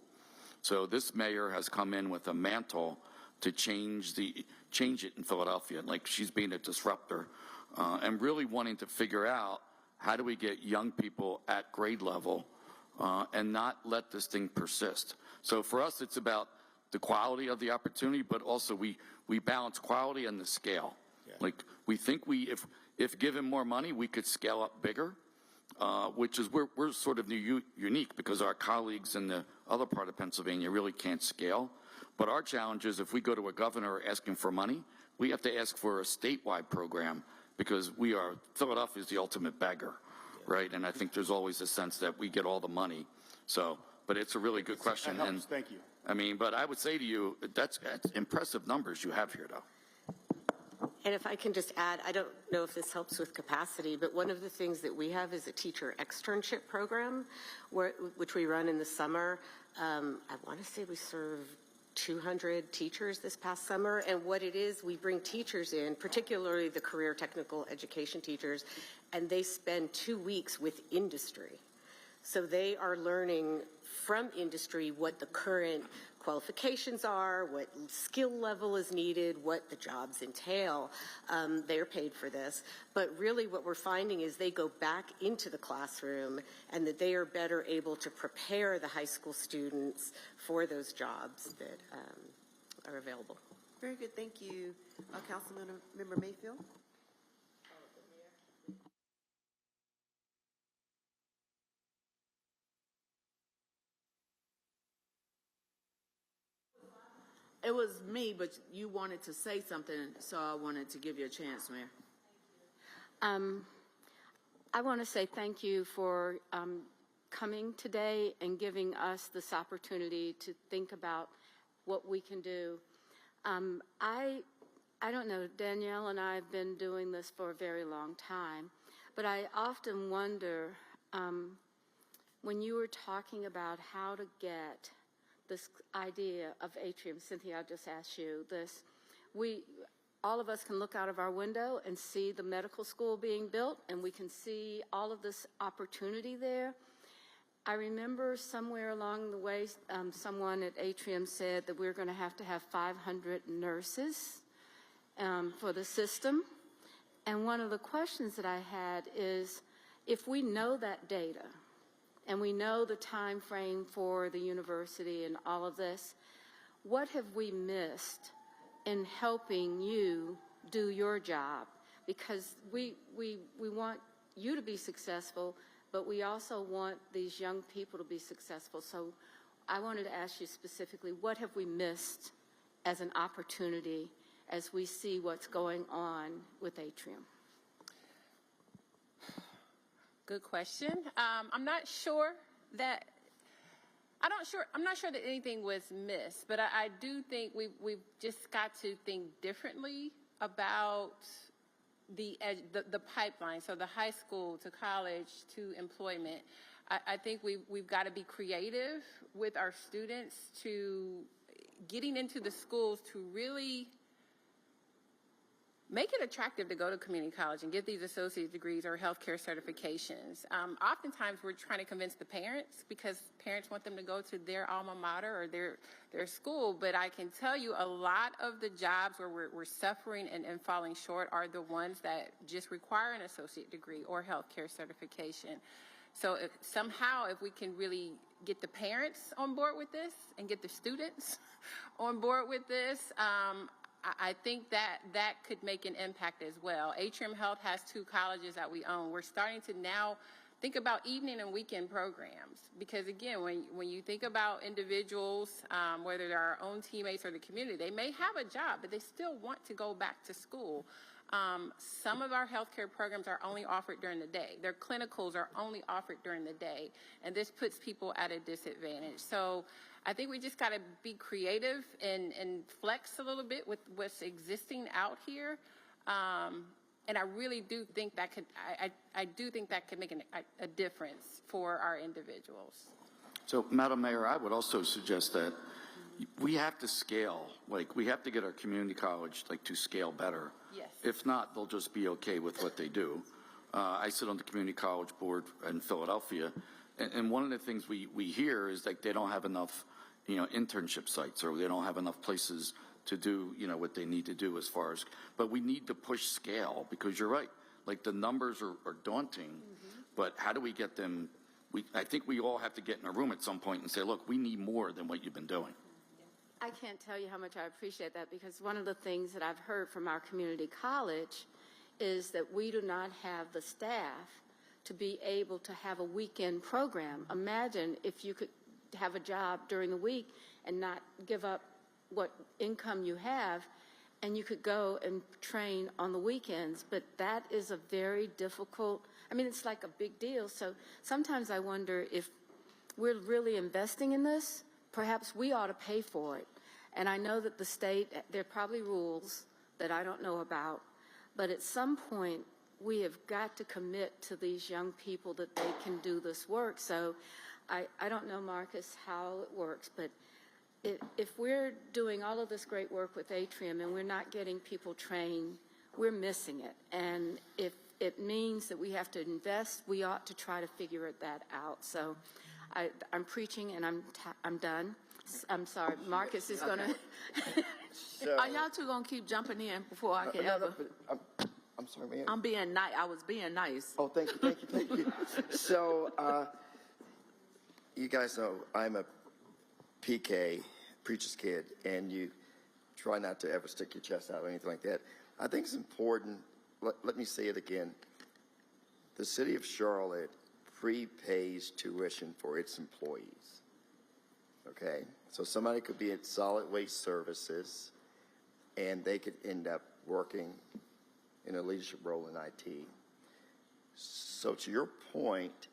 So this mayor has come in with a mantle to change it in Philadelphia. Like she's being a disruptor and really wanting to figure out how do we get young people at grade level and not let this thing persist. So for us, it's about the quality of the opportunity, but also we balance quality and the scale. Yeah. Like we think if given more money, we could scale up bigger, which is we're sort of unique because our colleagues in the other part of Pennsylvania really can't scale. But our challenge is if we go to a governor asking for money, we have to ask for a statewide program because Philadelphia is the ultimate beggar, right? And I think there's always a sense that we get all the money. So, but it's a really good question. That helps. Thank you. I mean, but I would say to you, that's impressive numbers you have here, though. And if I can just add, I don't know if this helps with capacity, but one of the things that we have is a teacher externship program, which we run in the summer. I want to say we serve 200 teachers this past summer. And what it is, we bring teachers in, particularly the career technical education teachers, and they spend 2 weeks with industry. So they are learning from industry what the current qualifications are, what skill level is needed, what the jobs entail. They're paid for this. But really what we're finding is they go back into the classroom and that they are better able to prepare the high school students for those jobs that are available. Very good. Thank you. Councilmember Mayfield. It was me, but you wanted to say something, so I wanted to give you a chance, Mayor. I want to say thank you for coming today and giving us this opportunity to think about what we can do. I don't know, Danielle and I have been doing this for a very long time, but I often wonder when you were talking about how to get this idea of Atrium, Cynthia, I just asked you this. All of us can look out of our window and see the medical school being built, and we can see all of this opportunity there. I remember somewhere along the way, someone at Atrium said that we're going to have 500 nurses for the system. And one of the questions that I had is, if we know that data, and we know the time frame for the university and all of this, what have we missed in helping you do your job? Because we want you to be successful, but we also want these young people to be successful. So I wanted to ask you specifically, what have we missed as an opportunity as we see what's going on with Atrium? Good question. I'm not sure that anything was missed, but I do think we've just got to think differently about the pipeline, so the high school to college to employment. I think we've got to be creative with our students to getting into the schools to really make it attractive to go to community college and get these associate degrees or healthcare certifications. Oftentimes we're trying to convince the parents because parents want them to go to their alma mater or their school, but I can tell you a lot of the jobs where we're suffering and falling short are the ones that just require an associate degree or healthcare certification. So if we can really get the parents on board with this and get the students on board with this, I think that could make an impact as well. Atrium Health has 2 colleges that we own. We're starting to now think about evening and weekend programs because, again, when you think about individuals, whether they're our own teammates or the community, they may have a job, but they still want to go back to school. Some of our healthcare programs are only offered during the day. Their clinicals are only offered during the day, and this puts people at a disadvantage. So I think we just got to be creative and flex a little bit with what's existing out here. And I really do think that I do think that could make a difference for our individuals. So, Madam Mayor, I would also suggest that we have to scale. Like, we have to get our community college, to scale better. Yes. If not, they'll just be okay with what they do. I sit on the community college board in Philadelphia, and one of the things we hear is they don't have enough, internship sites, or they don't have enough places to do, what they need to do as far as, but we need to push scale because you're right. The numbers are daunting, but how do we get them? I think we all have to get in a room at some point and say, look, we need more than what you've been doing. I can't tell you how much I appreciate that because one of the things that I've heard from our community college is that we do not have the staff to be able to have a weekend program. Imagine if you could have a job during the week and not give up what income you have, and you could go and train on the weekends. But that is a very difficult, it's like a big deal. So sometimes I wonder if we're really investing in this, perhaps we ought to pay for it. And I know that the state, there are probably rules that I don't know about, but at some point we have got to commit to these young people that they can do this work. So I don't know, Marcus, how it works, but if we're doing all of this great work with Atrium and we're not getting people trained, we're missing it. And if it means that we have to invest, we ought to try to figure that out. So I'm preaching and I'm done. I'm sorry, Marcus is going to. Are y'all two going to keep jumping in before I can ever? I'm sorry, ma'am. I'm being nice. I was being nice. Oh, thank you. So, you guys know I'm a PK, preacher's kid, and you try not to ever stick your chest out or anything like that. I think it's important, let me say it again, the city of Charlotte prepays tuition for its employees, okay? So somebody could be at Solid Waste Services, and they could end up working in a leadership role in IT. So to your point,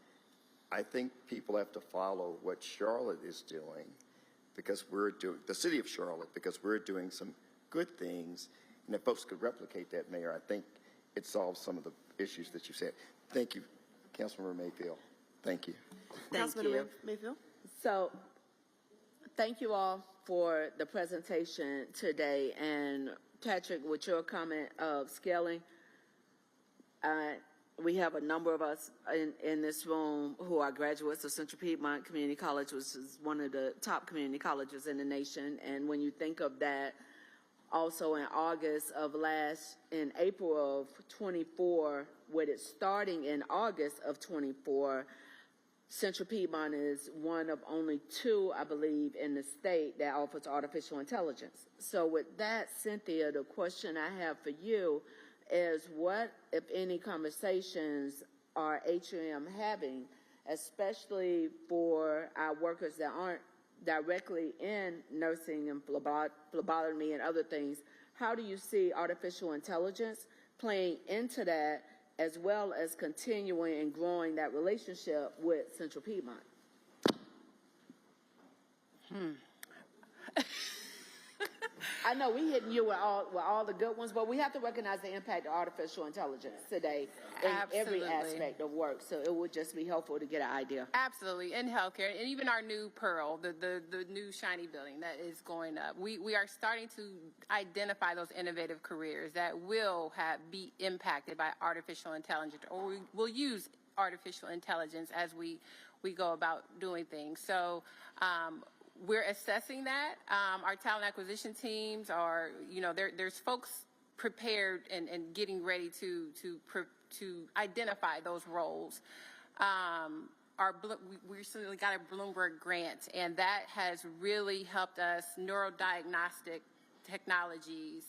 I think people have to follow what Charlotte is doing because the city of Charlotte, because we're doing some good things. And if folks could replicate that, Mayor, I think it solves some of the issues that you said. Thank you, Councilmember Mayfield. Thank you. Thank you. Mayfield? So, thank you all for the presentation today. And Patrick, with your comment of scaling, we have a number of us in this room who are graduates of Central Piedmont Community College, which is one of the top community colleges in the nation. And when you think of that, also in in April of 24, with it starting in August of 24, Central Piedmont is one of only 2, I believe, in the state that offers artificial intelligence. So with that, Cynthia, the question I have for you is what, if any, conversations are Atrium having, especially for our workers that aren't directly in nursing and phlebotomy and other things? How do you see artificial intelligence playing into that, as well as continuing and growing that relationship with Central Piedmont? I know we hitting you with all the good ones, but we have to recognize the impact of artificial intelligence today in every Absolutely. aspect of work. So it would just be helpful to get an idea. Absolutely, in healthcare, and even our new Pearl, the new shiny building that is going up. We are starting to identify those innovative careers that will be impacted by artificial intelligence, or we will use artificial intelligence as we go about doing things. So we're assessing that. Our talent acquisition teams are, there's folks prepared and getting ready to identify those roles. We recently got a Bloomberg grant, and that has really helped us. Neurodiagnostic technologies,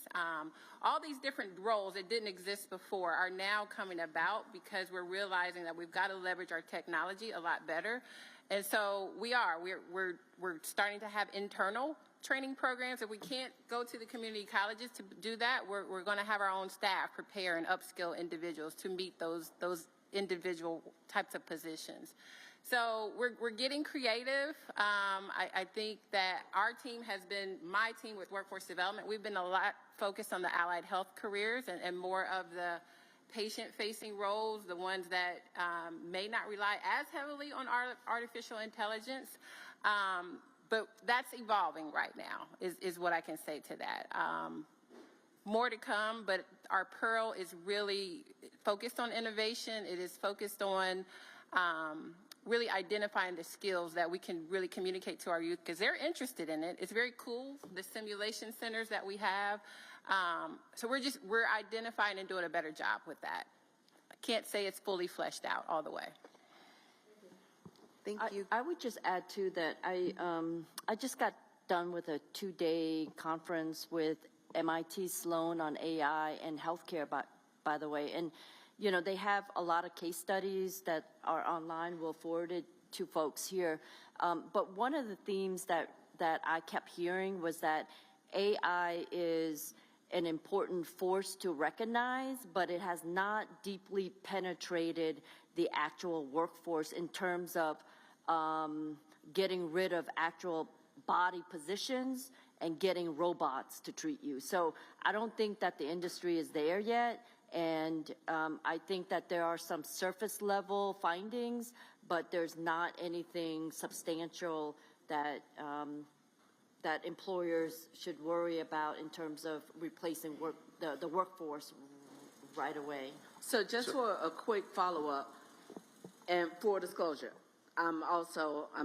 all these different roles that didn't exist before are now coming about because we're realizing that we've got to leverage our technology a lot better. And so we're starting to have internal training programs. If we can't go to the community colleges to do that, we're going to have our own staff prepare and upskill individuals to meet those individual types of positions. So we're getting creative. I think that our team my team with Workforce Development, we've been a lot focused on the allied health careers and more of the patient-facing roles, the ones that may not rely as heavily on artificial intelligence. But that's evolving right now, is what I can say to that. More to come, but our Pearl is really focused on innovation. It is focused on really identifying the skills that we can really communicate to our youth because they're interested in it. It's very cool, the simulation centers that we have. So we're identifying and doing a better job with that. I can't say it's fully fleshed out all the way. Thank you. I would just add to that. I just got done with a 2-day conference with MIT Sloan on AI and healthcare, by the way. And, they have a lot of case studies that are online. We'll forward it to folks here. But one of the themes that I kept hearing was that AI is an important force to recognize, but it has not deeply penetrated the actual workforce in terms of getting rid of actual body positions and getting robots to treat you. So I don't think that the industry is there yet. And I think that there are some surface level findings, but there's not anything substantial that that employers should worry about in terms of replacing the workforce right away. So just for a quick follow-up and full disclosure, I'm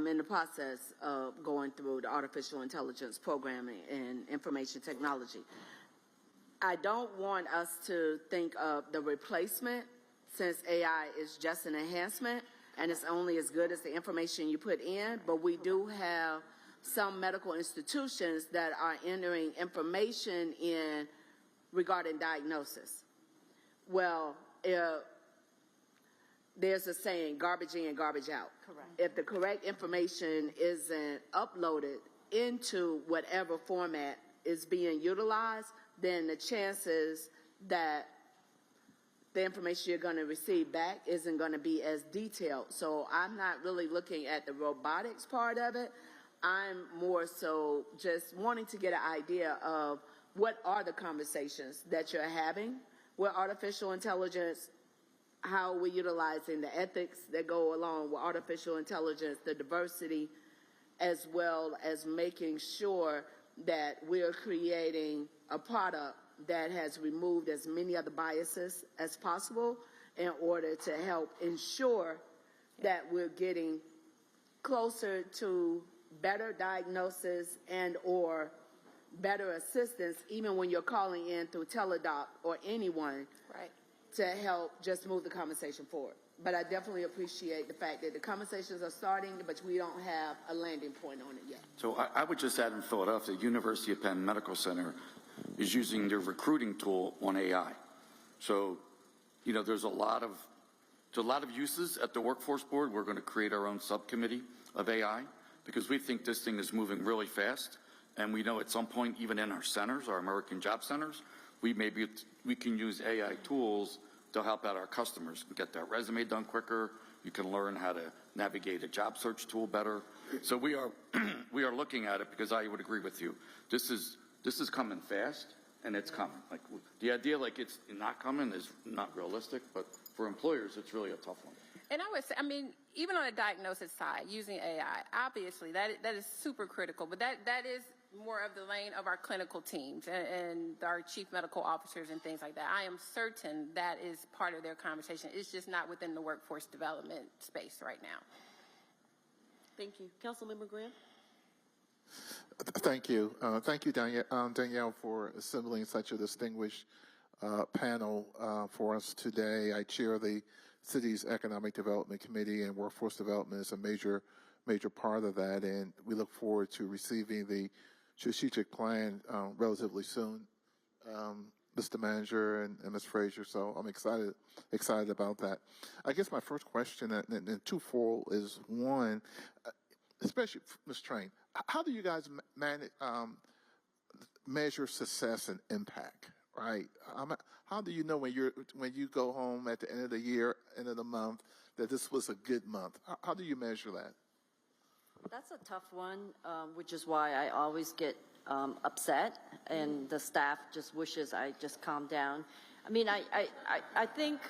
in the process of going through the artificial intelligence programming and information technology. I don't want us to think of the replacement, since AI is just an enhancement and it's only as good as the information you put in, but we do have some medical institutions that are entering information in regarding diagnosis. Well, there's a saying, garbage in, garbage out. Correct. If the correct information isn't uploaded into whatever format is being utilized, then the chances that the information you're going to receive back isn't going to be as detailed. So I'm not really looking at the robotics part of it. I'm more so just wanting to get an idea of what are the conversations that you're having with artificial intelligence, how are we utilizing the ethics that go along with artificial intelligence, the diversity, as well as making sure that we're creating a product that has removed as many of the biases as possible in order to help ensure that we're getting closer to better diagnosis and or better assistance even when you're calling in through Teledoc or anyone to help just move the conversation forward. But I definitely appreciate the fact that the conversations are starting, but we don't have a landing point on it yet. So I would just add in Philadelphia, University of Penn Medical Center is using their recruiting tool on AI. So, there's a lot of uses at the Workforce Board. We're going to create our own subcommittee of AI because we think this thing is moving really fast. And we know at some point, even in our centers, our American Job Centers, we can use AI tools to help out our customers and get that resume done quicker. You can learn how to navigate a job search tool better. So we are looking at it because I would agree with you. This is This is coming fast, and it's coming. Like, the idea like it's not coming is not realistic, but for employers, it's really a tough one. And I would say, I mean, even on the diagnosis side, using AI, obviously that is super critical, but that is more of the lane of our clinical teams and our chief medical officers and things like that. I am certain that is part of their conversation. It's just not within the workforce development space right now. Thank you. Councilmember Graham? Thank you. Thank you, Danielle, for assembling such a distinguished panel for us today. I chair the city's Economic Development Committee, and Workforce Development is a major part of that, and we look forward to receiving the strategic plan relatively soon, Mr. Manager and Ms. Frazier. So I'm excited about that. I guess my first question, and twofold, is one, especially Ms. Train, how do you guys measure success and impact? Right? How do you know when you go home at the end of the year, end of the month, that this was a good month? How do you measure that? That's a tough one, which is why I always get upset, and the staff just wishes I just calm down. I mean, I think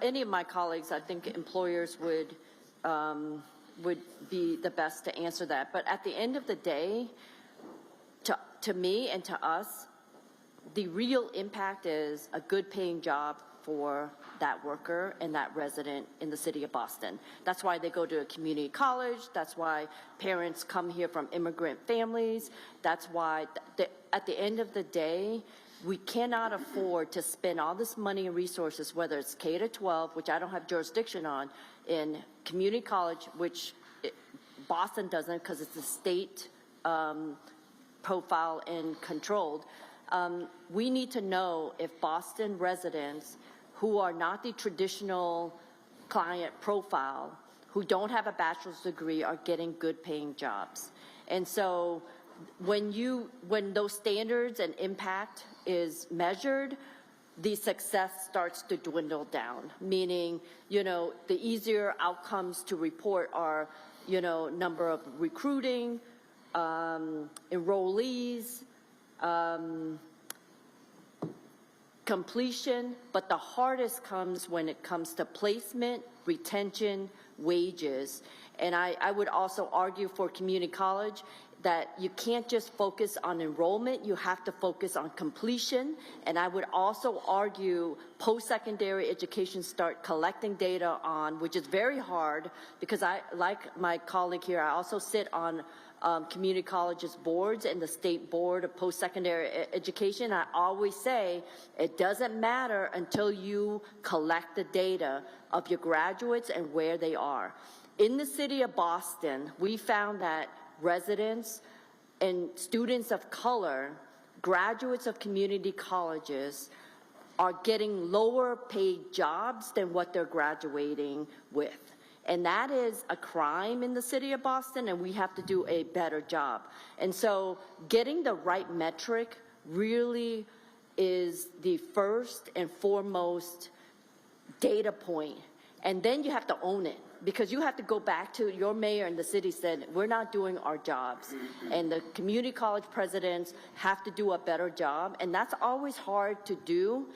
any of my colleagues, I think employers would be the best to answer that. But at the end of the day, to me and to us, the real impact is a good paying job for that worker and that resident in the city of Boston. That's why they go to a community college. That's why parents come here from immigrant families. That's why at the end of the day, we cannot afford to spend all this money and resources, whether it's K-12, which I don't have jurisdiction on, in community college, which Boston doesn't because it's a state profile and controlled. We need to know if Boston residents who are not the traditional client profile, who don't have a bachelor's degree, are getting good paying jobs. And so when those standards and impact is measured, the success starts to dwindle down, meaning, the easier outcomes to report are, number of recruiting, enrollees, completion, but the hardest comes when it comes to placement, retention, wages. And I would also argue for community college that you can't just focus on enrollment, you have to focus on completion. And I would also argue post-secondary education start collecting data on, which is very hard because like my colleague here, I also sit on community colleges boards and the state board of post-secondary education. I always say it doesn't matter until you collect the data of your graduates and where they are. In the city of Boston, we found that residents and students of color, graduates of community colleges, are getting lower paid jobs than what they're graduating with. And that is a crime in the city of Boston, and we have to do a better job. And so getting the right metric really is the first and foremost data point. And then you have to own it, because you have to go back to your mayor and the city said, we're not doing our jobs. And the community college presidents have to do a better job. And that's always hard to do.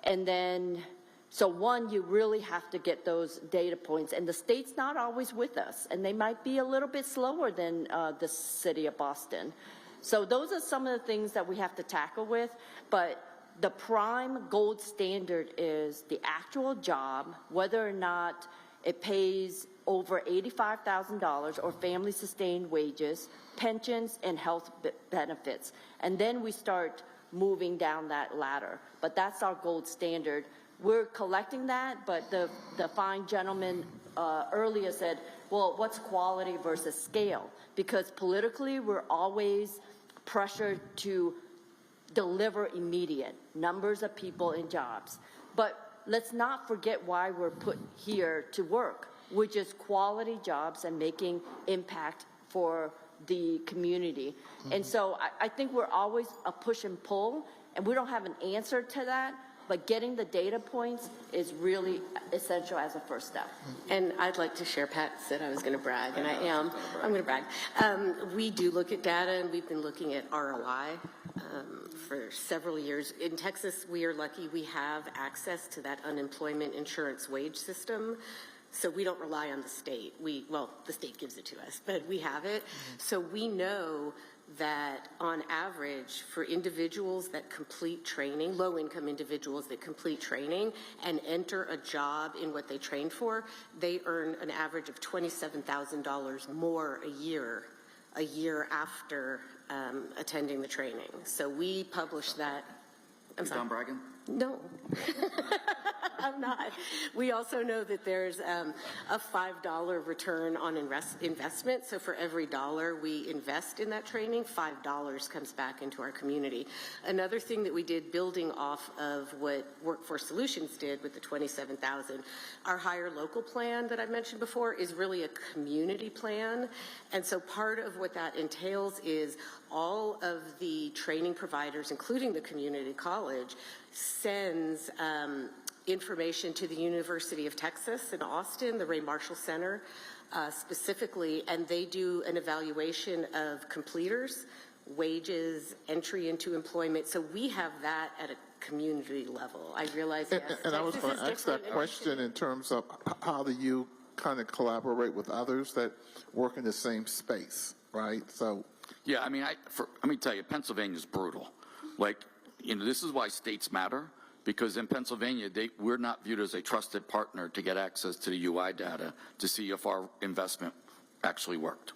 And then, so one, you really have to get those data points. And the state's not always with us. And they might be a little bit slower than the city of Boston. So those are some of the things that we have to tackle with. But the prime gold standard is the actual job, whether or not it pays over $85,000 or family sustained wages, pensions, and health benefits. And then we start moving down that ladder. But that's our gold standard. We're collecting that, but the fine gentleman earlier said, well, what's quality versus scale? Because politically, we're always pressured to deliver immediate numbers of people in jobs. But let's not forget why we're put here to work, which is quality jobs and making impact for the community. Mm-hmm. And so I think we're always a push and pull, and we don't have an answer to that, But getting the data points is really essential as a first step. And I'd like to share, Pat said I was going to brag, and I am. I'm going to brag. We do look at data, and we've been looking at ROI for several years. In Texas, we are lucky we have access to that unemployment insurance wage system. So we don't rely on the state. Well, the state gives it to us, but we have it. So we know that on average for individuals that complete training, low-income individuals that complete training and enter a job in what they trained for, they earn an average of $27,000 more a year after attending the training. So we publish that. I'm sorry. Done bragging? No, I'm not. We also know that there's a $5 return on investment. So for every dollar we invest in that training, $5 comes back into our community. Another thing that we did building off of what Workforce Solutions did with the $27,000, our Hire Local plan that I mentioned before is really a community plan. And so part of what that entails is all of the training providers, including the community college, sends information to the University of Texas in Austin, the Ray Marshall Center specifically, and they do an evaluation of completers, wages, entry into employment. So we have that at a community level. I realize, yes, and I was going to ask that question in terms of how do you kind of collaborate with others that work in the same space, right? So. Yeah, I mean, let me tell you, Pennsylvania's brutal. Like, you know, this is why states matter, because in Pennsylvania, we're not viewed as a trusted partner to get access to the UI data to see if our investment actually worked.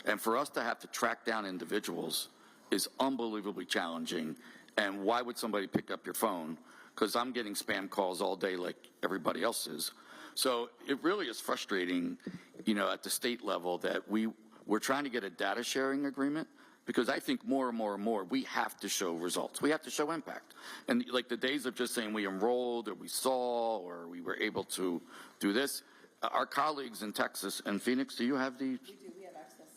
And for us to have to track down individuals is unbelievably challenging. And why would somebody pick up your phone? Because I'm getting spam calls all day like everybody else is. So it really is frustrating, you know, at the state level that we're trying to get a data sharing agreement, because I think more and more and more we have to show results. We have to show impact. And like the days of just saying we enrolled or we saw or we were able to do this, our colleagues in Texas and Phoenix, do you have these? We do, we have access.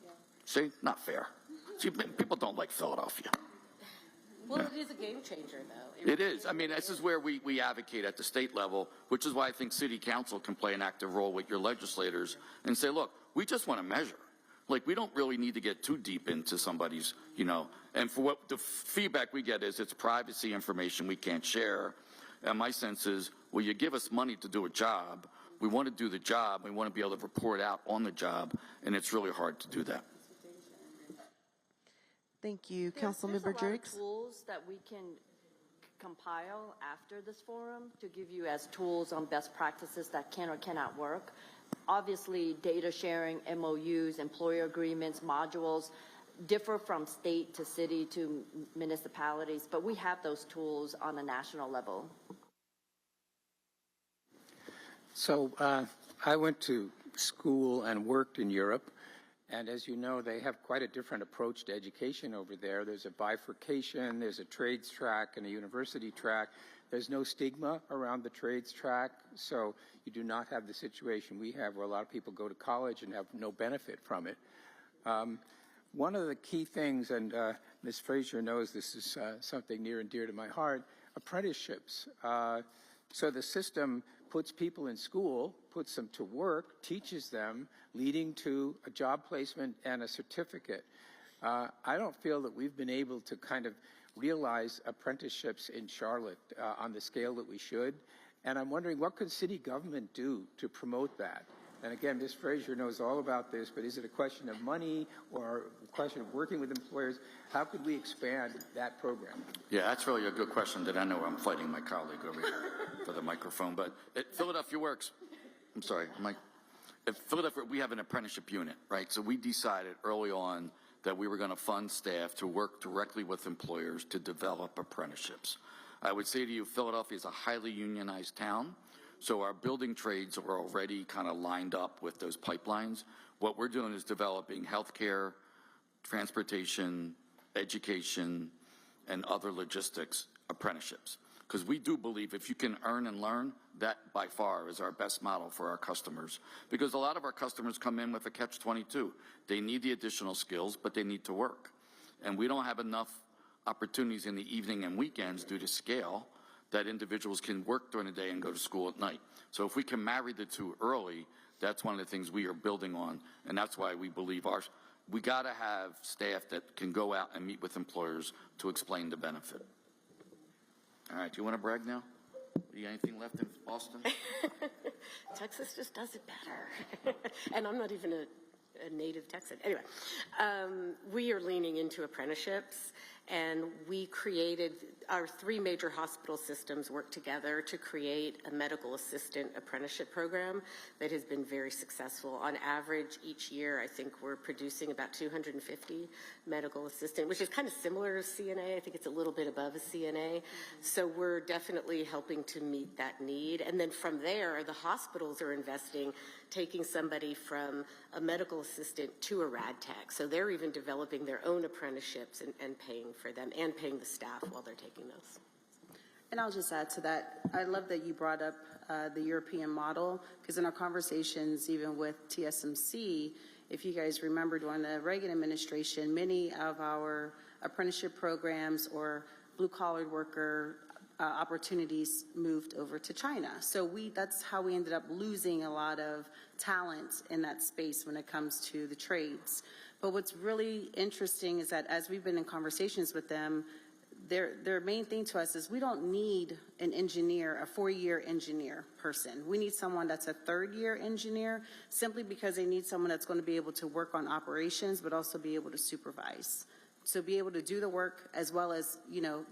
Yeah. See, not fair. See, people don't like Philadelphia. Well, it is a game changer, though. It is. I mean, this is where we advocate at the state level, which is why I think city council can play an active role with your legislators and say, look, we just want to measure. Like, we don't really need to get too deep into somebody's, you know, and for what the feedback we get is it's privacy information we can't share. And my sense is, well, you give us money to do a job. We want to do the job. We want to be able to report out on the job. And it's really hard to do that. Thank you. There's Councilmember a lot of Driggs. tools that we can compile after this forum to give you as tools on best practices that can or cannot work. Obviously, data sharing, MOUs, employer agreements, modules differ from state to city to municipalities, but we have those tools on a national level. So I went to school and worked in Europe, and as you know, they have quite a different approach to education over there. There's a bifurcation, there's a trades track and a university track. There's no stigma around the trades track, so you do not have the situation we have where a lot of people go to college and have no benefit from it. One of the key things, and Ms. Frazier knows this is something near and dear to my heart, apprenticeships. So the system puts people in school, puts them to work, teaches them, leading to a job placement and a certificate. I don't feel that we've been able to kind of realize apprenticeships in Charlotte on the scale that we should. And I'm wondering, what could city government do to promote that? And again, Ms. Frazier knows all about this, but is it a question of money or a question of working with employers? How could we expand that program? Yeah, that's really a good question that I know I'm fighting my colleague over here for the microphone. But at Philadelphia Works, I'm sorry, Mike. At Philadelphia, we have an apprenticeship unit, right? So we decided early on that we were going to fund staff to work directly with employers to develop apprenticeships. I would say to you, Philadelphia is a highly unionized town, so our building trades are already kind of lined up with those pipelines. What we're doing is developing healthcare, transportation, education, and other logistics apprenticeships. Because we do believe if you can earn and learn, that by far is our best model for our customers. Because a lot of our customers come in with a catch-22. They need the additional skills, but they need to work. And we don't have enough opportunities in the evening and weekends due to scale that individuals can work during the day and go to school at night. So if we can marry the two early, that's one of the things we are building on, and that's why we believe we got to have staff that can go out and meet with employers to explain the benefit. All right, do you want to brag now? You got anything left in Boston? Texas just does it better. And I'm not even a native Texan. Anyway, we are leaning into apprenticeships, and we created, our 3 major hospital systems work together to create a medical assistant apprenticeship program that has been very successful. On average, each year, I think we're producing about 250 medical assistant, which is kind of similar to CNA. I think it's a little bit above a CNA. So we're definitely helping to meet that need. And then from there, the hospitals are investing, taking somebody from a medical assistant to a rad tech. So they're even developing their own apprenticeships and paying for them and paying the staff while they're taking those. And I'll just add to that, I love that you brought up the European model, because in our conversations, even with TSMC, if you guys remember during the Reagan administration, many of our apprenticeship programs or blue-collar worker opportunities moved over to China. So that's how we ended up losing a lot of talent in that space when it comes to the trades. But what's really interesting is that as we've been in conversations with them, their main thing to us is we don't need an engineer, a 4-year engineer person. We need someone that's a 3rd-year engineer, simply because they need someone that's going to be able to work on operations, but also be able to supervise. So be able to do the work as well as,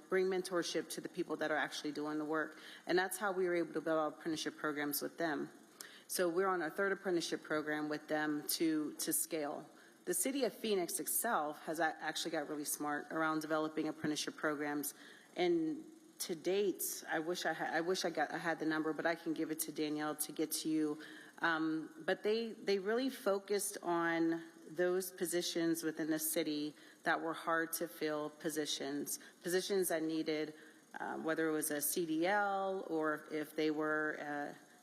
bring mentorship to the people that are actually doing the work. And that's how we were able to build our apprenticeship programs with them. So we're on our 3rd apprenticeship program with them to scale. The city of Phoenix itself has actually got really smart around developing apprenticeship programs. And to date, I wish I had the number, but I can give it to Danielle to get to you. But they really focused on those positions within the city that were hard to fill positions that needed, whether it was a CDL or if they were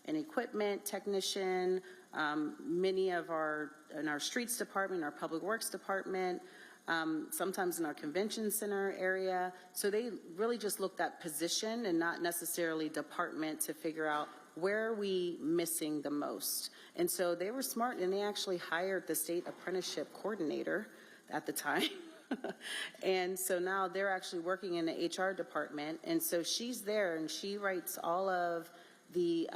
an equipment technician, many of in our streets department, our public works department, sometimes in our convention center area. So they really just looked at position and not necessarily department to figure out where are we missing the most. And so they were smart, and they actually hired the state apprenticeship coordinator at the time. And so now they're actually working in the HR department. And so she's there, and she writes all of the,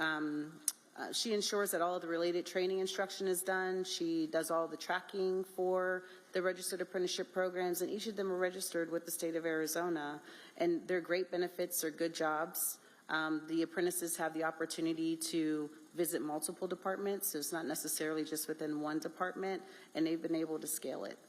she ensures that all of the related training instruction is done. She does all the tracking for the registered apprenticeship programs, and each of them are registered with the state of Arizona. And they're great benefits, they're good jobs. The apprentices have the opportunity to visit multiple departments, so it's not necessarily just within one department, and they've been able to scale it.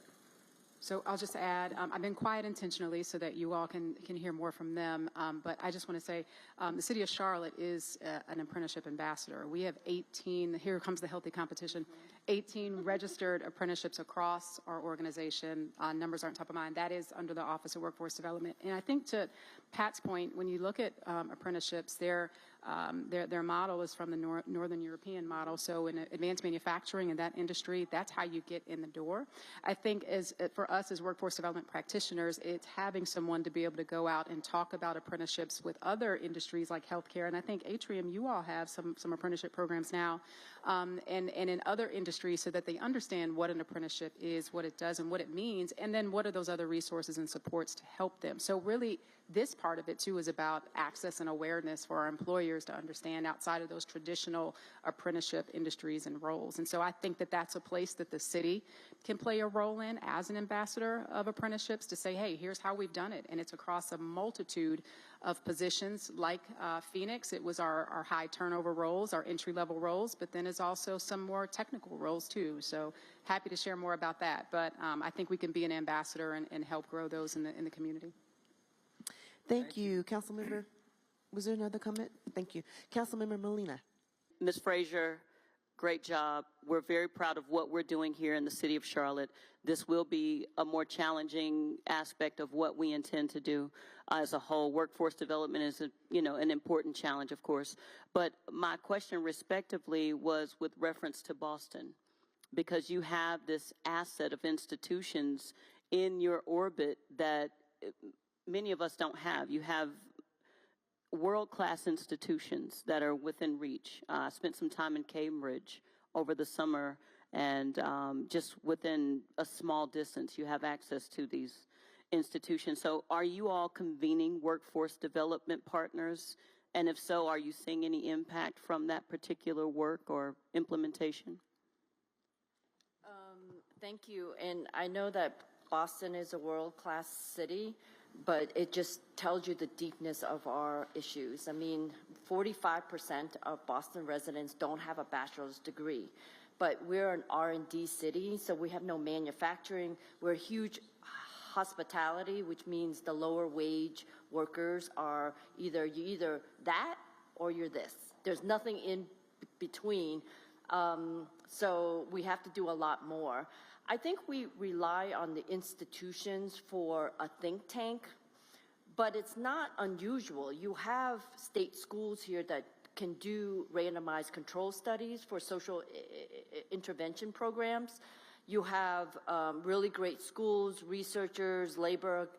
So I'll just add, I've been quiet intentionally so that you all can hear more from them, but I just want to say the City of Charlotte is an apprenticeship ambassador. We have 18, here comes the healthy competition, 18 registered apprenticeships across our organization. Numbers aren't top of mind. That is under the Office of Workforce Development. And I think to Pat's point, when you look at apprenticeships, their model is from the Northern European model. So in advanced manufacturing in that industry, that's how you get in the door. I think for us as workforce development practitioners, it's having someone to be able to go out and talk about apprenticeships with other industries like healthcare. And I think Atrium, you all have some apprenticeship programs now, and in other industries, so that they understand what an apprenticeship is, what it does, and what it means, and then what are those other resources and supports to help them. So really, this part of it too is about access and awareness for our employers to understand outside of those traditional apprenticeship industries and roles. And so I think that that's a place that the city can play a role in as an ambassador of apprenticeships, to say, hey, here's how we've done it. And it's across a multitude of positions like Phoenix. It was our high turnover roles, our entry-level roles, but then it's also some more technical roles too. So happy to share more about that. But I think we can be an ambassador and help grow those in the community. Thank you. Councilmember, was there another comment? Thank you. Councilmember Molina. Ms. Frazier, great job. We're very proud of what we're doing here in the city of Charlotte. This will be a more challenging aspect of what we intend to do as a whole. Workforce development is an important challenge, of course. But my question respectively was with reference to Boston, because you have this asset of institutions in your orbit that many of us don't have. You have world-class institutions that are within reach. I spent some time in Cambridge over the summer, and just within a small distance, you have access to these institutions. So are you all convening workforce development partners? And if so, are you seeing any impact from that particular work or implementation? Thank you. And I know that Boston is a world-class city, but it just tells you the deepness of our issues. I mean, 45% of Boston residents don't have a bachelor's degree, but we're an R&D city, so we have no manufacturing. We're a huge hospitality, which means the lower wage workers are either that or you're this. There's nothing in between. So we have to do a lot more. I think we rely on the institutions for a think tank, but it's not unusual. You have state schools here that can do randomized control studies for social intervention programs. You have really great schools, researchers, labor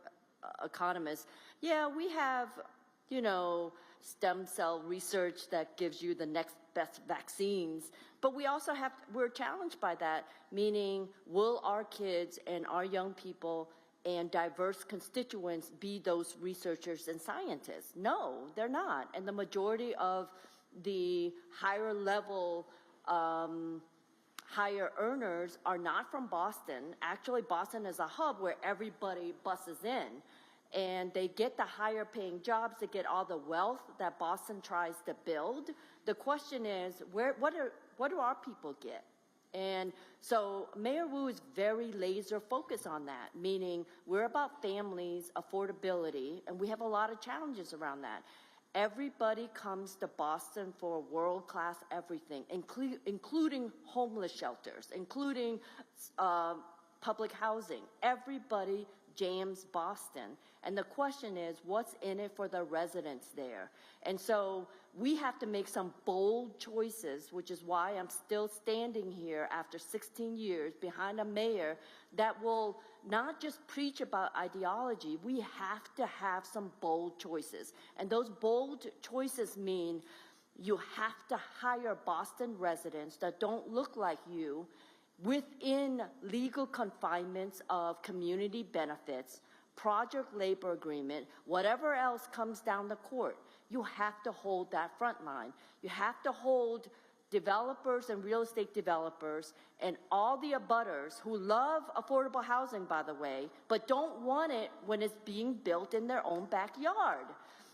economists. Yeah, we have, you know, stem cell research that gives you the next best vaccines. But we also we're challenged by that, meaning will our kids and our young people and diverse constituents be those researchers and scientists? No, they're not. And the majority of the higher level, higher earners are not from Boston. Actually, Boston is a hub where everybody buses in. And they get the higher paying jobs, they get all the wealth that Boston tries to build. The question is, what do our people get? And so Mayor Wu is very laser focused on that, meaning we're about families, affordability, and we have a lot of challenges around that. Everybody comes to Boston for world-class everything, including homeless shelters, including public housing. Everybody jams Boston. And the question is, what's in it for the residents there? And so we have to make some bold choices, which is why I'm still standing here after 16 years behind a mayor that will not just preach about ideology. We have to have some bold choices. And those bold choices mean you have to hire Boston residents that don't look like you within legal confinements of community benefits, project labor agreement, whatever else comes down the court. You have to hold that front line. You have to hold developers and real estate developers and all the abutters who love affordable housing, by the way, but don't want it when it's being built in their own backyard.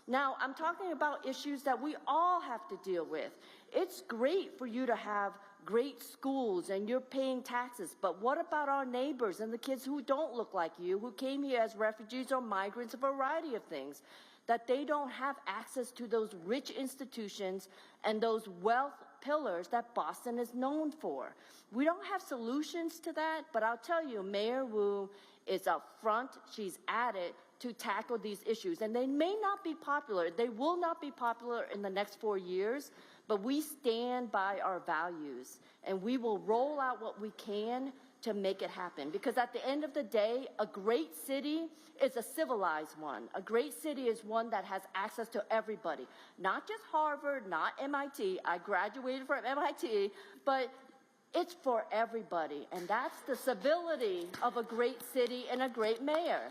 Now, I'm talking about issues that we all have to deal with. It's great for you to have great schools and you're paying taxes, but what about our neighbors and the kids who don't look like you, who came here as refugees or migrants, a variety of things, that they don't have access to those rich institutions and those wealth pillars that Boston is known for? We don't have solutions to that, but I'll tell you, Mayor Wu is up front. She's at it to tackle these issues. And they may not be popular. They will not be popular in the next 4 years, but we stand by our values and we will roll out what we can to make it happen. Because at the end of the day, a great city is a civilized one. A great city is one that has access to everybody, not just Harvard, not MIT. I graduated from MIT, but it's for everybody. And that's the civility of a great city and a great mayor.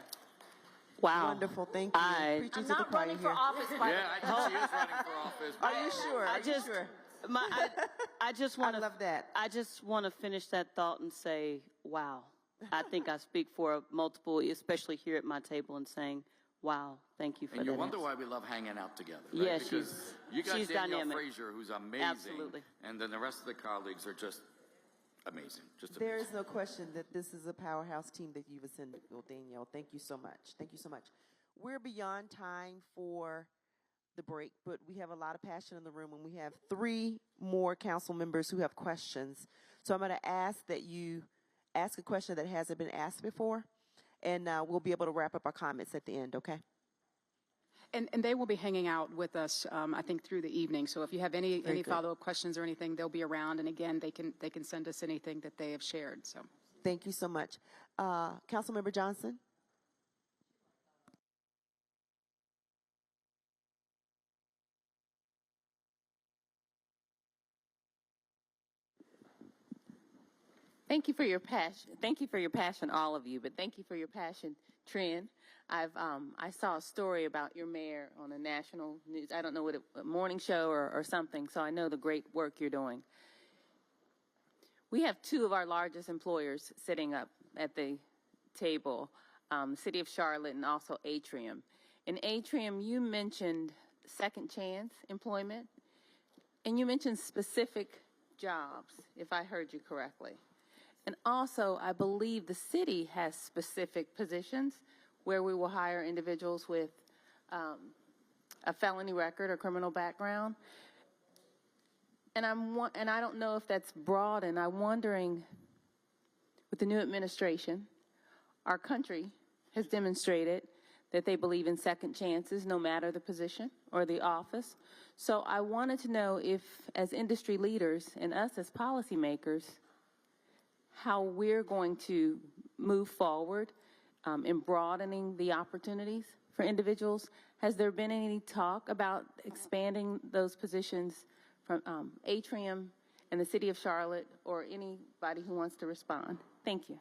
Wow. Wonderful, thank you. I'm not running for office, by the way. Yeah, I think she is running for office. Are you sure? Are you sure? I just want to love that. I just want to finish that thought and say, wow. I think I speak for multiple, especially here at my table, and saying, wow, thank you for that. And you wonder answer. why we love hanging out together. Right? Yeah, because you got she's Danielle dynamic. Frazier, who's amazing. Absolutely. And then the rest of the colleagues are just amazing. Just amazing. There is no question that this is a powerhouse team that you've assembled, Danielle. Thank you so much. Thank you so much. We're beyond time for the break, but we have a lot of passion in the room, and we have 3 more council members who have questions. So I'm going to ask that you ask a question that hasn't been asked before, and we'll be able to wrap up our comments at the end, okay? And they will be hanging out with us, I think, through the evening. So if you have any follow-up questions or anything, they'll be around. And again, they can send us anything that they have shared. So thank you so much. Councilmember Johnson? Thank you for your passion. Thank you for your passion, all of you, but thank you for your passion, Trin. I saw a story about your mayor on a national news, I don't know what a morning show or something, so I know the great work you're doing. We have two of our largest employers sitting up at the table, City of Charlotte and also Atrium. In Atrium, you mentioned second chance employment, and you mentioned specific jobs, if I heard you correctly. And also, I believe the city has specific positions where we will hire individuals with a felony record or criminal background. And I don't know if that's broad, and I'm wondering, with the new administration, our country has demonstrated that they believe in second chances, no matter the position or the office. So I wanted to know if, as industry leaders and us as policymakers, how we're going to move forward in broadening the opportunities for individuals. Has there been any talk about expanding those positions from Atrium and the City of Charlotte, or anybody who wants to respond? Thank you.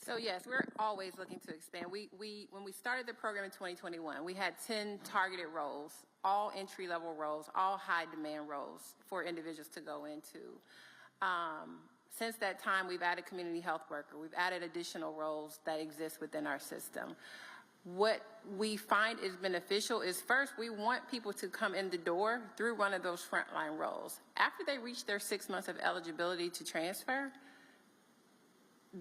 So yes, we're always looking to expand. When we started the program in 2021, we had 10 targeted roles, all entry-level roles, all high-demand roles for individuals to go into. Since that time, we've added community health worker. We've added additional roles that exist within our system. What we find is beneficial is, first, we want people to come in the door through one of those frontline roles. After they reach their 6 months of eligibility to transfer,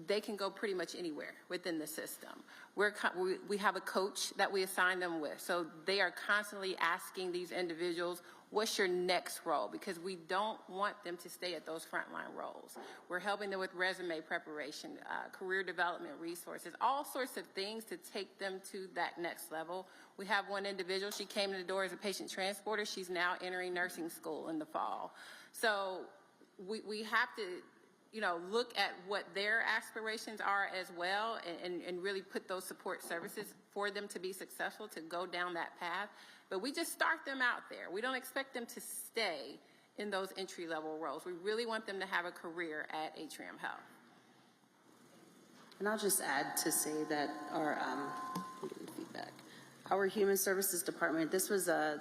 they can go pretty much anywhere within the system. We have a coach that we assign them with, so they are constantly asking these individuals, what's your next role? Because we don't want them to stay at those frontline roles. We're helping them with resume preparation, career development resources, all sorts of things to take them to that next level. We have one individual, she came in the door as a patient transporter. She's now entering nursing school in the fall. So we have to, look at what their aspirations are as well, and really put those support services for them to be successful, to go down that path. But we just start them out there. We don't expect them to stay in those entry-level roles. We really want them to have a career at Atrium Health. And I'll just add to say that our Human Services Department, this was an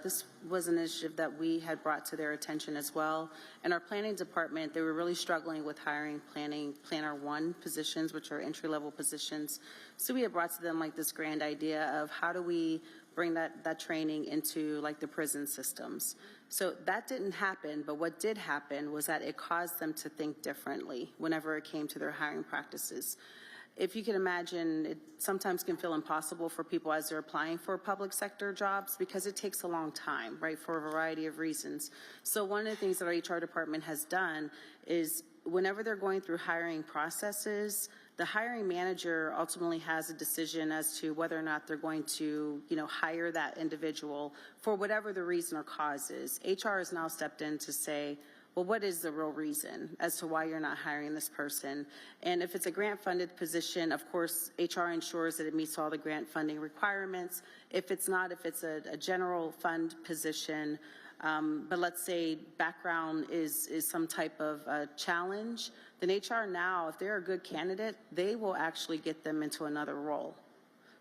initiative that we had brought to their attention as well. In our planning department, they were really struggling with hiring planner 1 positions, which are entry-level positions. So we had brought to them like this grand idea of how do we bring that training into like the prison systems. So that didn't happen, but what did happen was that it caused them to think differently whenever it came to their hiring practices. If you can imagine, it sometimes can feel impossible for people as they're applying for public sector jobs because it takes a long time, right, for a variety of reasons. So one of the things that our HR department has done is whenever they're going through hiring processes, the hiring manager ultimately has a decision as to whether or not they're going to, hire that individual for whatever the reason or cause is. HR has now stepped in to say, well, what is the real reason as to why you're not hiring this person? And if it's a grant-funded position, of course, HR ensures that it meets all the grant funding requirements. If it's not, if it's a general fund position, but let's say background is some type of challenge, then HR now, if they're a good candidate, they will actually get them into another role.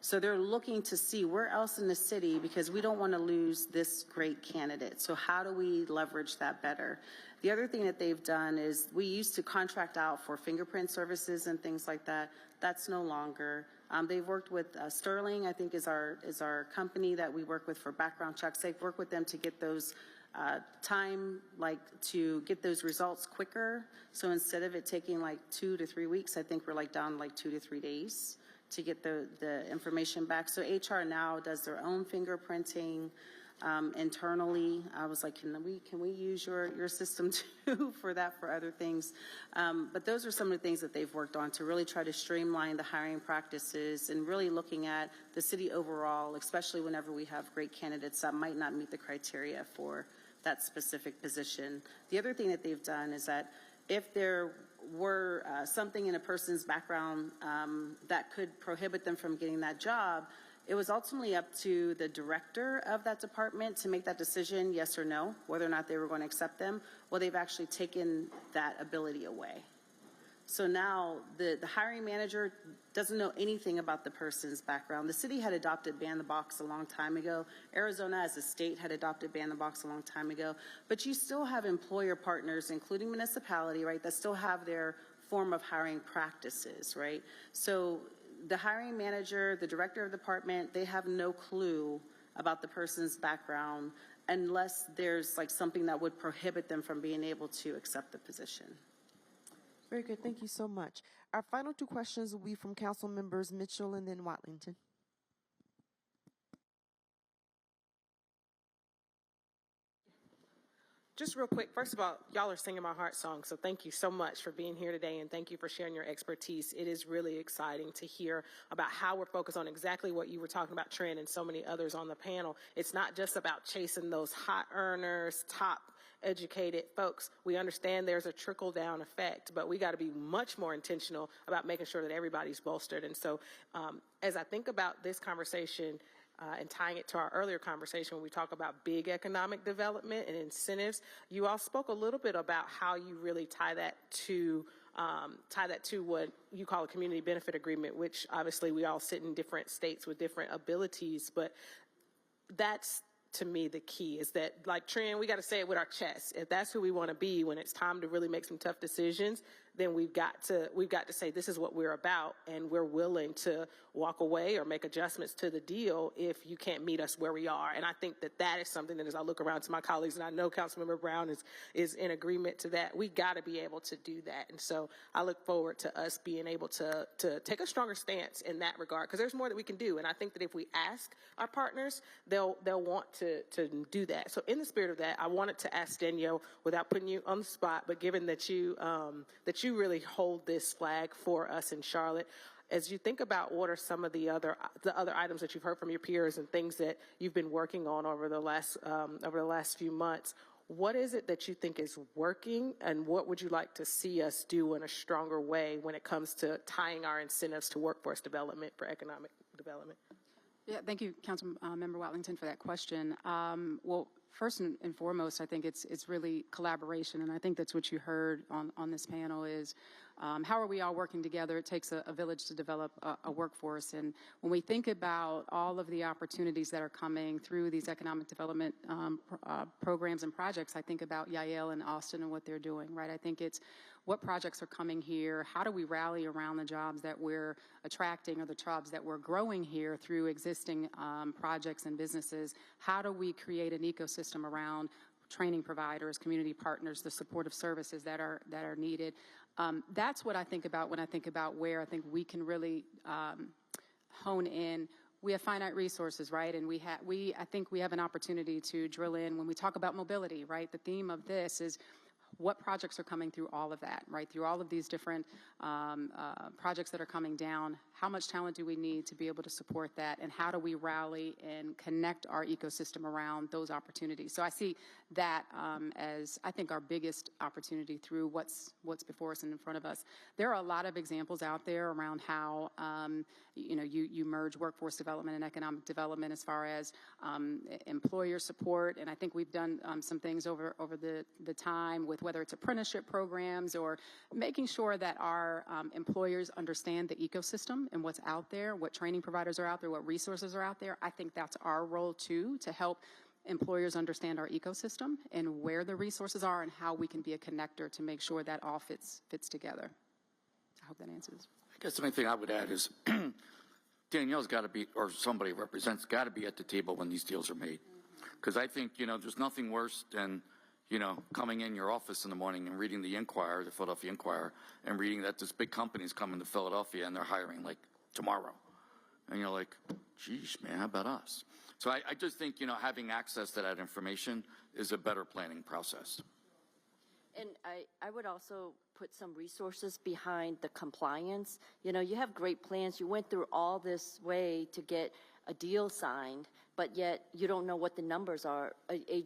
So they're looking to see where else in the city, because we don't want to lose this great candidate. So how do we leverage that better? The other thing that they've done is we used to contract out for fingerprint services and things like that. That's no longer. They've worked with Sterling, I think is our company that we work with for background checks. They've worked with them to get those to get those results quicker. So instead of it taking like 2 to 3 weeks, I think we're like down like 2 to 3 days to get the information back. So HR now does their own fingerprinting internally. I was like, can we use your system too for that, for other things? But those are some of the things that they've worked on to really try to streamline the hiring practices and really looking at the city overall, especially whenever we have great candidates that might not meet the criteria for that specific position. The other thing that they've done is that if there were something in a person's background that could prohibit them from getting that job, it was ultimately up to the director of that department to make that decision, yes or no, whether or not they were going to accept them. Well, they've actually taken that ability away. So now the hiring manager doesn't know anything about the person's background. The city had adopted Ban the Box a long time ago. Arizona as a state had adopted Ban the Box a long time ago. But you still have employer partners, including municipality, right, that still have their form of hiring practices, right? So the hiring manager, the director of the department, they have no clue about the person's background unless there's like something that would prohibit them from being able to accept the position. Very good. Thank you so much. Our final two questions will be from Council Members Mitchell and then Watlington. Just real quick, first of all, y'all are singing my heart song, so thank you so much for being here today, and thank you for sharing your expertise. It is really exciting to hear about how we're focused on exactly what you were talking about, Trent, and so many others on the panel. It's not just about chasing those hot earners, top educated folks. We understand there's a trickle-down effect, but we got to be much more intentional about making sure that everybody's bolstered. And so as I think about this conversation, and tying it to our earlier conversation when we talk about big economic development and incentives, you all spoke a little bit about how you really tie that to what you call a community benefit agreement, which obviously we all sit in different states with different abilities, but that's, to me, the key is that, like Trin, we got to say it with our chest. If that's who we want to be when it's time to really make some tough decisions, then we've got to say this is what we're about, and we're willing to walk away or make adjustments to the deal if you can't meet us where we are. And I think that that is something that, as I look around to my colleagues, and I know Councilmember Brown is in agreement to that, we got to be able to do that. And so I look forward to us being able to take a stronger stance in that regard, because there's more that we can do. And I think that if we ask our partners, they'll want to do that. So in the spirit of that, I wanted to ask Danielle, without putting you on the spot, but given that you really hold this flag for us in Charlotte, as you think about what are some of the other items that you've heard from your peers and things that you've been working on over the last few months, what is it that you think is working, and what would you like to see us do in a stronger way when it comes to tying our incentives to workforce development for economic development? Yeah, thank you, Councilmember Watlington, for that question. Well, first and foremost, I think it's really collaboration, and I think that's what you heard on this panel is how are we all working together? It takes a village to develop a workforce, and when we think about all of the opportunities that are coming through these economic development programs and projects, I think about Yael and Austin and what they're doing, right? I think it's what projects are coming here, how do we rally around the jobs that we're attracting or the jobs that we're growing here through existing projects and businesses, how do we create an ecosystem around training providers, community partners, the supportive services that are needed. That's what I think about when I think about where I think we can really hone in. We have finite resources, right? And I think we have an opportunity to drill in when we talk about mobility, right? The theme of this is what projects are coming through all of that, right? Through all of these different projects that are coming down, how much talent do we need to be able to support that, and how do we rally and connect our ecosystem around those opportunities? So I see that as, I think, our biggest opportunity through what's before us and in front of us. There are a lot of examples out there around how, you merge workforce development and economic development as far as employer support, and I think we've done some things over the time with whether it's apprenticeship programs or making sure that our employers understand the ecosystem and what's out there, what training providers are out there, what resources are out there. I think that's our role too, to help employers understand our ecosystem and where the resources are and how we can be a connector to make sure that all fits together. I hope that answers. I guess the only thing I would add is Danielle's got to be, or somebody represents, got to be at the table when these deals are made. Because I think, there's nothing worse than coming in your office in the morning and reading the Inquirer, the Philadelphia Inquirer, and reading that this big company's coming to Philadelphia and they're hiring like tomorrow. And you're like, geez, man, how about us? So I just think, having access to that information is a better planning process. And I would also put some resources behind the compliance. You have great plans. You went through all this way to get a deal signed, but yet you don't know what the numbers are. A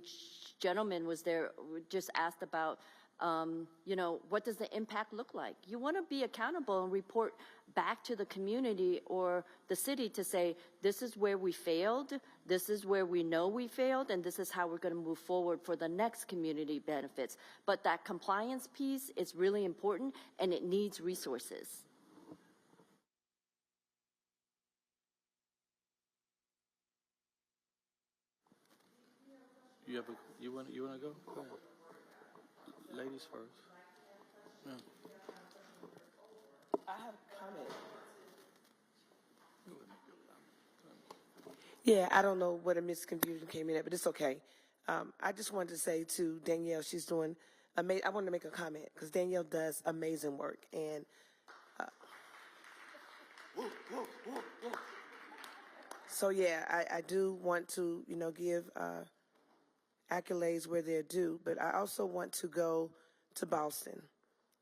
gentleman was there, just asked about What does the impact look like? You want to be accountable and report back to the community or the city to say, this is where we failed, this is where we know we failed, and this is how we're going to move forward for the next community benefits. But that compliance piece is really important, and it needs resources. You want to go? Go ahead. Ladies first. Yeah. I have a comment. Yeah, I don't know what a misconfusion came in at, but it's okay. I just wanted to say to Danielle, she's doing amazing. I wanted to make a comment because Danielle does amazing work, and so yeah, I do want to give accolades where they're due, but I also want to go to Boston.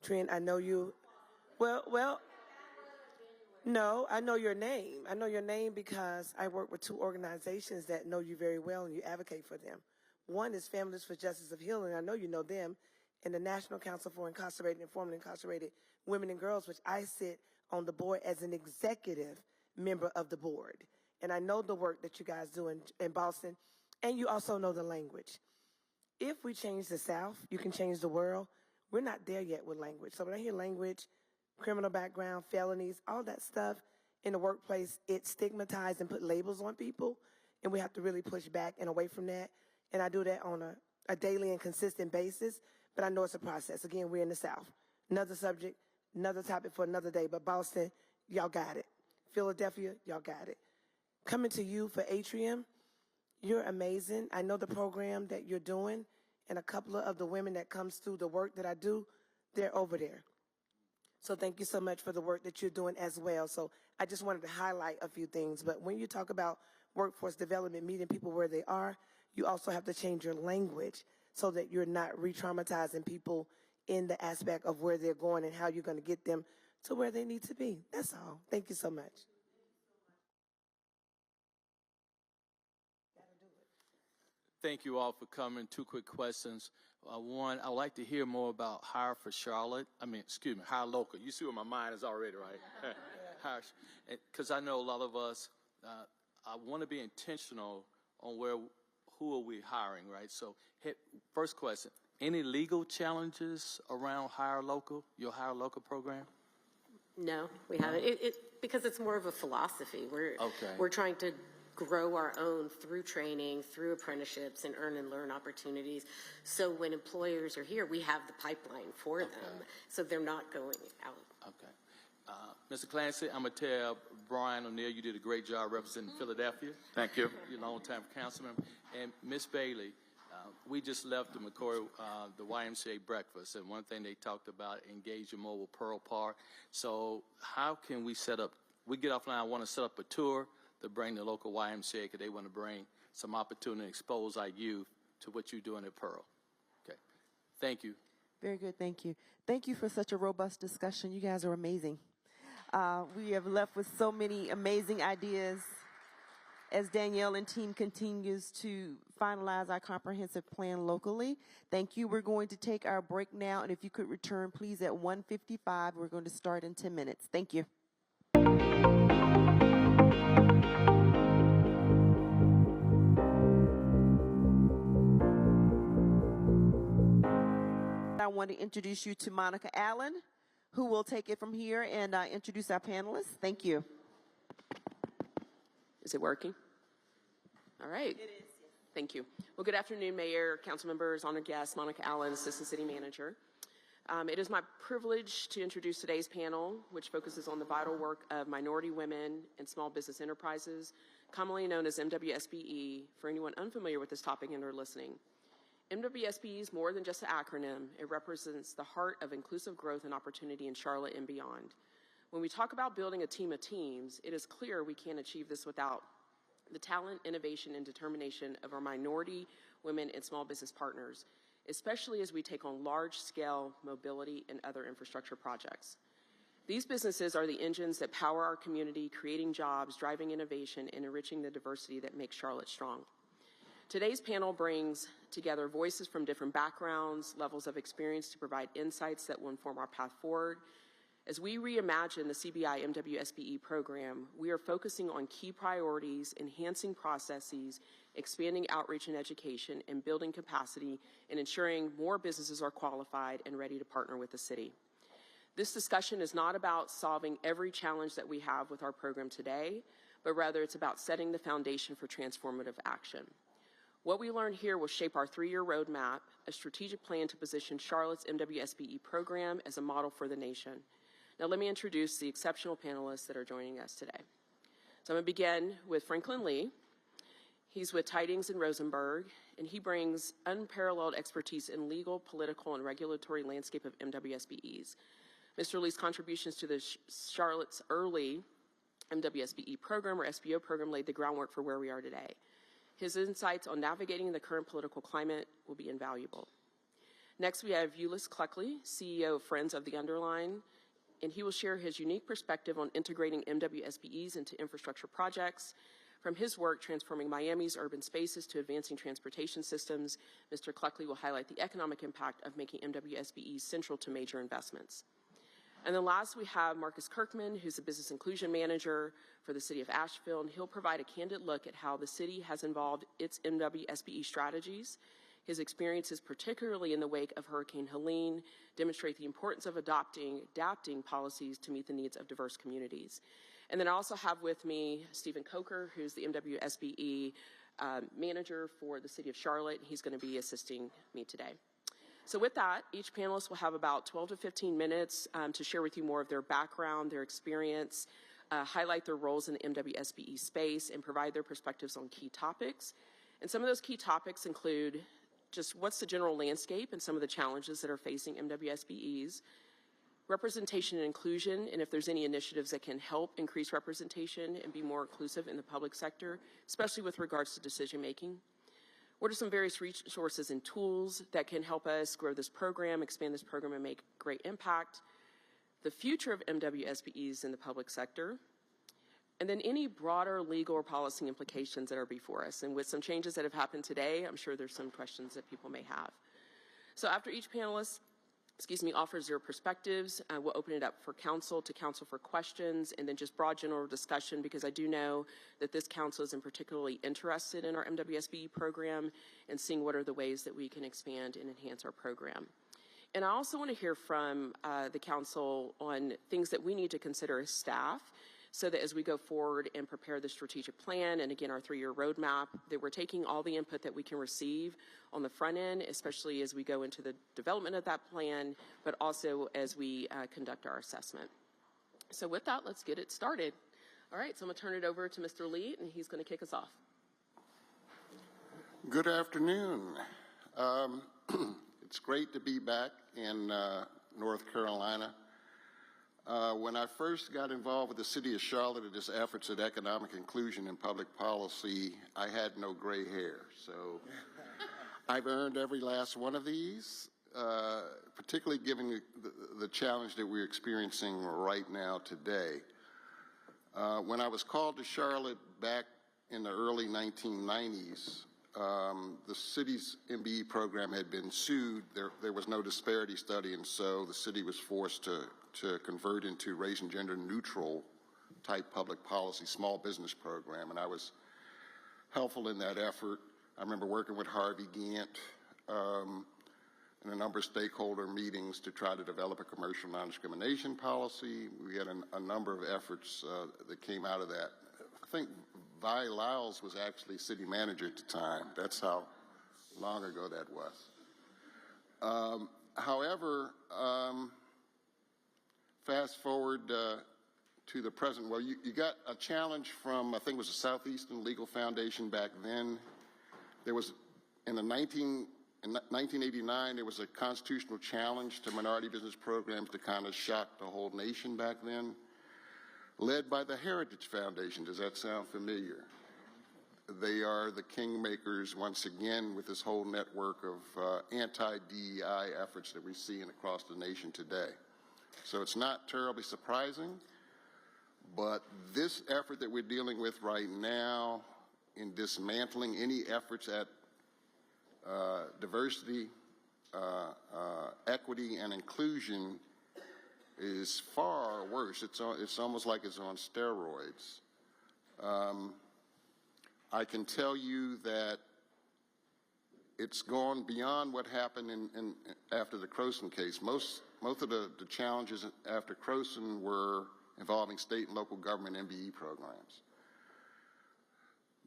Trent, I know you. Well. No, I know your name. I know your name because I work with two organizations that know you very well and you advocate for them. One is Families for Justice of Healing. I know you know them. And the National Council for Incarcerated and Formerly Incarcerated Women and Girls, which I sit on the board as an executive member of the board. And I know the work that you guys do in Boston. And you also know the language. If we change the South, you can change the world. We're not there yet with language. So when I hear language, criminal background, felonies, all that stuff in the workplace, it stigmatized and put labels on people, and we have to really push back and away from that. And I do that on a daily and consistent basis, but I know it's a process. Again, we're in the South. Another subject, another topic for another day, but Boston, y'all got it. Philadelphia, y'all got it. Coming to you for Atrium, you're amazing. I know the program that you're doing, and a couple of the women that comes through the work that I do, they're over there. So thank you so much for the work that you're doing as well. So I just wanted to highlight a few things. But when you talk about workforce development, meeting people where they are, you also have to change your language so that you're not re-traumatizing people in the aspect of where they're going and how you're going to get them to where they need to be. That's all. Thank you so much. Thank you all for coming. Two quick questions. One, I'd like to hear more about Hire for Charlotte. Hire Local. You see where my mind is already, right? Because I know a lot of us, I want to be intentional on who are we hiring, right? So first question, any legal challenges around Hire Local, your Hire Local program? No, we haven't. Because it's more of a philosophy. We're trying to grow our own through training, through apprenticeships, and earn and learn opportunities. So when employers are here, we have the pipeline for them, so they're not going out. Okay. Mr. Clancy, I'm going to tell Brian O'Neill you did a great job representing Philadelphia. Thank you. You're a long-time councilman. And Ms. Bailey, we just left the McCoy, the YMCA breakfast, and one thing they talked about, engage your mobile Pearl Park. So how can we set up, we get offline, I want to set up a tour to bring the local YMCA because they want to bring some opportunity to expose our youth to what you're doing at Pearl. Okay. Thank you. Very good. Thank you. Thank you for such a robust discussion. You guys are amazing. We have left with so many amazing ideas as Danielle and team continues to finalize our comprehensive plan locally. Thank you. We're going to take our break now, and if you could return, please, at 1:55. We're going to start in 10 minutes. Thank you. I want to introduce you to Monica Allen, who will take it from here and introduce our panelists. Thank you. Is it working? All right. It is. Thank you. Well, good afternoon, Mayor, council members, honored guests, Monica Allen, Assistant City Manager. It is my privilege to introduce today's panel, which focuses on the vital work of minority women and small business enterprises, commonly known as MWSBE, for anyone unfamiliar with this topic and are listening. MWSBE is more than just an acronym. It represents the heart of inclusive growth and opportunity in Charlotte and beyond. When we talk about building a team of teams, it is clear we can't achieve this without the talent, innovation, and determination of our minority, women, and small business partners, especially as we take on large-scale mobility and other infrastructure projects. These businesses are the engines that power our community, creating jobs, driving innovation, and enriching the diversity that makes Charlotte strong. Today's panel brings together voices from different backgrounds, levels of experience to provide insights that will inform our path forward. As we reimagine the CBI MWSBE program, we are focusing on key priorities, enhancing processes, expanding outreach and education, and building capacity, and ensuring more businesses are qualified and ready to partner with the city. This discussion is not about solving every challenge that we have with our program today, but rather it's about setting the foundation for transformative action. What we learn here will shape our 3-year roadmap, a strategic plan to position Charlotte's MWSBE program as a model for the nation. Now let me introduce the exceptional panelists that are joining us today. So I'm going to begin with Franklin Lee. He's with Tidings and Rosenberg, and he brings unparalleled expertise in legal, political, and regulatory landscape of MWSBEs. Mr. Lee's contributions to the Charlotte's early MWSBE program or SBO program laid the groundwork for where we are today. His insights on navigating the current political climate will be invaluable. Next, we have Ulyss Cleckley, CEO of Friends of the Underline, and he will share his unique perspective on integrating MWSBEs into infrastructure projects. From his work transforming Miami's urban spaces to advancing transportation systems, Mr. Cleckley will highlight the economic impact of making MWSBEs central to major investments. And then last, we have Marcus Kirkman, who's a business inclusion manager for the city of Asheville, and he'll provide a candid look at how the city has involved its MWSBE strategies. His experiences, particularly in the wake of Hurricane Helene, demonstrate the importance of adapting policies to meet the needs of diverse communities. And then I also have with me Stephen Coker, who's the MWSBE manager for the city of Charlotte. He's going to be assisting me today. So with that, each panelist will have about 12 to 15 minutes to share with you more of their background, their experience, highlight their roles in the MWSBE space, and provide their perspectives on key topics. And some of those key topics include just what's the general landscape and some of the challenges that are facing MWSBEs, representation and inclusion, and if there's any initiatives that can help increase representation and be more inclusive in the public sector, especially with regards to decision making. What are some various resources and tools that can help us grow this program, expand this program, and make great impact? The future of MWSBEs in the public sector, and then any broader legal or policy implications that are before us. And with some changes that have happened today, I'm sure there's some questions that people may have. So after each panelist, offers their perspectives, we'll open it up for council for questions, and then just broad general discussion, because I do know that this council is particularly interested in our MWSBE program and seeing what are the ways that we can expand and enhance our program. And I also want to hear from the council on things that we need to consider as staff, so that as we go forward and prepare the strategic plan, and again, our 3-year roadmap, that we're taking all the input that we can receive on the front end, especially as we go into the development of that plan, but also as we conduct our assessment. So with that, let's get it started. All right, so I'm gonna turn it over to Mr. Lee, and he's gonna kick us off. Good afternoon. It's great to be back in North Carolina. When I first got involved with the city of Charlotte in its efforts at economic inclusion and public policy, I had no gray hair. So I've earned every last one of these, particularly given the challenge that we're experiencing right now today. When I was called to Charlotte back in the early 1990s, the city's MBE program had been sued. There was no disparity study, and so the city was forced to convert into race and gender neutral type public policy small business program, and I was helpful in that effort. I remember working with Harvey Gantt in a number of stakeholder meetings to try to develop a commercial non-discrimination policy. We had a number of efforts that came out of that. I think Vi Lyles was actually city manager at the time. That's how long ago that was. However, fast forward to the present. Well, you got a challenge from, I think it was the Southeastern Legal Foundation back then. There was, in 1989, there was a constitutional challenge to minority business programs to kind of shock the whole nation back then, led by the Heritage Foundation. Does that sound familiar? They are the kingmakers, once again, with this whole network of anti-DEI efforts that we're seeing across the nation today. So it's not terribly surprising, but this effort that we're dealing with right now in dismantling any efforts at diversity, equity, and inclusion is far worse. It's almost like it's on steroids. I can tell you that it's gone beyond what happened after the Croson case. Most of the challenges after Croson were involving state and local government MBE programs.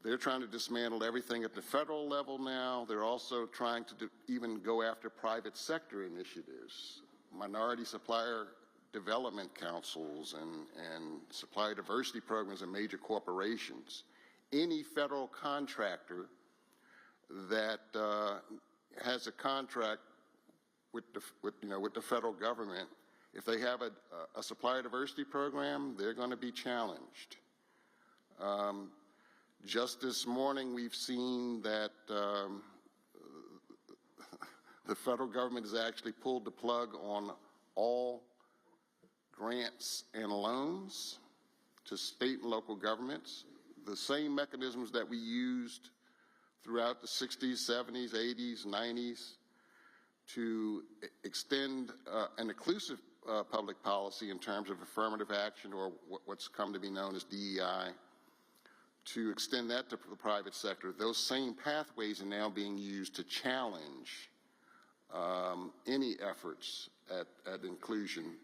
They're trying to dismantle everything at the federal level now. They're also trying to even go after private sector initiatives, minority supplier development councils and supplier diversity programs in major corporations. Any federal contractor that has a contract with the federal government, if they have a supplier diversity program, they're going to be challenged. Just this morning, we've seen that the federal government has actually pulled the plug on all grants and loans to state and local governments. The same mechanisms that we used throughout the 60s, 70s, 80s, 90s to extend an inclusive public policy in terms of affirmative action, or what's come to be known as DEI, to extend that to the private sector. Those same pathways are now being used to challenge any efforts at inclusion.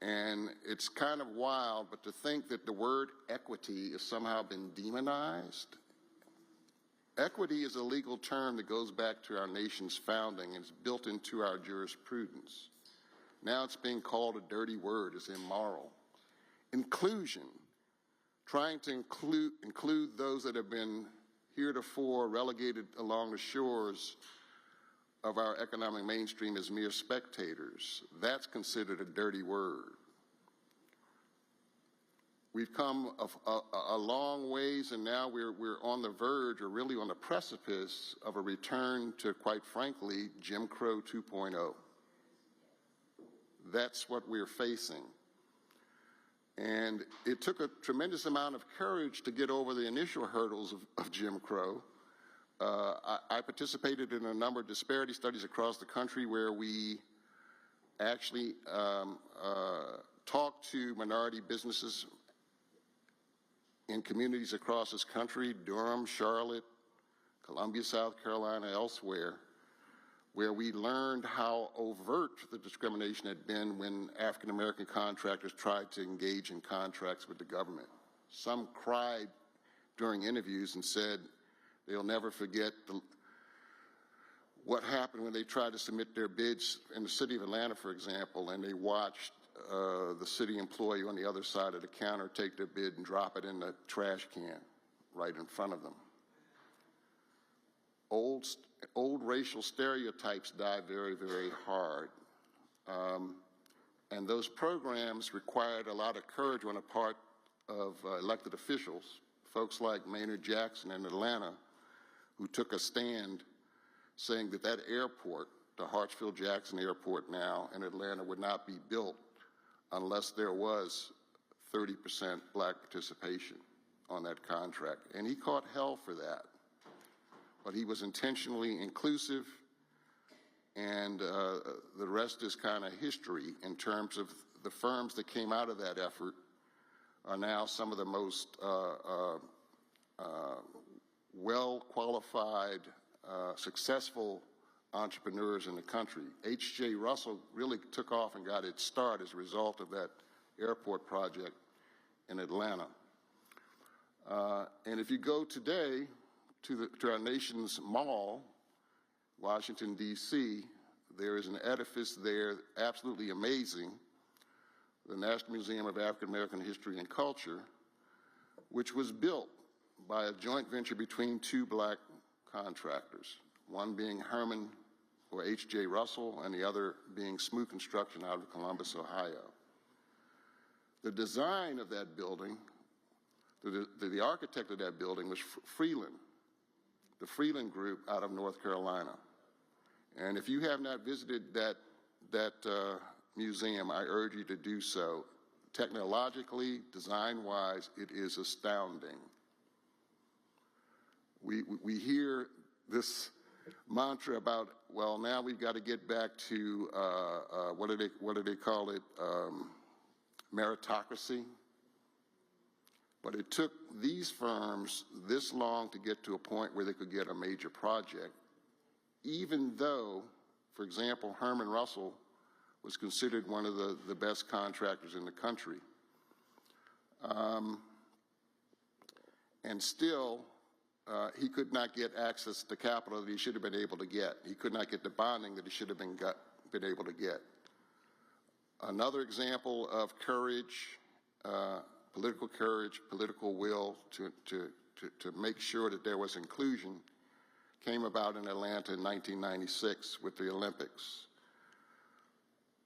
And it's kind of wild, but to think that the word equity has somehow been demonized. Equity is a legal term that goes back to our nation's founding and is built into our jurisprudence. Now it's being called a dirty word, it's immoral. Inclusion, trying to include those that have been heretofore relegated along the shores of our economic mainstream as mere spectators, that's considered a dirty word. We've come a long ways, and now we're on the verge, or really on the precipice, of a return to, quite frankly, Jim Crow 2.0. That's what we're facing. And it took a tremendous amount of courage to get over the initial hurdles of Jim Crow. I participated in a number of disparity studies across the country where we actually talked to minority businesses in communities across this country, Durham, Charlotte, Columbia, South Carolina, elsewhere, where we learned how overt the discrimination had been when African American contractors tried to engage in contracts with the government. Some cried during interviews and said they'll never forget what happened when they tried to submit their bids in the city of Atlanta, for example, and they watched the city employee on the other side of the counter take their bid and drop it in the trash can right in front of them. Old racial stereotypes die very, very hard. And those programs required a lot of courage on the part of elected officials, folks like Maynard Jackson in Atlanta, who took a stand saying that that airport, the Hartsfield-Jackson Airport now in Atlanta, would not be built unless there was 30% black participation on that contract. And he caught hell for that. But he was intentionally inclusive, and the rest is kind of history in terms of the firms that came out of that effort are now some of the most well-qualified, successful entrepreneurs in the country. H.J. Russell really took off and got its start as a result of that airport project in Atlanta. And if you go today to our nation's mall, Washington, D.C., there is an edifice there absolutely amazing, the National Museum of African American History and Culture, which was built by a joint venture between two black contractors, one being Herman or H.J. Russell and the other being Smoo Construction out of Columbus, Ohio. The design of that building, the architect of that building was Freeland, the Freeland Group out of North Carolina. And if you have not visited that museum, I urge you to do so. Technologically, design-wise, it is astounding. We hear this mantra about, well, now we've got to get back to, what do they call it, meritocracy. But it took these firms this long to get to a point where they could get a major project, even though, for example, Herman Russell was considered one of the best contractors in the country. And still, he could not get access to capital that he should have been able to get. He could not get the bonding that he should have been able to get. Another example of courage, political will to make sure that there was inclusion came about in Atlanta in 1996 with the Olympics.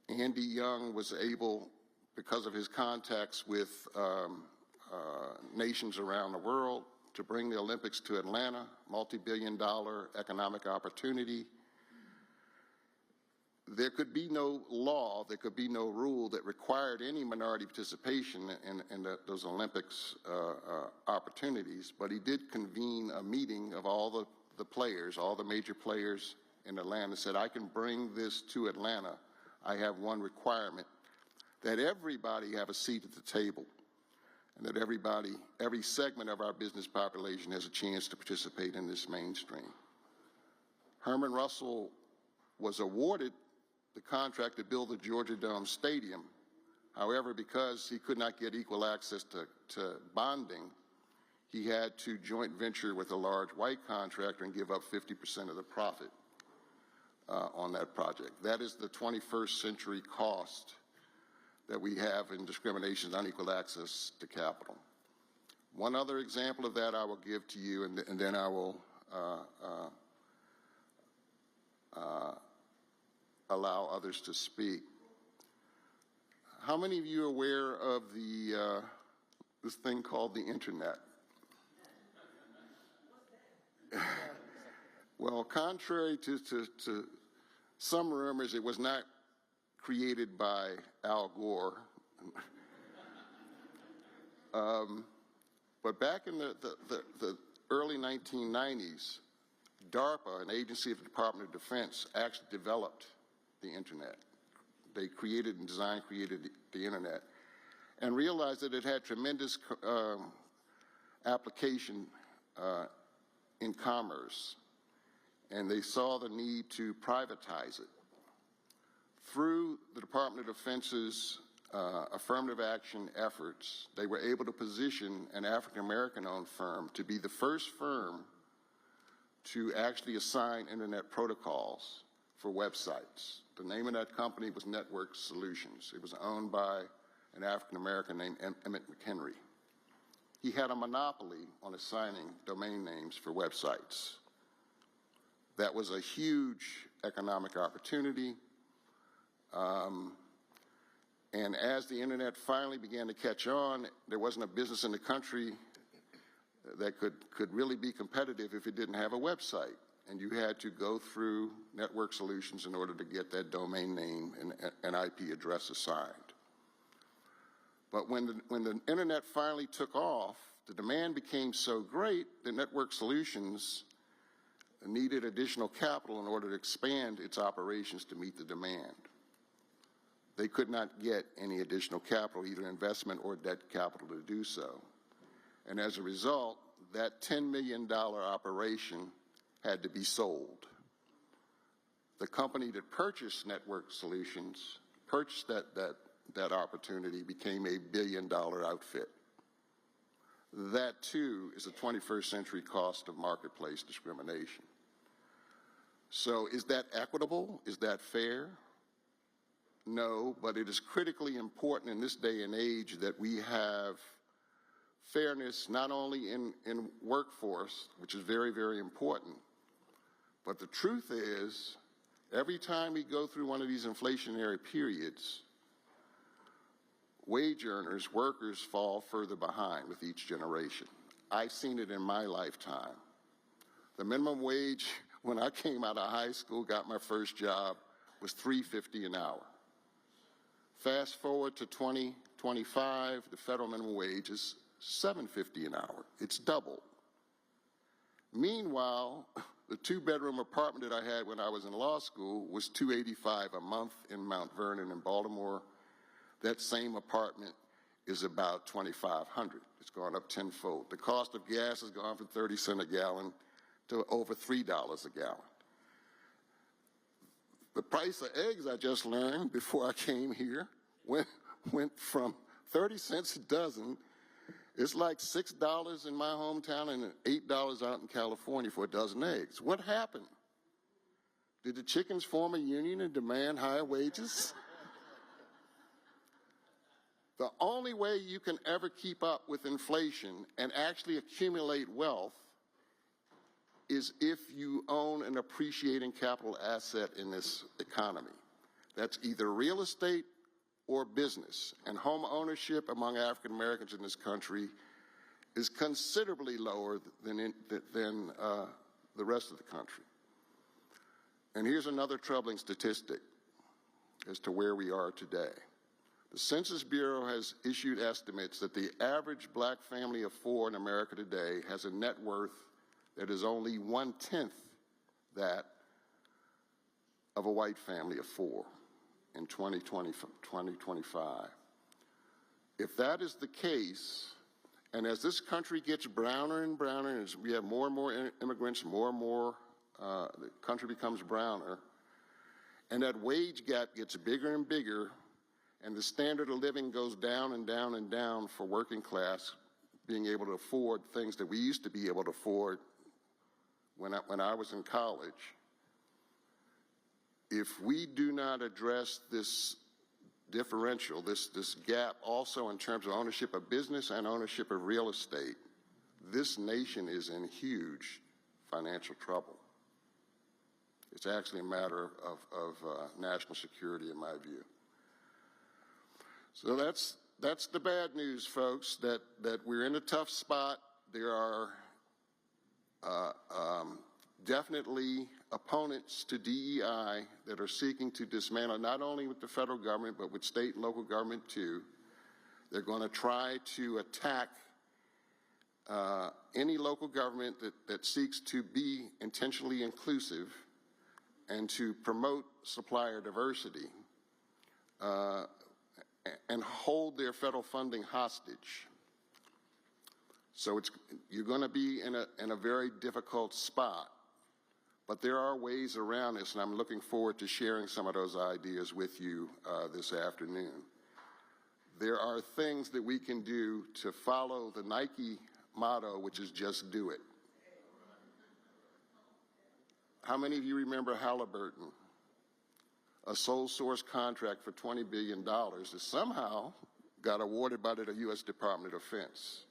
Andy Young was able, because of his contacts with nations around the world, to bring the Olympics to Atlanta, multi-billion-dollar economic opportunity. There could be no law, there could be no rule that required any minority participation in those Olympics opportunities, but he did convene a meeting of all the players, all the major players in Atlanta, said, I can bring this to Atlanta. I have one requirement, that everybody have a seat at the table, and that every segment of our business population has a chance to participate in this mainstream. Herman Russell was awarded the contract to build the Georgia Dome Stadium. However, because he could not get equal access to bonding, he had to joint venture with a large white contractor and give up 50% of the profit on that project. That is the 21st century cost that we have in discrimination and unequal access to capital. One other example of that I will give to you, and then I will allow others to speak. How many of you are aware of this thing called the internet? Well, contrary to some rumors, it was not created by Al Gore. But back in the early 1990s, DARPA, an agency of the Department of Defense, actually developed the internet. They created the internet, and realized that it had tremendous application in commerce, and they saw the need to privatize it. Through the Department of Defense's affirmative action efforts, they were able to position an African-American-owned firm to be the first firm to actually assign internet protocols for websites. The name of that company was Network Solutions. It was owned by an African-American named Emmett McHenry. He had a monopoly on assigning domain names for websites. That was a huge economic opportunity. And as the internet finally began to catch on, there wasn't a business in the country that could really be competitive if it didn't have a website. And you had to go through Network Solutions in order to get that domain name and an IP address assigned. But when the internet finally took off, the demand became so great that Network Solutions needed additional capital in order to expand its operations to meet the demand. They could not get any additional capital, either investment or debt capital, to do so. And as a result, that $10 million operation had to be sold. The company that purchased Network Solutions, purchased that opportunity, became a billion-dollar outfit. That, too, is a 21st century cost of marketplace discrimination. So is that equitable? Is that fair? No, but it is critically important in this day and age that we have fairness not only in workforce, which is very, very important, but the truth is, every time we go through one of these inflationary periods, wage earners, workers, fall further behind with each generation. I've seen it in my lifetime. The minimum wage when I came out of high school, got my first job, was $3.50 an hour. Fast forward to 2025, the federal minimum wage is $7.50 an hour. It's doubled. Meanwhile, the two-bedroom apartment that I had when I was in law school was $285 a month in Mount Vernon in Baltimore. That same apartment is about $2,500. It's gone up tenfold. The cost of gas has gone from 30 cents a gallon to over $3 a gallon. The price of eggs, I just learned before I came here, went from 30 cents a dozen. It's like $6 in my hometown and $8 out in California for a dozen eggs. What happened? Did the chickens form a union and demand higher wages? The only way you can ever keep up with inflation and actually accumulate wealth is if you own an appreciating capital asset in this economy. That's either real estate or business. And home ownership among African Americans in this country is considerably lower than the rest of the country. And here's another troubling statistic as to where we are today. The Census Bureau has issued estimates that the average black family of four in America today has a net worth that is only 1/10 that of a white family of four in 2025. If that is the case, and as this country gets browner and browner, and as we have more and more immigrants, more and more, the country becomes browner, and that wage gap gets bigger and bigger, and the standard of living goes down and down and down for working class, being able to afford things that we used to be able to afford when I was in college. If we do not address this differential, this gap also in terms of ownership of business and ownership of real estate, this nation is in huge financial trouble. It's actually a matter of national security in my view. So that's the bad news, folks, that we're in a tough spot. There are definitely opponents to DEI that are seeking to dismantle, not only with the federal government, but with state and local government too. They're going to try to attack any local government that seeks to be intentionally inclusive and to promote supplier diversity and hold their federal funding hostage. So you're going to be in a very difficult spot. But there are ways around this, and I'm looking forward to sharing some of those ideas with you this afternoon. There are things that we can do to follow the Nike motto, which is just do it. How many of you remember Halliburton? A sole source contract for $20 billion that somehow got awarded by the U.S. Department of Defense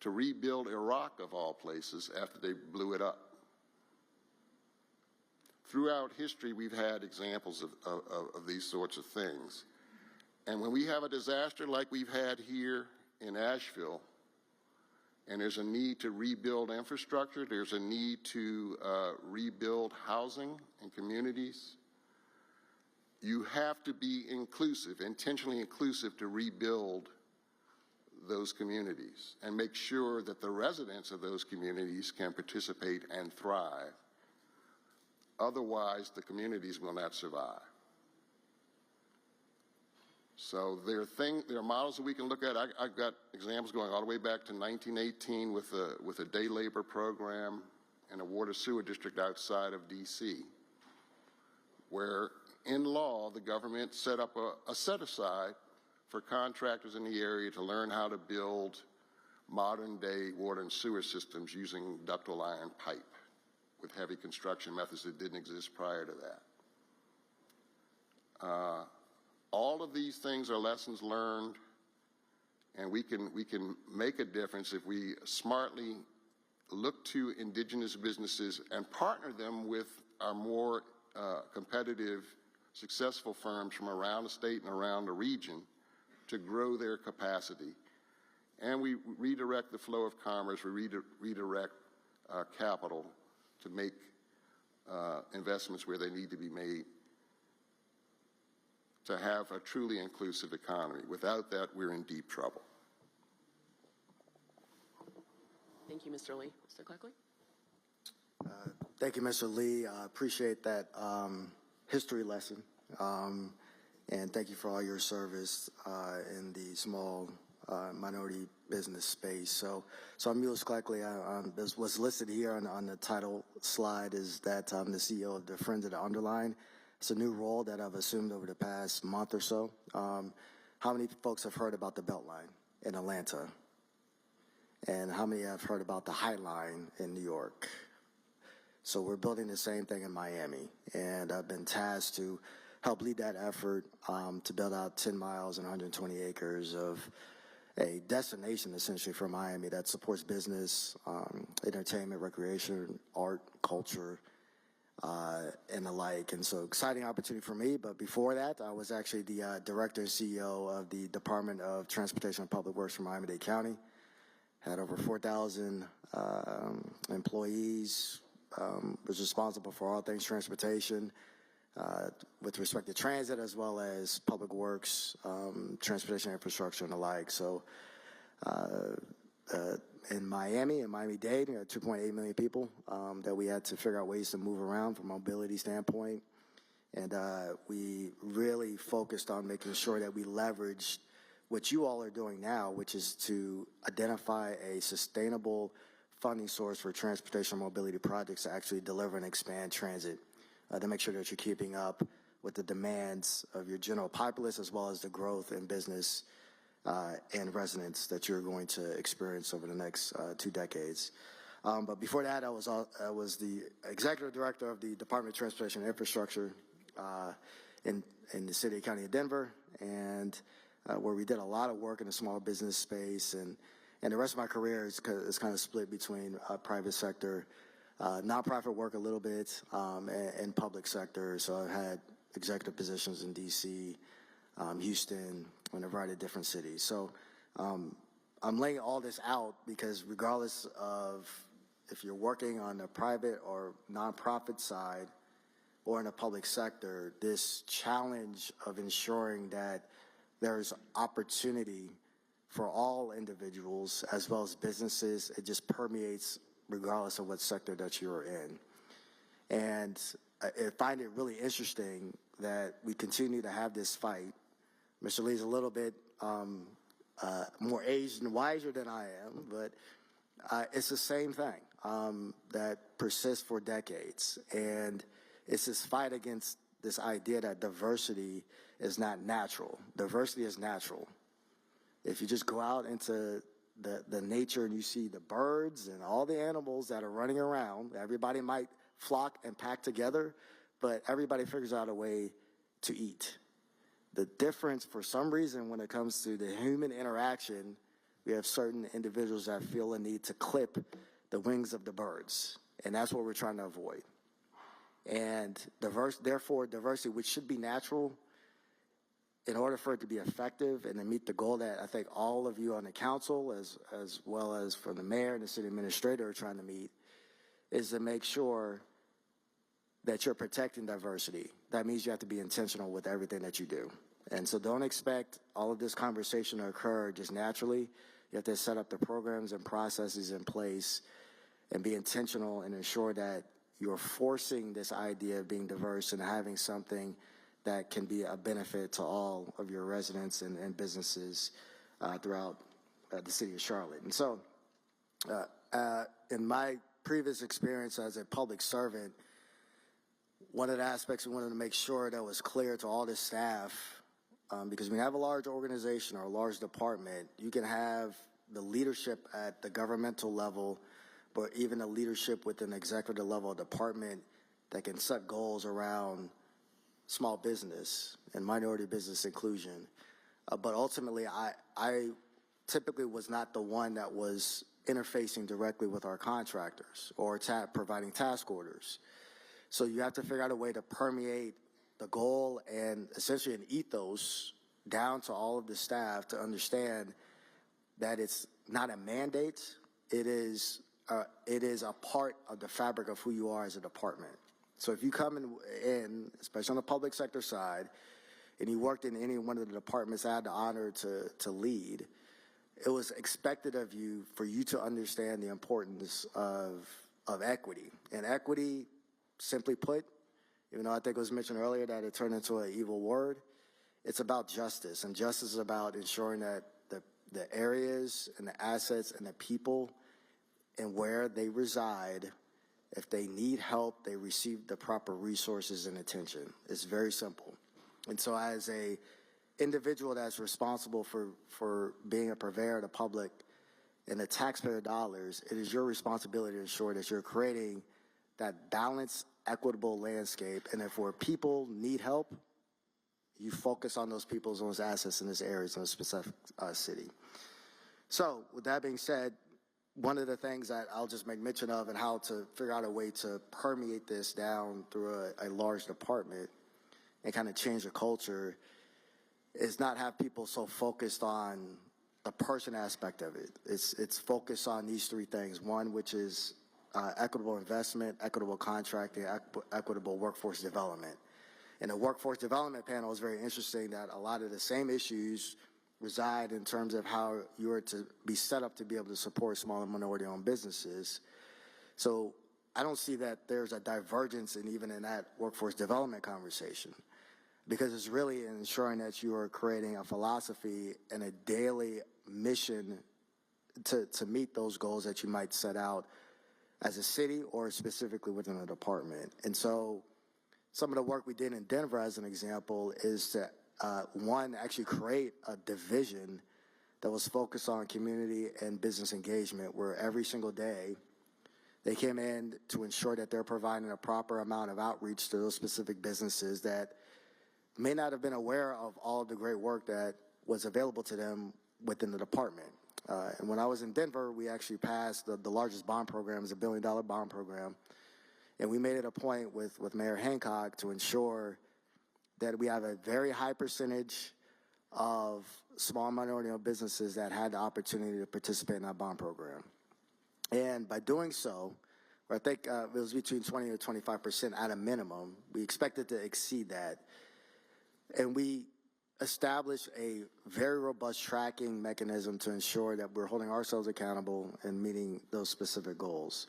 to rebuild Iraq, of all places, after they blew it up. Throughout history, we've had examples of these sorts of things. And when we have a disaster like we've had here in Asheville, and there's a need to rebuild infrastructure, there's a need to rebuild housing and communities, you have to be inclusive, intentionally inclusive, to rebuild those communities and make sure that the residents of those communities can participate and thrive. Otherwise, the communities will not survive. So there are models that we can look at. I've got examples going all the way back to 1918 with a day labor program in a water sewer district outside of D.C., where in law the government set up a set-aside for contractors in the area to learn how to build modern-day water and sewer systems using ductile iron pipe with heavy construction methods that didn't exist prior to that. All of these things are lessons learned, and we can make a difference if we smartly look to indigenous businesses and partner them with our more competitive, successful firms from around the state and around the region to grow their capacity. And we redirect the flow of commerce, we redirect capital to make investments where they need to be made to have a truly inclusive economy. Without that, we're in deep trouble. Thank you, Mr. Lee. Mr. Cleckley? Thank you, Mr. Lee. I appreciate that history lesson. And thank you for all your service in the small minority business space. So I'm Mules Cleckley. What's listed here on the title slide is that I'm the CEO of the Friends of the Underline. It's a new role that I've assumed over the past month or so. How many folks have heard about the Beltline in Atlanta? And how many have heard about the High Line in New York? So we're building the same thing in Miami, and I've been tasked to help lead that effort to build out 10 miles and 120 acres of a destination essentially for Miami that supports business, entertainment, recreation, art, culture, and the like. And so exciting opportunity for me. But before that, I was actually the director and CEO of the Department of Transportation and Public Works for Miami-Dade County. Had over 4,000 employees, was responsible for all things transportation with respect to transit as well as public works, transportation infrastructure and the like. So in Miami and Miami-Dade, we had 2.8 million people that we had to figure out ways to move around from a mobility standpoint. And we really focused on making sure that we leveraged what you all are doing now, which is to identify a sustainable funding source for transportation and mobility projects to actually deliver and expand transit, to make sure that you're keeping up with the demands of your general populace as well as the growth in business and residents that you're going to experience over the next 2 decades. But before that, I was the executive director of the Department of Transportation and Infrastructure in the city and county of Denver, and where we did a lot of work in the small business space. And the rest of my career is kind of split between private sector, nonprofit work a little bit, and public sector. So I've had executive positions in D.C., Houston, and a variety of different cities. So I'm laying all this out because regardless of if you're working on the private or nonprofit side or in the public sector, this challenge of ensuring that there's opportunity for all individuals as well as businesses, it just permeates regardless of what sector that you're in. And I find it really interesting that we continue to have this fight. Mr. Lee's a little bit more aged and wiser than I am, but it's the same thing that persists for decades. And it's this fight against this idea that diversity is not natural. Diversity is natural. If you just go out into the nature and you see the birds and all the animals that are running around, everybody might flock and pack together, but everybody figures out a way to eat. The difference, for some reason, when it comes to the human interaction, we have certain individuals that feel a need to clip the wings of the birds, and that's what we're trying to avoid. And therefore, diversity, which should be natural, in order for it to be effective and to meet the goal that I think all of you on the council, as well as from the mayor and the city administrator are trying to meet, is to make sure that you're protecting diversity. That means you have to be intentional with everything that you do. And so don't expect all of this conversation to occur just naturally. You have to set up the programs and processes in place and be intentional and ensure that you're forcing this idea of being diverse and having something that can be a benefit to all of your residents and businesses throughout the city of Charlotte. And so in my previous experience as a public servant, one of the aspects we wanted to make sure that was clear to all the staff, because when you have a large organization or a large department, you can have the leadership at the governmental level, but even the leadership within the executive level of department that can set goals around small business and minority business inclusion. But ultimately, I typically was not the one that was interfacing directly with our contractors or providing task orders. So you have to figure out a way to permeate the goal and essentially an ethos down to all of the staff to understand that it's not a mandate, it is a part of the fabric of who you are as a department. So if you come in, especially on the public sector side, and you worked in any one of the departments I had the honor to lead, it was expected of you for you to understand the importance of of equity. And equity, simply put, even though I think it was mentioned earlier that it turned into an evil word, it's about justice. And justice is about ensuring that the areas and the assets and the people and where they reside, if they need help, they receive the proper resources and attention. It's very simple. And so as a individual that's responsible for being a purveyor of the public and the taxpayer dollars, it is your responsibility to ensure that you're creating that balanced, equitable landscape. And if where people need help, you focus on those people, those assets in those areas in a specific city. So with that being said, one of the things that I'll just make mention of and how to figure out a way to permeate this down through a large department and kind of change the culture is not have people so focused on the person aspect of it. It's focused on these three things. One, which is equitable investment, equitable contracting, equitable workforce development. And the workforce development panel is very interesting that a lot of the same issues reside in terms of how you are to be set up to be able to support small and minority-owned businesses. So I don't see that there's a divergence even in that workforce development conversation, because it's really ensuring that you are creating a philosophy and a daily mission to meet those goals that you might set out as a city or specifically within a department. And so some of the work we did in Denver, as an example, is to, one, actually create a division that was focused on community and business engagement, where every single day they came in to ensure that they're providing a proper amount of outreach to those specific businesses that may not have been aware of all of the great work that was available to them within the department. And when I was in Denver, we actually passed the largest bond program, it's $1 billion bond program. And we made it a point with Mayor Hancock to ensure that we have a very high percentage of small minority-owned businesses that had the opportunity to participate in that bond program. And by doing so, I think it was between 20 to 25% at a minimum. We expected to exceed that. And we established a very robust tracking mechanism to ensure that we're holding ourselves accountable and meeting those specific goals.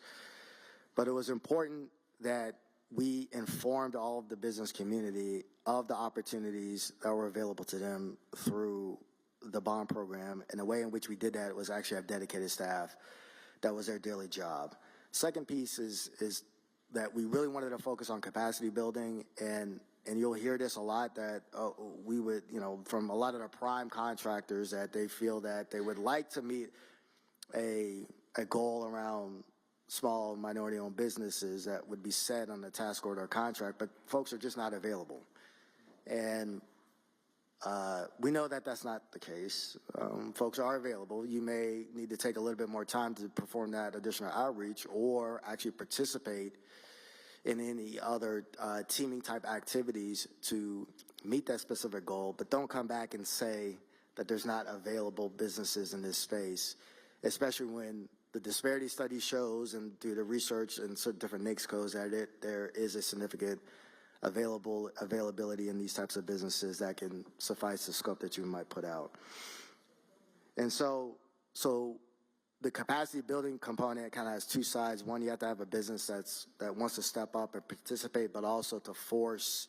But it was important that we informed all of the business community of the opportunities that were available to them through the bond program. And the way in which we did that was actually have dedicated staff. That was their daily job. Second piece is that we really wanted to focus on capacity building, and you'll hear this a lot, that we would, from a lot of the prime contractors, that they feel that they would like to meet a goal around small minority-owned businesses that would be set on the task order or contract, but folks are just not available. And we know that that's not the case. Folks are available. You may need to take a little bit more time to perform that additional outreach or actually participate in any other teaming type activities to meet that specific goal, but don't come back and say that there's not available businesses in this space, especially when the disparity study shows, and through the research and certain different NAICS codes, that there is a significant availability in these types of businesses that can suffice the scope that you might put out. And so the capacity building component kind of has two sides. One, you have to have a business that wants to step up and participate, but also to force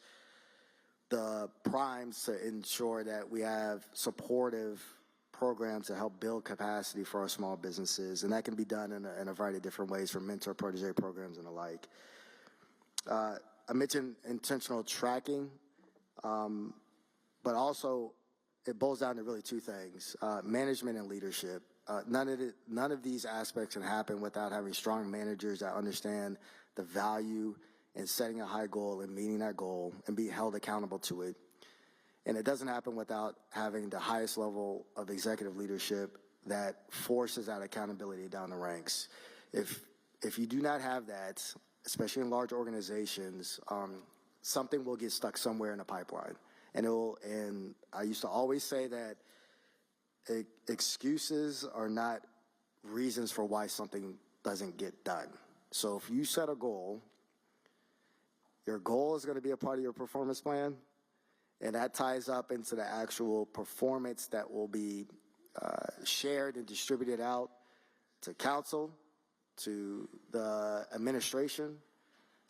the primes to ensure that we have supportive programs to help build capacity for our small businesses. And that can be done in a variety of different ways, from mentor protege programs and the like. I mentioned intentional tracking, but also it boils down to really two things, management and leadership. None of these aspects can happen without having strong managers that understand the value in setting a high goal and meeting that goal and be held accountable to it. And it doesn't happen without having the highest level of executive leadership that forces that accountability down the ranks. If you do not have that, especially in large organizations, something will get stuck somewhere in the pipeline. And I used to always say that excuses are not reasons for why something doesn't get done. So if you set a goal, your goal is going to be a part of your performance plan, and that ties up into the actual performance that will be shared and distributed out to council, to the administration,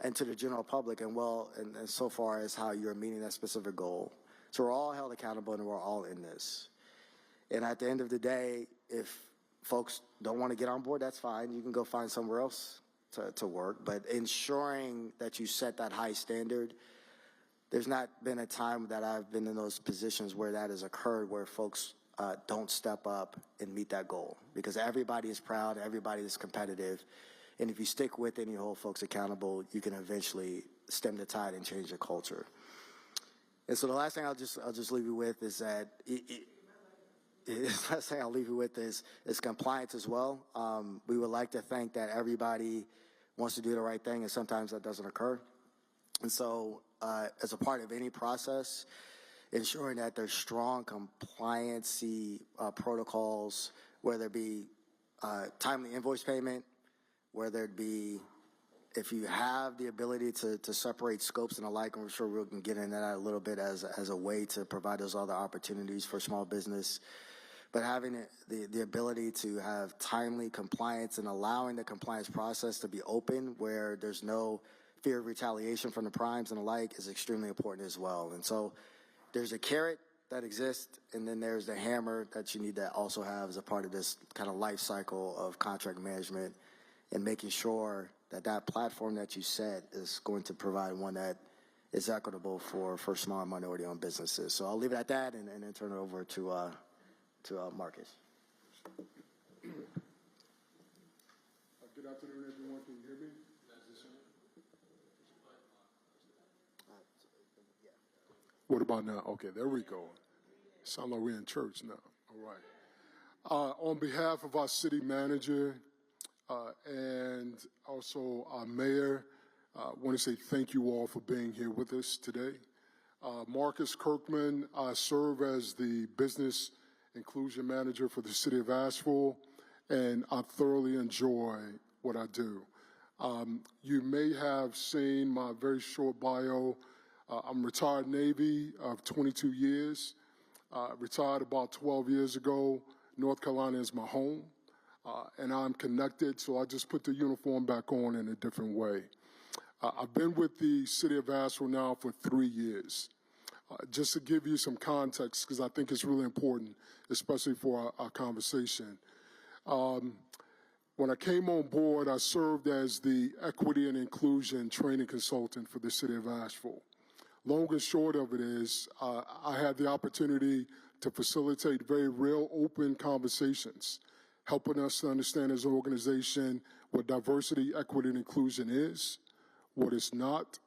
and to the general public, and so far as how you're meeting that specific goal. So we're all held accountable, and we're all in this. And at the end of the day, if folks don't want to get on board, that's fine. You can go find somewhere else to work. But ensuring that you set that high standard, there's not been a time that I've been in those positions where that has occurred, where folks don't step up and meet that goal. Because everybody is proud, everybody is competitive. And if you stick with it and you hold folks accountable, you can eventually stem the tide and change the culture. And so the last thing I'll just leave you with is that last thing I'll leave you with is compliance as well. We would like to think that everybody wants to do the right thing, and sometimes that doesn't occur. And so as a part of any process, ensuring that there's strong compliancy protocols, whether it be timely invoice payment, whether it be if you have the ability to separate scopes and the like, and I'm sure we can get into that a little bit as a way to provide those other opportunities for small business. But having the ability to have timely compliance and allowing the compliance process to be open where there's no fear of retaliation from the primes and the like is extremely important as well. And so there's a carrot that exists, and then there's the hammer that you need to also have as a part of this kind of life cycle of contract management, and making sure that that platform that you set is going to provide one that is equitable for small and minority-owned businesses. So I'll leave it at that and then turn it over to Marcus. Good afternoon, everyone. Can you hear me? What about now? Okay, there we go. Sound like we're in church now. All right. On behalf of our city manager and also our mayor, I want to say thank you all for being here with us today. Marcus Kirkman, I serve as the business inclusion manager for the city of Asheville, and I thoroughly enjoy what I do. You may have seen my very short bio. I'm retired Navy of 22 years. Retired about 12 years ago. North Carolina is my home, and I'm connected, so I just put the uniform back on in a different way. I've been with the city of Asheville now for 3 years. Just to give you some context, because I think it's really important, especially for our conversation. When I came on board, I served as the Equity and Inclusion Training Consultant for the city of Asheville. Long and short of it is, I had the opportunity to facilitate very real open conversations, helping us to understand as an organization what diversity, equity, and inclusion is, what it's not,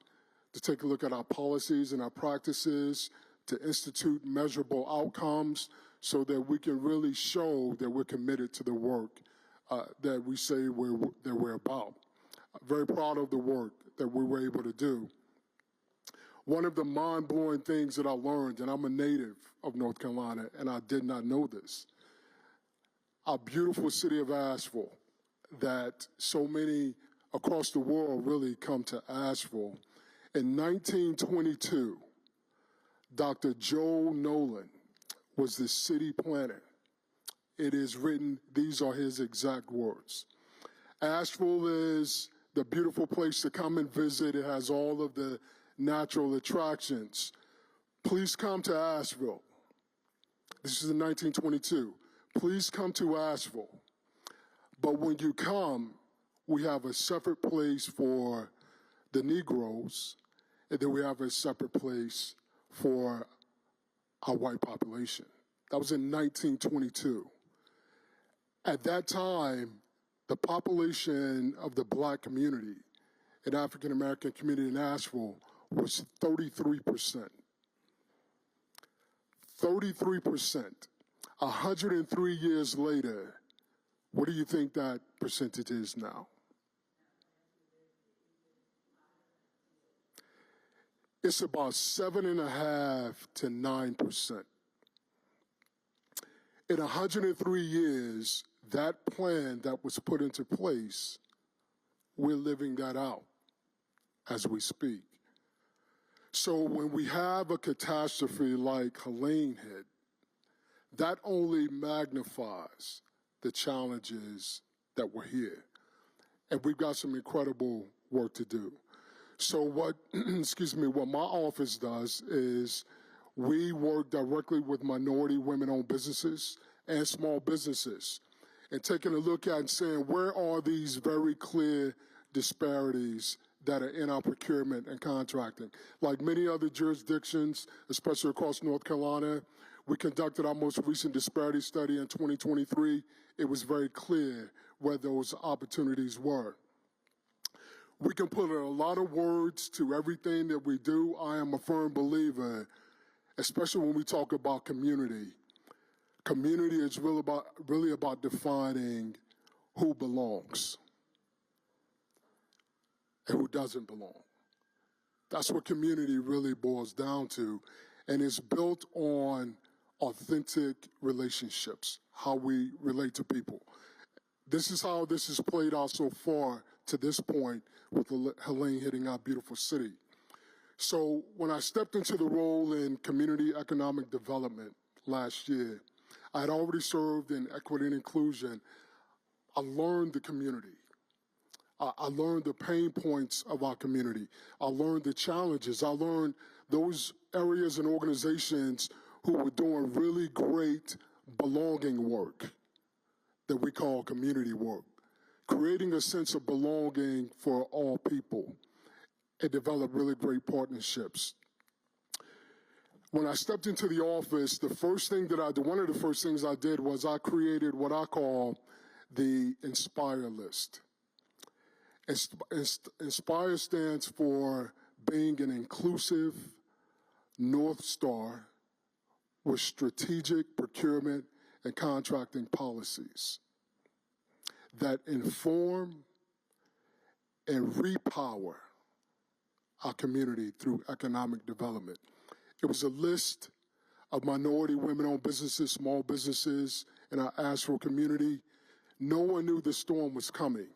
to take a look at our policies and our practices, to institute measurable outcomes so that we can really show that we're committed to the work that we say that we're about. I'm very proud of the work that we were able to do. One of the mind-blowing things that I learned, and I'm a native of North Carolina, and I did not know this, our beautiful city of Asheville, that so many across the world really come to Asheville. In 1922, Dr. Joe Nolan was the city planner. It is written, these are his exact words. Asheville is the beautiful place to come and visit. It has all of the natural attractions. Please come to Asheville. This is in 1922. Please come to Asheville. But when you come, we have a separate place for the Negroes, and then we have a separate place for our white population. That was in 1922. At that time, the population of the black community and African American community in Asheville was 33%. 33%. 103 years later, what do you think that percentage is now? It's about 7.5% to 9%. In 103 years, that plan that was put into place, we're living that out as we speak. So when we have a catastrophe like Helene hit, that only magnifies the challenges that were here. and we've got some incredible work to do. So what, what my office does is we work directly with minority women-owned businesses and small businesses and taking a look at and saying, where are these very clear disparities that are in our procurement and contracting? Like many other jurisdictions, especially across North Carolina, we conducted our most recent disparity study in 2023. It was very clear where those opportunities were. We can put a lot of words to everything that we do. I am a firm believer, especially when we talk about community. Community is really about defining who belongs and who doesn't belong. That's what community really boils down to, and it's built on authentic relationships, how we relate to people. This is how this has played out so far to this point with Helene hitting our beautiful city. So when I stepped into the role in community economic development last year, I had already served in equity and inclusion. I learned the community. I learned the pain points of our community. I learned the challenges. I learned those areas and organizations who were doing really great belonging work that we call community work, creating a sense of belonging for all people, and develop really great partnerships. When I stepped into the office, one of the first things I did was I created what I call the Inspire list. Inspire stands for being an inclusive North Star with strategic procurement and contracting policies that inform and repower our community through economic development. It was a list of minority women-owned businesses, small businesses in our Asheville community. No one knew the storm was coming,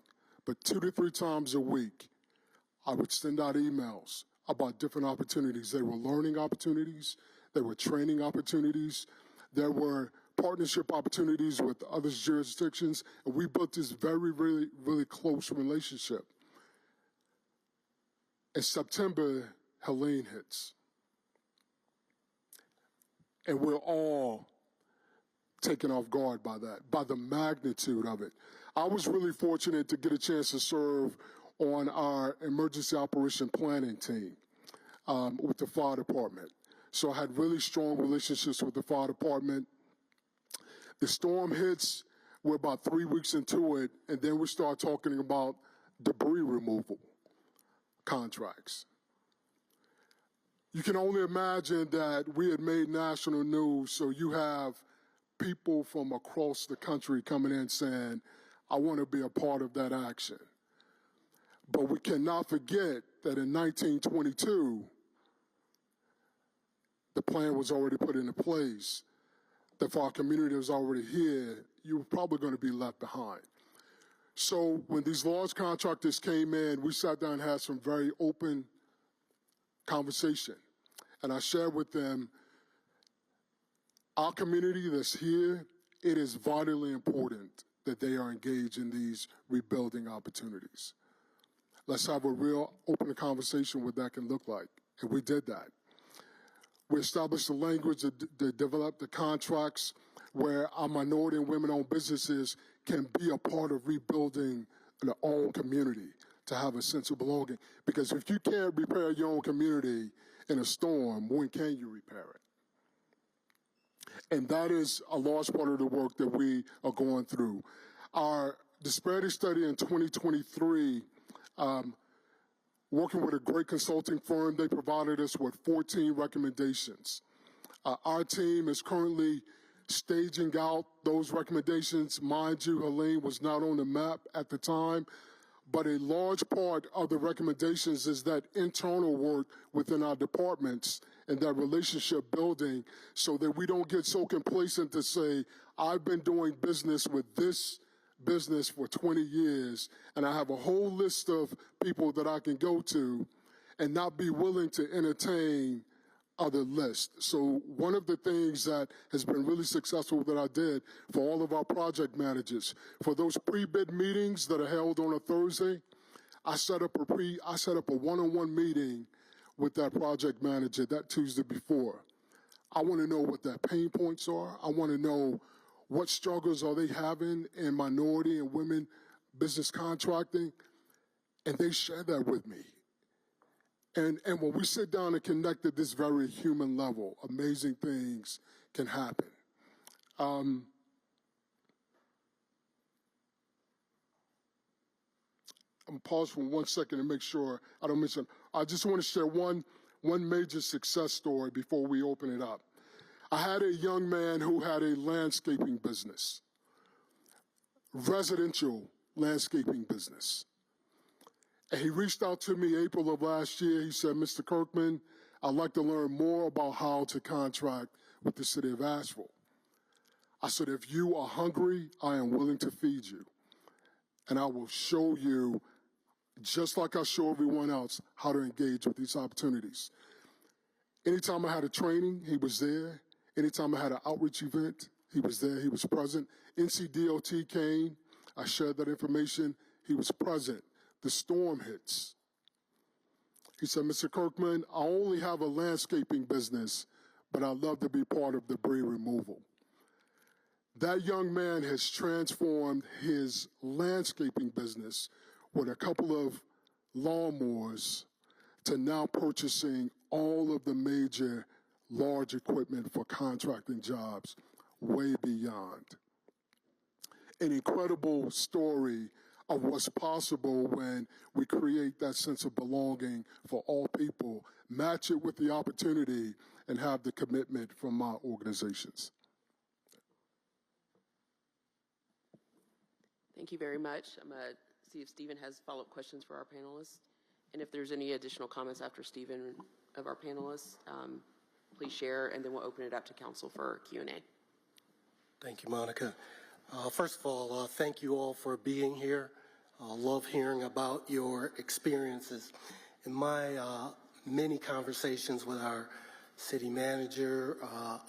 but 2 to 3 times a week, I would send out emails about different opportunities. They were learning opportunities, there were training opportunities, there were partnership opportunities with other jurisdictions, and we built this very, really, really close relationship. In September, Helene hits. And we're all taken off guard by that, by the magnitude of it. I was really fortunate to get a chance to serve on our emergency operation planning team with the fire department. So I had really strong relationships with the fire department. The storm hits, we're about 3 weeks into it, and then we start talking about debris removal contracts. You can only imagine that we had made national news, so you have people from across the country coming in saying, I want to be a part of that action. But we cannot forget that in 1922, the plan was already put into place. That if our community was already here, you were probably going to be left behind. So when these large contractors came in, we sat down and had some very open conversation. And I shared with them, our community that's here, it is vitally important that they are engaged in these rebuilding opportunities. Let's have a real open conversation what that can look like. And we did that. We established the language to develop the contracts where our minority and women-owned businesses can be a part of rebuilding their own community to have a sense of belonging. Because if you can't repair your own community in a storm, when can you repair it? And that is a large part of the work that we are going through. Our disparity study in 2023, working with a great consulting firm, they provided us with 14 recommendations. Our team is currently staging out those recommendations. Mind you, Helene was not on the map at the time, but a large part of the recommendations is that internal work within our departments and that relationship building so that we don't get so complacent to say, I've been doing business with this business for 20 years and I have a whole list of people that I can go to and not be willing to entertain other lists. So one of the things that has been really successful that I did for all of our project managers, for those pre-bid meetings that are held on a Thursday, I set up a one-on-one meeting with that project manager that Tuesday before. I want to know what their pain points are. I want to know what struggles are they having in minority and women business contracting, and they share that with me. And when we sit down and connect at this very human level, amazing things can happen. I'm pause for 1 second to make sure I don't mention. I just want to share one major success story before we open it up. I had a young man who had a landscaping business, residential landscaping business. And he reached out to me April of last year. He said, Mr. Kirkman, I'd like to learn more about how to contract with the city of Asheville. I said, if you are hungry, I am willing to feed you. And I will show you, just like I show everyone else, how to engage with these opportunities. Anytime I had a training, he was there. Anytime I had an outreach event, he was there, he was present. NCDOT came, I shared that information, he was present. The storm hits. He said, Mr. Kirkman, I only have a landscaping business, but I'd love to be part of debris removal. That young man has transformed his landscaping business with a couple of lawnmowers to now purchasing all of the major large equipment for contracting jobs way beyond. An incredible story of what's possible when we create that sense of belonging for all people, match it with the opportunity, and have the commitment from our organizations. Thank you very much. I'm going to see if Stephen has follow-up questions for our panelists. And if there's any additional comments after Stephen of our panelists, please share, and then we'll open it up to council for Q&A. Thank you, Monica. First of all, thank you all for being here. I love hearing about your experiences. In my many conversations with our city manager,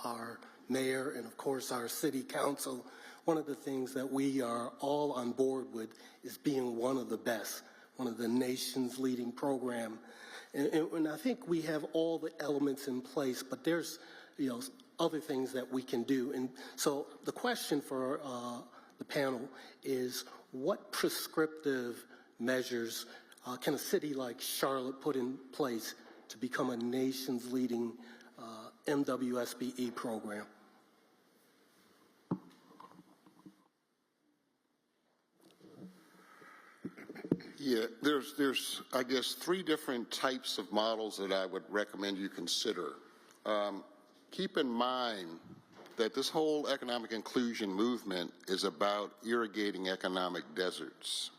our mayor, and of course our city council, one of the things that we are all on board with is being one of the best, one of the nation's leading program. And I think we have all the elements in place, but there's, other things that we can do. And so the question for the panel is, what prescriptive measures can a city like Charlotte put in place to become a nation's leading MWSBE program? Yeah, there's I guess, three different types of models that I would recommend you consider. Keep in mind that this whole economic inclusion movement is about irrigating economic deserts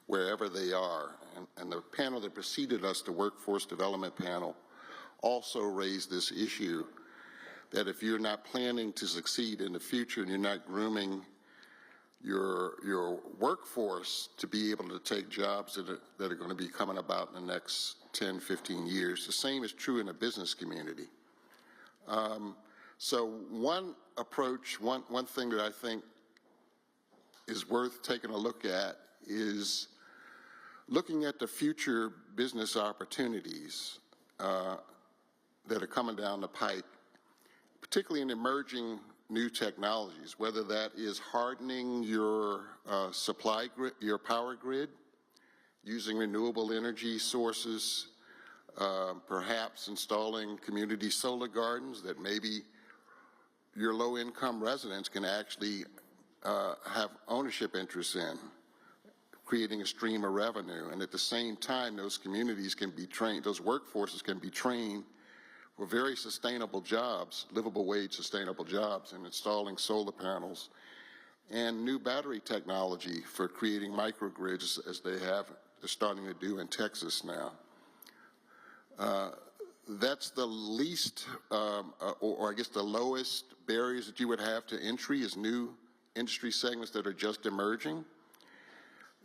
wherever they are. And the panel that preceded us, the Workforce Development Panel, also raised this issue that if you're not planning to succeed in the future and you're not grooming your workforce to be able to take jobs that are going to be coming about in the next 10, 15 years, the same is true in the business community. So one approach, one thing that I think is worth taking a look at is looking at the future business opportunities that are coming down the pike, particularly in emerging new technologies, whether that is hardening your supply grid, your power grid, using renewable energy sources, perhaps installing community solar gardens that maybe your low-income residents can actually have ownership interests in, creating a stream of revenue. And at the same time, those communities can be trained, those workforces can be trained for very sustainable jobs, livable wage sustainable jobs, and installing solar panels and new battery technology for creating microgrids as they're starting to do in Texas now. That's the least, or I guess the lowest barriers that you would have to entry is new industry segments that are just emerging.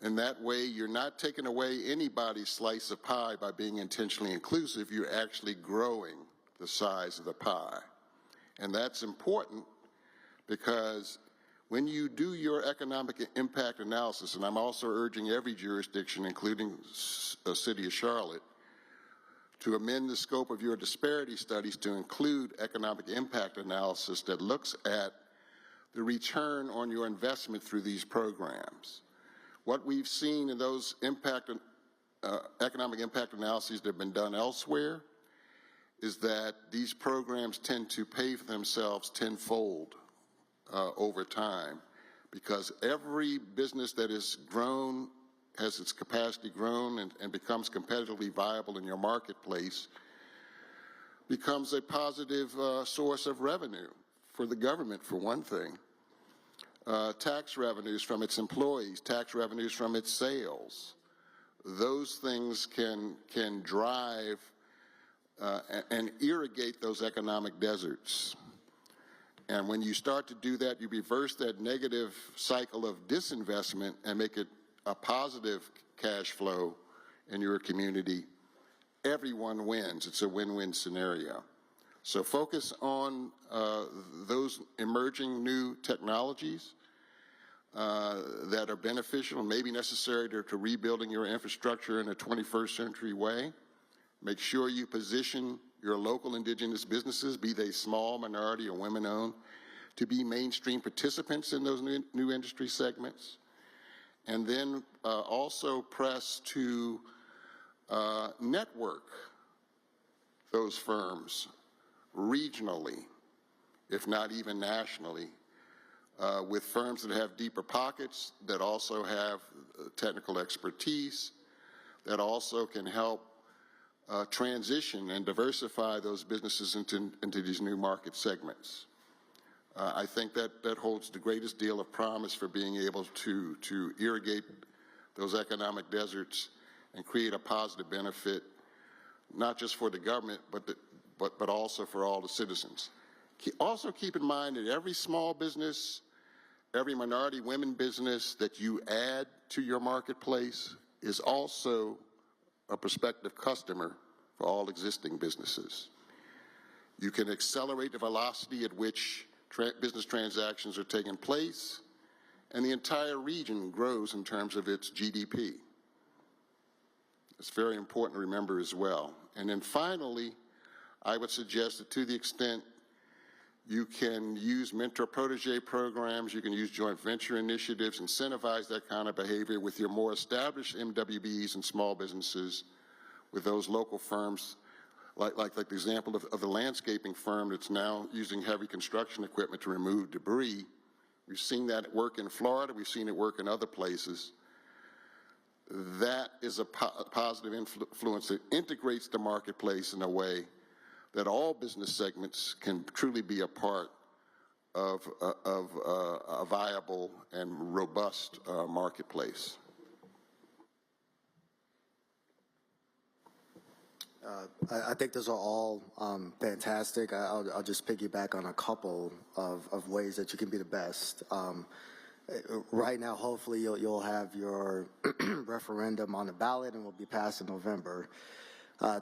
And that way, you're not taking away anybody's slice of pie by being intentionally inclusive. You're actually growing the size of the pie. And that's important because when you do your economic impact analysis, and I'm also urging every jurisdiction, including the City of Charlotte, to amend the scope of your disparity studies to include economic impact analysis that looks at the return on your investment through these programs. What we've seen in those economic impact analyses that have been done elsewhere is that these programs tend to pay for themselves tenfold over time, because every business that is grown, has its capacity grown and becomes competitively viable in your marketplace, becomes a positive source of revenue for the government, for one thing. Tax revenues from its employees, tax revenues from its sales. Those things can drive and irrigate those economic deserts. And when you start to do that, you reverse that negative cycle of disinvestment and make it a positive cash flow in your community. Everyone wins. It's a win-win scenario. So focus on those emerging new technologies that are beneficial and maybe necessary to rebuilding your infrastructure in a 21st century way. Make sure you position your local indigenous businesses, be they small, minority, or women-owned, to be mainstream participants in those new industry segments. And then also press to network those firms regionally, if not even nationally, with firms that have deeper pockets, that also have technical expertise, that also can help transition and diversify those businesses into these new market segments. I think that holds the greatest deal of promise for being able to irrigate those economic deserts and create a positive benefit, not just for the government, but also for all the citizens. Also keep in mind that every small business, every minority women business that you add to your marketplace is also a prospective customer for all existing businesses. You can accelerate the velocity at which business transactions are taking place, and the entire region grows in terms of its GDP. It's very important to remember as well. And then finally, I would suggest that to the extent you can use mentor-protege programs, you can use joint venture initiatives, incentivize that kind of behavior with your more established MWBs and small businesses, with those local firms, like the example of the landscaping firm that's now using heavy construction equipment to remove debris. We've seen that work in Florida. We've seen it work in other places. That is a positive influence that integrates the marketplace in a way that all business segments can truly be a part of a viable and robust marketplace. I think those are all fantastic. I'll just piggyback on a couple of ways that you can be the best. Right now, hopefully, you'll have your referendum on the ballot and will be passed in November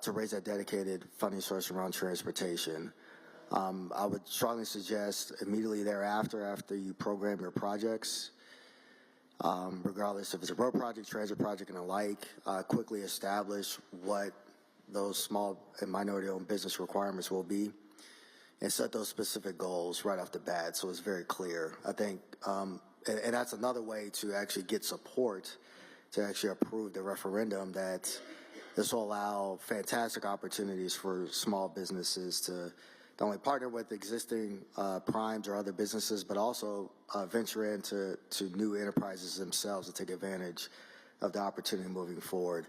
to raise that dedicated funding source around transportation. I would strongly suggest immediately thereafter, after you program your projects, regardless if it's a road project, transit project, and the like, quickly establish what those small and minority-owned business requirements will be, and set those specific goals right off the bat so it's very clear. I think, and that's another way to actually get support to actually approve the referendum, that this will allow fantastic opportunities for small businesses to not only partner with existing primes or other businesses, but also venture into new enterprises themselves to take advantage of the opportunity moving forward.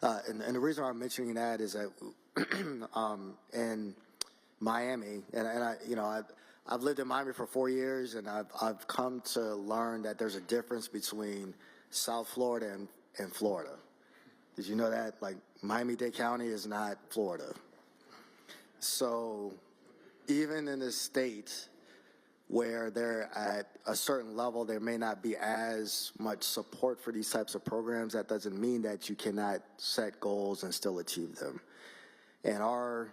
And the reason why I'm mentioning that is that in Miami, I've lived in Miami for 4 years, and I've come to learn that there's a difference between South Florida and Florida. Did you know that? Like, Miami-Dade County is not Florida. So even in a state where they're at a certain level, there may not be as much support for these types of programs. That doesn't mean that you cannot set goals and still achieve them. And our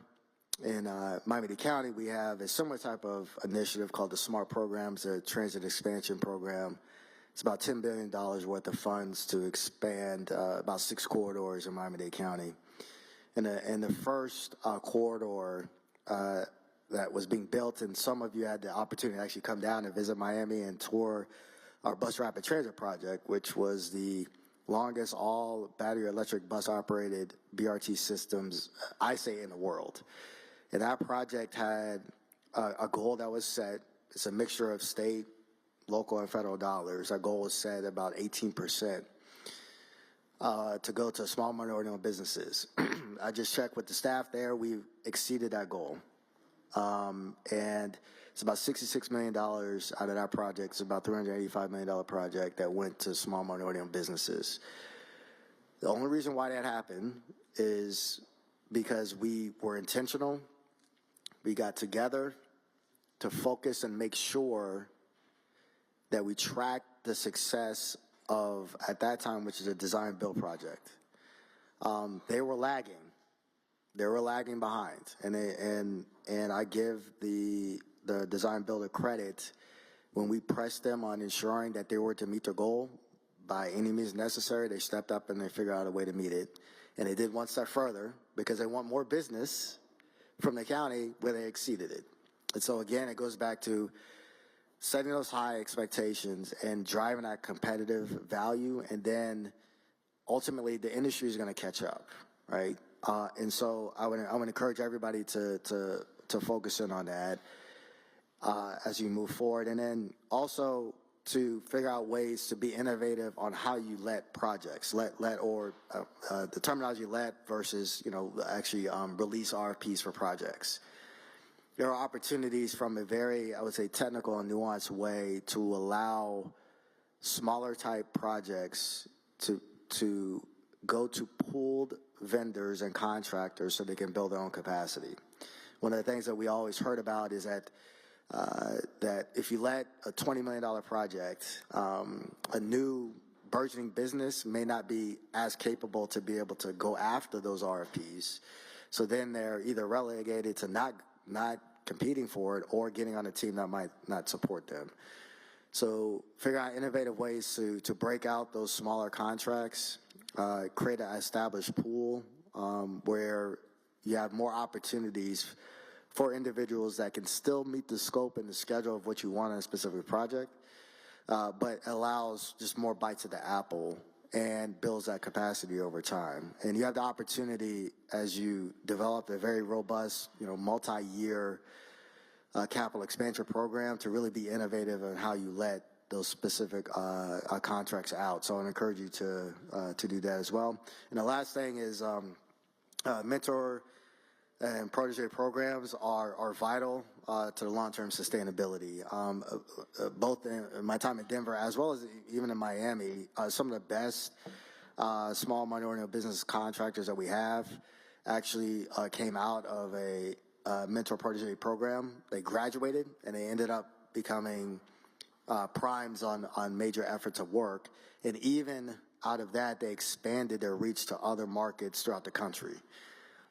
in Miami-Dade County, we have a similar type of initiative called the SMART Programs, a transit expansion program. It's about $10 billion worth of funds to expand about 6 corridors in Miami-Dade County. And the first corridor that was being built, and some of you had the opportunity to actually come down and visit Miami and tour our bus rapid transit project, which was the longest all battery electric bus operated BRT systems, I say, in the world. And that project had a goal that was set. It's a mixture of state, local, and federal dollars. Our goal was set about 18% to go to small minority-owned businesses. I just checked with the staff there. We exceeded that goal. And it's about $66 million out of that project. It's about $385 million project that went to small minority-owned businesses. The only reason why that happened is because we were intentional. We got together to focus and make sure that we tracked the success of, at that time, which is a design build project. They were lagging. They were lagging behind, and I give the design builder credit when we pressed them on ensuring that they were to meet their goal by any means necessary. They stepped up and they figured out a way to meet it, and they did one step further because they want more business from the county where they exceeded it. And so again, it goes back to setting those high expectations and driving that competitive value, and then ultimately the industry is going to catch up, right? And so I would encourage everybody to focus in on that as you move forward, and then also to figure out ways to be innovative on how you let projects, the terminology let versus, actually release RFPs for projects. There are opportunities from a very, I would say, technical and nuanced way to allow smaller type projects to go to pooled vendors and contractors so they can build their own capacity. One of the things that we always heard about is that if you let a $20 million project, a new burgeoning business may not be as capable to be able to go after those RFPs. So then they're either relegated to not competing for it or getting on a team that might not support them. So figure out innovative ways to break out those smaller contracts, create an established pool where you have more opportunities for individuals that can still meet the scope and the schedule of what you want in a specific project, but allows just more bites at the apple and builds that capacity over time. And you have the opportunity as you develop a very robust, multi-year capital expansion program to really be innovative in how you let those specific contracts out. So I encourage you to do that as well. And the last thing is mentor and protege programs are vital to the long-term sustainability. Both in my time in Denver as well as even in Miami, some of the best small minority business contractors that we have actually came out of a mentor protege program. They graduated and they ended up becoming primes on major efforts of work. And even out of that, they expanded their reach to other markets throughout the country.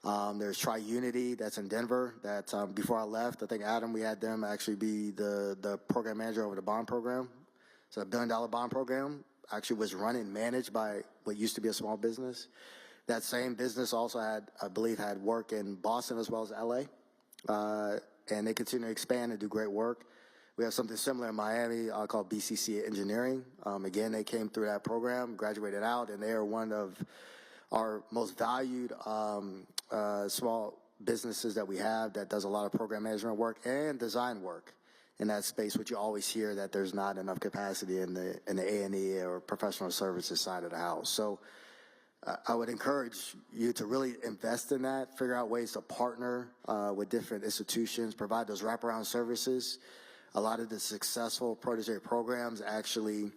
There's Tri-Unity that's in Denver that before I left, I think Adam, we had them actually be the program manager over the bond program. So a $1 billion bond program actually was run and managed by what used to be a small business. That same business also had, I believe, had work in Boston as well as LA. And they continue to expand and do great work. We have something similar in Miami called BCC Engineering. Again, they came through that program, graduated out, and they are one of our most valued small businesses that we have that does a lot of program management work and design work in that space, which you always hear that there's not enough capacity in the A&E or professional services side of the house. So I would encourage you to really invest in that, figure out ways to partner with different institutions, provide those wraparound services. A lot of the successful protege programs actually,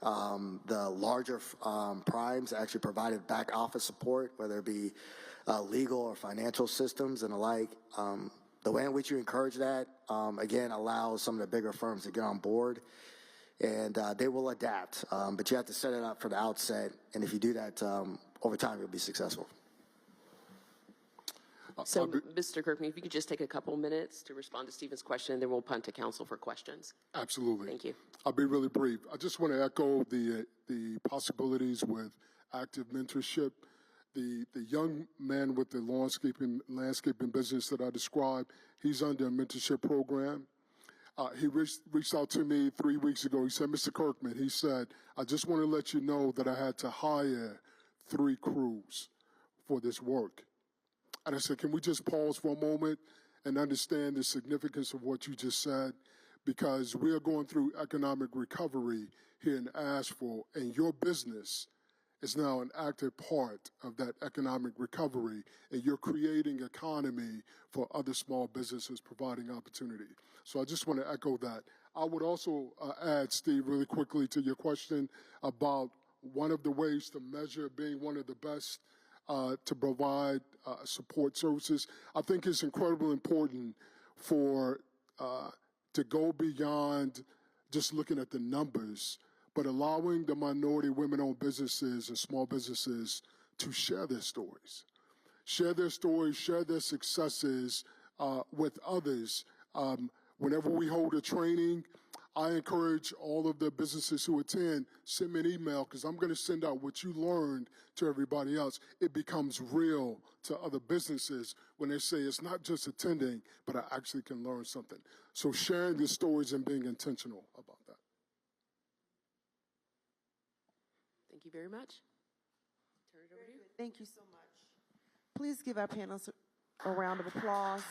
the larger primes actually provided back office support, whether it be legal or financial systems and the like. The way in which you encourage that, again, allows some of the bigger firms to get on board, and they will adapt. But you have to set it up from the outset, and if you do that over time, you'll be successful. So, Mr. Kirkman, if you could just take a couple minutes to respond to Stephen's question, and then we'll punt to council for questions. Absolutely. Thank you. I'll be really brief. I just want to echo the possibilities with active mentorship. The young man with the landscaping business that I described, he's under a mentorship program. He reached out to me 3 weeks ago. He said, Mr. Kirkman, he said, I just want to let you know that I had to hire 3 crews for this work. And I said, can we just pause for a moment and understand the significance of what you just said? Because we are going through economic recovery here in Asheville, and your business is now an active part of that economic recovery, and you're creating economy for other small businesses, providing opportunity. So I just want to echo that. I would also add, Steve, really quickly to your question about one of the ways to measure being one of the best to provide support services. I think it's incredibly important for to go beyond just looking at the numbers, but allowing the minority women-owned businesses and small businesses to share their stories, share their successes with others. Whenever we hold a training, I encourage all of the businesses who attend, send me an email, because I'm going to send out what you learned to everybody else. It becomes real to other businesses when they say it's not just attending, but I actually can learn something. So sharing the stories and being intentional about that. Thank you very much. Turn it over to you. Thank you so much. Please give our panelists a round of applause.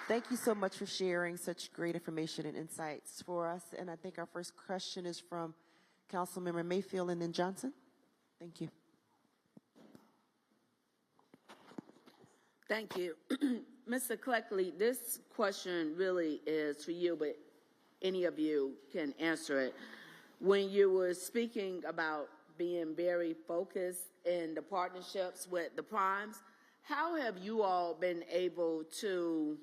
Thank you so much for sharing such great information and insights for us. And I think our first question is from Councilmember Mayfield and then Johnson. Thank you. Thank you. Mr. Cleckley, this question really is for you, but any of you can answer it. When you were speaking about being very focused in the partnerships with the primes, how have you all been able to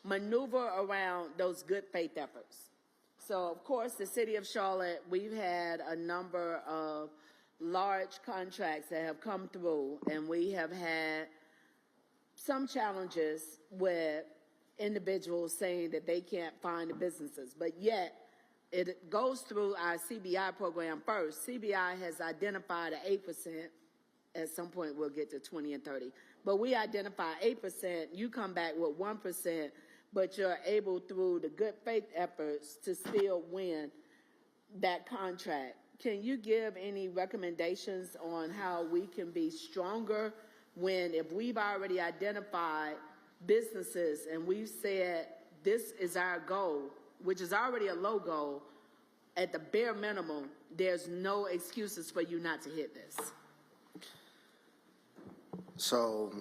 maneuver around those good faith efforts? So, of course, the city of Charlotte, we've had a number of large contracts that have come through, and we have had some challenges with individuals saying that they can't find the businesses, but yet it goes through our CBI program first. CBI has identified 8%. At some point, we'll get to 20 and 30. But we identify 8%. You come back with 1%, but you're able, through the good faith efforts, to still win that contract. Can you give any recommendations on how we can be stronger when, if we've already identified businesses and we've said this is our goal, which is already a low goal, at the bare minimum, there's no excuses for you not to hit this? So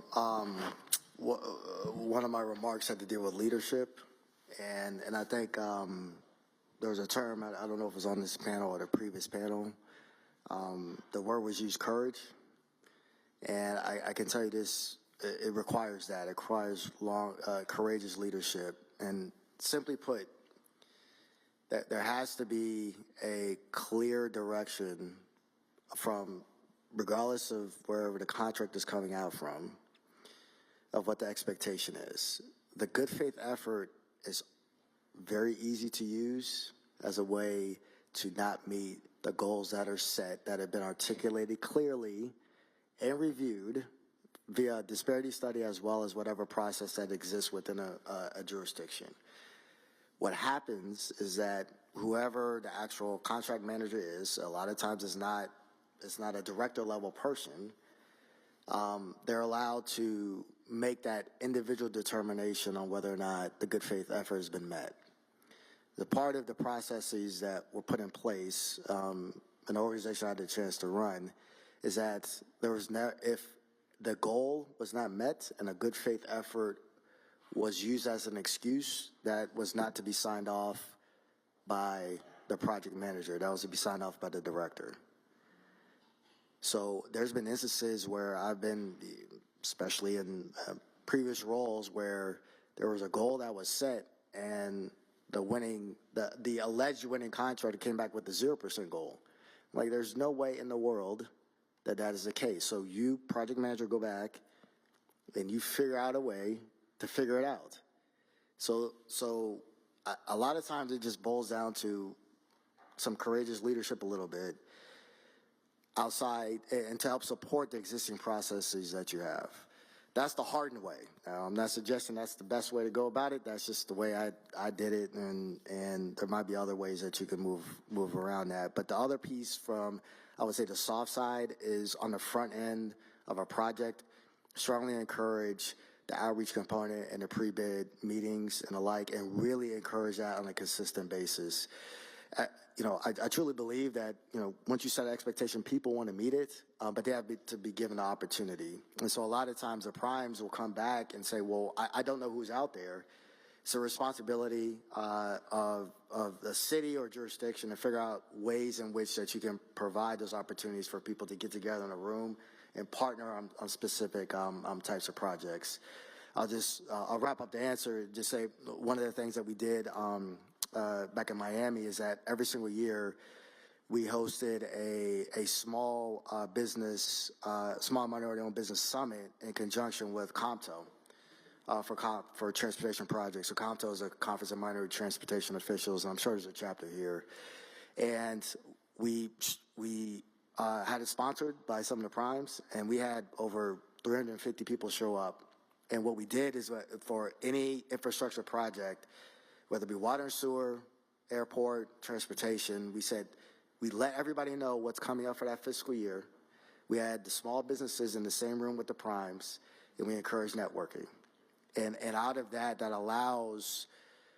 one of my remarks had to deal with leadership, and I think there was a term, I don't know if it was on this panel or the previous panel, the word was used, courage, and I can tell you this, it requires that. It requires courageous leadership, and simply put, that there has to be a clear direction from, regardless of wherever the contract is coming out from, of what the expectation is. The good faith effort is very easy to use as a way to not meet the goals that are set, that have been articulated clearly and reviewed via disparity study, as well as whatever process that exists within a jurisdiction. What happens is that whoever the actual contract manager is, a lot of times it's not a director level person, they're allowed to make that individual determination on whether or not the good faith effort has been met. The part of the processes that were put in place, an organization I had the chance to run, is that there was if the goal was not met and a good faith effort was used as an excuse, that was not to be signed off by the project manager. That was to be signed off by the director. So there's been instances where I've been, especially in previous roles, where there was a goal that was set and the alleged winning contractor came back with the 0% goal. Like, there's no way in the world that that is the case. So you, project manager, go back and you figure out a way to figure it out. So a lot of times it just boils down to some courageous leadership a little bit outside and to help support the existing processes that you have. That's the hardened way. I'm not suggesting that's the best way to go about it. That's just the way I did it, and there might be other ways that you can move around that. But the other piece from, I would say, the soft side is on the front end of a project, strongly encourage the outreach component and the pre-bid meetings and the like, and really encourage that on a consistent basis. I truly believe that, once you set an expectation, people want to meet it, but they have to be given the opportunity. And so a lot of times the primes will come back and say, well, I don't know who's out there. It's a responsibility of the city or jurisdiction to figure out ways in which that you can provide those opportunities for people to get together in a room and partner on specific types of projects. I'll wrap up the answer, just say one of the things that we did back in Miami is that every single year we hosted a small small minority-owned business summit in conjunction with COMTO for transportation projects. So COMTO is a Conference of Minority Transportation Officials, and I'm sure there's a chapter here. And we had it sponsored by some of the primes, and we had over 350 people show up. And what we did is for any infrastructure project, whether it be water and sewer, airport, transportation, we said we let everybody know what's coming up for that fiscal year. We had the small businesses in the same room with the primes, and we encouraged networking. And out of that allows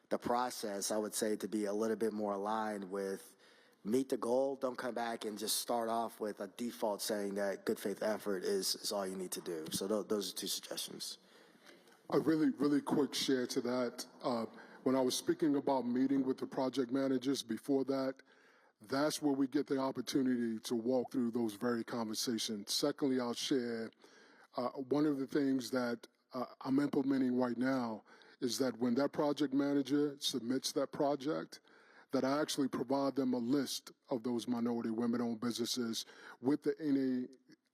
the process, I would say, to be a little bit more aligned with meet the goal. Don't come back and just start off with a default saying that good faith effort is all you need to do. So those are two suggestions. A really quick share to that. When I was speaking about meeting with the project managers before that, that's where we get the opportunity to walk through those very conversations. Secondly, I'll share one of the things that I'm implementing right now is that when that project manager submits that project, that I actually provide them a list of those minority women-owned businesses with the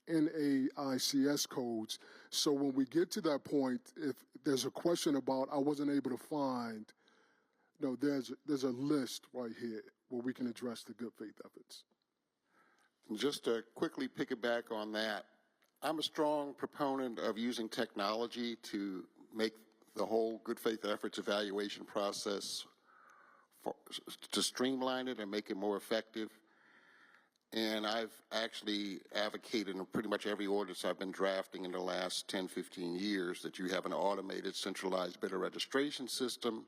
NAICS codes. So when we get to that point, if there's a question about I wasn't able to find, there's a list right here where we can address the good faith efforts. Just to quickly piggyback on that, I'm a strong proponent of using technology to make the whole good faith efforts evaluation process to streamline it and make it more effective. And I've actually advocated in pretty much every ordinance I've been drafting in the last 10, 15 years that you have an automated centralized bidder registration system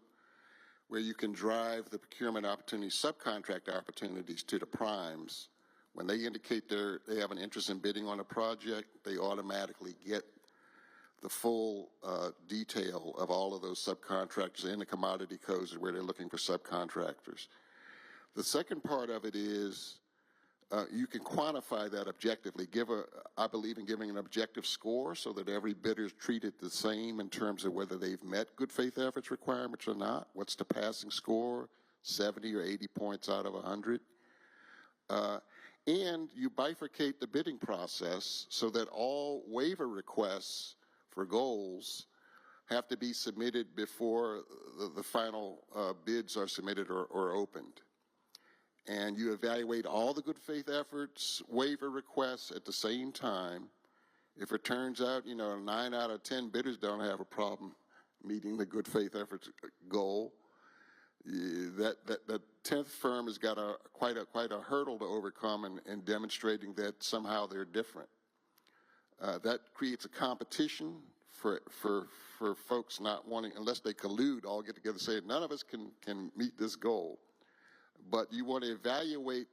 where you can drive the procurement opportunities, subcontract opportunities to the primes. When they indicate they have an interest in bidding on a project, they automatically get the full detail of all of those subcontractors in the commodity codes where they're looking for subcontractors. The second part of it is you can quantify that objectively. I believe in giving an objective score so that every bidder is treated the same in terms of whether they've met good faith efforts requirements or not. What's the passing score? 70 or 80 points out of 100. And you bifurcate the bidding process so that all waiver requests for goals have to be submitted before the final bids are submitted or opened. And you evaluate all the good faith efforts, waiver requests at the same time. If it turns out, 9 out of 10 bidders don't have a problem meeting the good faith efforts goal, that 10th firm has got quite a hurdle to overcome in demonstrating that somehow they're different. That creates a competition for folks not wanting, unless they collude, all get together and say, none of us can meet this goal. But you want to evaluate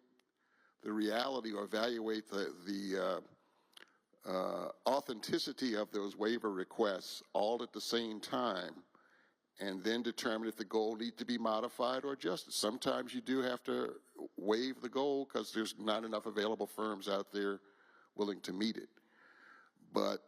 the reality or evaluate the authenticity of those waiver requests all at the same time, and then determine if the goal needs to be modified or adjusted. Sometimes you do have to waive the goal because there's not enough available firms out there willing to meet it. But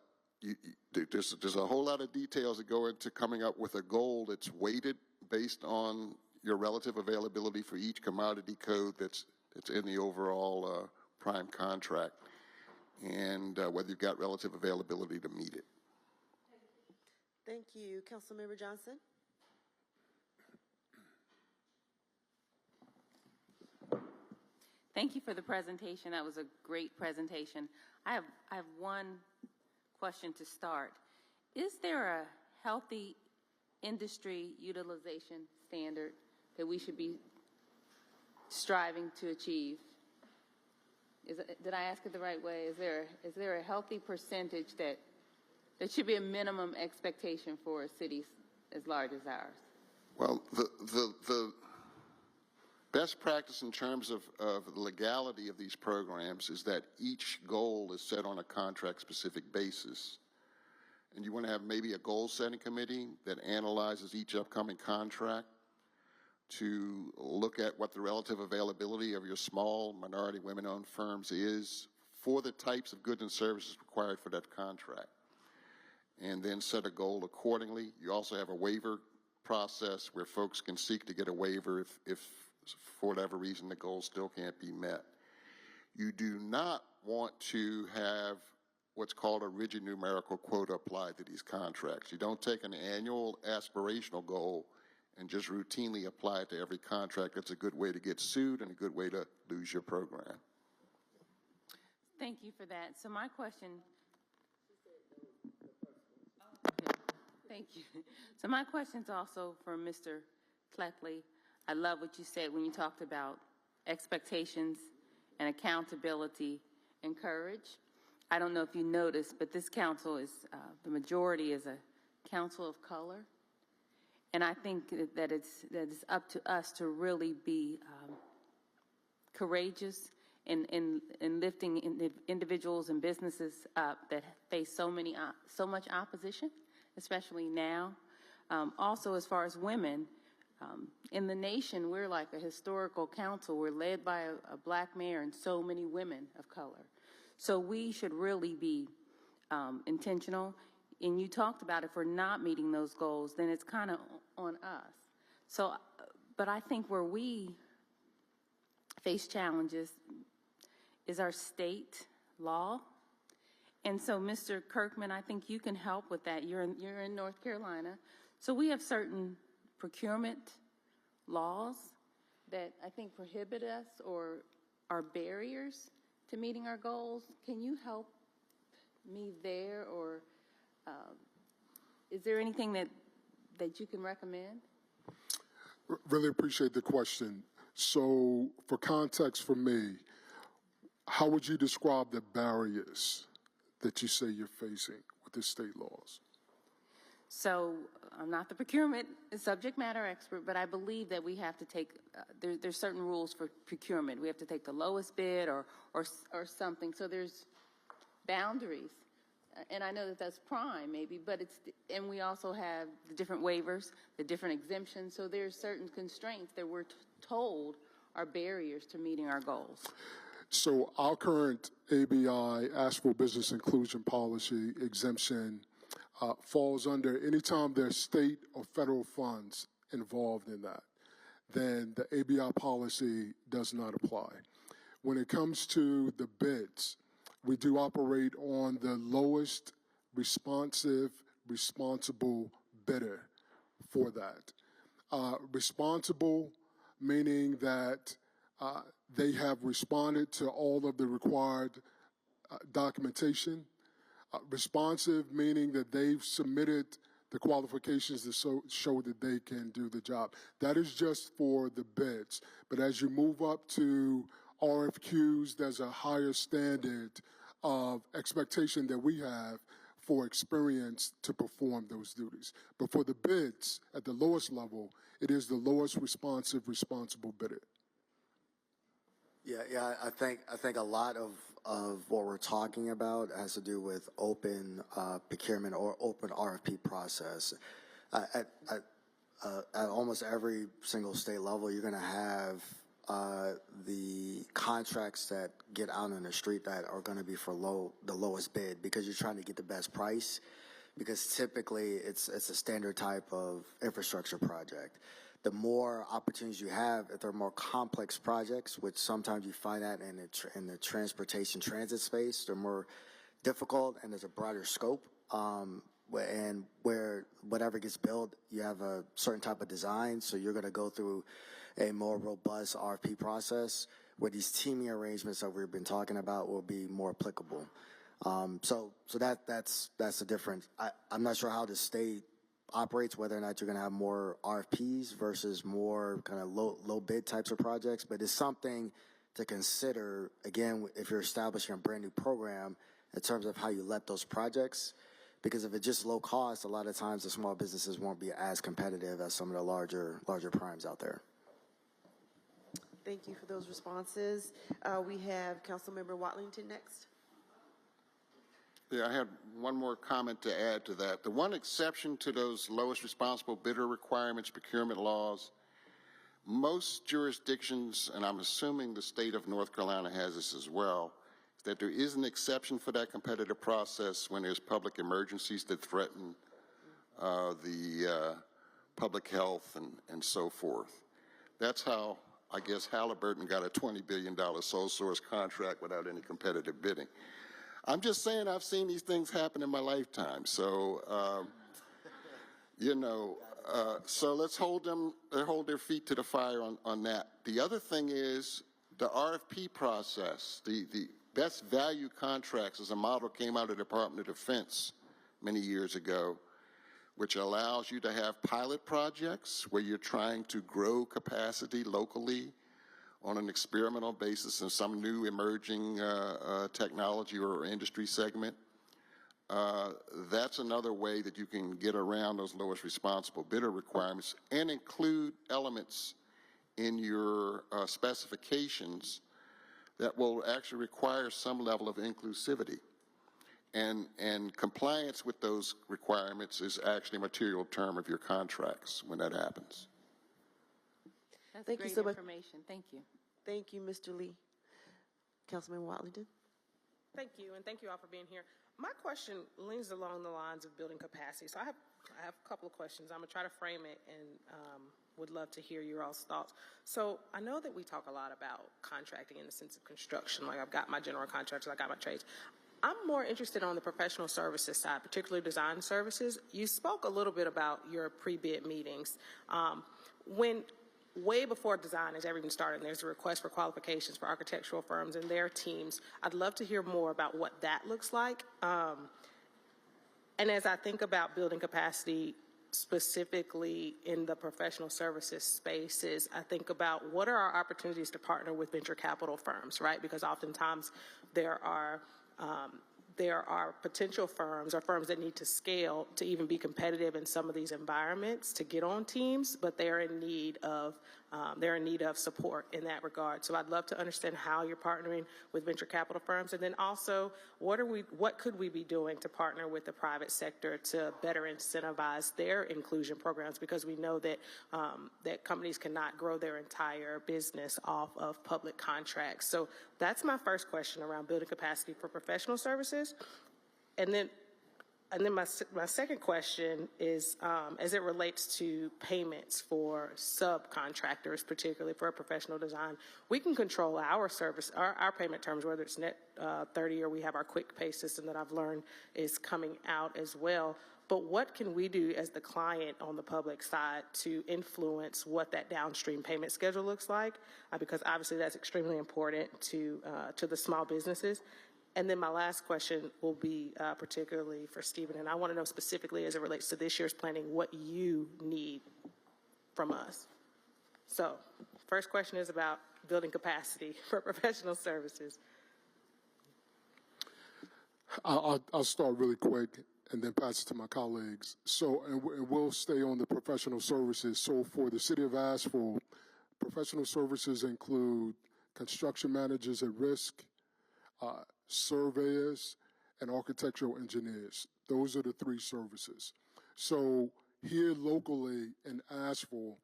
there's a whole lot of details that go into coming up with a goal that's weighted based on your relative availability for each commodity code that's in the overall prime contract. and whether you've got relative availability to meet it. Thank you. Councilmember Johnson? Thank you for the presentation. That was a great presentation. I have one question to start. Is there a healthy industry utilization standard that we should be striving to achieve? Did I ask it the right way? Is there a healthy percentage that should be a minimum expectation for cities as large as ours? Well, the best practice in terms of the legality of these programs is that each goal is set on a contract-specific basis. And you want to have maybe a goal-setting committee that analyzes each upcoming contract to look at what the relative availability of your small minority women-owned firms is for the types of goods and services required for that contract, and then set a goal accordingly. You also have a waiver process where folks can seek to get a waiver if for whatever reason the goal still can't be met. You do not want to have what's called a rigid numerical quota applied to these contracts. You don't take an annual aspirational goal and just routinely apply it to every contract. That's a good way to get sued and a good way to lose your program. Thank you for that. So my question, thank you. So my question's also for Mr. Cleckley. I love what you said when you talked about expectations and accountability and courage. I don't know if you noticed, but this council is, the majority is a council of color. And I think that it's up to us to really be courageous in lifting individuals and businesses up that face so much opposition, especially now. Also, as far as women, in the nation, we're like a historical council. We're led by a black mayor and so many women of color. So we should really be intentional. And you talked about if we're not meeting those goals, then it's kind of on us. So, but I think where we face challenges is our state law. And so, Mr. Kirkman, I think you can help with that. You're in North Carolina. So we have certain procurement laws that I think prohibit us or are barriers to meeting our goals. Can you help me there, or is there anything that you can recommend? Really appreciate the question. So for context for me, how would you describe the barriers that you say you're facing with the state laws? So I'm not the procurement subject matter expert, but I believe that we have to take, there's certain rules for procurement. We have to take the lowest bid or something. So there's boundaries. And I know that that's prime maybe, but and we also have the different waivers, the different exemptions. So there's certain constraints that we're told are barriers to meeting our goals. So our current ABI, Asheville Business Inclusion Policy exemption, falls under anytime there's state or federal funds involved in that, then the ABI policy does not apply. When it comes to the bids, we do operate on the lowest responsible bidder for that. Responsible meaning that they have responded to all of the required documentation. Responsive meaning that they've submitted the qualifications to show that they can do the job. That is just for the bids. But as you move up to RFQs, there's a higher standard of expectation that we have for experience to perform those duties. But for the bids at the lowest level, it is the lowest responsible bidder. Yeah, I think a lot of what we're talking about has to do with open procurement or open RFP process. At almost every single state level, you're going to have the contracts that get out on the street that are going to be for the lowest bid, because you're trying to get the best price, because typically it's a standard type of infrastructure project. the more opportunities you have, if they're more complex projects, which sometimes you find that in the transportation transit space, they're more difficult and there's a broader scope. And where whatever gets built, you have a certain type of design, so you're going to go through a more robust RFP process where these teaming arrangements that we've been talking about will be more applicable. So that's the difference. I'm not sure how the state operates, whether or not you're going to have more RFPs versus more kind of low bid types of projects, but it's something to consider, again, if you're establishing a brand new program in terms of how you let those projects. Because if it's just low cost, a lot of times the small businesses won't be as competitive as some of the larger primes out there. Thank you for those responses. We have Councilmember Watlington next. Yeah, I had one more comment to add to that. The one exception to those lowest responsible bidder requirements, procurement laws, most jurisdictions, and I'm assuming the state of North Carolina has this as well, that there is an exception for that competitive process when there's public emergencies that threaten the public health and so forth. That's how, I guess, Halliburton got a $20 billion sole source contract without any competitive bidding. I'm just saying I've seen these things happen in my lifetime. So, so let's hold their feet to the fire on that. The other thing is the RFP process, the best value contracts as a model came out of the Department of Defense many years ago, which allows you to have pilot projects where you're trying to grow capacity locally on an experimental basis in some new emerging technology or industry segment. That's another way that you can get around those lowest responsible bidder requirements and include elements in your specifications that will actually require some level of inclusivity. And compliance with those requirements is actually a material term of your contracts when that happens. That's Thank great you so much. information. Thank you. Thank you, Mr. Lee. Councilman Watlington. Thank you, and thank you all for being here. My question leans along the lines of building capacity. So I have a couple of questions. I'm going to try to frame it and would love to hear your all's thoughts. So I know that we talk a lot about contracting in the sense of construction. Like I've got my general contractors, I got my trades. I'm more interested on the professional services side, particularly design services. You spoke a little bit about your pre-bid meetings. When way before design has ever even started, and there's a request for qualifications for architectural firms and their teams. I'd love to hear more about what that looks like. And as I think about building capacity specifically in the professional services spaces, I think about what are our opportunities to partner with venture capital firms, right? Because oftentimes there are potential firms or firms that need to scale to even be competitive in some of these environments to get on teams, but they're in need of support in that regard. So I'd love to understand how you're partnering with venture capital firms, and then also what could we be doing to partner with the private sector to better incentivize their inclusion programs, because we know that that companies cannot grow their entire business off of public contracts. So that's my first question around building capacity for professional services. And then my second question is, as it relates to payments for subcontractors, particularly for a professional design, we can control our service, our payment terms, whether it's net 30 or we have our quick pay system that I've learned is coming out as well. But what can we do as the client on the public side to influence what that downstream payment schedule looks like? Because obviously that's extremely important to the small businesses. And then my last question will be particularly for Stephen, and I want to know specifically as it relates to this year's planning what you need from us. So first question is about building capacity for professional services. I'll start really quick and then pass it to my colleagues. So, and we'll stay on the professional services. So for the city of Asheville, professional services include construction managers at risk, surveyors, and architectural engineers. Those are the three services. So here locally in Asheville,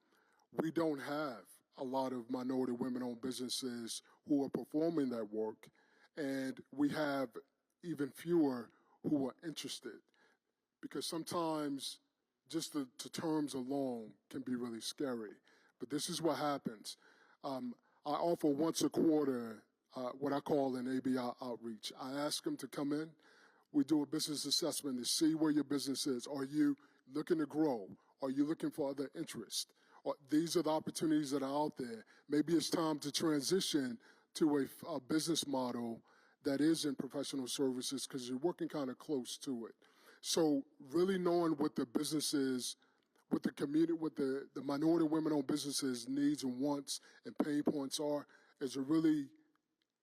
we don't have a lot of minority women-owned businesses who are performing that work, and we have even fewer who are interested, because sometimes just the terms alone can be really scary. But this is what happens. I offer once a quarter what I call an ABI outreach. I ask them to come in. We do a business assessment to see where your business is. Are you looking to grow? Are you looking for other interests? Or these are the opportunities that are out there. Maybe it's time to transition to a business model that is in professional services because you're working kind of close to it. So really knowing what the businesses, what the community, what the minority women-owned businesses' needs and wants and pain points are is a really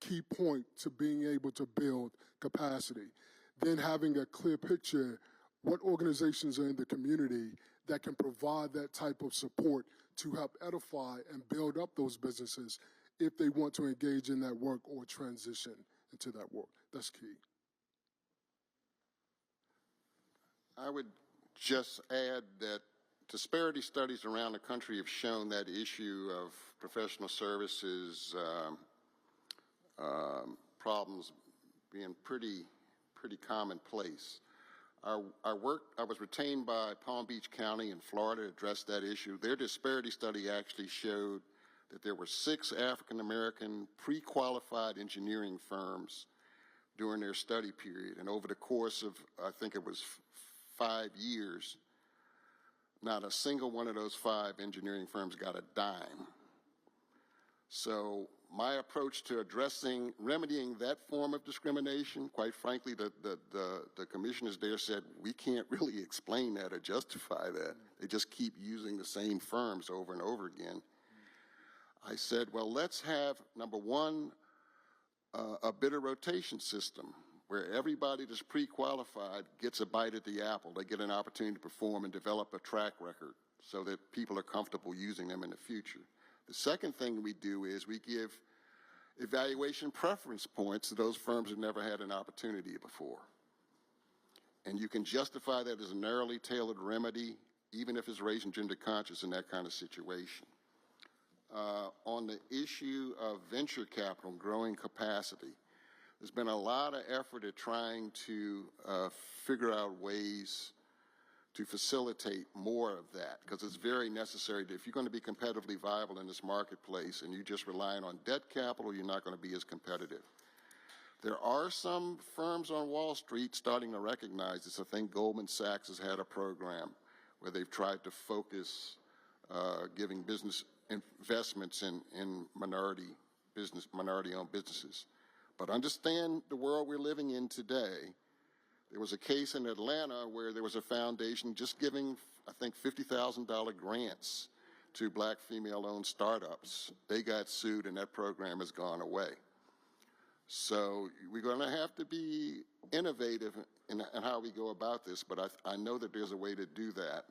key point to being able to build capacity. Then having a clear picture what organizations are in the community that can provide that type of support to help edify and build up those businesses if they want to engage in that work or transition into that work. That's key. I would just add that disparity studies around the country have shown that issue of professional services problems being pretty commonplace. I was retained by Palm Beach County in Florida to address that issue. Their disparity study actually showed that there were 6 African-American pre-qualified engineering firms during their study period. And over the course of, I think it was 5 years, not a single one of those 5 engineering firms got a dime. So my approach to remedying that form of discrimination, quite frankly, the commissioners there said, we can't really explain that or justify that. They just keep using the same firms over and over again. I said, well, let's have, number one, a bidder rotation system where everybody that's pre-qualified gets a bite at the apple. They get an opportunity to perform and develop a track record so that people are comfortable using them in the future. The second thing we do is we give evaluation preference points to those firms that never had an opportunity before. And you can justify that as a narrowly tailored remedy, even if it's race and gender conscious in that kind of situation. On the issue of venture capital, growing capacity, there's been a lot of effort at trying to figure out ways to facilitate more of that, because it's very necessary. If you're going to be competitively viable in this marketplace and you're just relying on debt capital, you're not going to be as competitive. There are some firms on Wall Street starting to recognize this. I think Goldman Sachs has had a program where they've tried to focus giving business investments in minority-owned businesses. But understand the world we're living in today. There was a case in Atlanta where there was a foundation just giving, I think, $50,000 grants to black female-owned startups. They got sued and that program has gone away. So we're going to have to be innovative in how we go about this, but I know that there's a way to do that.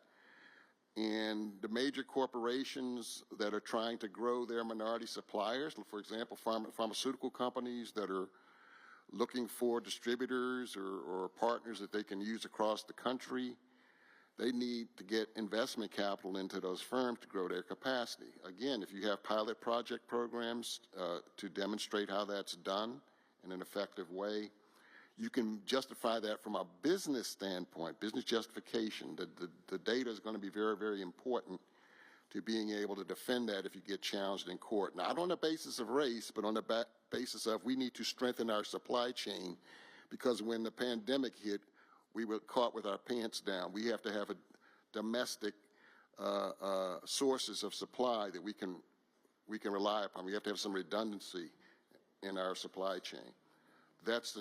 And the major corporations that are trying to grow their minority suppliers, for example, pharmaceutical companies that are looking for distributors or partners that they can use across the country, they need to get investment capital into those firms to grow their capacity. Again, if you have pilot project programs to demonstrate how that's done in an effective way, you can justify that from a business standpoint, business justification. The data is going to be very, very important to being able to defend that if you get challenged in court. Not on the basis of race, but on the basis of we need to strengthen our supply chain, because when the pandemic hit, we were caught with our pants down. We have to have a domestic sources of supply that we can rely upon. We have to have some redundancy in our supply chain. That's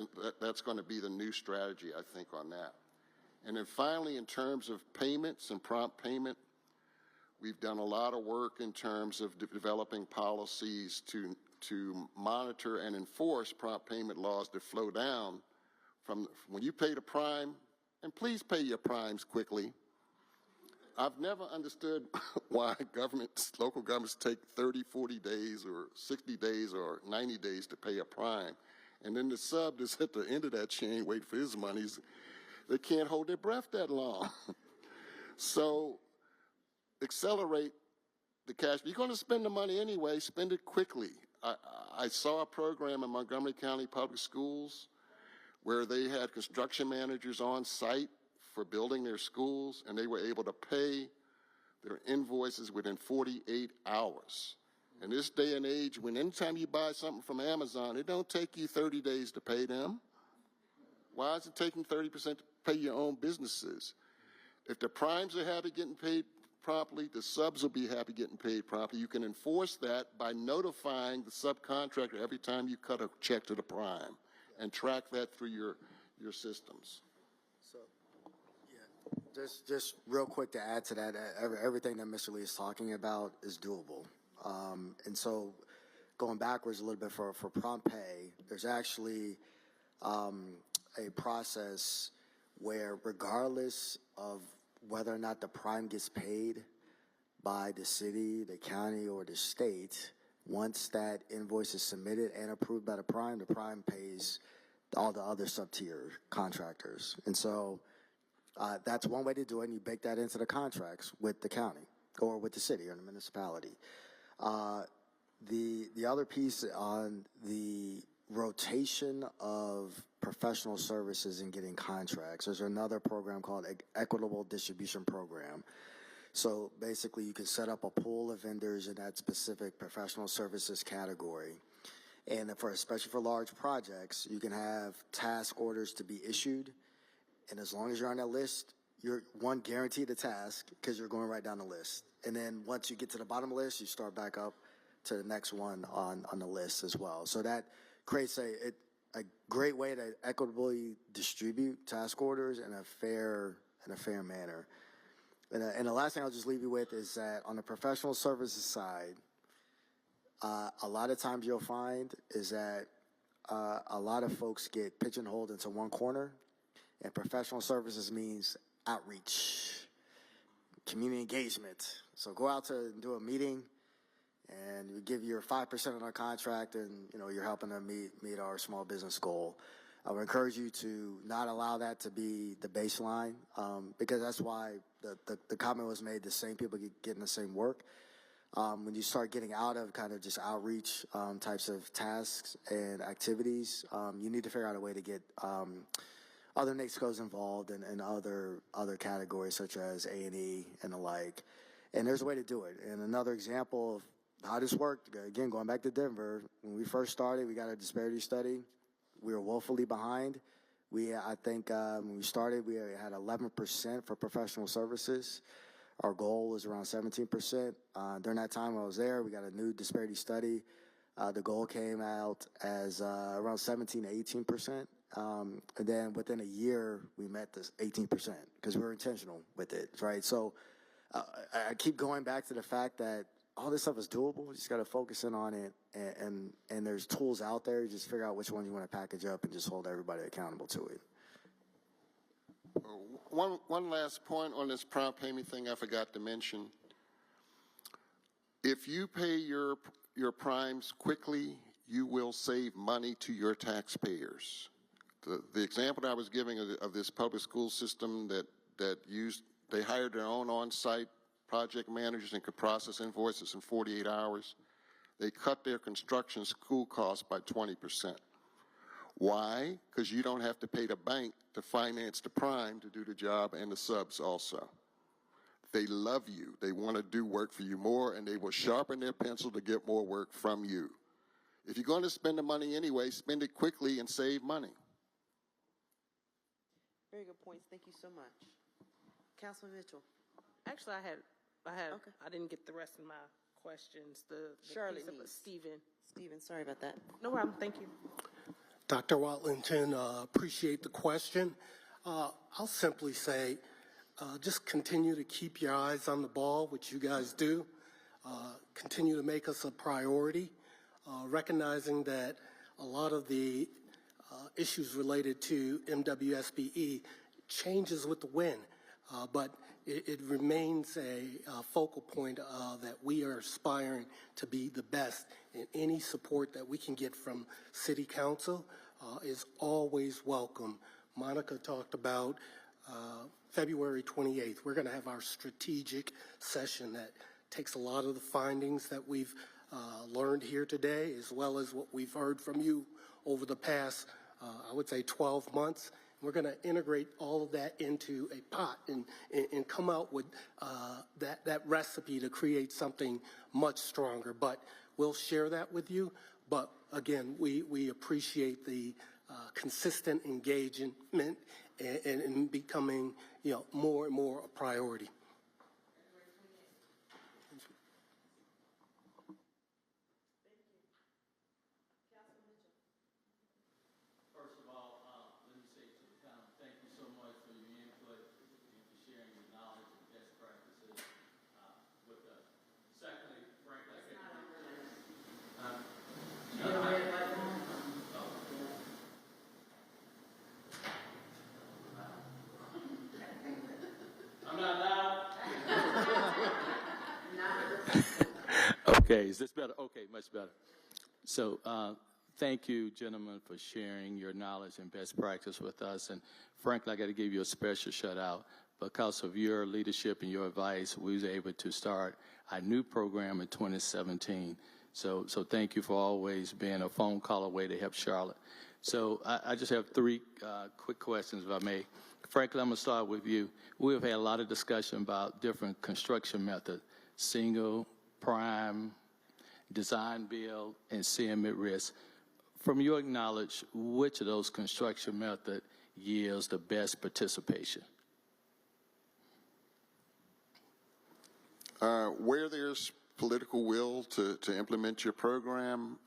going to be the new strategy, I think, on that. And then finally, in terms of payments and prompt payment, we've done a lot of work in terms of developing policies to monitor and enforce prompt payment laws that flow down from when you pay the prime, and please pay your primes quickly. I've never understood why local governments take 30, 40 days or 60 days or 90 days to pay a prime. And then the sub that's at the end of that chain wait for his monies, they can't hold their breath that long. So accelerate the cash. You're going to spend the money anyway, spend it quickly. I saw a program in Montgomery County Public Schools where they had construction managers on site for building their schools, and they were able to pay their invoices within 48 hours. In this day and age, when anytime you buy something from Amazon, it don't take you 30 days to pay them. Why is it taking 30% to pay your own businesses? If the primes are happy getting paid properly, the subs will be happy getting paid properly. You can enforce that by notifying the subcontractor every time you cut a check to the prime and track that through your systems. So, yeah, just real quick to add to that, everything that Mr. Lee is talking about is doable. And so going backwards a little bit for prompt pay, there's actually a process where regardless of whether or not the prime gets paid by the city, the county, or the state, once that invoice is submitted and approved by the prime pays all the other sub-tier contractors. And so that's one way to do it, and you bake that into the contracts with the county or with the city or the municipality. The other piece on the rotation of professional services and getting contracts, there's another program called Equitable Distribution Program. So basically you can set up a pool of vendors in that specific professional services category. And especially for large projects, you can have task orders to be issued. And as long as you're on that list, you're guaranteed a task because you're going right down the list. And then once you get to the bottom of the list, you start back up to the next one on the list as well. So that creates a great way to equitably distribute task orders in a fair manner. And the last thing I'll just leave you with is that on the professional services side, a lot of times you'll find is that a lot of folks get pigeonholed into one corner, and professional services means outreach, community engagement. So go out to do a meeting, and you give your 5% on our contract, and you're helping them meet our small business goal. I would encourage you to not allow that to be the baseline, because that's why the comment was made, the same people getting the same work. When you start getting out of kind of just outreach types of tasks and activities, you need to figure out a way to get other NAICSCOs involved in other categories such as A&E and the like. And there's a way to do it. And another example of how this worked, again, going back to Denver, when we first started, we got a disparity study. We were woefully behind. I think when we started, we had 11% for professional services. Our goal was around 17%. During that time I was there, we got a new disparity study. The goal came out as around 17 to 18%. And then within a year, we met this 18% because we were intentional with it, right? So I keep going back to the fact that all this stuff is doable. You just got to focus in on it, and there's tools out there. You just figure out which ones you want to package up and just hold everybody accountable to it. One last point on this prompt payment thing I forgot to mention. If you pay your primes quickly, you will save money to your taxpayers. The example that I was giving of this public school system they hired their own on-site project managers and could process invoices in 48 hours. They cut their construction school costs by 20%. Why? Because you don't have to pay the bank to finance the prime to do the job, and the subs also. They love you. They want to do work for you more, and they will sharpen their pencil to get more work from you. If you're going to spend the money anyway, spend it quickly and save money. Very good points. Thank you so much. Councilman Mitchell. Actually, I didn't get the rest of my questions. Charlotte piece of Stephen, sorry about that. No problem. Thank you. Dr. Watlington, appreciate the question. I'll simply say, just continue to keep your eyes on the ball, which you guys do. Continue to make us a priority, recognizing that a lot of the issues related to MWSBE changes with the wind, but it remains a focal point that we are aspiring to be the best, and any support that we can get from City Council is always welcome. Monica talked about February 28th. We're going to have our strategic session that takes a lot of the findings that we've learned here today, as well as what we've heard from you over the past, I would say 12 months, We're going to integrate all of that into a pot and come out with that recipe to create something much stronger. But we'll share that with you. But again, we appreciate the consistent engagement and becoming, more and more a priority. First of all, let me say to the panel, thank you so much for your input and for sharing your knowledge and best practices with us. Secondly, Frank, I think I'm not loud. Okay, is this better? Okay, much better. So, thank you, gentlemen, for sharing your knowledge and best practice with us. And frankly, I got to give you a special shout out. Because of your leadership and your advice, we was able to start a new program in 2017. So thank you for always being a phone call away to help Charlotte. So I just have three quick questions, if I may. Frankly, I'm going to start with you. We have had a lot of discussion about different construction methods, single, prime, design build, and CM at risk. From your knowledge, which of those construction methods yields the best participation? Where there's political will to implement your program,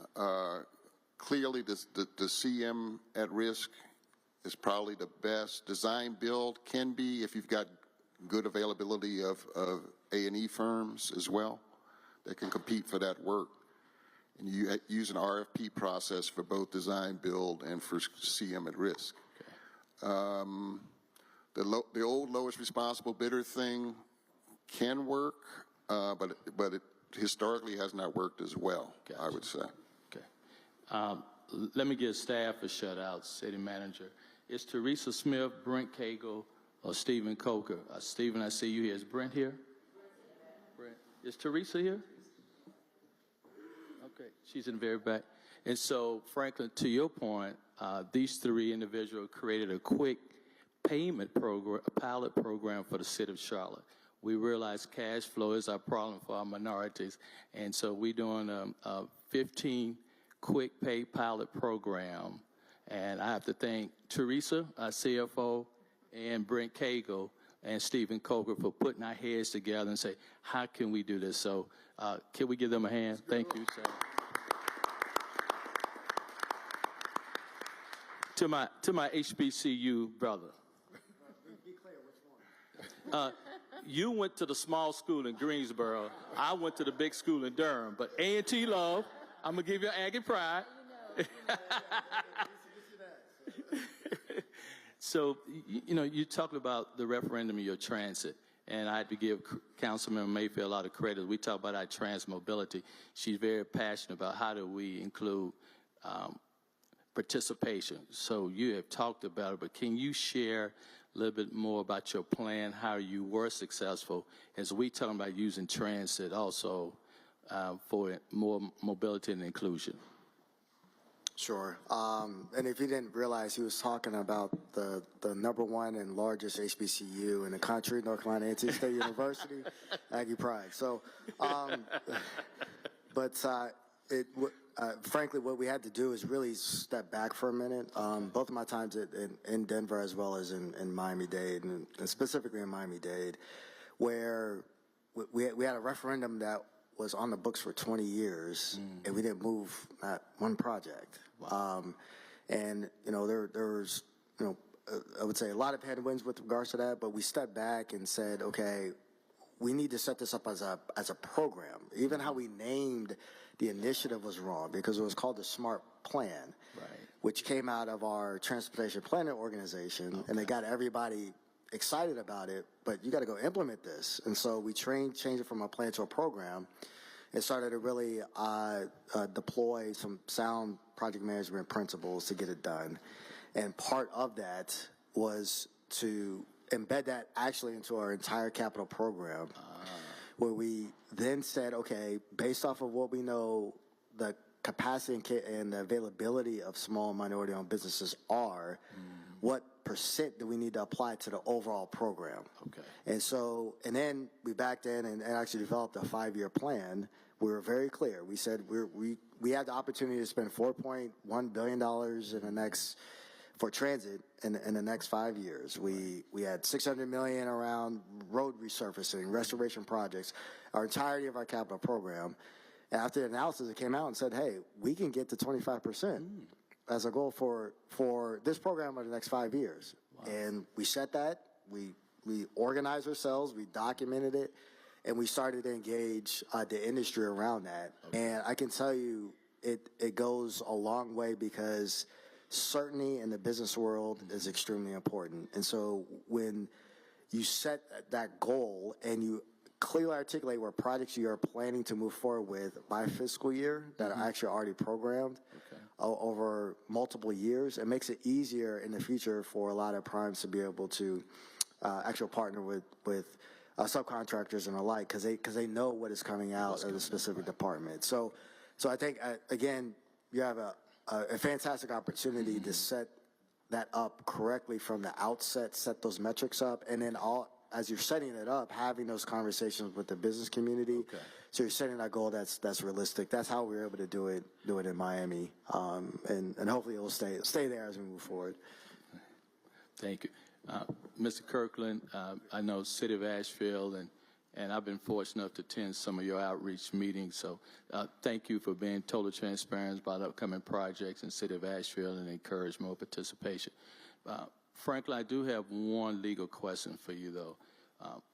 clearly the CM at risk is probably the best. Design build can be if you've got good availability of A&E firms as well that can compete for that work. And you use an RFP process for both design build and for CM at risk. Okay. The old lowest responsible bidder thing can work, but it historically has not worked as well, gotcha. I would say. Okay. Let me give staff a shout out, city manager. Is Teresa Smith, Brent Cagle, or Stephen Coker? Stephen, I see you here. Is Brent here? Brent. Is Teresa here? Okay, she's in the very back. And so, Franklin, to your point, these three individuals created a quick payment program, a pilot program for the city of Charlotte. We realize cash flow is our problem for our minorities, and so we're doing a 15 quick pay pilot program. And I have to thank Teresa, our CFO, and Brent Cagle and Stephen Coker for putting our heads together and say, how can we do this? So can we give them a hand? Thank you, sir. To my HBCU brother. Be clear, which one? You went to the small school in Greensboro. I went to the big school in Durham. But A&T love, I'm going to give you Aggie pride. So, you talked about the referendum and your transit. And I had to give Councilmember Mayfield a lot of credit. We talk about our trans mobility. She's very passionate about how do we include participation. So you have talked about it, but can you share a little bit more about your plan, how you were successful, as we talking about using transit also for more mobility and inclusion? Sure. And if you didn't realize, he was talking about the #1 and largest HBCU in the country, North Carolina A&T State University, Aggie Pride. So, frankly, what we had to do is really step back for a minute. Both of my times in Denver as well as in Miami-Dade, and specifically in Miami-Dade, where we had a referendum that was on the books for 20 years, and we didn't move not one project. Wow. And there was I would say a lot of headwinds with regards to that, but we stepped back and said, okay, we need to set this up as a program. Even how we named the initiative was wrong because it was called the SMART Plan, right, which came out of our transportation planning organization, okay, and they got everybody excited about it, but you got to go implement this. And so we changed it from a plan to a program and started to really deploy some sound project management principles to get it done. And part of that was to embed that actually into our entire capital program, where we then said, okay, based off of what we know the capacity and the availability of small minority-owned businesses are, what percent do we need to apply to the overall program? Okay. And so, and then we backed in and actually developed a 5-year plan. We were very clear. We said we had the opportunity to spend $4.1 billion in the next, for transit in the next 5 years. We had $600 million around road resurfacing, restoration projects, our entirety of our capital program. After the analysis, it came out and said, hey, we can get to 25% as a goal for this program over the next 5 years. Wow. And we set that, we organized ourselves, we documented it, and we started to engage the industry around that. Okay. And I can tell you, it goes a long way because certainty in the business world is extremely important. And so when you set that goal and you clearly articulate what projects you are planning to move forward with by fiscal year that are actually already programmed over multiple years, it makes it easier in the future for a lot of primes to be able to actually partner with subcontractors and the like, because they know what is coming out of the specific department. So I think, again, you have a fantastic opportunity to set that up correctly from the outset, set those metrics up, and then as you're setting it up, having those conversations with the business community. Okay. So you're setting that goal that's realistic. That's how we were able to do it in Miami, and hopefully it will stay there as we move forward. Thank you. Mr. Kirkland, I know City of Asheville, and I've been fortunate enough to attend some of your outreach meetings, so thank you for being totally transparent about upcoming projects in City of Asheville and encourage more participation. Frankly, I do have one legal question for you, though.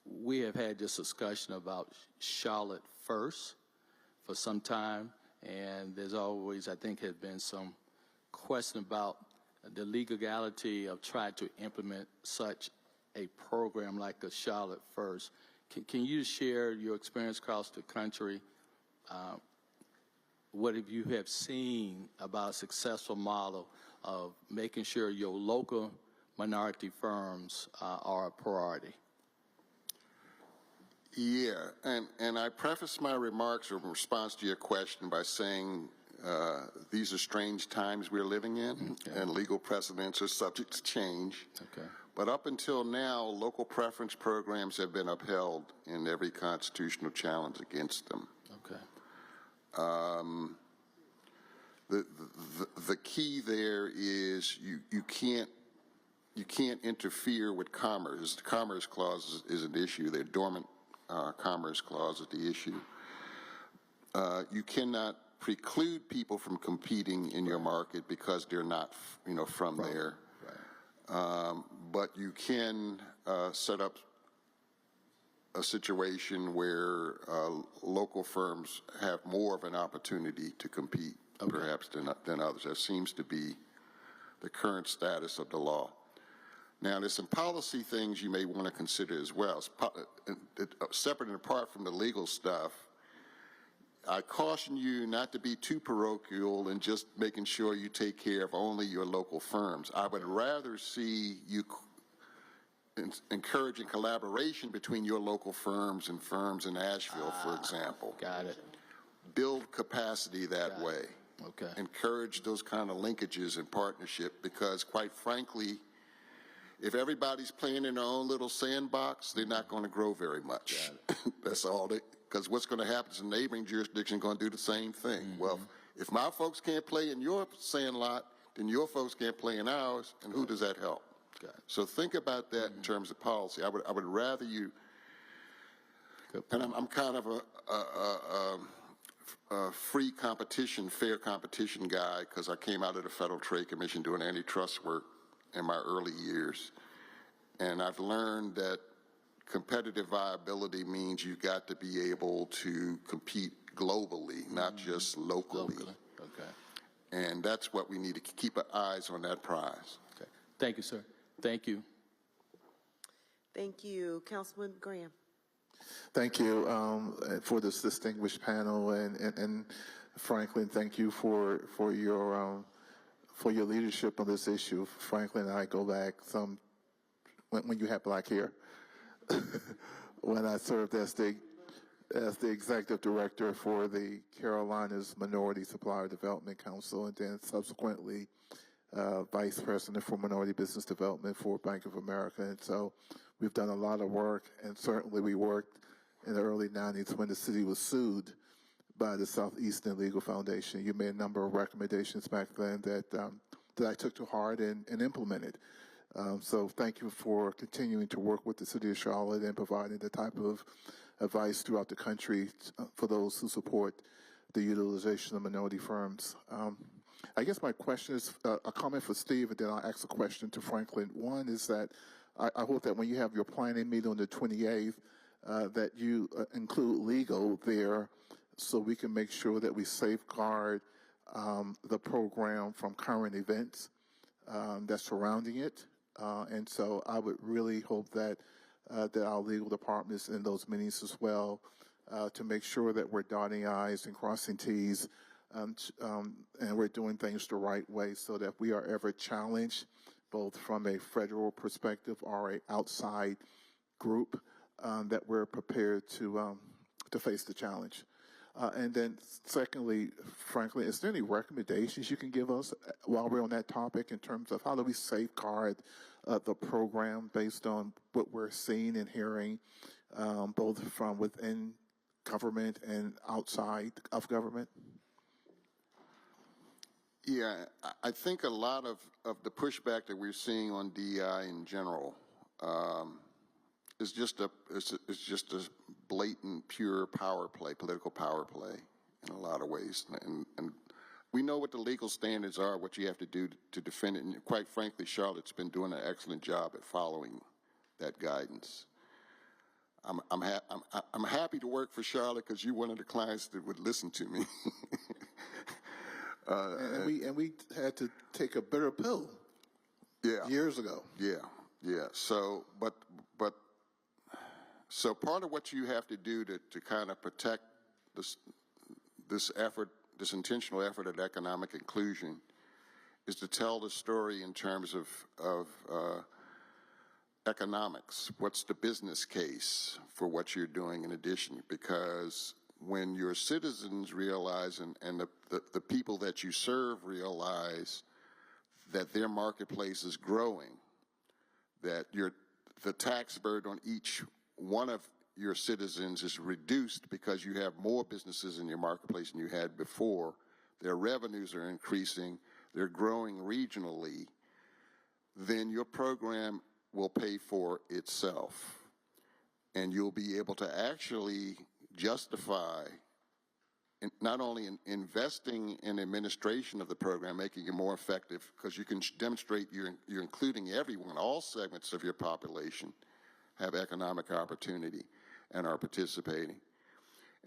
We have had this discussion about Charlotte First for some time, and there's always, I think, has been some question about the legality of trying to implement such a program like a Charlotte First. Can you share your experience across the country? What have you seen about a successful model of making sure your local minority firms are a priority? Yeah, and I preface my remarks in response to your question by saying these are strange times we're living in, and legal precedents are subject to change. Okay. But up until now, local preference programs have been upheld in every constitutional challenge against them. Okay. The key there is you can't interfere with commerce. The Commerce Clause is an issue. The dormant Commerce Clause is the issue. You cannot preclude people from competing in your market because they're not, from there. But you can set up a situation where local firms have more of an opportunity to compete, perhaps, than others. That seems to be the current status of the law. Now, there's some policy things you may want to consider as well. Separate and apart from the legal stuff, I caution you not to be too parochial in just making sure you take care of only your local firms. I would rather see you encouraging collaboration between your local firms and firms in Asheville, for example. Got it. Build capacity that way. Okay. Encourage those kind of linkages and partnership, because quite frankly, if everybody's playing in their own little sandbox, they're not going to grow very much. That's all. Because what's going to happen is the neighboring jurisdiction is going to do the same thing. Well, if my folks can't play in your sand lot, then your folks can't play in ours, and who does that help? So think about that in terms of policy. I would rather you, and I'm kind of a free competition, fair competition guy, because I came out of the Federal Trade Commission doing antitrust work in my early years. And I've learned that competitive viability means you've got to be able to compete globally, not just locally. Okay. And that's what we need to keep our eyes on, that prize. Okay. Thank you, sir. Thank you. Thank you. Councilman Graham. Thank you for this distinguished panel, and Franklin, thank you for your leadership on this issue. Franklin and I go back when you had black hair. When I served as the executive director for the Carolinas Minority Supplier Development Council, and then subsequently Vice President for Minority Business Development for Bank of America. And so we've done a lot of work, and certainly we worked in the early 90s when the city was sued by the Southeastern Legal Foundation. You made a number of recommendations back then that I took to heart and implemented. So thank you for continuing to work with the City of Charlotte and providing the type of advice throughout the country for those who support the utilization of minority firms. I guess my question is a comment for Steve, and then I'll ask a question to Franklin. One is that I hope that when you have your planning meeting on the 28th, that you include legal there so we can make sure that we safeguard the program from current events that's surrounding it. And so I would really hope that that our legal departments in those meetings as well to make sure that we're dotting I's and crossing T's and we're doing things the right way so that we are ever challenged, both from a federal perspective or an outside group, that we're prepared to face the challenge. And then secondly, frankly, is there any recommendations you can give us while we're on that topic in terms of how do we safeguard the program based on what we're seeing and hearing, both from within government and outside of government? Yeah, I think a lot of the pushback that we're seeing on DEI in general is just a blatant, pure power play, political power play in a lot of ways. And we know what the legal standards are, what you have to do to defend it. And quite frankly, Charlotte's been doing an excellent job at following that guidance. I'm happy to work for Charlotte because you're one of the clients that would listen to me. And we had to take a bitter pill. Yeah. Years ago. Yeah. So, so part of what you have to do to kind of protect this effort, this intentional effort at economic inclusion, is to tell the story in terms of economics. What's the business case for what you're doing in addition? Because when your citizens realize and the people that you serve realize that their marketplace is growing, that the tax burden on each one of your citizens is reduced because you have more businesses in your marketplace than you had before, their revenues are increasing, they're growing regionally, then your program will pay for itself. And you'll be able to actually justify not only in investing in administration of the program, making it more effective, because you can demonstrate you're including everyone, all segments of your population have economic opportunity and are participating.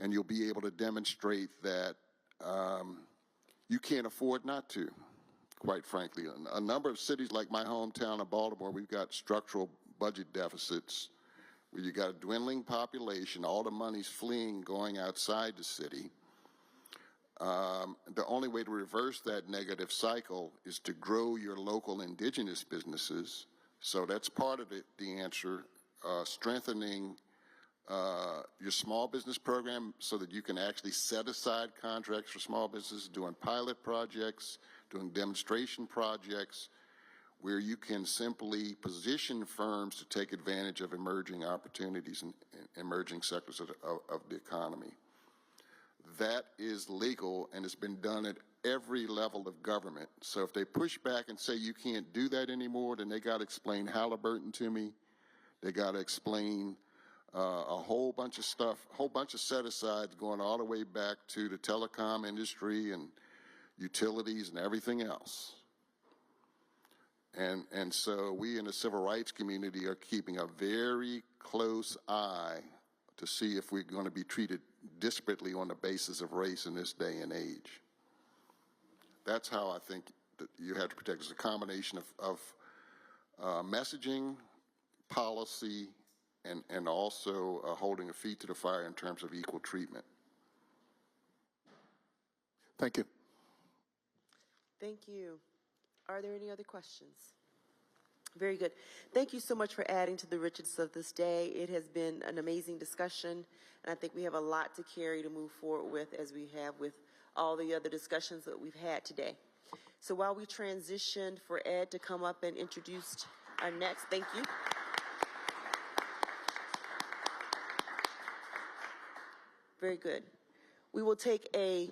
And you'll be able to demonstrate that you can't afford not to, quite frankly. A number of cities like my hometown of Baltimore, we've got structural budget deficits where you got a dwindling population, all the money's fleeing, going outside the city. The only way to reverse that negative cycle is to grow your local indigenous businesses. So that's part of the answer, strengthening your small business program so that you can actually set aside contracts for small businesses, doing pilot projects, doing demonstration projects, where you can simply position firms to take advantage of emerging opportunities in emerging sectors of the economy. That is legal, and it's been done at every level of government. So if they push back and say you can't do that anymore, then they got to explain Halliburton to me. They got to explain a whole bunch of stuff, a whole bunch of set-asides going all the way back to the telecom industry and utilities and everything else. And so we in the civil rights community are keeping a very close eye to see if we're going to be treated disparately on the basis of race in this day and age. That's how I think that you have to protect. It's a combination of messaging, policy, and also holding a feet to the fire in terms of equal treatment. Thank you. Thank you. Are there any other questions? Very good. Thank you so much for adding to the richness of this day. It has been an amazing discussion, and I think we have a lot to carry to move forward with, as we have with all the other discussions that we've had today. So while we transitioned for Ed to come up and introduce our next, thank you. Very good. We will take a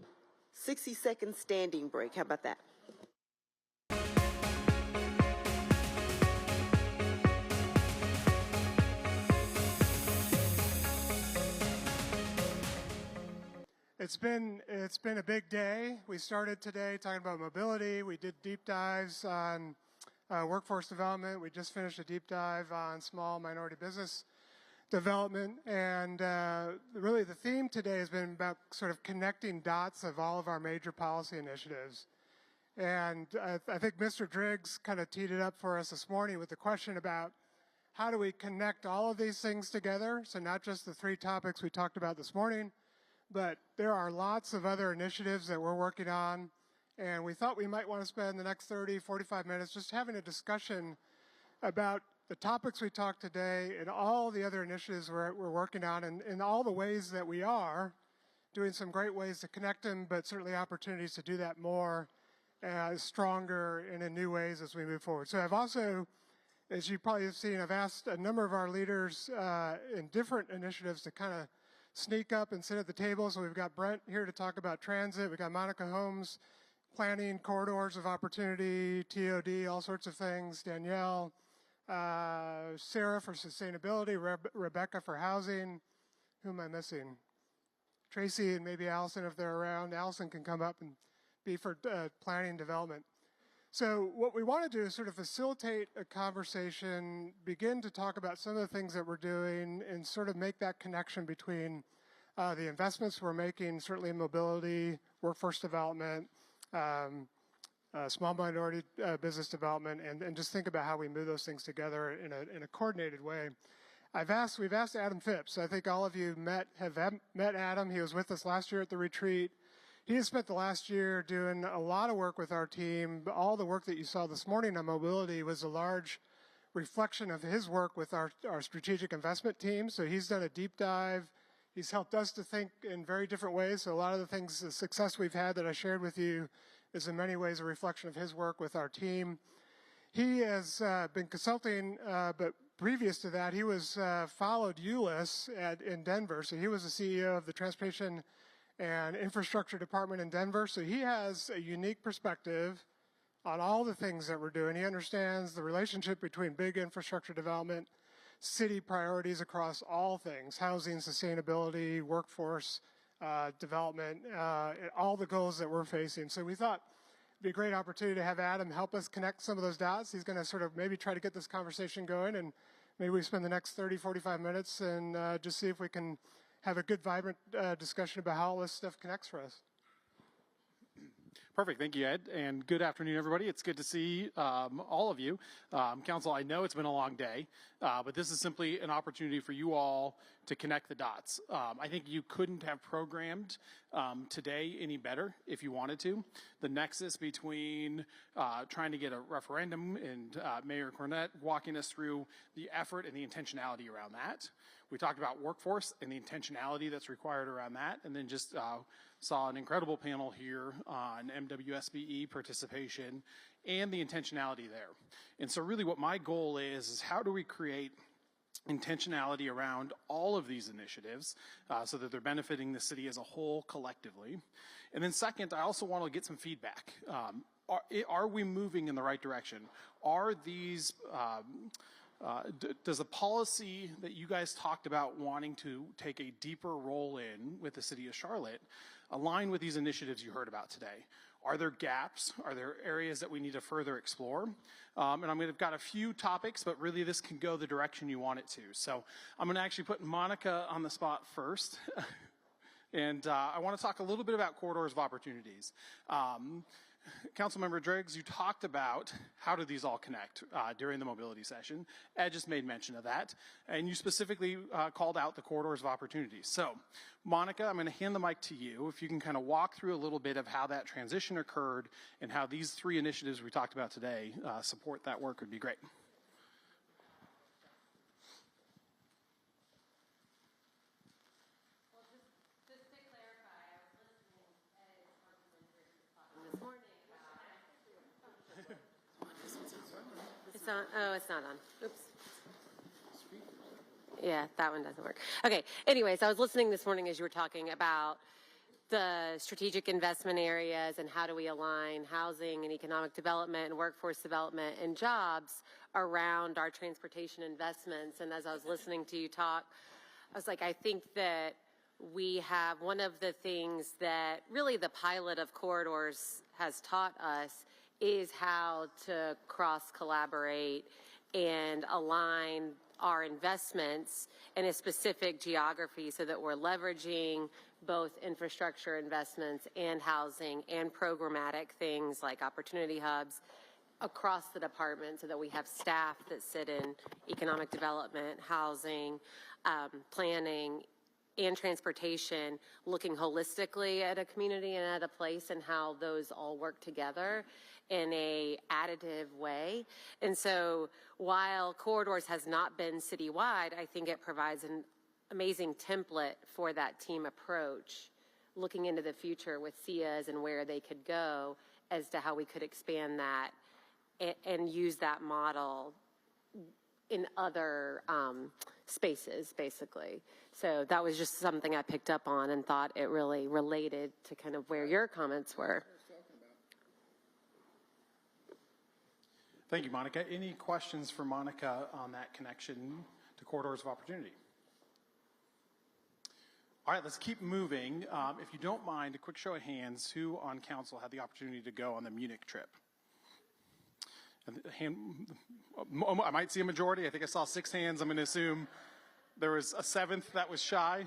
60-second standing break. How about that? It's been a big day. We started today talking about mobility. We did deep dives on workforce development. We just finished a deep dive on small minority business development. And really the theme today has been about sort of connecting dots of all of our major policy initiatives. And I think Mr. Driggs kind of teed it up for us this morning with the question about how do we connect all of these things together? So not just the 3 topics we talked about this morning, but there are lots of other initiatives that we're working on, and we thought we might want to spend the next 30, 45 minutes just having a discussion about the topics we talked today and all the other initiatives we're working on, and all the ways that we are doing some great ways to connect them, but certainly opportunities to do that more stronger and in new ways as we move forward. So I've also, as you probably have seen, I've asked a number of our leaders in different initiatives to kind of sneak up and sit at the table. So we've got Brent here to talk about transit. We've got Monica Holmes planning corridors of opportunity, TOD, all sorts of things. Danielle, Sarah for sustainability, Rebecca for housing. Who am I missing? Tracy and maybe Allison if they're around. Allison can come up and be for planning and development. So what we want to do is sort of facilitate a conversation, begin to talk about some of the things that we're doing, and sort of make that connection between the investments we're making, certainly in mobility, workforce development, small minority business development, and just think about how we move those things together in a coordinated way. We've asked Adam Phipps. I think all of you have met Adam. He was with us last year at the retreat. He has spent the last year doing a lot of work with our team. All the work that you saw this morning on mobility was a large reflection of his work with our strategic investment team. So he's done a deep dive. He's helped us to think in very different ways. So a lot of the things, the success we've had that I shared with you is in many ways a reflection of his work with our team. He has been consulting, but previous to that, he was followed ULIS in Denver. So he was the CEO of the Transportation and Infrastructure Department in Denver. So he has a unique perspective on all the things that we're doing. He understands the relationship between big infrastructure development, city priorities across all things, housing, sustainability, workforce development, all the goals that we're facing. So we thought it'd be a great opportunity to have Adam help us connect some of those dots. He's going to sort of maybe try to get this conversation going, and maybe we spend the next 30, 45 minutes and just see if we can have a good, vibrant discussion about how all this stuff connects for us. Perfect. Thank you, Ed. And good afternoon, everybody. It's good to see all of you. Council, I know it's been a long day, but this is simply an opportunity for you all to connect the dots. I think you couldn't have programmed today any better if you wanted to. The nexus between trying to get a referendum and Mayor Cornett walking us through the effort and the intentionality around that. We talked about workforce and the intentionality that's required around that, and then just saw an incredible panel here on MWSBE participation and the intentionality there. And so really what my goal is how do we create intentionality around all of these initiatives so that they're benefiting the city as a whole collectively. And then second, I also want to get some feedback. Are we moving in the right direction? Are these does the policy that you guys talked about wanting to take a deeper role in with the city of Charlotte align with these initiatives you heard about today? Are there gaps? Are there areas that we need to further explore? And I've got a few topics, but really this can go the direction you want it to. So I'm going to actually put Monica on the spot first. And I want to talk a little bit about corridors of opportunities. Councilmember Driggs, you talked about how do these all connect during the mobility session. Ed just made mention of that. And you specifically called out the corridors of opportunities. So, Monica, I'm going to hand the mic to you. If you can kind of walk through a little bit of how that transition occurred and how these three initiatives we talked about today support that work would be great. this on? Oh, it's not on. Oops. Yeah, that one doesn't work. Okay, anyways, I was listening this morning as you were talking about the strategic investment areas and how do we align housing and economic development and workforce development and jobs around our transportation investments. And as I was listening to you talk, I was like, I think that we have one of the things that really the pilot of corridors has taught us is how to cross collaborate and align our investments in a specific geography so that we're leveraging both infrastructure investments and housing and programmatic things like opportunity hubs across the department so that we have staff that sit in economic development, housing, planning, and transportation, looking holistically at a community and at a place and how those all work together in a additive way. And so while Corridors has not been citywide, I think it provides an amazing template for that team approach, looking into the future with SIAs and where they could go as to how we could expand that and use that model in other spaces, basically. So that was just something I picked up on and thought it really related to kind of where your comments were. Thank you, Monica. Any questions for Monica on that connection to corridors of opportunity? All right, let's keep moving. If you don't mind, a quick show of hands, who on council had the opportunity to go on the Munich trip? I might see a majority. I think I saw 6 hands. I'm going to assume there was a 7th that was shy.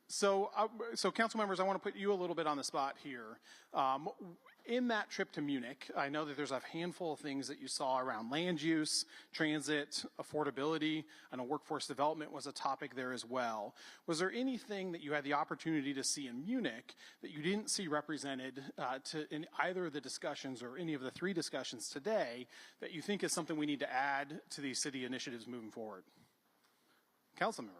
So council members, I want to put you a little bit on the spot here. In that trip to Munich, I know that there's a handful of things that you saw around land use, transit, affordability, and workforce development was a topic there as well. Was there anything that you had the opportunity to see in Munich that you didn't see represented in either of the discussions or any of the 3 discussions today that you think is something we need to add to these city initiatives moving forward? Council member.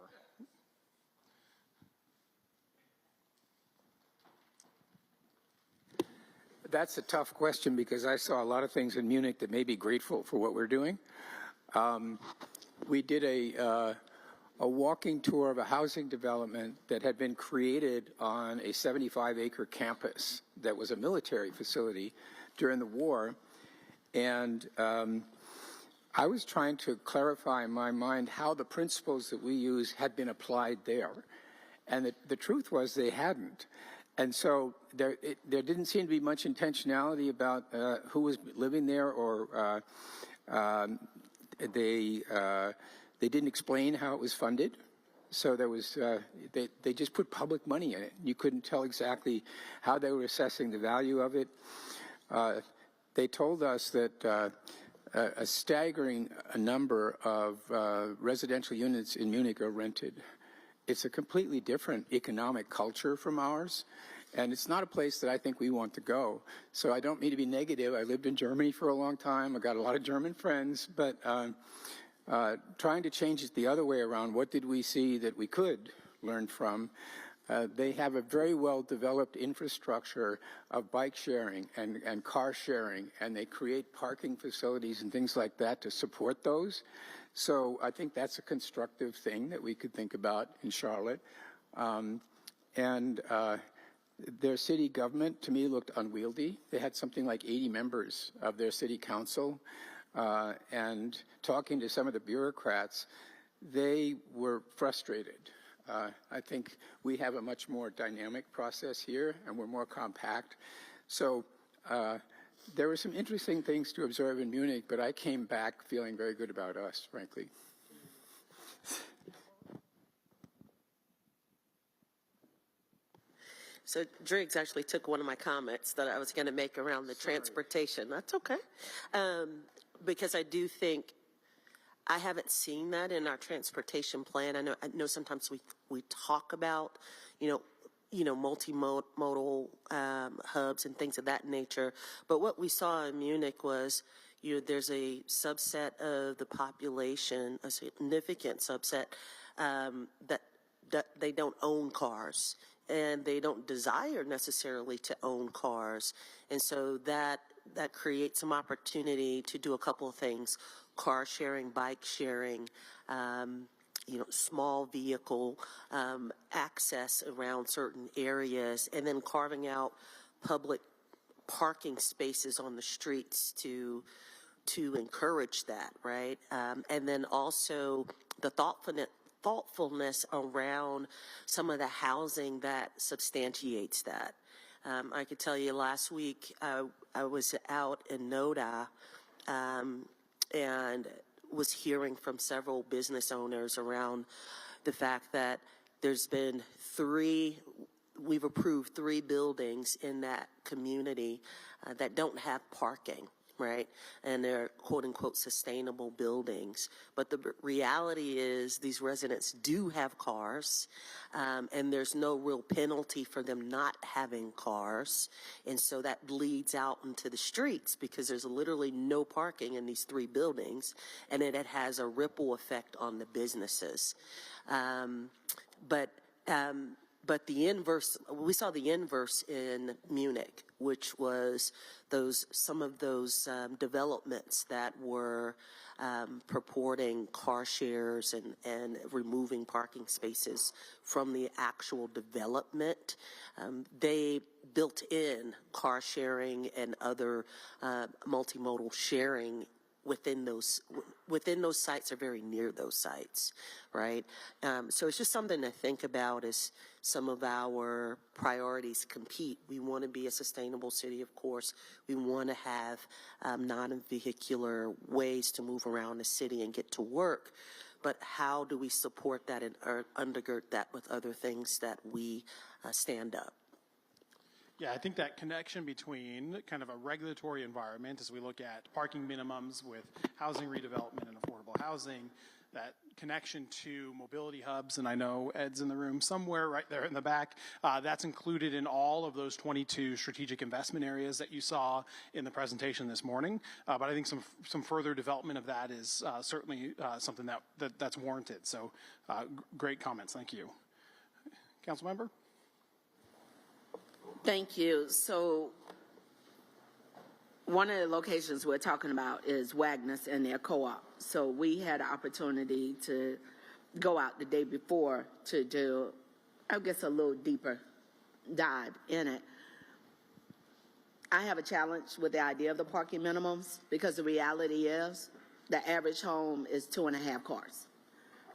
That's a tough question because I saw a lot of things in Munich that made me grateful for what we're doing. We did a walking tour of a housing development that had been created on a 75-acre campus that was a military facility during the war. And I was trying to clarify in my mind how the principles that we use had been applied there. And the truth was they hadn't. And so there didn't seem to be much intentionality about who was living there, or they didn't explain how it was funded. So there was they just put public money in it. You couldn't tell exactly how they were assessing the value of it. They told us that a staggering number of residential units in Munich are rented. It's a completely different economic culture from ours, and it's not a place that I think we want to go. So I don't mean to be negative. I lived in Germany for a long time. I got a lot of German friends, but trying to change it the other way around, what did we see that we could learn from? They have a very well-developed infrastructure of bike sharing and car sharing, and they create parking facilities and things like that to support those. So I think that's a constructive thing that we could think about in Charlotte. Their city government, to me, looked unwieldy. They had something like 80 members of their city council. And talking to some of the bureaucrats, they were frustrated. I think we have a much more dynamic process here, and we're more compact. So there were some interesting things to observe in Munich, but I came back feeling very good about us, frankly. So Driggs actually took one of my comments that I was going to make around the transportation. That's okay. Because I do think I haven't seen that in our transportation plan. I know sometimes we talk about, multimodal hubs and things of that nature. But what we saw in Munich was, there's a subset of the population, a significant subset, that they don't own cars, and they don't desire necessarily to own cars. And so that that creates some opportunity to do a couple of things: car sharing, bike sharing, small vehicle access around certain areas, and then carving out public parking spaces on the streets to encourage that, right? And then also the thoughtfulness around some of the housing that substantiates that. I could tell you last week I was out in NODA and was hearing from several business owners around the fact that we've approved 3 buildings in that community that don't have parking, right? And they're quote unquote sustainable buildings. But the reality is these residents do have cars, and there's no real penalty for them not having cars. And so that bleeds out into the streets because there's literally no parking in these 3 buildings, and it has a ripple effect on the businesses. But the inverse, we saw the inverse in Munich, which was some of those developments that were purporting car shares and removing parking spaces from the actual development. They built in car sharing and other multimodal sharing within those sites or very near those sites, right? So it's just something to think about as some of our priorities compete. We want to be a sustainable city, of course. We want to have non-vehicular ways to move around the city and get to work. But how do we support that and undergird that with other things that we stand up? Yeah, I think that connection between kind of a regulatory environment as we look at parking minimums with housing redevelopment and affordable housing, that connection to mobility hubs, and I know Ed's in the room somewhere right there in the back, that's included in all of those 22 strategic investment areas that you saw in the presentation this morning. But I think some further development of that is certainly something that's warranted. So great comments, thank you. Council member? Thank you. So one of the locations we're talking about is Wagner's and their co-op. So we had an opportunity to go out the day before to do, I guess, a little deeper dive in it. I have a challenge with the idea of the parking minimums because the reality is the average home is 2.5 cars.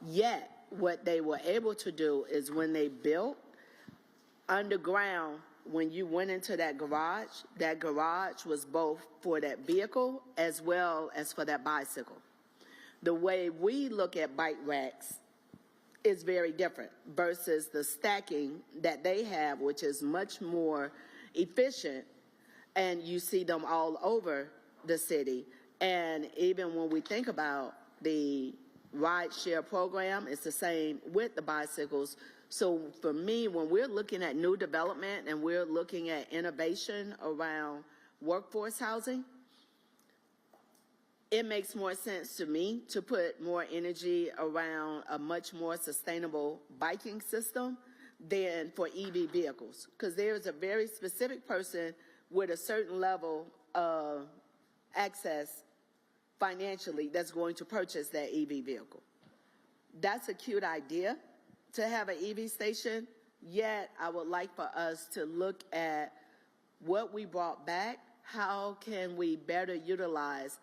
Yet what they were able to do is when they built underground, when you went into that garage was both for that vehicle as well as for that bicycle. The way we look at bike racks is very different versus the stacking that they have, which is much more efficient, and you see them all over the city. And even when we think about the ride share program, it's the same with the bicycles. So for me, when we're looking at new development and we're looking at innovation around workforce housing, it makes more sense to me to put more energy around a much more sustainable biking system than for EV vehicles. Because there's a very specific person with a certain level of access financially that's going to purchase that EV vehicle. That's a cute idea to have an EV station, yet I would like for us to look at what we brought back. How can we better utilize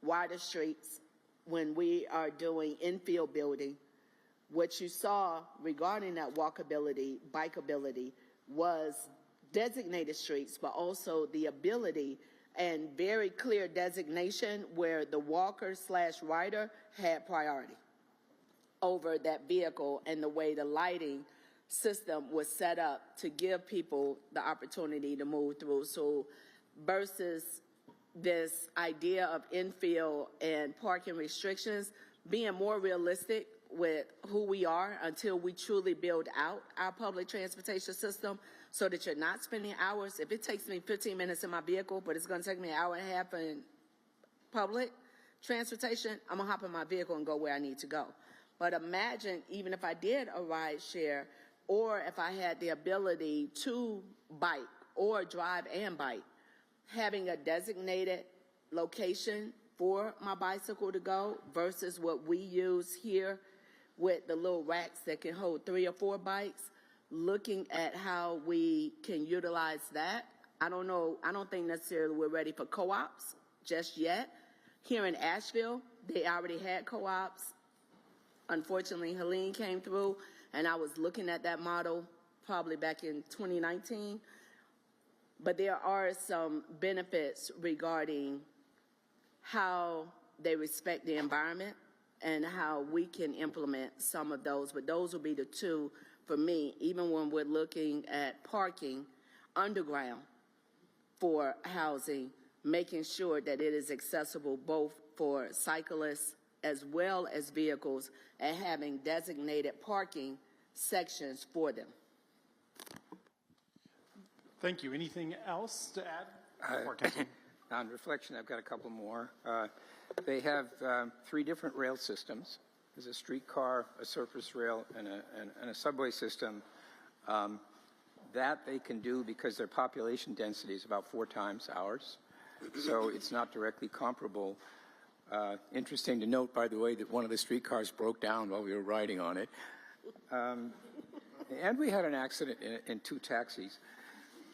wider streets when we are doing infill building? What you saw regarding that walkability, bikeability was designated streets, but also the ability and very clear designation where the walker/rider had priority over that vehicle, and the way the lighting system was set up to give people the opportunity to move through. So versus this idea of infill and parking restrictions, being more realistic with who we are until we truly build out our public transportation system so that you're not spending hours. If it takes me 15 minutes in my vehicle, but it's going to take me an hour and a half in public transportation, I'm going to hop in my vehicle and go where I need to go. But imagine even if I did a ride share, or if I had the ability to bike or drive and bike, having a designated location for my bicycle to go versus what we use here with the little racks that can hold 3 or 4 bikes, looking at how we can utilize that. I don't think necessarily we're ready for co-ops just yet. Here in Asheville, they already had co-ops. Unfortunately, Helene came through, and I was looking at that model probably back in 2019. But there are some benefits regarding how they respect the environment and how we can implement some of those. But those will be the two for me, even when we're looking at parking underground for housing, making sure that it is accessible both for cyclists as well as vehicles, and having designated parking sections for them. Thank you. Anything else to add? On reflection, I've got a couple more. They have 3 different rail systems. There's a streetcar, a surface rail, and a subway system. That they can do because their population density is about 4 times ours. So it's not directly comparable. Interesting to note, by the way, that one of the streetcars broke down while we were riding on it. And we had an accident in 2 taxis.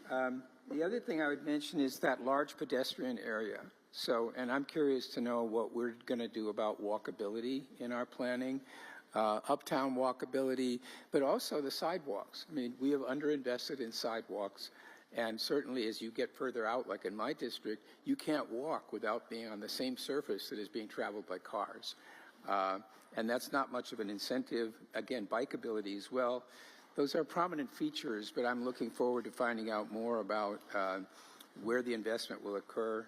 The other thing I would mention is that large pedestrian area. So, and I'm curious to know what we're going to do about walkability in our planning, uptown walkability, but also the sidewalks. I mean, we have underinvested in sidewalks. And certainly as you get further out, like in my district, you can't walk without being on the same surface that is being traveled by cars. And that's not much of an incentive. Again, bikeability as well. Those are prominent features, but I'm looking forward to finding out more about where the investment will occur.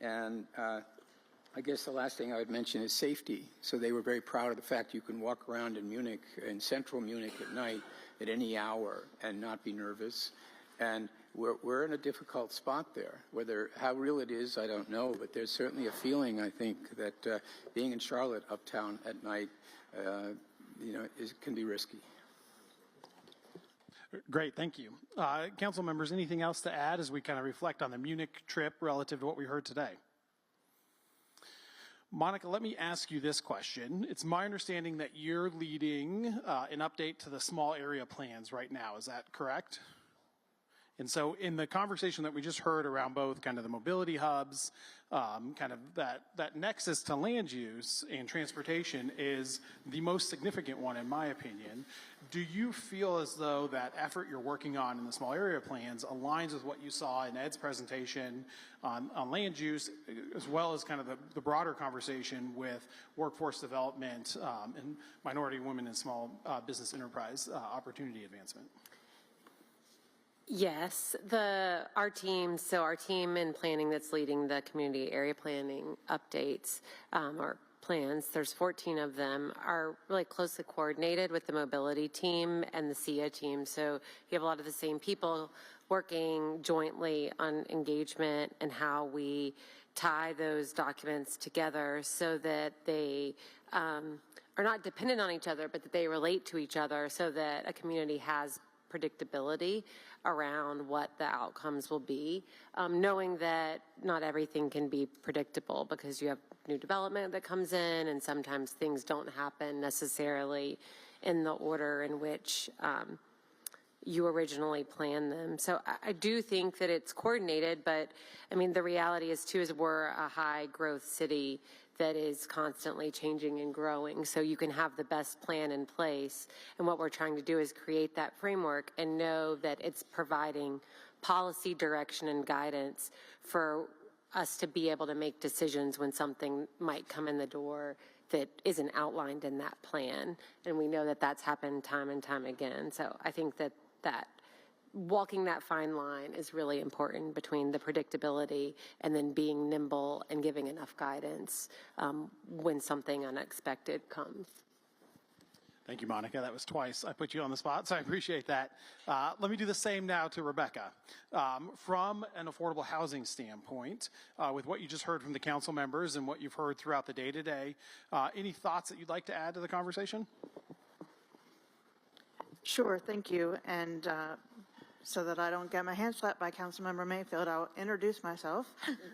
And I guess the last thing I would mention is safety. So they were very proud of the fact you can walk around in Munich, in central Munich at night at any hour and not be nervous. And we're in a difficult spot there. How real it is, I don't know, but there's certainly a feeling, I think, that being in Charlotte uptown at night, can be risky. Great, thank you. Council members, anything else to add as we kind of reflect on the Munich trip relative to what we heard today? Monica, let me ask you this question. It's my understanding that you're leading an update to the small area plans right now. Is that correct? And so in the conversation that we just heard around both kind of the mobility hubs, kind of that nexus to land use and transportation is the most significant one in my opinion. Do you feel as though that effort you're working on in the small area plans aligns with what you saw in Ed's presentation on land use, as well as kind of the broader conversation with workforce development and minority women and small business enterprise opportunity advancement? Yes, our team in planning that's leading the community area planning updates or plans, there's 14 of them, are really closely coordinated with the mobility team and the SIA team. So you have a lot of the same people working jointly on engagement and how we tie those documents together so that they are not dependent on each other, but that they relate to each other so that a community has predictability around what the outcomes will be, knowing that not everything can be predictable because you have new development that comes in and sometimes things don't happen necessarily in the order in which you originally planned them. So I do think that it's coordinated, but I mean, the reality is too, is we're a high growth city that is constantly changing and growing. So you can have the best plan in place. And what we're trying to do is create that framework and know that it's providing policy direction and guidance for us to be able to make decisions when something might come in the door that isn't outlined in that plan. And we know that that's happened time and time again. So I think that walking that fine line is really important between the predictability and then being nimble and giving enough guidance when something unexpected comes. Thank you, Monica. That was twice I put you on the spot, so I appreciate that. Let me do the same now to Rebecca. From an affordable housing standpoint, with what you just heard from the council members and what you've heard throughout the day today, any thoughts that you'd like to add to the conversation? Sure, thank you. And so that I don't get my hand slapped by Councilmember Mayfield, I'll introduce myself.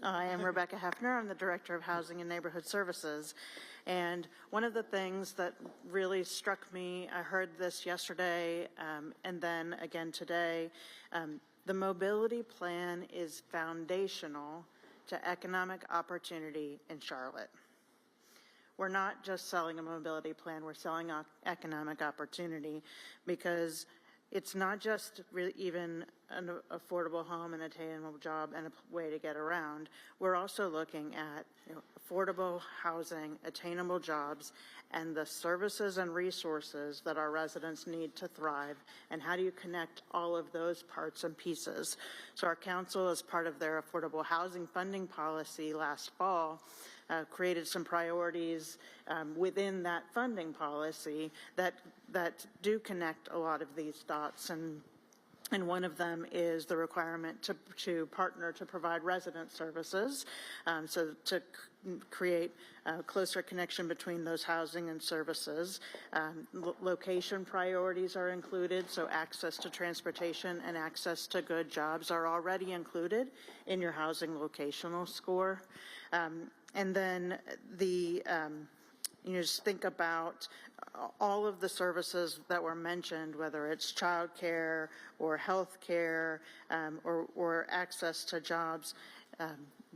I am Rebecca Hefner. I'm the Director of Housing and Neighborhood Services. And one of the things that really struck me, I heard this yesterday and then again today, the mobility plan is foundational to economic opportunity in Charlotte. We're not just selling a mobility plan, we're selling economic opportunity, because it's not just really even an affordable home, an attainable job, and a way to get around. We're also looking at affordable housing, attainable jobs, and the services and resources that our residents need to thrive, and how do you connect all of those parts and pieces. So our council, as part of their affordable housing funding policy last fall, created some priorities within that funding policy that do connect a lot of these dots, and one of them is the requirement to partner to provide resident services, so to create a closer connection between those housing and services. Location priorities are included, so access to transportation and access to good jobs are already included in your housing locational score. And then you just think about all of the services that were mentioned, whether it's childcare or health care or access to jobs.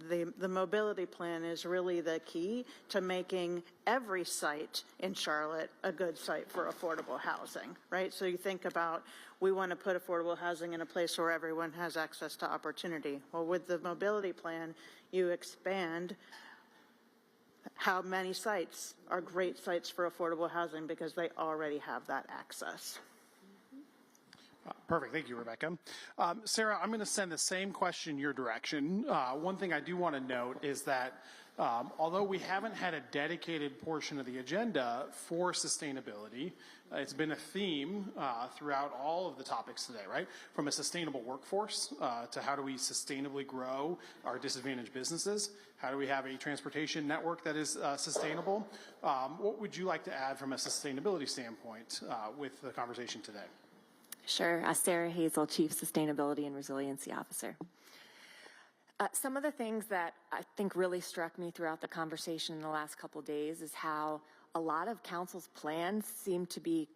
The mobility plan is really the key to making every site in Charlotte a good site for affordable housing, right? So you think about, we want to put affordable housing in a place where everyone has access to opportunity. Well, with the mobility plan, you expand how many sites are great sites for affordable housing because they already have that access. Perfect. Thank you, Rebecca. Sarah, I'm going to send the same question your direction. One thing I do want to note is that although we haven't had a dedicated portion of the agenda for sustainability, it's been a theme throughout all of the topics today, right? From a sustainable workforce to how do we sustainably grow our disadvantaged businesses? How do we have a transportation network that is sustainable? What would you like to add from a sustainability standpoint with the conversation today? Sure. Sarah Hazel, Chief Sustainability and Resiliency Officer. Some of the things that I think really struck me throughout the conversation in the last couple of days is how a lot of council's plans seem to be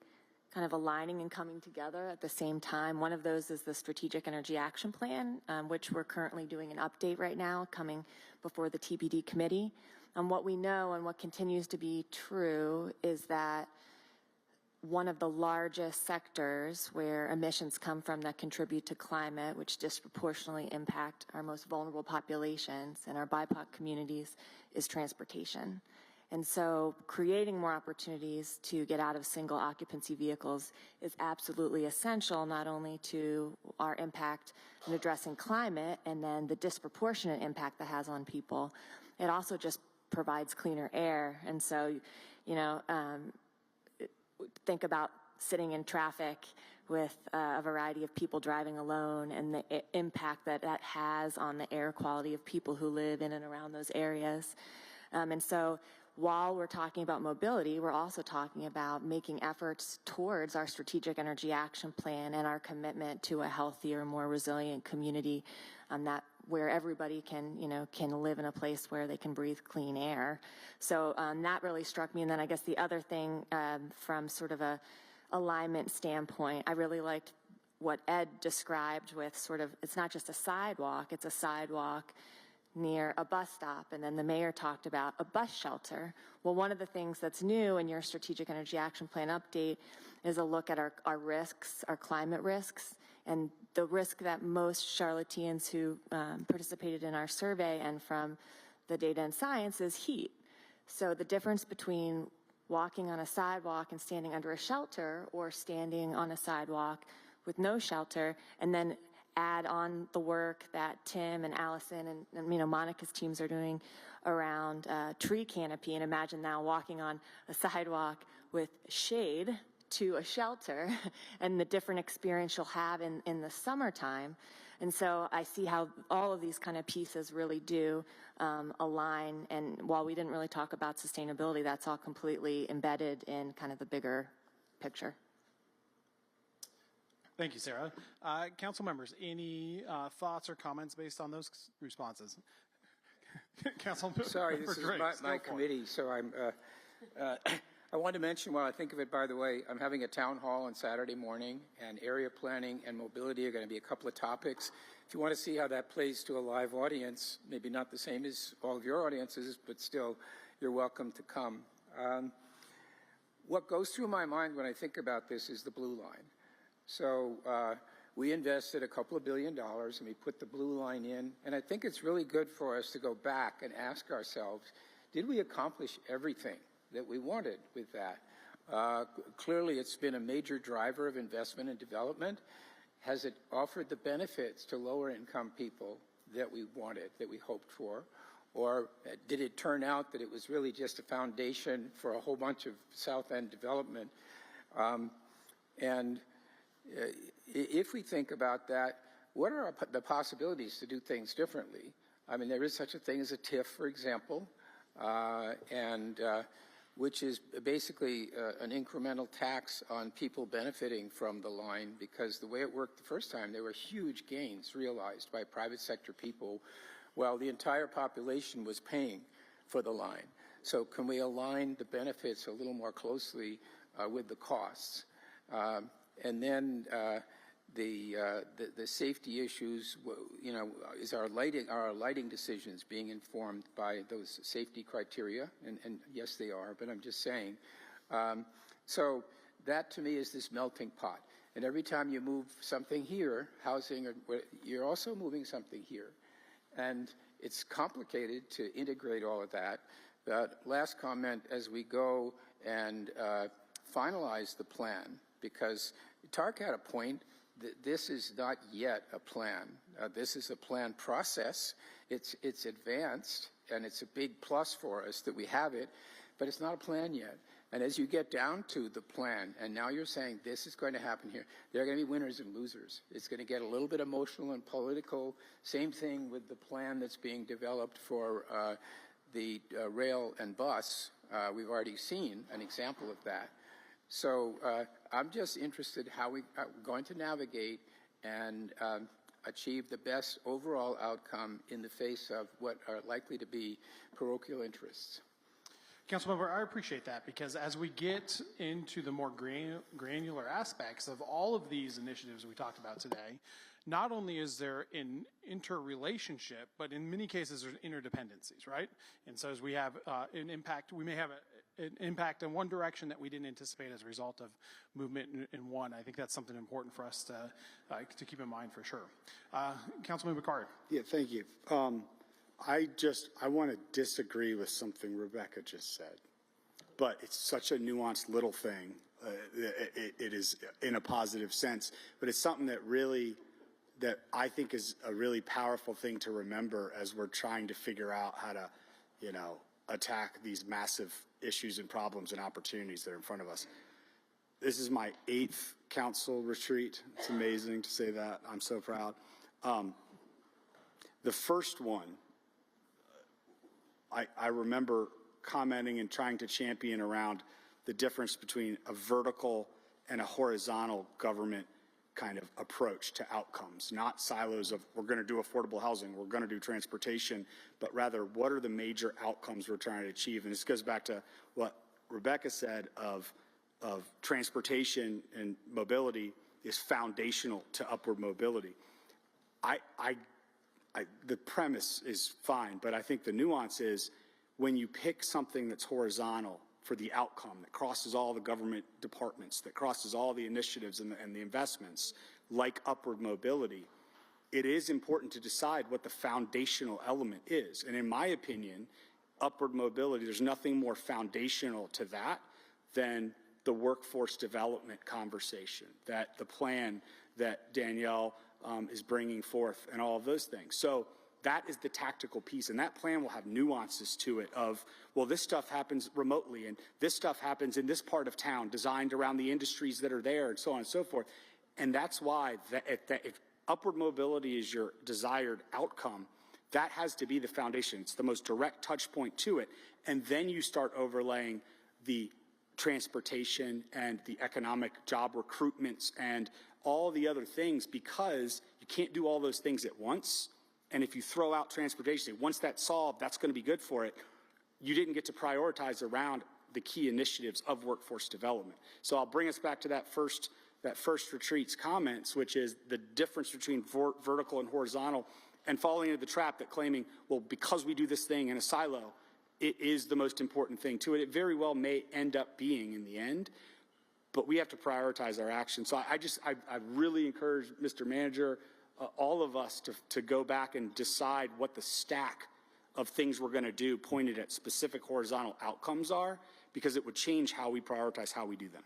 kind of aligning and coming together at the same time. One of those is the Strategic Energy Action Plan, which we're currently doing an update right now, coming before the TBD committee. And what we know and what continues to be true is that one of the largest sectors where emissions come from that contribute to climate, which disproportionately impact our most vulnerable populations and our BIPOC communities, is transportation. And so creating more opportunities to get out of single occupancy vehicles is absolutely essential, not only to our impact in addressing climate and then the disproportionate impact that has on people, it also just provides cleaner air. And so, think about sitting in traffic with a variety of people driving alone and the impact that that has on the air quality of people who live in and around those areas. And so while we're talking about mobility, we're also talking about making efforts towards our Strategic Energy Action Plan and our commitment to a healthier, more resilient community where everybody can live in a place where they can breathe clean air. So that really struck me. And then I guess the other thing from sort of a alignment standpoint, I really liked what Ed described with sort of, it's not just a sidewalk, it's a sidewalk near a bus stop. And then the mayor talked about a bus shelter. Well, one of the things that's new in your Strategic Energy Action Plan update is a look at our risks, our climate risks, and the risk that most Charlotteans who participated in our survey and from the data and science is heat. So the difference between walking on a sidewalk and standing under a shelter or standing on a sidewalk with no shelter, and then add on the work that Tim and Allison and Monica's teams are doing around tree canopy, and imagine now walking on a sidewalk with shade to a shelter and the different experience you'll have in the summertime. And so I see how all of these kind of pieces really do align. And while we didn't really talk about sustainability, that's all completely embedded in kind of the bigger picture. Thank you, Sarah. Council members, any thoughts or comments based on those responses? Council Sorry, this is my committee, so I want to mention, while I think of it, by the way, I'm having a town hall on Saturday morning, and area planning and mobility are going to be a couple of topics. If you want to see how that plays to a live audience, maybe not the same as all of your audiences, but still, you're welcome to come. What goes through my mind when I think about this is the blue line. So we invested a couple of $2 billion and we put the blue line in, and I think it's really good for us to go back and ask ourselves, did we accomplish everything that we wanted with that? Clearly, it's been a major driver of investment and development. Has it offered the benefits to lower income people that we wanted, that we hoped for? Or did it turn out that it was really just a foundation for a whole bunch of South End development? If we think about that, what are the possibilities to do things differently? I mean, there is such a thing as a TIF, for example, which is basically an incremental tax on people benefiting from the line, because the way it worked the first time, there were huge gains realized by private sector people while the entire population was paying for the line. So can we align the benefits a little more closely with the costs? And then the safety issues, you know, is our lighting decisions being informed by those safety criteria? And yes, they are, but I'm just saying. So that to me is this melting pot. And every time you move something here, housing, you're also moving something here. And it's complicated to integrate all of that. But last comment, as we go and finalize the plan, because TARC had a point that this is not yet a plan. This is a plan process. It's advanced, and it's a big plus for us that we have it, but it's not a plan yet. And as you get down to the plan, and now you're saying this is going to happen here, there are going to be winners and losers. It's going to get a little bit emotional and political. Same thing with the plan that's being developed for the rail and bus. We've already seen an example of that. So I'm just interested how we are going to navigate and achieve the best overall outcome in the face of what are likely to be parochial interests. Councilmember, I appreciate that, because as we get into the more granular aspects of all of these initiatives we talked about today, not only is there an interrelationship, but in many cases there's interdependencies, right? And so as we have an impact, we may have an impact in one direction that we didn't anticipate as a result of movement in one. I think that's something important for us to keep in mind for sure. Councilman Bacard. Yeah, thank you. I want to disagree with something Rebecca just said, but it's such a nuanced little thing. It is in a positive sense, but it's something that I think is a really powerful thing to remember as we're trying to figure out how to, you know, attack these massive issues and problems and opportunities that are in front of us. This is my 8th council retreat. It's amazing to say that. I'm so proud. The first one, I remember commenting and trying to champion around the difference between a vertical and a horizontal government kind of approach to outcomes, not silos of we're going to do affordable housing, we're going to do transportation, but rather what are the major outcomes we're trying to achieve. And this goes back to what Rebecca said of transportation and mobility is foundational to upward mobility. The premise is fine, but I think the nuance is when you pick something that's horizontal for the outcome, that crosses all the government departments, that crosses all the initiatives and the investments, like upward mobility, it is important to decide what the foundational element is. And in my opinion, upward mobility, there's nothing more foundational to that than the workforce development conversation, that the plan that Danielle is bringing forth and all of those things. So that is the tactical piece, and that plan will have nuances to it of, well, this stuff happens remotely, and this stuff happens in this part of town, designed around the industries that are there, and so on and so forth. And that's why if upward mobility is your desired outcome, that has to be the foundation. It's the most direct touch point to it. And then you start overlaying the transportation and the economic job recruitments and all the other things, because you can't do all those things at once. And if you throw out transportation, once that's solved, that's going to be good for it. You didn't get to prioritize around the key initiatives of workforce development. So I'll bring us back to that first retreat's comments, which is the difference between vertical and horizontal, and falling into the trap that claiming, well, because we do this thing in a silo, it is the most important thing to it. It very well may end up being in the end, but we have to prioritize our actions. So I really encourage Mr. Manager, all of us to go back and decide what the stack of things we're going to do pointed at specific horizontal outcomes are, because it would change how we prioritize how we do them.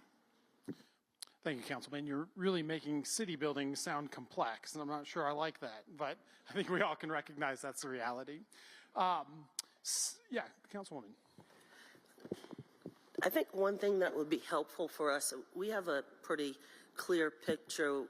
Thank you, Councilman. You're really making city building sound complex, and I'm not sure I like that, but I think we all can recognize that's the reality. Yeah, Councilwoman. I think one thing that would be helpful for us, we have a pretty clear picture.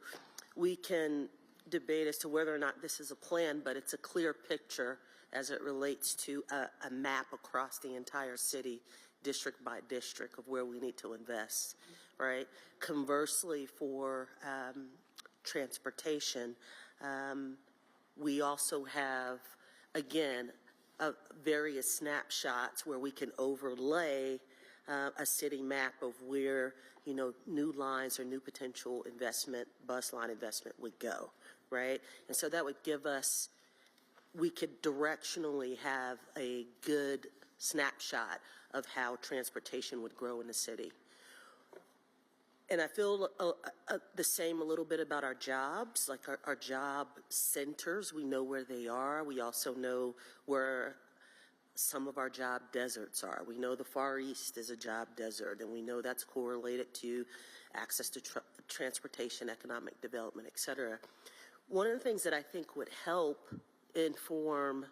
We can debate as to whether or not this is a plan, but it's a clear picture as it relates to a map across the entire city, district by district, of where we need to invest, right? Conversely, for transportation, we also have, again, various snapshots where we can overlay a city map of where, you know, new lines or new potential investment, bus line investment would go, right? And so that would give us, we could directionally have a good snapshot of how transportation would grow in the city. And I feel the same a little bit about our jobs, like our job centers. We know where they are. We also know where some of our job deserts are. We know the Far East is a job desert, and we know that's correlated to access to transportation, economic development, et cetera. One of the things that I think would help inform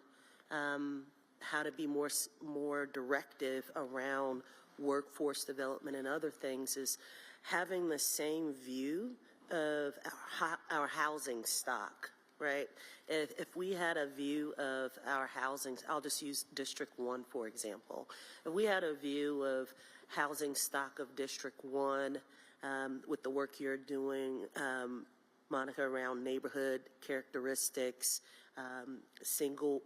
how to be more directive around workforce development and other things is having the same view of our housing stock, right? If we had a view of our housing, I'll just use District 1, for example. If we had a view of housing stock of District 1 with the work you're doing, Monica, around neighborhood characteristics, single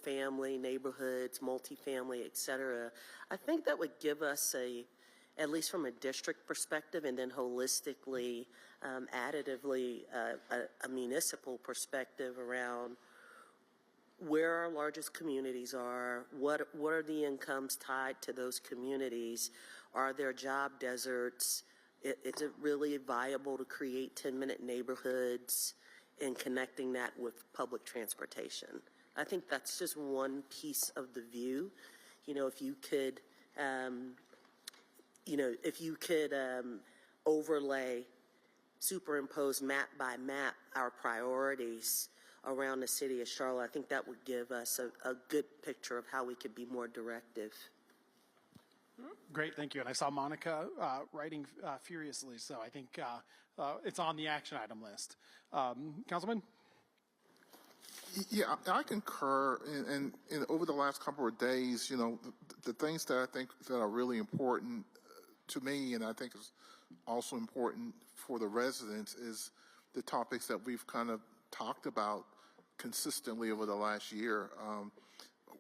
family neighborhoods, multifamily, et cetera, I think that would give us at least from a district perspective, and then holistically, additively, a municipal perspective around where our largest communities are, what are the incomes tied to those communities, are there job deserts, is it really viable to create 10-minute neighborhoods, and connecting that with public transportation. I think that's just one piece of the view. You know, if you could, overlay, superimpose map by map our priorities around the city of Charlotte, I think that would give us a good picture of how we could be more directive. Great, thank you. And I saw Monica writing furiously, so I think it's on the action item list. Councilman? Yeah, I concur. And over the last couple of days, you know, the things that I think that are really important to me, and I think is also important for the residents, is the topics that we've kind of talked about consistently over the last year.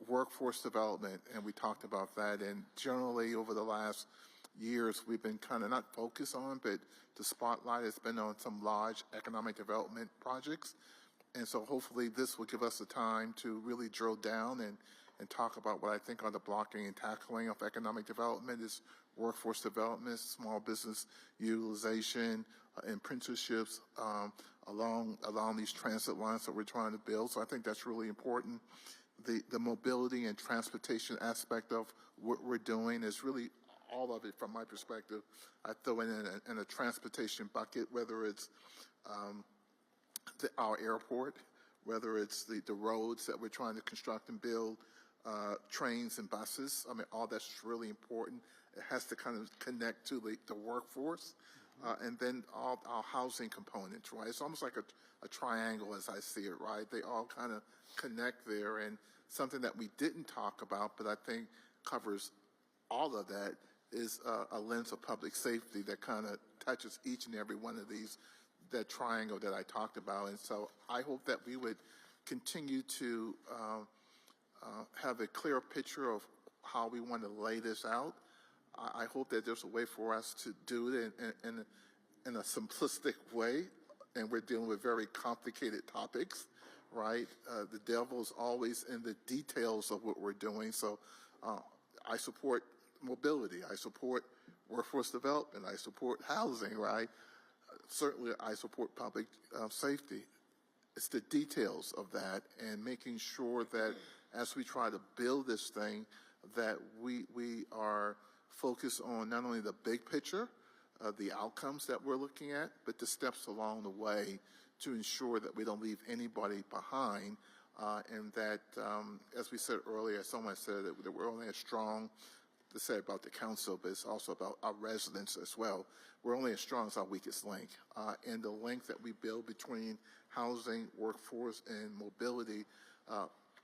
Workforce development, and we talked about that. And generally over the last years, we've been kind of not focused on, but the spotlight has been on some large economic development projects. And so hopefully this will give us the time to really drill down and talk about what I think are the blocking and tackling of economic development is workforce development, small business utilization, apprenticeships along these transit lines that we're trying to build. So I think that's really important. The mobility and transportation aspect of what we're doing is really all of it from my perspective. I throw in a transportation bucket, whether it's our airport, whether it's the roads that we're trying to construct and build, trains and buses. I mean, all that's really important. It has to kind of connect to the workforce, and then all our housing components, right? It's almost like a triangle as I see it, right? They all kind of connect there, and something that we didn't talk about, but I think covers all of that, is a lens of public safety that kind of touches each and every one of these that triangle that I talked about. And so I hope that we would continue to have a clear picture of how we want to lay this out. I hope that there's a way for us to do it in a simplistic way, and we're dealing with very complicated topics, right? The devil's always in the details of what we're doing. So I support mobility. I support workforce development. I support housing, right? Certainly I support public safety. It's the details of that and making sure that as we try to build this thing, that we are focused on not only the big picture, the outcomes that we're looking at, but the steps along the way to ensure that we don't leave anybody behind, and that, as we said earlier, someone said that we're only as strong, to say about the council, but it's also about our residents as well. We're only as strong as our weakest link, and the link that we build between housing, workforce, and mobility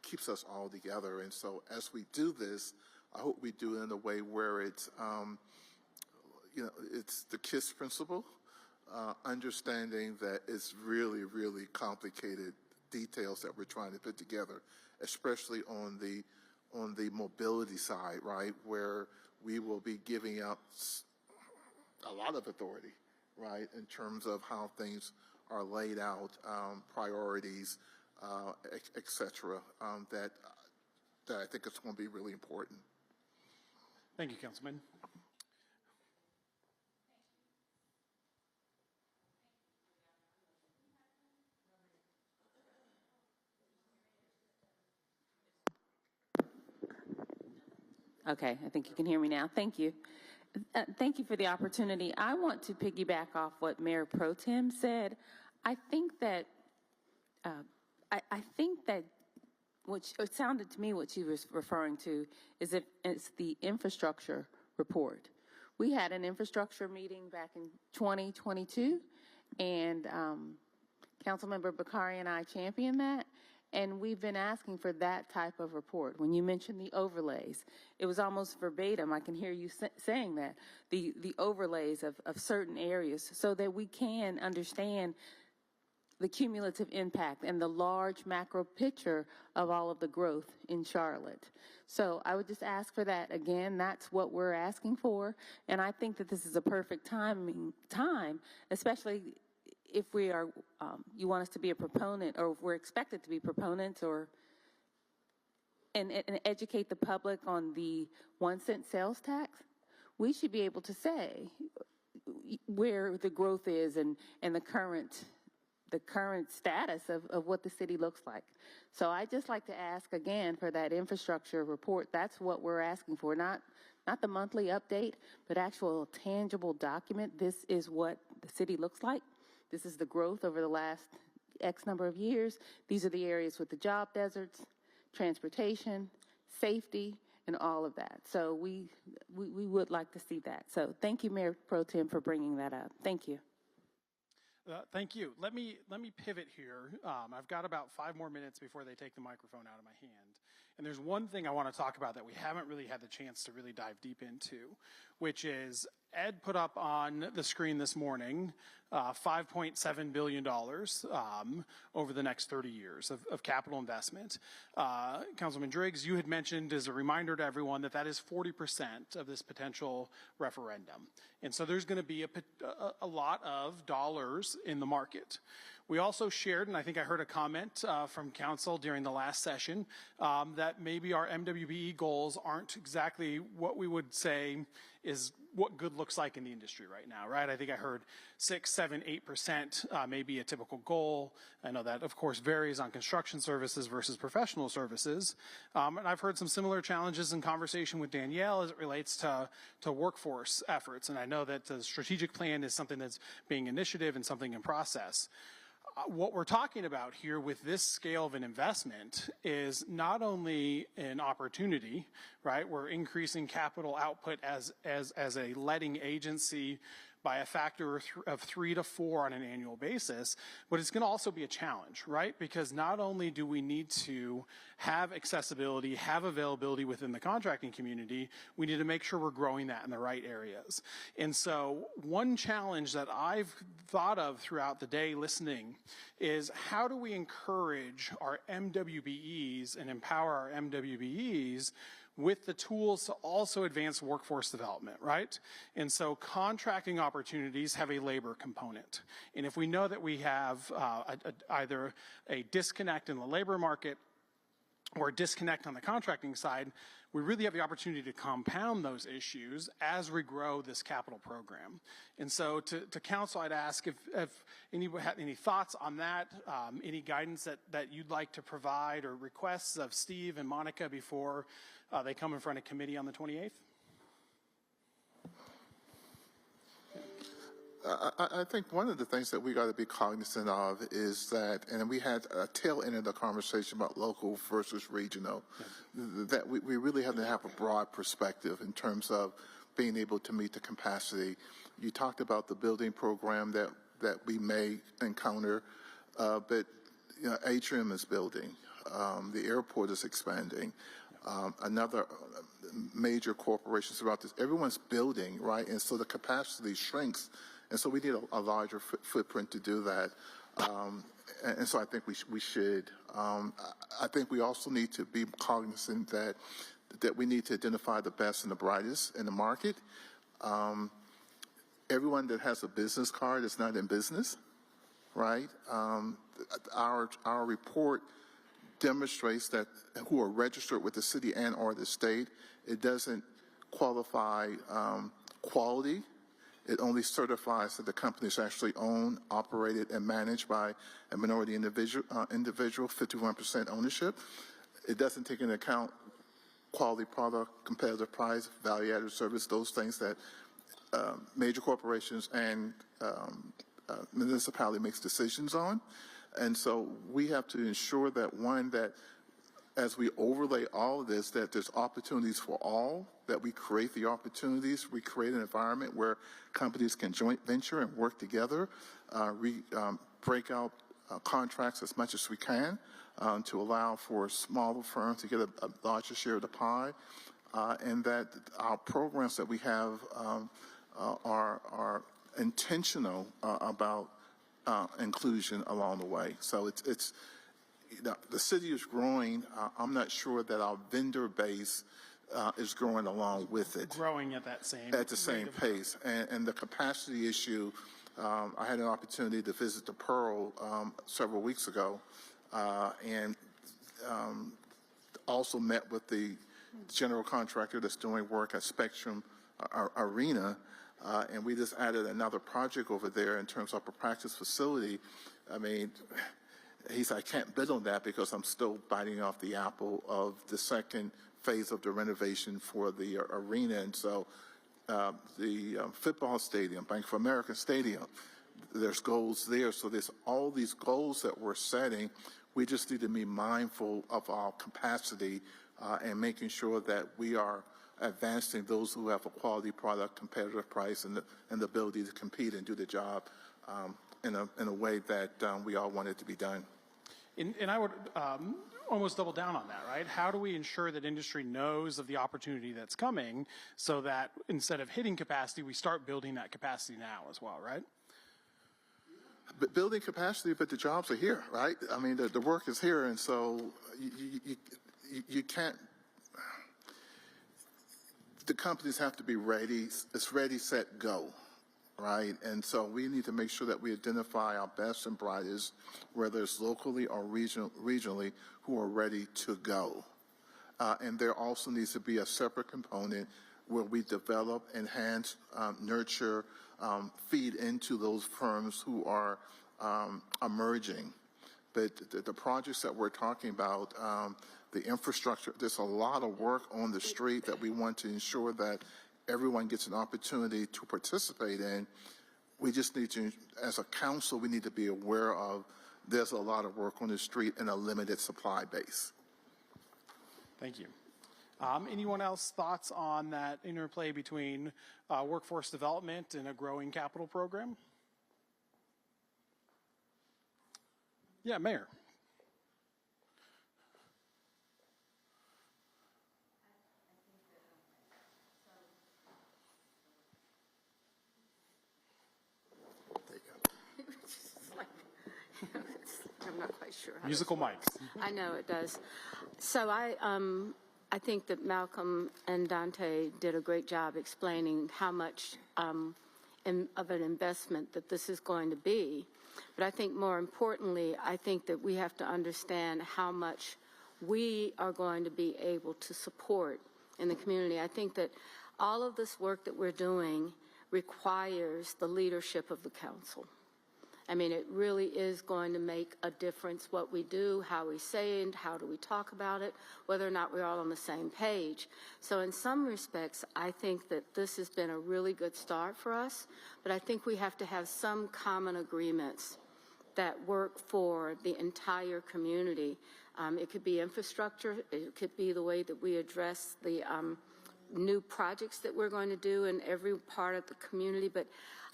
keeps us all together. And so as we do this, I hope we do it in a way where it's, it's the KISS principle, understanding that it's really, really complicated details that we're trying to put together, especially on the mobility side, right, where we will be giving up a lot of authority, right, in terms of how things are laid out, priorities, et cetera, that I think it's going to be really important. Thank you, Councilman. Okay, I think you can hear me now. Thank you. Thank you for the opportunity. I want to piggyback off what Mayor Pro Tem said. I think that what it sounded to me what she was referring to is it's the infrastructure report. We had an infrastructure meeting back in 2022, and Councilmember Bakari and I championed that. And we've been asking for that type of report. When you mentioned the overlays, it was almost verbatim. I can hear you saying that, the overlays of certain areas, so that we can understand the cumulative impact and the large macro picture of all of the growth in Charlotte. So I would just ask for that. Again, that's what we're asking for. And I think that this is a perfect time, especially if we are, you want us to be a proponent, or if we're expected to be proponents, or and educate the public on the 1-cent sales tax, we should be able to say where the growth is and the current status of what the city looks like. So I just like to ask again for that infrastructure report. That's what we're asking for, not the monthly update, but actual tangible document. This is what the city looks like. This is the growth over the last X number of years. These are the areas with the job deserts, transportation, safety, and all of that. So we would like to see that. So thank you, Mayor Pro Tem, for bringing that up. Thank you. Thank you. Let me pivot here. I've got about 5 more minutes before they take the microphone out of my hand. And there's one thing I want to talk about that we haven't really had the chance to really dive deep into, which is Ed put up on the screen this morning $5.7 billion over the next 30 years of capital investment. Councilman Driggs, you had mentioned as a reminder to everyone that is 40% of this potential referendum. And so there's going to be a lot of dollars in the market. We also shared, and I think I heard a comment from council during the last session, that maybe our MWBE goals aren't exactly what we would say is what good looks like in the industry right now, right? I think I heard 6, 7, 8% may be a typical goal. I know that, of course, varies on construction services versus professional services. And I've heard some similar challenges in conversation with Danielle as it relates to workforce efforts. And I know that the strategic plan is something that's being initiative and something in process. What we're talking about here with this scale of an investment is not only an opportunity, right? We're increasing capital output as a letting agency, by a factor of 3 to 4 on an annual basis, but it's going to also be a challenge, right? Because not only do we need to have accessibility, have availability within the contracting community, we need to make sure we're growing that in the right areas. And so one challenge that I've thought of throughout the day listening is how do we encourage our MWBEs and empower our MWBEs with the tools to also advance workforce development, right? And so contracting opportunities have a labor component. And if we know that we have either a disconnect in the labor market or a disconnect on the contracting side, we really have the opportunity to compound those issues as we grow this capital program. And so to council, I'd ask if anyone had any thoughts on that, any guidance that you'd like to provide or requests of Steve and Monica before they come in front of committee on the 28th? I think one of the things that we got to be cognizant of is that, and we had a tail end of the conversation about local versus regional, that we really have to have a broad perspective in terms of being able to meet the capacity. You talked about the building program that we may encounter, but you know, Atrium is building, the airport is expanding, another major corporations throughout this, everyone's building, right? And so the capacity shrinks. And so we need a larger footprint to do that. And so I think we should. I think we also need to be cognizant that we need to identify the best and the brightest in the market. Everyone that has a business card is not in business, right? Our report demonstrates that who are registered with the city and or the state, it doesn't qualify quality. It only certifies that the company is actually owned, operated, and managed by a minority individual, 51% ownership. It doesn't take into account quality product, competitive price, value-added service, those things that major corporations and municipality makes decisions on. And so we have to ensure that, one, that as we overlay all of this, that there's opportunities for all, that we create the opportunities, we create an environment where companies can joint venture and work together, break out contracts as much as we can to allow for smaller firms to get a larger share of the pie, and that our programs that we have are intentional about inclusion along the way. So it's you know, the city is growing. I'm not sure that our vendor base is growing along with it. Growing at that same at the same pace, and the capacity issue. I had an opportunity to visit the Pearl several weeks ago, and also met with the general contractor that's doing work at Spectrum Arena, and we just added another project over there in terms of a practice facility. I mean, he said, I can't bid on that because I'm still biting off the apple of the second phase of the renovation for the arena. And so the football stadium, Bank of America Stadium, there's goals there. So there's all these goals that we're setting. We just need to be mindful of our capacity and making sure that we are advancing those who have a quality product, competitive price, and the ability to compete and do the job in a way that we all want it to be done. And I would almost double down on that, right? How do we ensure that industry knows of the opportunity that's coming so that instead of hitting capacity, we start building that capacity now as well, right? But building capacity, but the jobs are here, right? I mean, the work is here, and so you can't. The companies have to be ready. It's ready, set, go. Right, and so we need to make sure that we identify our best and brightest, whether it's locally or regionally, who are ready to go. And there also needs to be a separate component where we develop, enhance, nurture, feed into those firms who are emerging. But the projects that we're talking about, the infrastructure, there's a lot of work on the street that we want to ensure that everyone gets an opportunity to participate in. We just need to, as a council, we need to be aware of there's a lot of work on the street and a limited supply base. Thank you. Anyone else thoughts on that interplay between workforce development and a growing capital program? Yeah, Mayor. I'm not quite sure. Musical mics. I know it does. So I think that Malcolm and Dante did a great job explaining how much of an investment that this is going to be. But I think more importantly, I think that we have to understand how much we are going to be able to support in the community. I think that all of this work that we're doing requires the leadership of the council. I mean, it really is going to make a difference what we do, how we say it, how do we talk about it, whether or not we're all on the same page. So in some respects, I think that this has been a really good start for us, but I think we have to have some common agreements that work for the entire community. It could be infrastructure, it could be the way that we address the new projects that we're going to do in every part of the community, but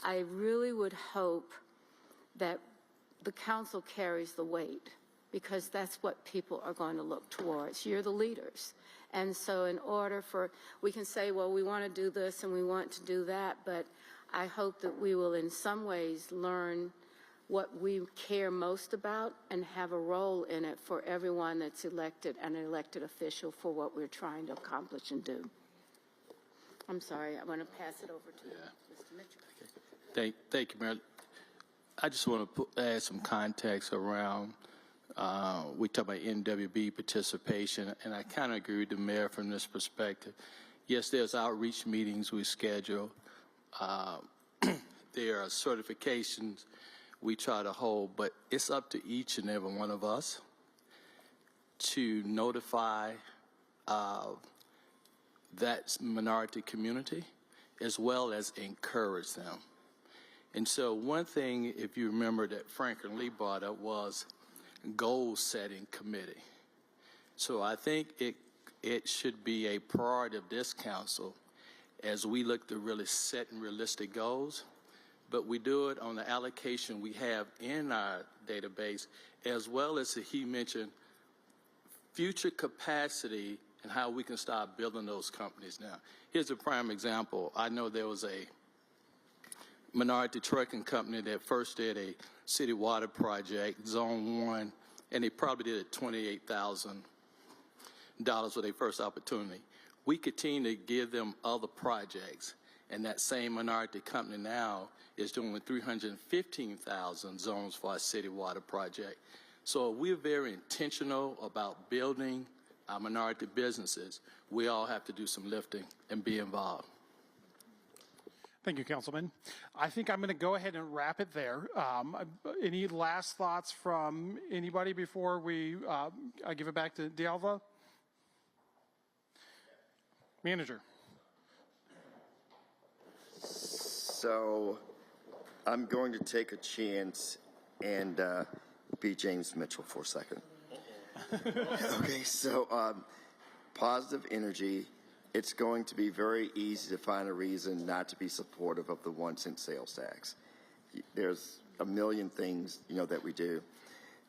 I really would hope that the council carries the weight, because that's what people are going to look towards. You're the leaders. And so in order for, we can say, well, we want to do this and we want to do that, but I hope that we will in some ways learn what we care most about and have a role in it for everyone that's elected and an elected official for what we're trying to accomplish and do. I'm sorry, I want to pass it over to Mr. Mitchell. Thank you, Mayor. I just want to add some context around, we talk about NWB participation, and I kind of agree with the mayor from this perspective. Yes, there's outreach meetings we schedule. There are certifications we try to hold, but it's up to each and every one of us to notify that minority community as well as encourage them. And so one thing, if you remember, that Franklin Lee brought up was goal-setting committee. So I think it should be a priority of this council as we look to really set realistic goals, but we do it on the allocation we have in our database, as well as he mentioned future capacity and how we can start building those companies now. Here's a prime example. I know there was a minority trucking company that first did a city water project, Zone 1, and they probably did it $28,000 for their first opportunity. We continue to give them other projects, and that same minority company now is doing 315,000 zones for our city water project. So we're very intentional about building our minority businesses. We all have to do some lifting and be involved. Thank you, Councilman. I think I'm going to go ahead and wrap it there. Any last thoughts from anybody before I give it back to D'Alva? Manager. So I'm going to take a chance and be James Mitchell for a second. Okay, so positive energy. It's going to be very easy to find a reason not to be supportive of the 1 cent sales tax. There's a million things, that we do.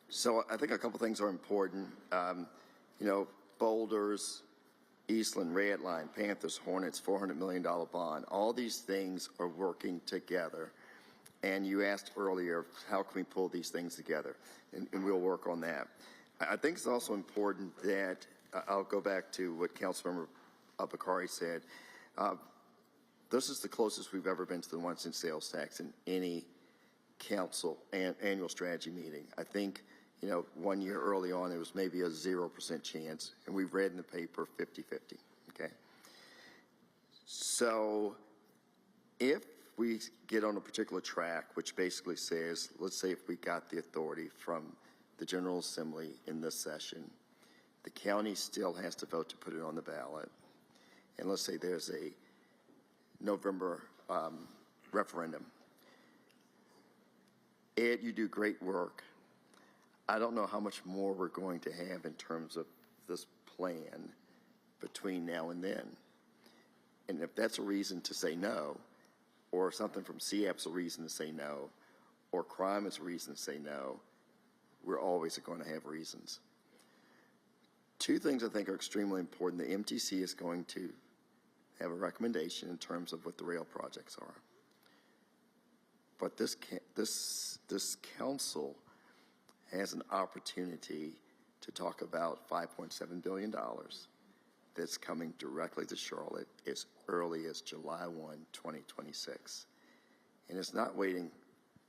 So I think a couple things are important. Boulders, Eastland, Red Line, Panthers, Hornets, $400 million bond. All these things are working together. And you asked earlier, how can we pull these things together? And we'll work on that. I think it's also important that, I'll go back to what Councilmember Bakari said, this is the closest we've ever been to the 1 cent sales tax in any council annual strategy meeting. I think, 1 year early on, there was maybe a 0% chance, and we've read in the paper 50-50, okay? So if we get on a particular track, which basically says, let's say if we got the authority from the General Assembly in this session, the county still has to vote to put it on the ballot. And let's say there's a November referendum. Ed, you do great work. I don't know how much more we're going to have in terms of this plan, between now and then. And if that's a reason to say no, or something from CAP's a reason to say no, or crime is a reason to say no, we're always going to have reasons. Two things I think are extremely important. The MTC is going to have a recommendation in terms of what the rail projects are. But this council has an opportunity to talk about $5.7 billion that's coming directly to Charlotte as early as July 1, 2026. And it's not waiting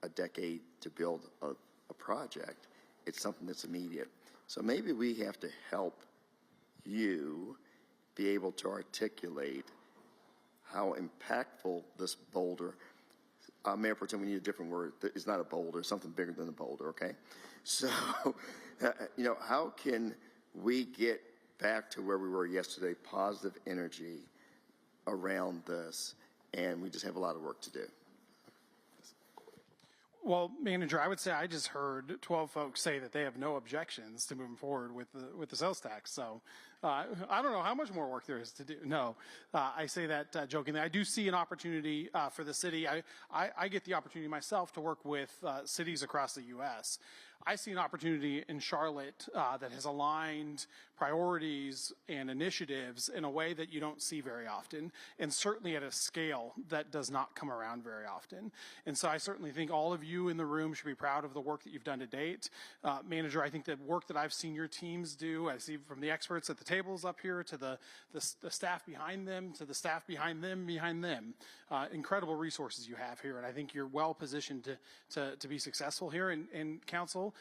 a decade to build a project. It's something that's immediate. So maybe we have to help you be able to articulate how impactful this boulder, Mayor Pro Tem, we need a different word. It's not a boulder, it's something bigger than a boulder, okay? So, how can we get back to where we were yesterday, positive energy around this, and we just have a lot of work to do. Well, Manager, I would say I just heard 12 folks say that they have no objections to moving forward with the sales tax. So I don't know how much more work there is to do. No, I say that jokingly. I do see an opportunity for the city. I get the opportunity myself to work with cities across the U.S. I see an opportunity in Charlotte that has aligned priorities and initiatives in a way that you don't see very often, and certainly at a scale that does not come around very often. And so I certainly think all of you in the room should be proud of the work that you've done to date. Manager, I think the work that I've seen your teams do, I see from the experts at the tables up here to the staff behind them, to the staff behind them, incredible resources you have here, and I think you're well positioned to be successful here in council.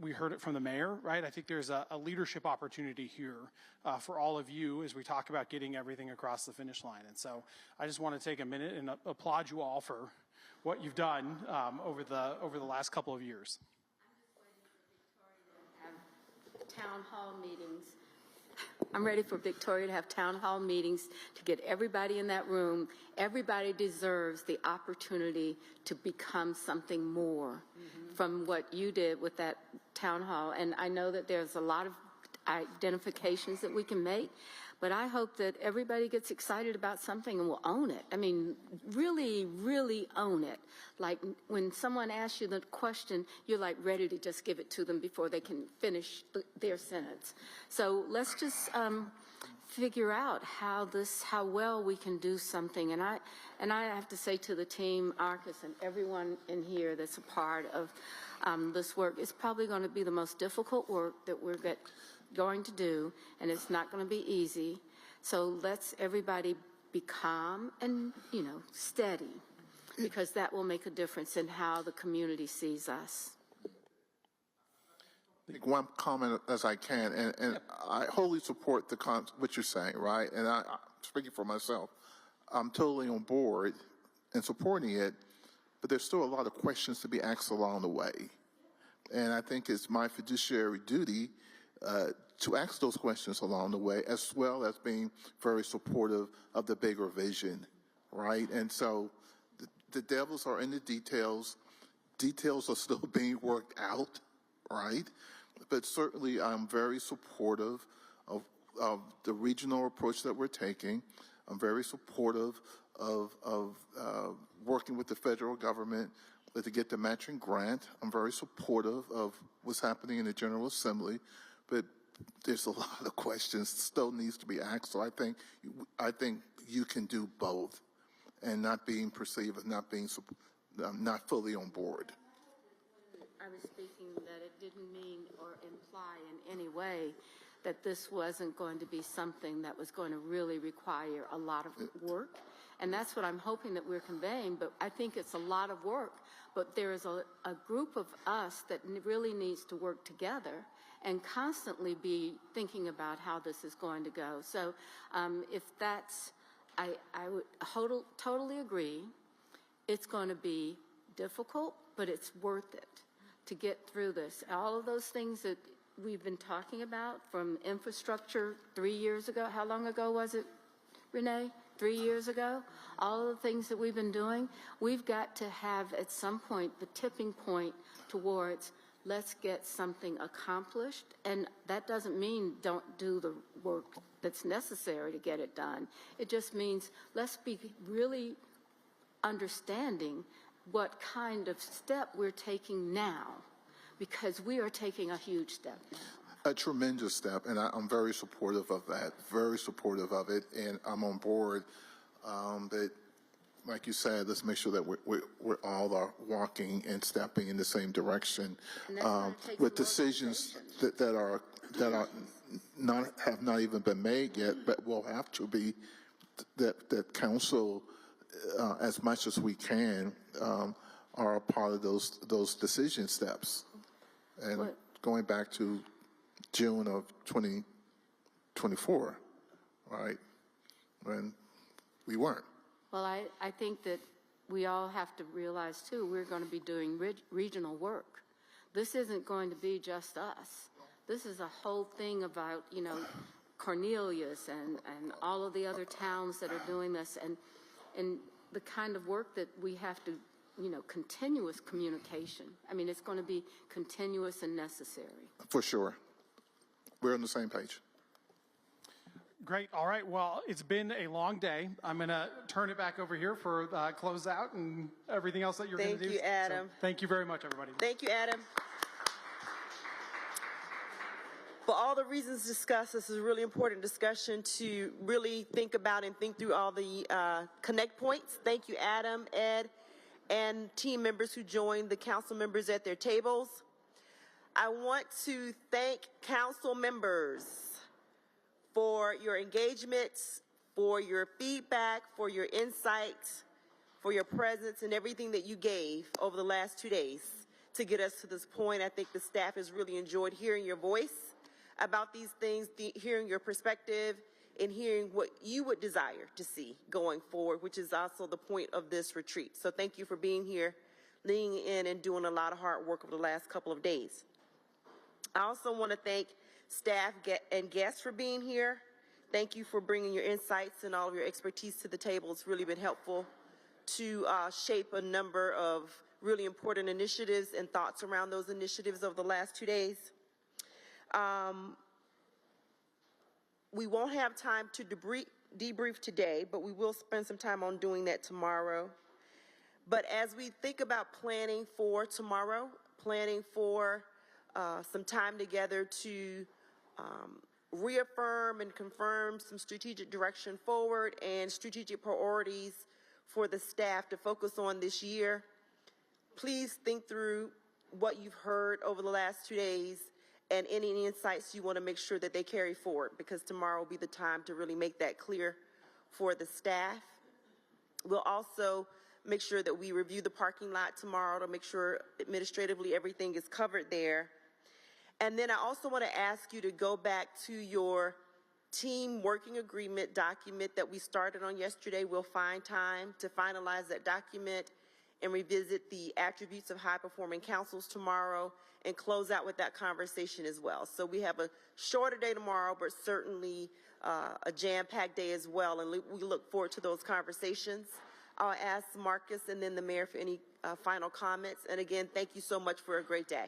We heard it from the mayor, right? I think there's a leadership opportunity here for all of you as we talk about getting everything across the finish line. And so I just want to take a minute and applaud you all for what you've done over the last couple of years. Town hall meetings. I'm ready for Victoria to have town hall meetings to get everybody in that room. Everybody deserves the opportunity to become something more from what you did with that town hall. And I know that there's a lot of identifications that we can make, but I hope that everybody gets excited about something and will own it. I mean, really, really own it. Like when someone asks you the question, you're like ready to just give it to them before they can finish their sentence. So let's just figure out how well we can do something. And I have to say to the team, Arcus, and everyone in here that's a part of this work, it's probably going to be the most difficult work that we're going to do, and it's not going to be easy. So let's everybody be calm and, steady, because that will make a difference in how the community sees us. Make one comment as I can, and I wholly support what you're saying, right? And I'm speaking for myself. I'm totally on board and supporting it, but there's still a lot of questions to be asked along the way. And I think it's my fiduciary duty to ask those questions along the way, as well as being very supportive of the bigger vision, right? And so the devils are in the details. Details are still being worked out, right? But certainly I'm very supportive of the regional approach that we're taking. I'm very supportive of working with the federal government to get the matching grant. I'm very supportive of what's happening in the General Assembly, but there's a lot of questions still needs to be asked. So I think you can do both, and not being perceived as not fully on board. I was speaking that it didn't mean or imply in any way that this wasn't going to be something that was going to really require a lot of work. And that's what I'm hoping that we're conveying, but I think it's a lot of work. But there is a group of us that really needs to work together and constantly be thinking about how this is going to go. So if that's, I would totally agree. It's going to be difficult, but it's worth it to get through this. All of those things that we've been talking about, from infrastructure 3 years ago, how long ago was it, Renee? 3 years ago, all of the things that we've been doing, we've got to have at some point the tipping point towards let's get something accomplished. And that doesn't mean don't do the work that's necessary to get it done. It just means let's be really understanding what kind of step we're taking now, because we are taking a huge step now. A tremendous step, and I'm very supportive of that, very supportive of it, and I'm on board that, like you said, let's make sure that we're all are walking and stepping in the same direction with decisions that are have not even been made yet, but will have to be, that council, as much as we can, are a part of those decision steps. And going back to June of 2024, right, when we weren't. Well, I think that we all have to realize, too, we're going to be doing regional work. This isn't going to be just us. This is a whole thing about, you know, Cornelius and all of the other towns that are doing this, and the kind of work that we have to, you know, continuous communication. I mean, it's going to be continuous and necessary. For sure. We're on the same page. Great. All right. Well, it's been a long day. I'm going to turn it back over here for closeout and everything else that you're going to do. Thank you, Adam. So, thank you very much, everybody. Thank you, Adam. For all the reasons discussed, this is a really important discussion to really think about and think through all the connect points. Thank you, Adam, Ed, and team members who joined the council members at their tables. I want to thank council members for your engagement, for your feedback, for your insight, for your presence and everything that you gave over the last 2 days to get us to this point. I think the staff has really enjoyed hearing your voice about these things, hearing your perspective, and hearing what you would desire to see going forward, which is also the point of this retreat. So thank you for being here, leaning in and doing a lot of hard work over the last couple of days. I also want to thank staff and guests for being here. Thank you for bringing your insights and all of your expertise to the table. It's really been helpful to shape a number of really important initiatives and thoughts around those initiatives over the last 2 days. We won't have time to debrief today, but we will spend some time on doing that tomorrow. But as we think about planning for tomorrow, planning for some time together to reaffirm and confirm some strategic direction forward and strategic priorities for the staff to focus on this year, please think through what you've heard over the last 2 days and any insights you want to make sure that they carry forward, because tomorrow will be the time to really make that clear for the staff. We'll also make sure that we review the parking lot tomorrow to make sure administratively everything is covered there. And then I also want to ask you to go back to your team working agreement document that we started on yesterday. We'll find time to finalize that document and revisit the attributes of high-performing councils tomorrow and close out with that conversation as well. So we have a shorter day tomorrow, but certainly a jam-packed day as well, and we look forward to those conversations. I'll ask Marcus and then the mayor for any final comments. And again, thank you so much for a great day.